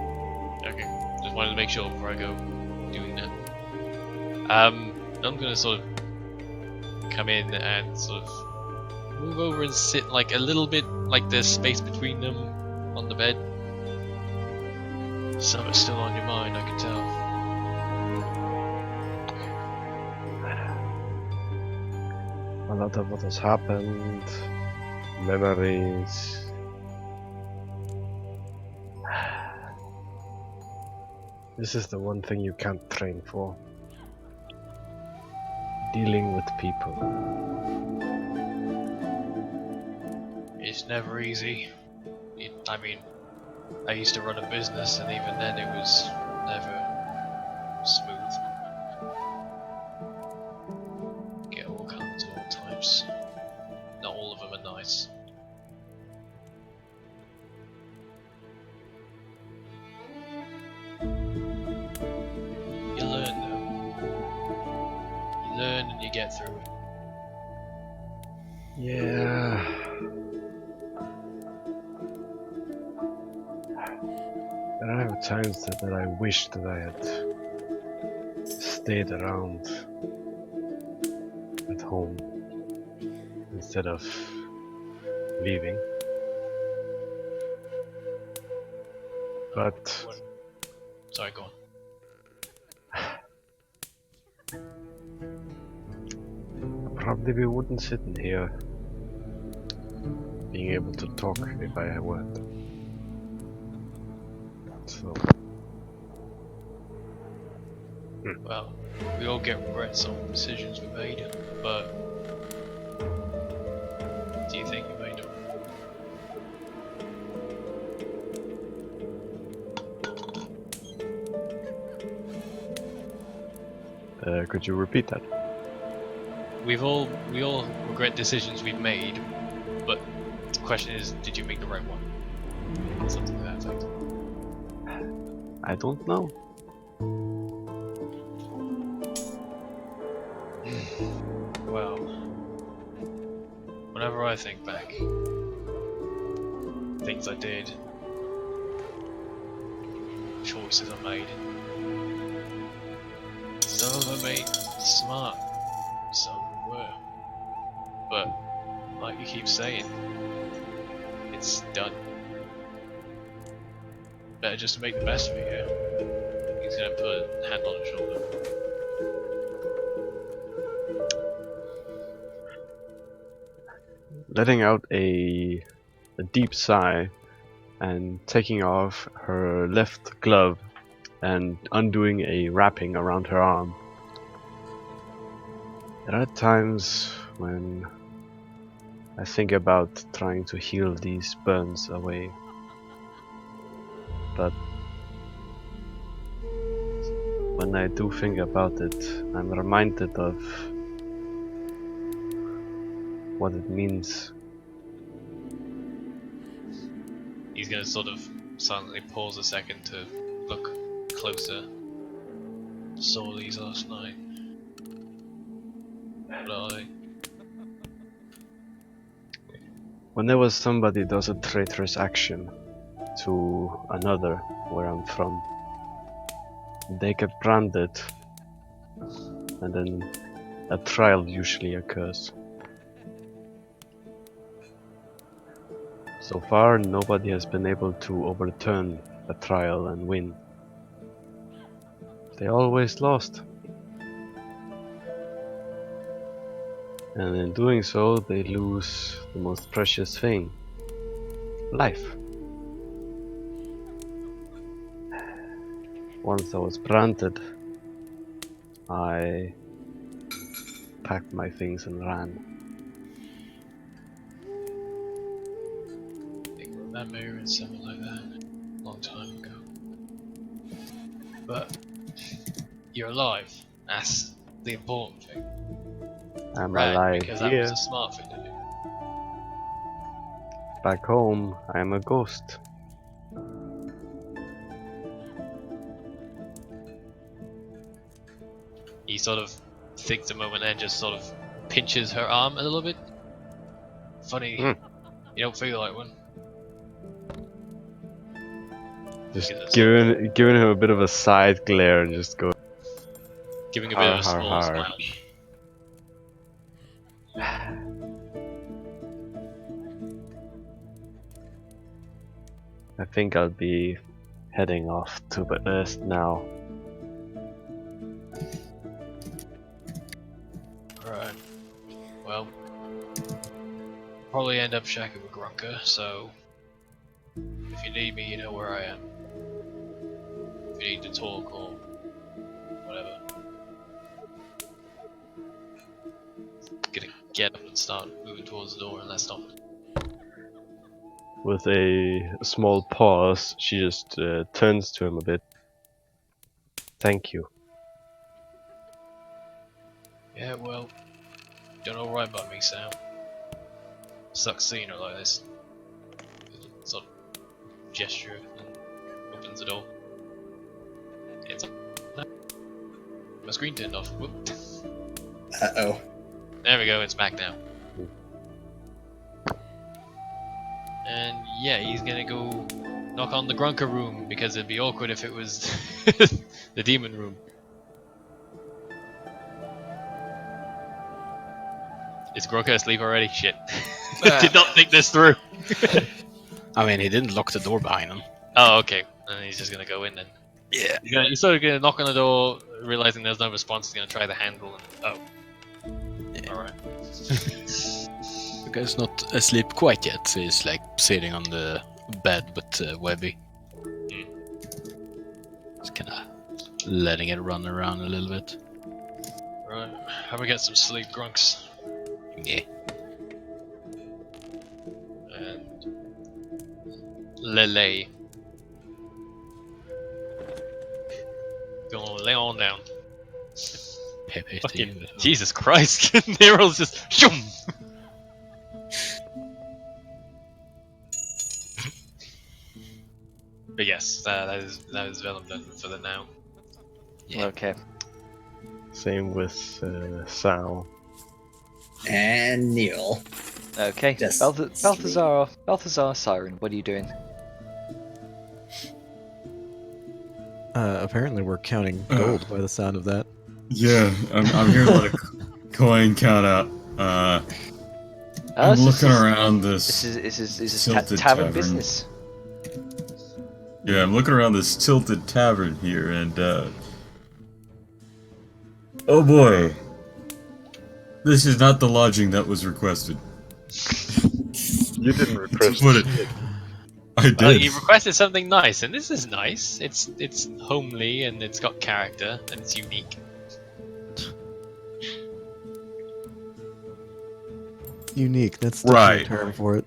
Speaker 3: okay, just wanted to make sure before I go doing that. I'm gonna sort of come in and sort of move over and sit like a little bit like there's space between them on the bed. Something's still on your mind, I can tell.
Speaker 4: A lot of what has happened, memories. This is the one thing you can't train for. Dealing with people.
Speaker 3: It's never easy. I mean, I used to run a business, and even then it was never smooth. Get all kinds of all types. Not all of them are nice. You learn though. You learn and you get through it.
Speaker 4: Yeah. There are times that I wish that I had stayed around at home instead of leaving. But
Speaker 3: Sorry, go on.
Speaker 4: probably we wouldn't sit in here being able to talk if I weren't. So
Speaker 3: Well, we all get regrets on decisions we made, but do you think you made them?
Speaker 4: could you repeat that?
Speaker 3: We all regret decisions we've made, but the question is, did you make the right one? Something to that effect.
Speaker 4: I don't know.
Speaker 3: whenever I think back, things I did, choices I made, some of them made smart, some were. But, like you keep saying, it's done. Better just to make the best of it, yeah. He's gonna put a hand on his shoulder.
Speaker 4: Letting out a deep sigh and taking off her left glove and undoing a wrapping around her arm. There are times when I think about trying to heal these burns away, but when I do think about it, I'm reminded of what it means.
Speaker 3: He's gonna sort of silently pause a second to look closer. Saw these last night. What are they?
Speaker 4: Whenever somebody does a traitorous action to another where I'm from, they get branded, and then a trial usually occurs. So far, nobody has been able to overturn a trial and win. They always lost. And in doing so, they lose the most precious thing: life. Once I was branded, I packed my things and ran.
Speaker 3: I think I remember hearing something like that a long time ago. But you're alive. That's the important thing.
Speaker 4: I'm
Speaker 3: Right,
Speaker 4: alive
Speaker 3: because that
Speaker 4: here.
Speaker 3: was a smart thing to do.
Speaker 4: Back home, I am a ghost.
Speaker 3: He sort of thinks a moment and just sort of pinches her arm a little bit. Funny, you don't feel like one.
Speaker 4: Just
Speaker 3: Because it's
Speaker 4: giving him a bit of a side glare and just go.
Speaker 3: giving a bit of a
Speaker 4: Har, har,
Speaker 3: small
Speaker 4: har.
Speaker 3: smile.
Speaker 4: I think I'll be heading off to the earth now.
Speaker 3: Alright. Well, probably end up shacking with Grunker, so if you need me, you know where I am. If you need to talk or whatever. Gonna get up and start moving towards the door and let's stop.
Speaker 4: With a small pause, she just turns to him a bit. Thank you.
Speaker 3: Yeah, well, don't know right about me, Sam. Sucks seeing her like this. Sort of gesture and opens the door. It's my screen turned off. Whoop.
Speaker 2: Uh-oh.
Speaker 3: There we go, it's back now. And yeah, he's gonna go knock on the Grunker room because it'd be awkward if it was the demon room. Is Grunker asleep already? Shit. Did not think this through.
Speaker 6: I mean, he didn't lock the door behind him.
Speaker 3: Oh, okay. Then he's just gonna go in then.
Speaker 6: Yeah.
Speaker 3: He's sort of gonna knock on the door, realizing there's no response. He's gonna try the handle. And,
Speaker 6: Yeah.
Speaker 3: Alright.
Speaker 6: The guy's not asleep quite yet, so he's like sitting on the bed with Webby. Just kinda letting it run around a little bit.
Speaker 3: Right. Have we get some sleep, Grunks?
Speaker 6: Yeah.
Speaker 3: And Lele. Gonna lay on down.
Speaker 6: Pepe.
Speaker 3: Fucking Jesus Christ! Nero's just shoom. But yes, that is Vellum done for the now.
Speaker 6: Yeah.
Speaker 1: Okay.
Speaker 4: Same with Sal.
Speaker 2: And Neil.
Speaker 1: Okay.
Speaker 2: Just
Speaker 1: Balthazar, Siren, what are you doing?
Speaker 5: Apparently we're counting gold by the sound of that.
Speaker 8: Yeah, I'm hearing a lot of coin count out. I'm looking around
Speaker 1: This is
Speaker 8: tilted
Speaker 1: tavern business.
Speaker 8: Yeah, I'm looking around this tilted tavern here, and oh boy, this is not the lodging that was requested.
Speaker 4: You didn't request
Speaker 8: Put it. I
Speaker 3: Well,
Speaker 8: did.
Speaker 3: you requested something nice, and this is nice. It's homely and it's got character and it's unique.
Speaker 5: Unique, that's the
Speaker 8: Right.
Speaker 5: term for it.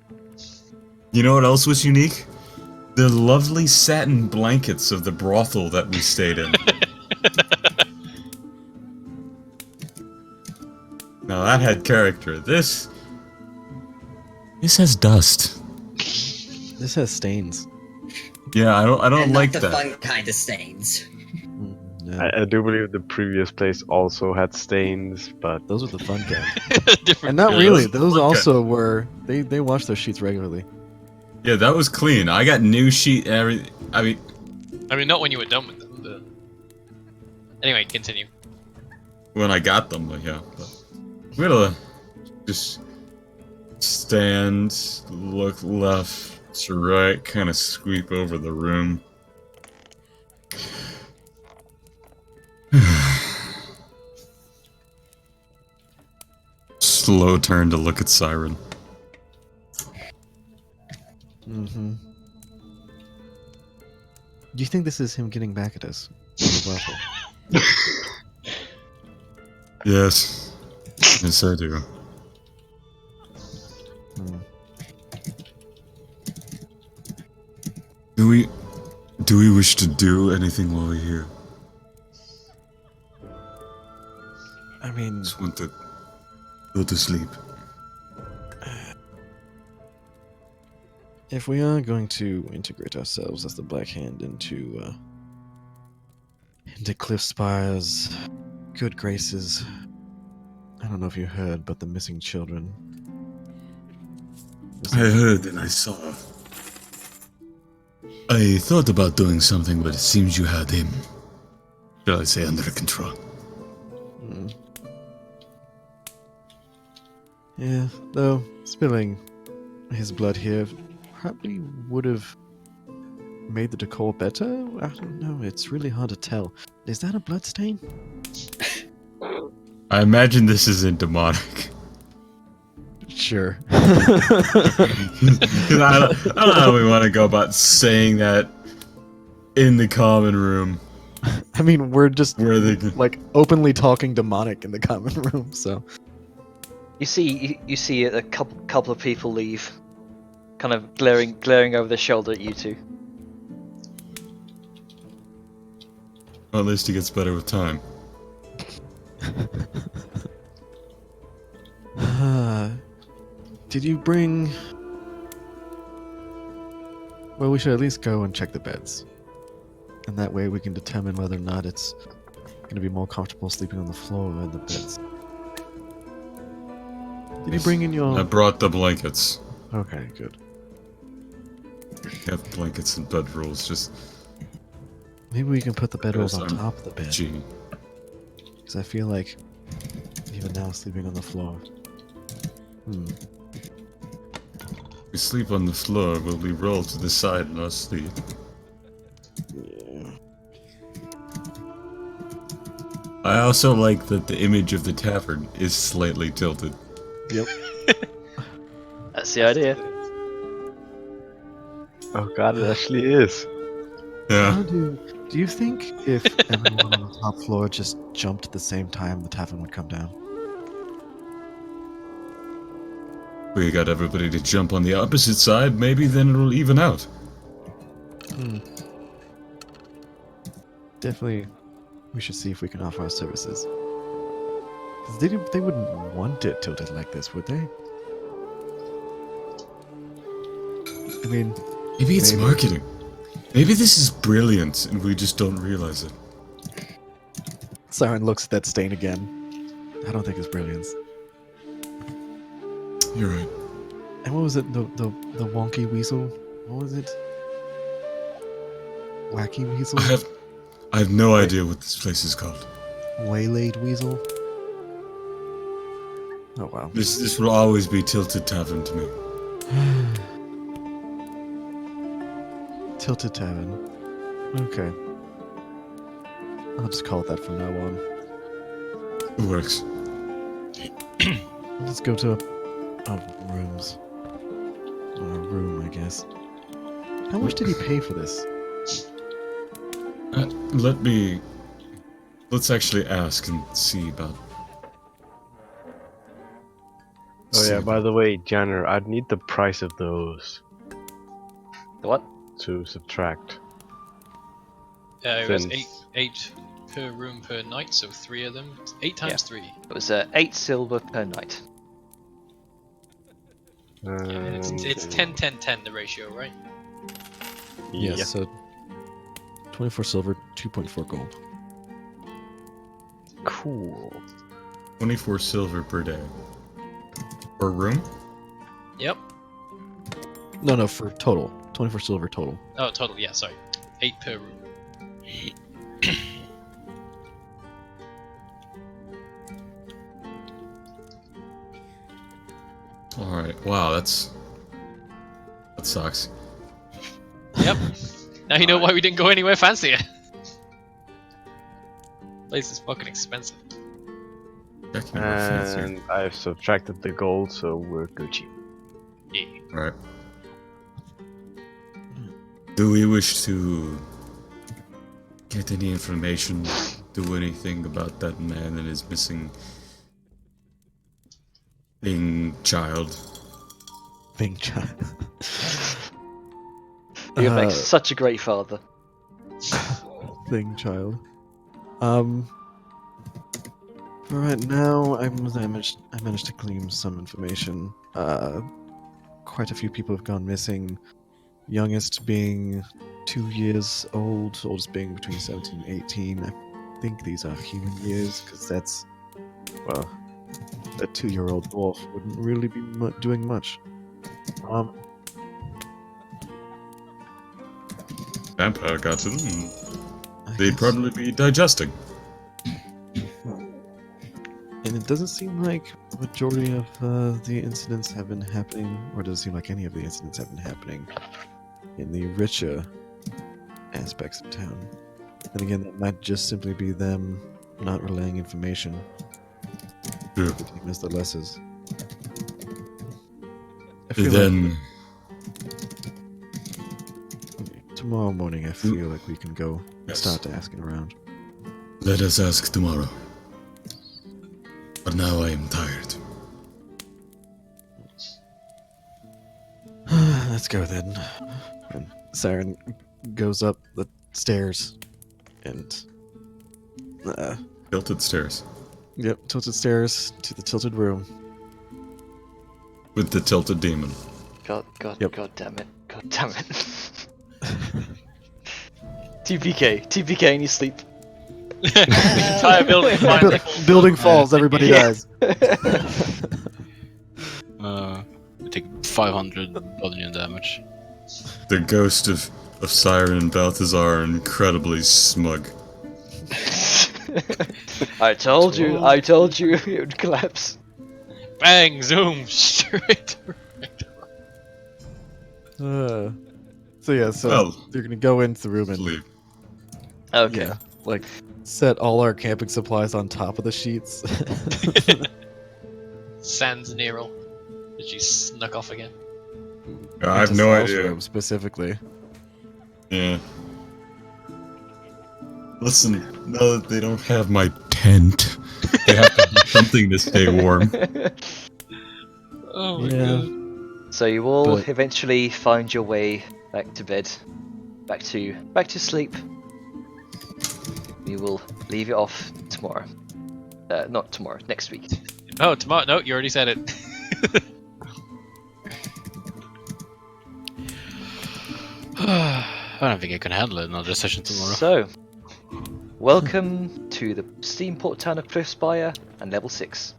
Speaker 8: You know what else was unique? The lovely satin blankets of the brothel that we stayed in. Now that had character. This has dust.
Speaker 5: This has stains.
Speaker 8: Yeah, I don't
Speaker 2: And
Speaker 8: like
Speaker 2: not the
Speaker 8: that.
Speaker 2: fun kind of stains.
Speaker 5: Yeah,
Speaker 4: I do believe the previous place also had stains, but
Speaker 5: those were the fun kind.
Speaker 3: Different
Speaker 5: And not
Speaker 8: Yeah,
Speaker 5: really.
Speaker 8: those-
Speaker 5: Those
Speaker 8: okay.
Speaker 5: also were. They wash their sheets regularly.
Speaker 8: Yeah, that was clean. I got new sheet. I mean,
Speaker 3: I mean, not when you were done with them, but... Anyway, continue.
Speaker 8: when I got them, but yeah. But I'm gonna just stand, look left to right, kind of sweep over the room. Slow turn to look at Siren.
Speaker 5: Mm-hmm. Do you think this is him getting back at us? On the brothel?
Speaker 8: Yes. Yes, I do.
Speaker 5: Hmm.
Speaker 8: Do we wish to do anything while we're here?
Speaker 5: I mean,
Speaker 8: Just want to go to sleep.
Speaker 5: if we are going to integrate ourselves as the Black Hand into Cliff Spire's good graces, I don't know if you heard, but the missing children.
Speaker 8: I heard and I saw. I thought about doing something, but it seems you had him, shall I say, under control.
Speaker 5: Hmm. Yeah, though spilling his blood here probably would have made the decor better. I don't know. It's really hard to tell. Is that a blood stain?
Speaker 8: I imagine this isn't demonic.
Speaker 5: Sure.
Speaker 8: I don't know how we want to go about saying that in the common room.
Speaker 5: I mean, we're just
Speaker 8: Where they
Speaker 5: like openly talking demonic in the common room. So
Speaker 1: You see a couple of people leave, kind of glaring over their shoulder at you two.
Speaker 8: Well, at least he gets better with time.
Speaker 5: did you bring? Well, we should at least go and check the beds, and that way we can determine whether or not it's going to be more comfortable sleeping on the floor or in the beds. Did you bring in your?
Speaker 8: I brought the blankets.
Speaker 5: Okay, good.
Speaker 8: We have blankets and bedrolls, just
Speaker 5: Maybe we can put the bedrolls on
Speaker 8: I'm
Speaker 5: top of the bed.
Speaker 8: gee.
Speaker 5: Because I feel like even now sleeping on the floor.
Speaker 8: We sleep on the floor, but we roll to the side in our sleep. I also like that the image of the tavern is slightly tilted.
Speaker 5: Yep.
Speaker 1: That's the idea.
Speaker 4: oh god, it actually is.
Speaker 8: Yeah.
Speaker 5: Do you think if everyone on the top floor just jumped at the same time, the tavern would come down?
Speaker 8: We got everybody to jump on the opposite side, maybe then it'll even out.
Speaker 5: Definitely, we should see if we can offer our services. 'Cause they wouldn't want it tilted like this, would they? I mean,
Speaker 8: Maybe it's
Speaker 5: Maybe.
Speaker 8: marketing. Maybe this is brilliant and we just don't realize it.
Speaker 5: Siren looks at that stain again. I don't think it's brilliance.
Speaker 8: You're right.
Speaker 5: And what was it? The wonky weasel? What was it? Wacky weasel?
Speaker 8: I have no idea what this place is called.
Speaker 5: Waylaid weasel? Oh wow.
Speaker 8: This will always be Tilted Tavern to me.
Speaker 5: Tilted Tavern. Okay. I'll just call it that from now on.
Speaker 8: It works.
Speaker 5: Let's go to rooms. Or a room, I guess. How much did he pay for this?
Speaker 8: Let's actually ask and see about.
Speaker 4: Oh yeah, by the way, Janner, I'd need the price of those
Speaker 1: What?
Speaker 4: to subtract.
Speaker 3: It was
Speaker 4: Since-
Speaker 3: eight per room per night, so 3 of them. 8 times 3.
Speaker 1: It was 8 silver per night.
Speaker 3: It's 10-10-10 the ratio, right?
Speaker 5: Yes,
Speaker 4: Yeah.
Speaker 5: so 24 silver, 2.4 gold.
Speaker 1: Cool.
Speaker 8: 24 silver per day. Per room?
Speaker 3: Yep.
Speaker 5: No, for total. 24 silver total.
Speaker 3: Oh, total, yeah, sorry. 8 per room.
Speaker 8: Alright, wow, that sucks.
Speaker 3: Yep. Now you know why we didn't go anywhere fancier. Place is fucking expensive.
Speaker 8: Checking our fancier.
Speaker 4: And I've subtracted the gold, so we're Gucci.
Speaker 3: Yeah.
Speaker 8: Alright. Do we wish to get any information, do anything about that man and his missing child?
Speaker 5: Thing child.
Speaker 1: You make such a great father.
Speaker 5: Thing child. For right now, I managed to glean some information. Quite a few people have gone missing. Youngest being 2 years old, oldest being between 17 and 18. I think these are human years, because that's, well, a 2-year-old dwarf wouldn't really be doing much.
Speaker 8: Vampire got to them.
Speaker 5: I
Speaker 8: They'd
Speaker 5: guess-
Speaker 8: probably be digesting.
Speaker 5: And it doesn't seem like the majority of the incidents have been happening, or doesn't seem like any of the incidents have been happening in the richer aspects of town. And again, that might just simply be them not relaying information.
Speaker 8: True.
Speaker 5: The team is the lessers. I feel
Speaker 8: Then
Speaker 5: like tomorrow morning, I feel like we can go and
Speaker 8: Yes.
Speaker 5: start asking around.
Speaker 8: let us ask tomorrow. But now I am tired.
Speaker 5: Let's go then. And Siren goes up the stairs and
Speaker 8: Tilted stairs.
Speaker 5: yep, tilted stairs to the tilted room.
Speaker 8: With the tilted demon.
Speaker 1: God
Speaker 5: Yep.
Speaker 1: damn it. God damn it. TPK in your sleep.
Speaker 3: The entire building finally falls
Speaker 5: Building falls, everybody
Speaker 1: Yeah.
Speaker 5: dies.
Speaker 6: We take 500 bludgeoning damage.
Speaker 8: The ghost of Siren and Balthazar are incredibly smug.
Speaker 1: I told you it would collapse.
Speaker 3: Bang! Zoom! Straight.
Speaker 5: So yeah, so
Speaker 8: Well,
Speaker 5: you're gonna go into the room and
Speaker 8: Leave.
Speaker 1: Okay.
Speaker 5: yeah, like set all our camping supplies on top of the sheets.
Speaker 3: Sans Nero. Did she snuck off again?
Speaker 8: I have
Speaker 5: Into
Speaker 8: no
Speaker 5: Sal's
Speaker 8: idea.
Speaker 5: room specifically.
Speaker 8: Yeah. Listen, now that they don't have my tent, they have to do something to stay warm.
Speaker 3: Oh my
Speaker 5: Yeah.
Speaker 3: god.
Speaker 1: So you all
Speaker 5: But-
Speaker 1: eventually find your way back to bed, back to sleep. We will leave it off tomorrow. Not tomorrow, next week.
Speaker 3: No, tomorrow. No, you already said it.
Speaker 6: I don't think I can handle another session tomorrow.
Speaker 1: So, welcome to the Steamport town of Cliffspire and level 6.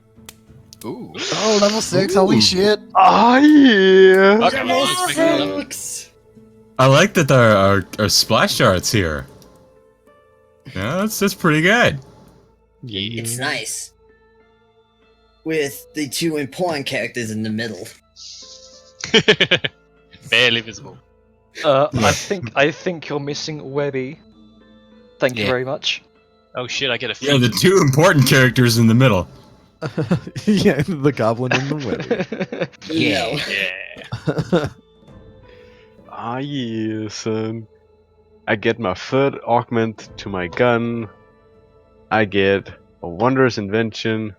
Speaker 6: Ooh.
Speaker 5: Oh, level 6, holy shit!
Speaker 4: Ah, yeah!
Speaker 6: Okay, well, let's make it 11.
Speaker 8: I like that our splash chart's here. Yeah, that's pretty good.
Speaker 2: It's nice. With the two important characters in the middle.
Speaker 3: Barely visible.
Speaker 1: I think you're missing Webby. Thank you
Speaker 6: Yeah.
Speaker 1: very much.
Speaker 3: Oh shit, I get a
Speaker 8: Yeah,
Speaker 3: feat.
Speaker 8: the two important characters in the middle.
Speaker 5: Yeah, the goblin and the webby.
Speaker 2: Yeah.
Speaker 3: Yeah.
Speaker 4: Ah, yeah, son. I get my third augment to my gun. I get a wondrous invention.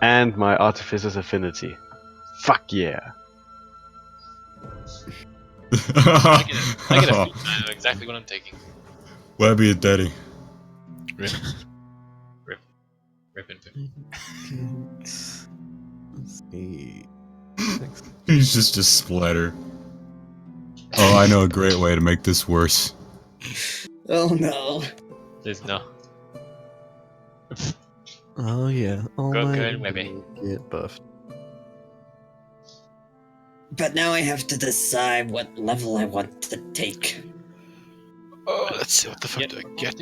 Speaker 4: And my artificer's affinity. Fuck yeah.
Speaker 3: I get a feat. I know exactly what I'm taking.
Speaker 8: Webby and Daddy.
Speaker 3: Rip and pip.
Speaker 5: Let's see.
Speaker 8: He's just a splatter. Oh, I know a great way to make this worse.
Speaker 2: Oh no.
Speaker 3: There's no.
Speaker 5: Oh yeah. Oh
Speaker 3: Go
Speaker 5: my.
Speaker 3: good, Webby.
Speaker 5: Get buffed.
Speaker 2: But now I have to decide what level I want to take.
Speaker 6: Oh, let's see, what the fuck do I get?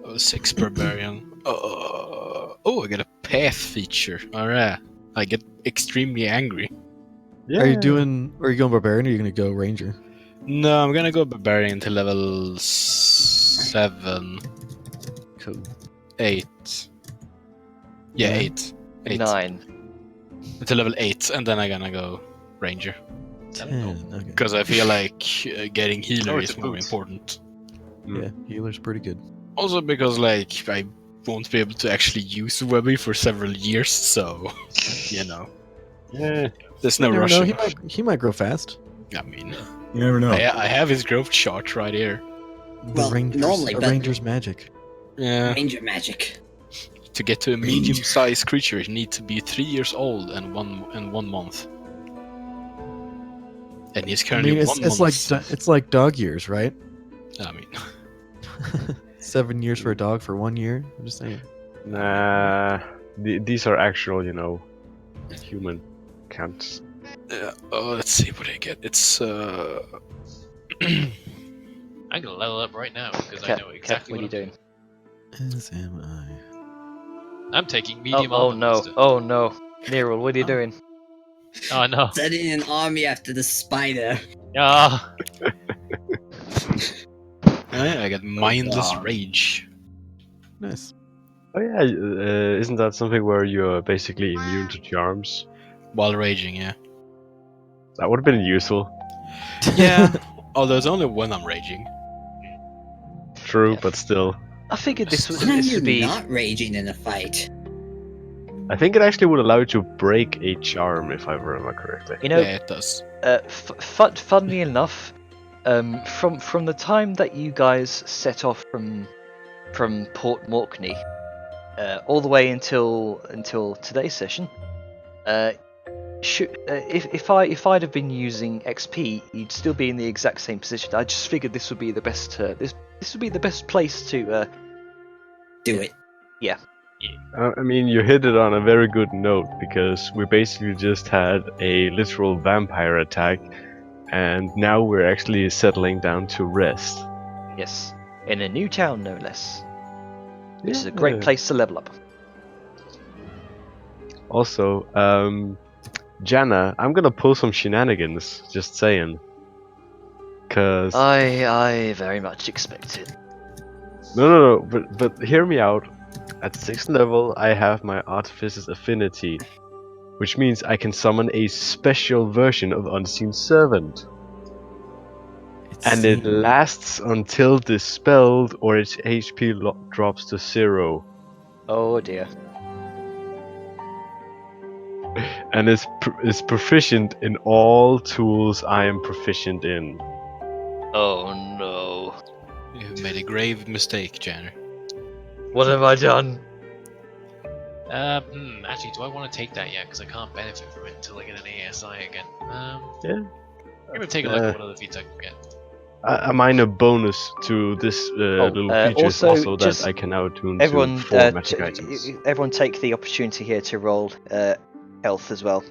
Speaker 6: Oh, 6 barbarian. Oh, I get a path feature. Alright. I get extremely angry.
Speaker 4: Yeah.
Speaker 5: Are you going barbarian or are you gonna go ranger?
Speaker 6: No, I'm gonna go barbarian until level 7.
Speaker 5: Cool.
Speaker 6: 8. Yeah,
Speaker 5: Yeah.
Speaker 6: 8. 8.
Speaker 1: 9.
Speaker 6: Until level 8, and then I'm gonna go ranger.
Speaker 5: 10. Okay.
Speaker 6: Because I feel like getting healer
Speaker 4: Oh,
Speaker 6: is
Speaker 4: it's
Speaker 6: more
Speaker 4: boots.
Speaker 6: important.
Speaker 5: Yeah, healer's pretty good.
Speaker 6: Also because, like, I won't be able to actually use Webby for several years, so, you know.
Speaker 4: Yeah.
Speaker 6: There's no
Speaker 5: You never
Speaker 6: rush.
Speaker 5: know, he might grow fast.
Speaker 6: I mean,
Speaker 8: You never know.
Speaker 6: I have his growth chart right here.
Speaker 2: Well, normally,
Speaker 5: a
Speaker 2: but-
Speaker 5: ranger's magic.
Speaker 6: Yeah.
Speaker 2: Ranger magic.
Speaker 6: To get to a medium-sized creature, you need to be 3 years old and 1 month. And he's
Speaker 5: I
Speaker 6: currently
Speaker 5: mean, it's
Speaker 6: 1 month.
Speaker 5: it's like dog years, right?
Speaker 6: I mean,
Speaker 5: 7 years for a dog for 1 year. I'm just saying.
Speaker 4: Nah. These are actual, you know, human counts.
Speaker 6: oh, let's see what I get. It's
Speaker 3: I'm gonna level up right now because I know exactly
Speaker 1: what are you doing?
Speaker 5: As am I.
Speaker 3: I'm taking medium
Speaker 1: Oh
Speaker 3: armor
Speaker 1: no!
Speaker 3: booster.
Speaker 1: Oh no! Nerul, what are you doing?
Speaker 3: Oh no!
Speaker 2: Setting an army after the spider.
Speaker 3: Ah!
Speaker 6: I get mindless
Speaker 2: God.
Speaker 6: rage.
Speaker 5: Nice.
Speaker 4: Oh yeah, isn't that something where you're basically immune to charms?
Speaker 6: While raging, yeah.
Speaker 4: That would have been useful.
Speaker 6: Yeah. Although it's only when I'm raging.
Speaker 4: True,
Speaker 1: Yeah.
Speaker 4: but still.
Speaker 1: I figured this
Speaker 2: When are you
Speaker 1: would be.
Speaker 2: not raging in a fight?
Speaker 4: I think it actually would allow you to break a charm, if I remember correctly.
Speaker 1: You know,
Speaker 6: Yeah, it does.
Speaker 1: funnily enough, from the time that you guys set off from Port Morkney, all the way until today's session, if I'd have been using XP, you'd still be in the exact same position. I just figured this would be the best. This would be the best place to.
Speaker 2: Do it.
Speaker 4: I mean, you hit it on a very good note, because we basically just had a literal vampire attack, and now we're actually settling down to rest.
Speaker 1: Yes, in a new town, no less. This is a
Speaker 4: Yeah.
Speaker 1: great place to level up.
Speaker 4: Also, Janna, I'm gonna pull some shenanigans, just saying. Cause...
Speaker 1: I very much expect it.
Speaker 4: No, but hear me out. At 6th level, I have my Artificer's Affinity, which means I can summon a special version of Unseen Servant. And it lasts until dispelled or its HP drops to 0.
Speaker 1: Oh dear.
Speaker 4: And is proficient in all tools I am proficient in.
Speaker 1: Oh no.
Speaker 6: You've made a grave mistake, Janner.
Speaker 1: What have I done?
Speaker 3: Actually, do I want to take that yet? Because I can't benefit from it until I get an ASI again.
Speaker 4: Yeah.
Speaker 3: I'm gonna take a look at what other feats I can get.
Speaker 4: A minor bonus to this little feature is
Speaker 1: also,
Speaker 4: also that
Speaker 1: just
Speaker 4: I can now tune
Speaker 1: everyone,
Speaker 4: to 4 magic items.
Speaker 1: everyone take the opportunity here to roll health as well.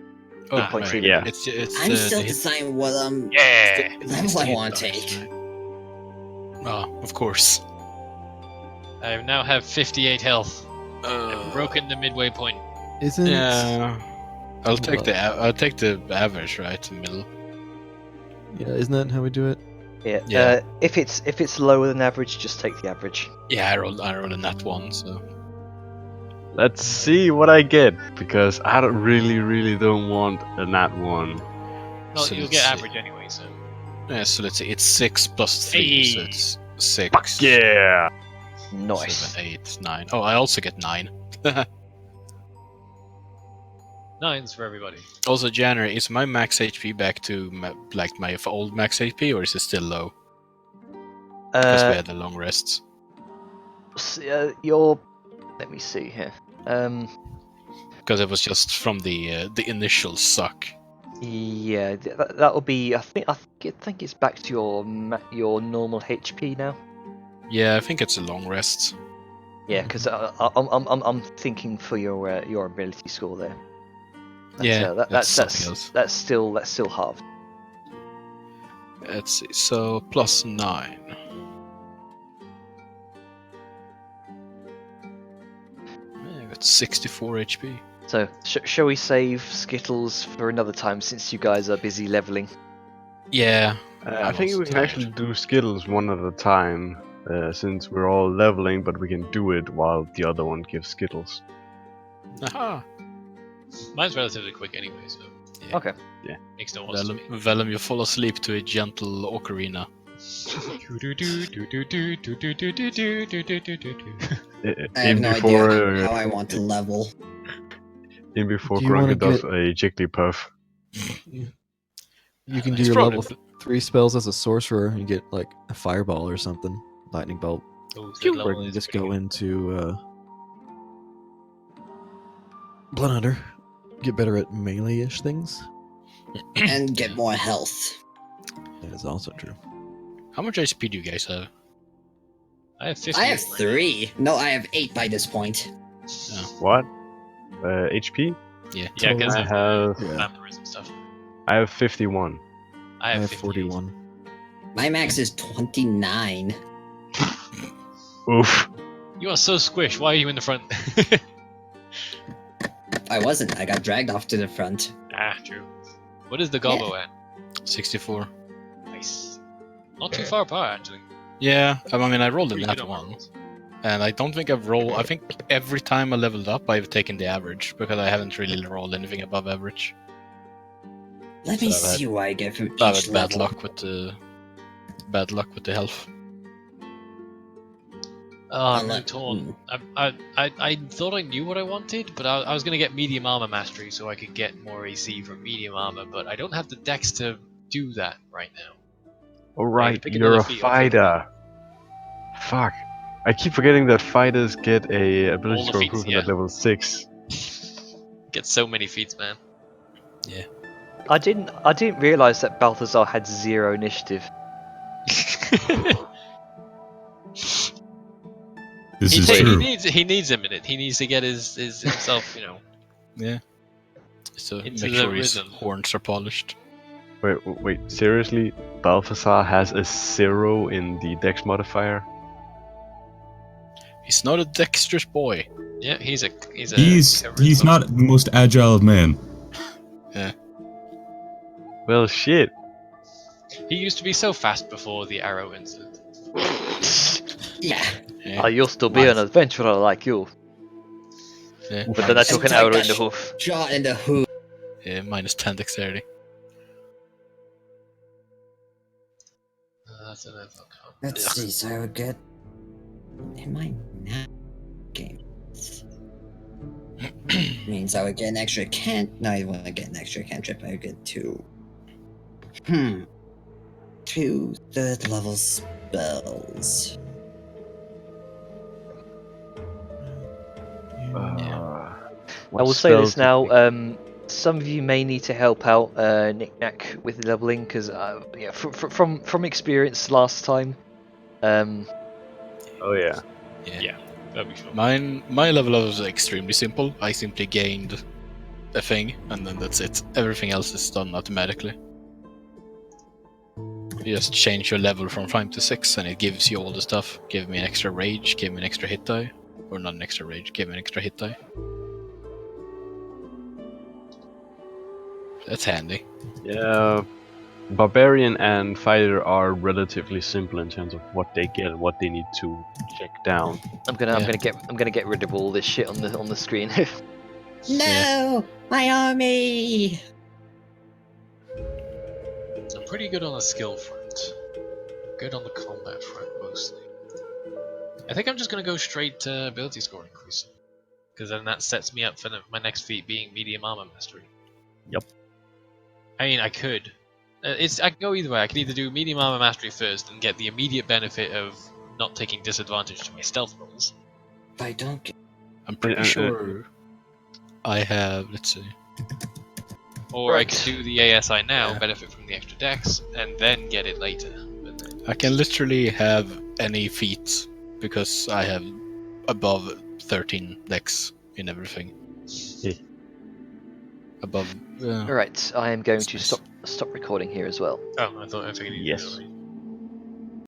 Speaker 6: Oh,
Speaker 1: Hit points
Speaker 6: right.
Speaker 1: even.
Speaker 4: Yeah.
Speaker 6: It's
Speaker 10: I'm
Speaker 6: the
Speaker 10: still
Speaker 6: hit-
Speaker 10: deciding what
Speaker 3: Yeah.
Speaker 10: level I
Speaker 6: hit
Speaker 10: want to
Speaker 6: dice,
Speaker 10: take.
Speaker 6: right? Oh, of course.
Speaker 3: I now have 58 health. I've broken the midway point.
Speaker 5: Isn't
Speaker 6: Yeah. I'll take
Speaker 5: What?
Speaker 6: I'll take the average, right? The middle.
Speaker 5: yeah? Isn't that how we do it?
Speaker 1: Yeah.
Speaker 6: Yeah.
Speaker 1: If it's lower than average, just take the average.
Speaker 6: Yeah, I rolled a nat 1, so.
Speaker 4: Let's see what I get, because I really don't want a nat 1.
Speaker 3: Well,
Speaker 6: So
Speaker 3: you'll
Speaker 6: let's
Speaker 3: get
Speaker 6: see.
Speaker 3: average anyway, so.
Speaker 6: Yeah, so let's see. It's 6 plus 3, so
Speaker 3: Hey.
Speaker 6: it's 6.
Speaker 4: Yeah!
Speaker 1: Nice.
Speaker 6: 7, 8, 9. Oh, I also get 9.
Speaker 3: 9s for everybody.
Speaker 6: Also, January, is my max HP back to my old max HP, or is it still low? Because we had the long rests.
Speaker 1: Your. Let me see here.
Speaker 6: Because it was just from the initial suck.
Speaker 1: Yeah, that will be. I think it's back to your normal HP now.
Speaker 6: Yeah, I think it's a long rest.
Speaker 1: Yeah, because I'm thinking for your ability score there.
Speaker 6: That's something else.
Speaker 1: That's still halved.
Speaker 6: Let's see. So plus 9. I got 64 HP.
Speaker 1: So shall we save Skittles for another time since you guys are busy leveling?
Speaker 6: Yeah.
Speaker 4: I think we can actually do Skittles one at a time, since we're all leveling, but we can do it while the other one gives Skittles.
Speaker 6: Aha.
Speaker 3: Mine's relatively quick anyway, so.
Speaker 6: Yeah.
Speaker 1: Okay.
Speaker 3: Makes no odds to me.
Speaker 6: Vellum, you fall asleep to a gentle ocarina.
Speaker 10: I have no idea how I want to level.
Speaker 4: In before
Speaker 5: Do you wanna
Speaker 4: Grunker does
Speaker 5: get-
Speaker 4: a Jigglypuff.
Speaker 5: You can do
Speaker 6: It's
Speaker 5: your
Speaker 6: probably
Speaker 5: level 3 spells as a sorcerer and get like a fireball or something, lightning bolt.
Speaker 3: Oh, third
Speaker 5: Or
Speaker 3: level
Speaker 5: you can
Speaker 3: is
Speaker 5: just
Speaker 3: pretty
Speaker 5: go
Speaker 3: good.
Speaker 5: into Bloodhunter, get better at melee-ish things.
Speaker 10: And get more health.
Speaker 5: That is also true.
Speaker 6: How much HP do you guys have?
Speaker 3: I have 50.
Speaker 10: I have 3. No, I have 8 by this point.
Speaker 4: What? HP?
Speaker 6: Yeah.
Speaker 3: Yeah, because
Speaker 4: I
Speaker 3: of
Speaker 4: have
Speaker 5: Yeah.
Speaker 3: vampirism stuff.
Speaker 4: I have 51.
Speaker 3: I
Speaker 5: I
Speaker 3: have,
Speaker 5: have
Speaker 3: 58.
Speaker 5: 41.
Speaker 10: My max is 29.
Speaker 4: Oof.
Speaker 3: You are so squish. Why are you in the front?
Speaker 10: I wasn't. I got dragged off to the front.
Speaker 3: True. What is the gobbo at?
Speaker 6: 64.
Speaker 3: Nice. Not too far apart, actually.
Speaker 6: Yeah, I mean, I rolled a
Speaker 3: Pretty
Speaker 6: nat
Speaker 3: good on
Speaker 6: 1.
Speaker 3: rolls.
Speaker 6: And I don't think I've rolled. I think every time I leveled up, I've taken the average because I haven't really rolled anything above average.
Speaker 10: Let me
Speaker 6: So I've
Speaker 10: see what I get from
Speaker 6: I've
Speaker 10: each
Speaker 6: had bad
Speaker 10: level.
Speaker 6: luck with the health.
Speaker 3: Oh, I'm really
Speaker 10: Unless-
Speaker 3: torn. I thought I knew what I wanted, but I was going to get medium armor mastery so I could get more AC from medium armor, but I don't have the dex to do that right now.
Speaker 4: Alright,
Speaker 3: pick
Speaker 4: you're
Speaker 3: another
Speaker 4: a
Speaker 3: feat, I'll figure it
Speaker 4: fighter. Fuck. I keep forgetting that fighters get a ability
Speaker 3: All the
Speaker 4: score
Speaker 3: feats,
Speaker 4: improvement
Speaker 3: yeah.
Speaker 4: at level 6.
Speaker 3: Get so many feats, man.
Speaker 1: I didn't realize that Balthazar had 0 initiative.
Speaker 8: This
Speaker 3: he,
Speaker 8: is
Speaker 3: he
Speaker 8: true.
Speaker 3: needs a minute. He needs to get his himself,
Speaker 6: Yeah. So
Speaker 3: Into
Speaker 6: make
Speaker 3: the
Speaker 6: sure his
Speaker 3: rhythm.
Speaker 6: horns are polished.
Speaker 4: Wait, seriously? Balthazar has a 0 in the dex modifier?
Speaker 6: He's not a dexterous boy.
Speaker 3: Yeah, he's
Speaker 8: He's
Speaker 3: charisma.
Speaker 8: not the most agile of man.
Speaker 4: Well, shit.
Speaker 3: He used to be so fast before the arrow incident.
Speaker 10: Yeah.
Speaker 6: Yeah.
Speaker 1: You'll still be an adventurer like you.
Speaker 6: Yeah.
Speaker 1: But then I took an
Speaker 10: Take
Speaker 1: arrow
Speaker 10: that
Speaker 1: in the hoof.
Speaker 10: Shot in the hoof.
Speaker 6: Yeah, minus 10 dexterity.
Speaker 3: That's an info count.
Speaker 10: Let's see, so I would get. Am I not game? Means I would get an extra No, I wouldn't get an extra cantrip. I would get 2. 2 third level spells.
Speaker 1: I will say this now. some of you may need to help out Knick-Knack with the leveling, because yeah, from experience last time,
Speaker 4: Oh yeah.
Speaker 3: Yeah, that'd be fun.
Speaker 6: My level up was extremely simple. I simply gained a thing, and then that's it. Everything else is done automatically. You just change your level from 5 to 6, and it gives you all the stuff. Give me an extra rage, give me an extra hit die. Or not an extra rage, give me an extra hit die. That's handy.
Speaker 4: Yeah. Barbarian and fighter are relatively simple in terms of what they get and what they need to check down.
Speaker 1: I'm gonna get rid of all this shit on the screen.
Speaker 10: No, my army.
Speaker 3: I'm pretty good on the skill front. Good on the combat front, mostly. I think I'm just gonna go straight to ability score increase. Because then that sets me up for my next feat being medium armor mastery.
Speaker 4: Yep.
Speaker 3: I mean, I could. I can go either way. I can either do medium armor mastery first and get the immediate benefit of not taking disadvantage to my stealth rolls.
Speaker 10: I don't get.
Speaker 6: I'm pretty sure I have, let's see.
Speaker 3: Or I
Speaker 1: Right.
Speaker 3: can do the ASI now, benefit from the extra dex, and then get it later. But then,
Speaker 6: I can literally have any feat because I have above 13 dex in everything. Above.
Speaker 1: Alright, I am going
Speaker 6: That's
Speaker 1: to
Speaker 6: nice.
Speaker 1: stop recording here as well.
Speaker 3: oh, I thought I figured you
Speaker 4: Yes.
Speaker 3: did it already.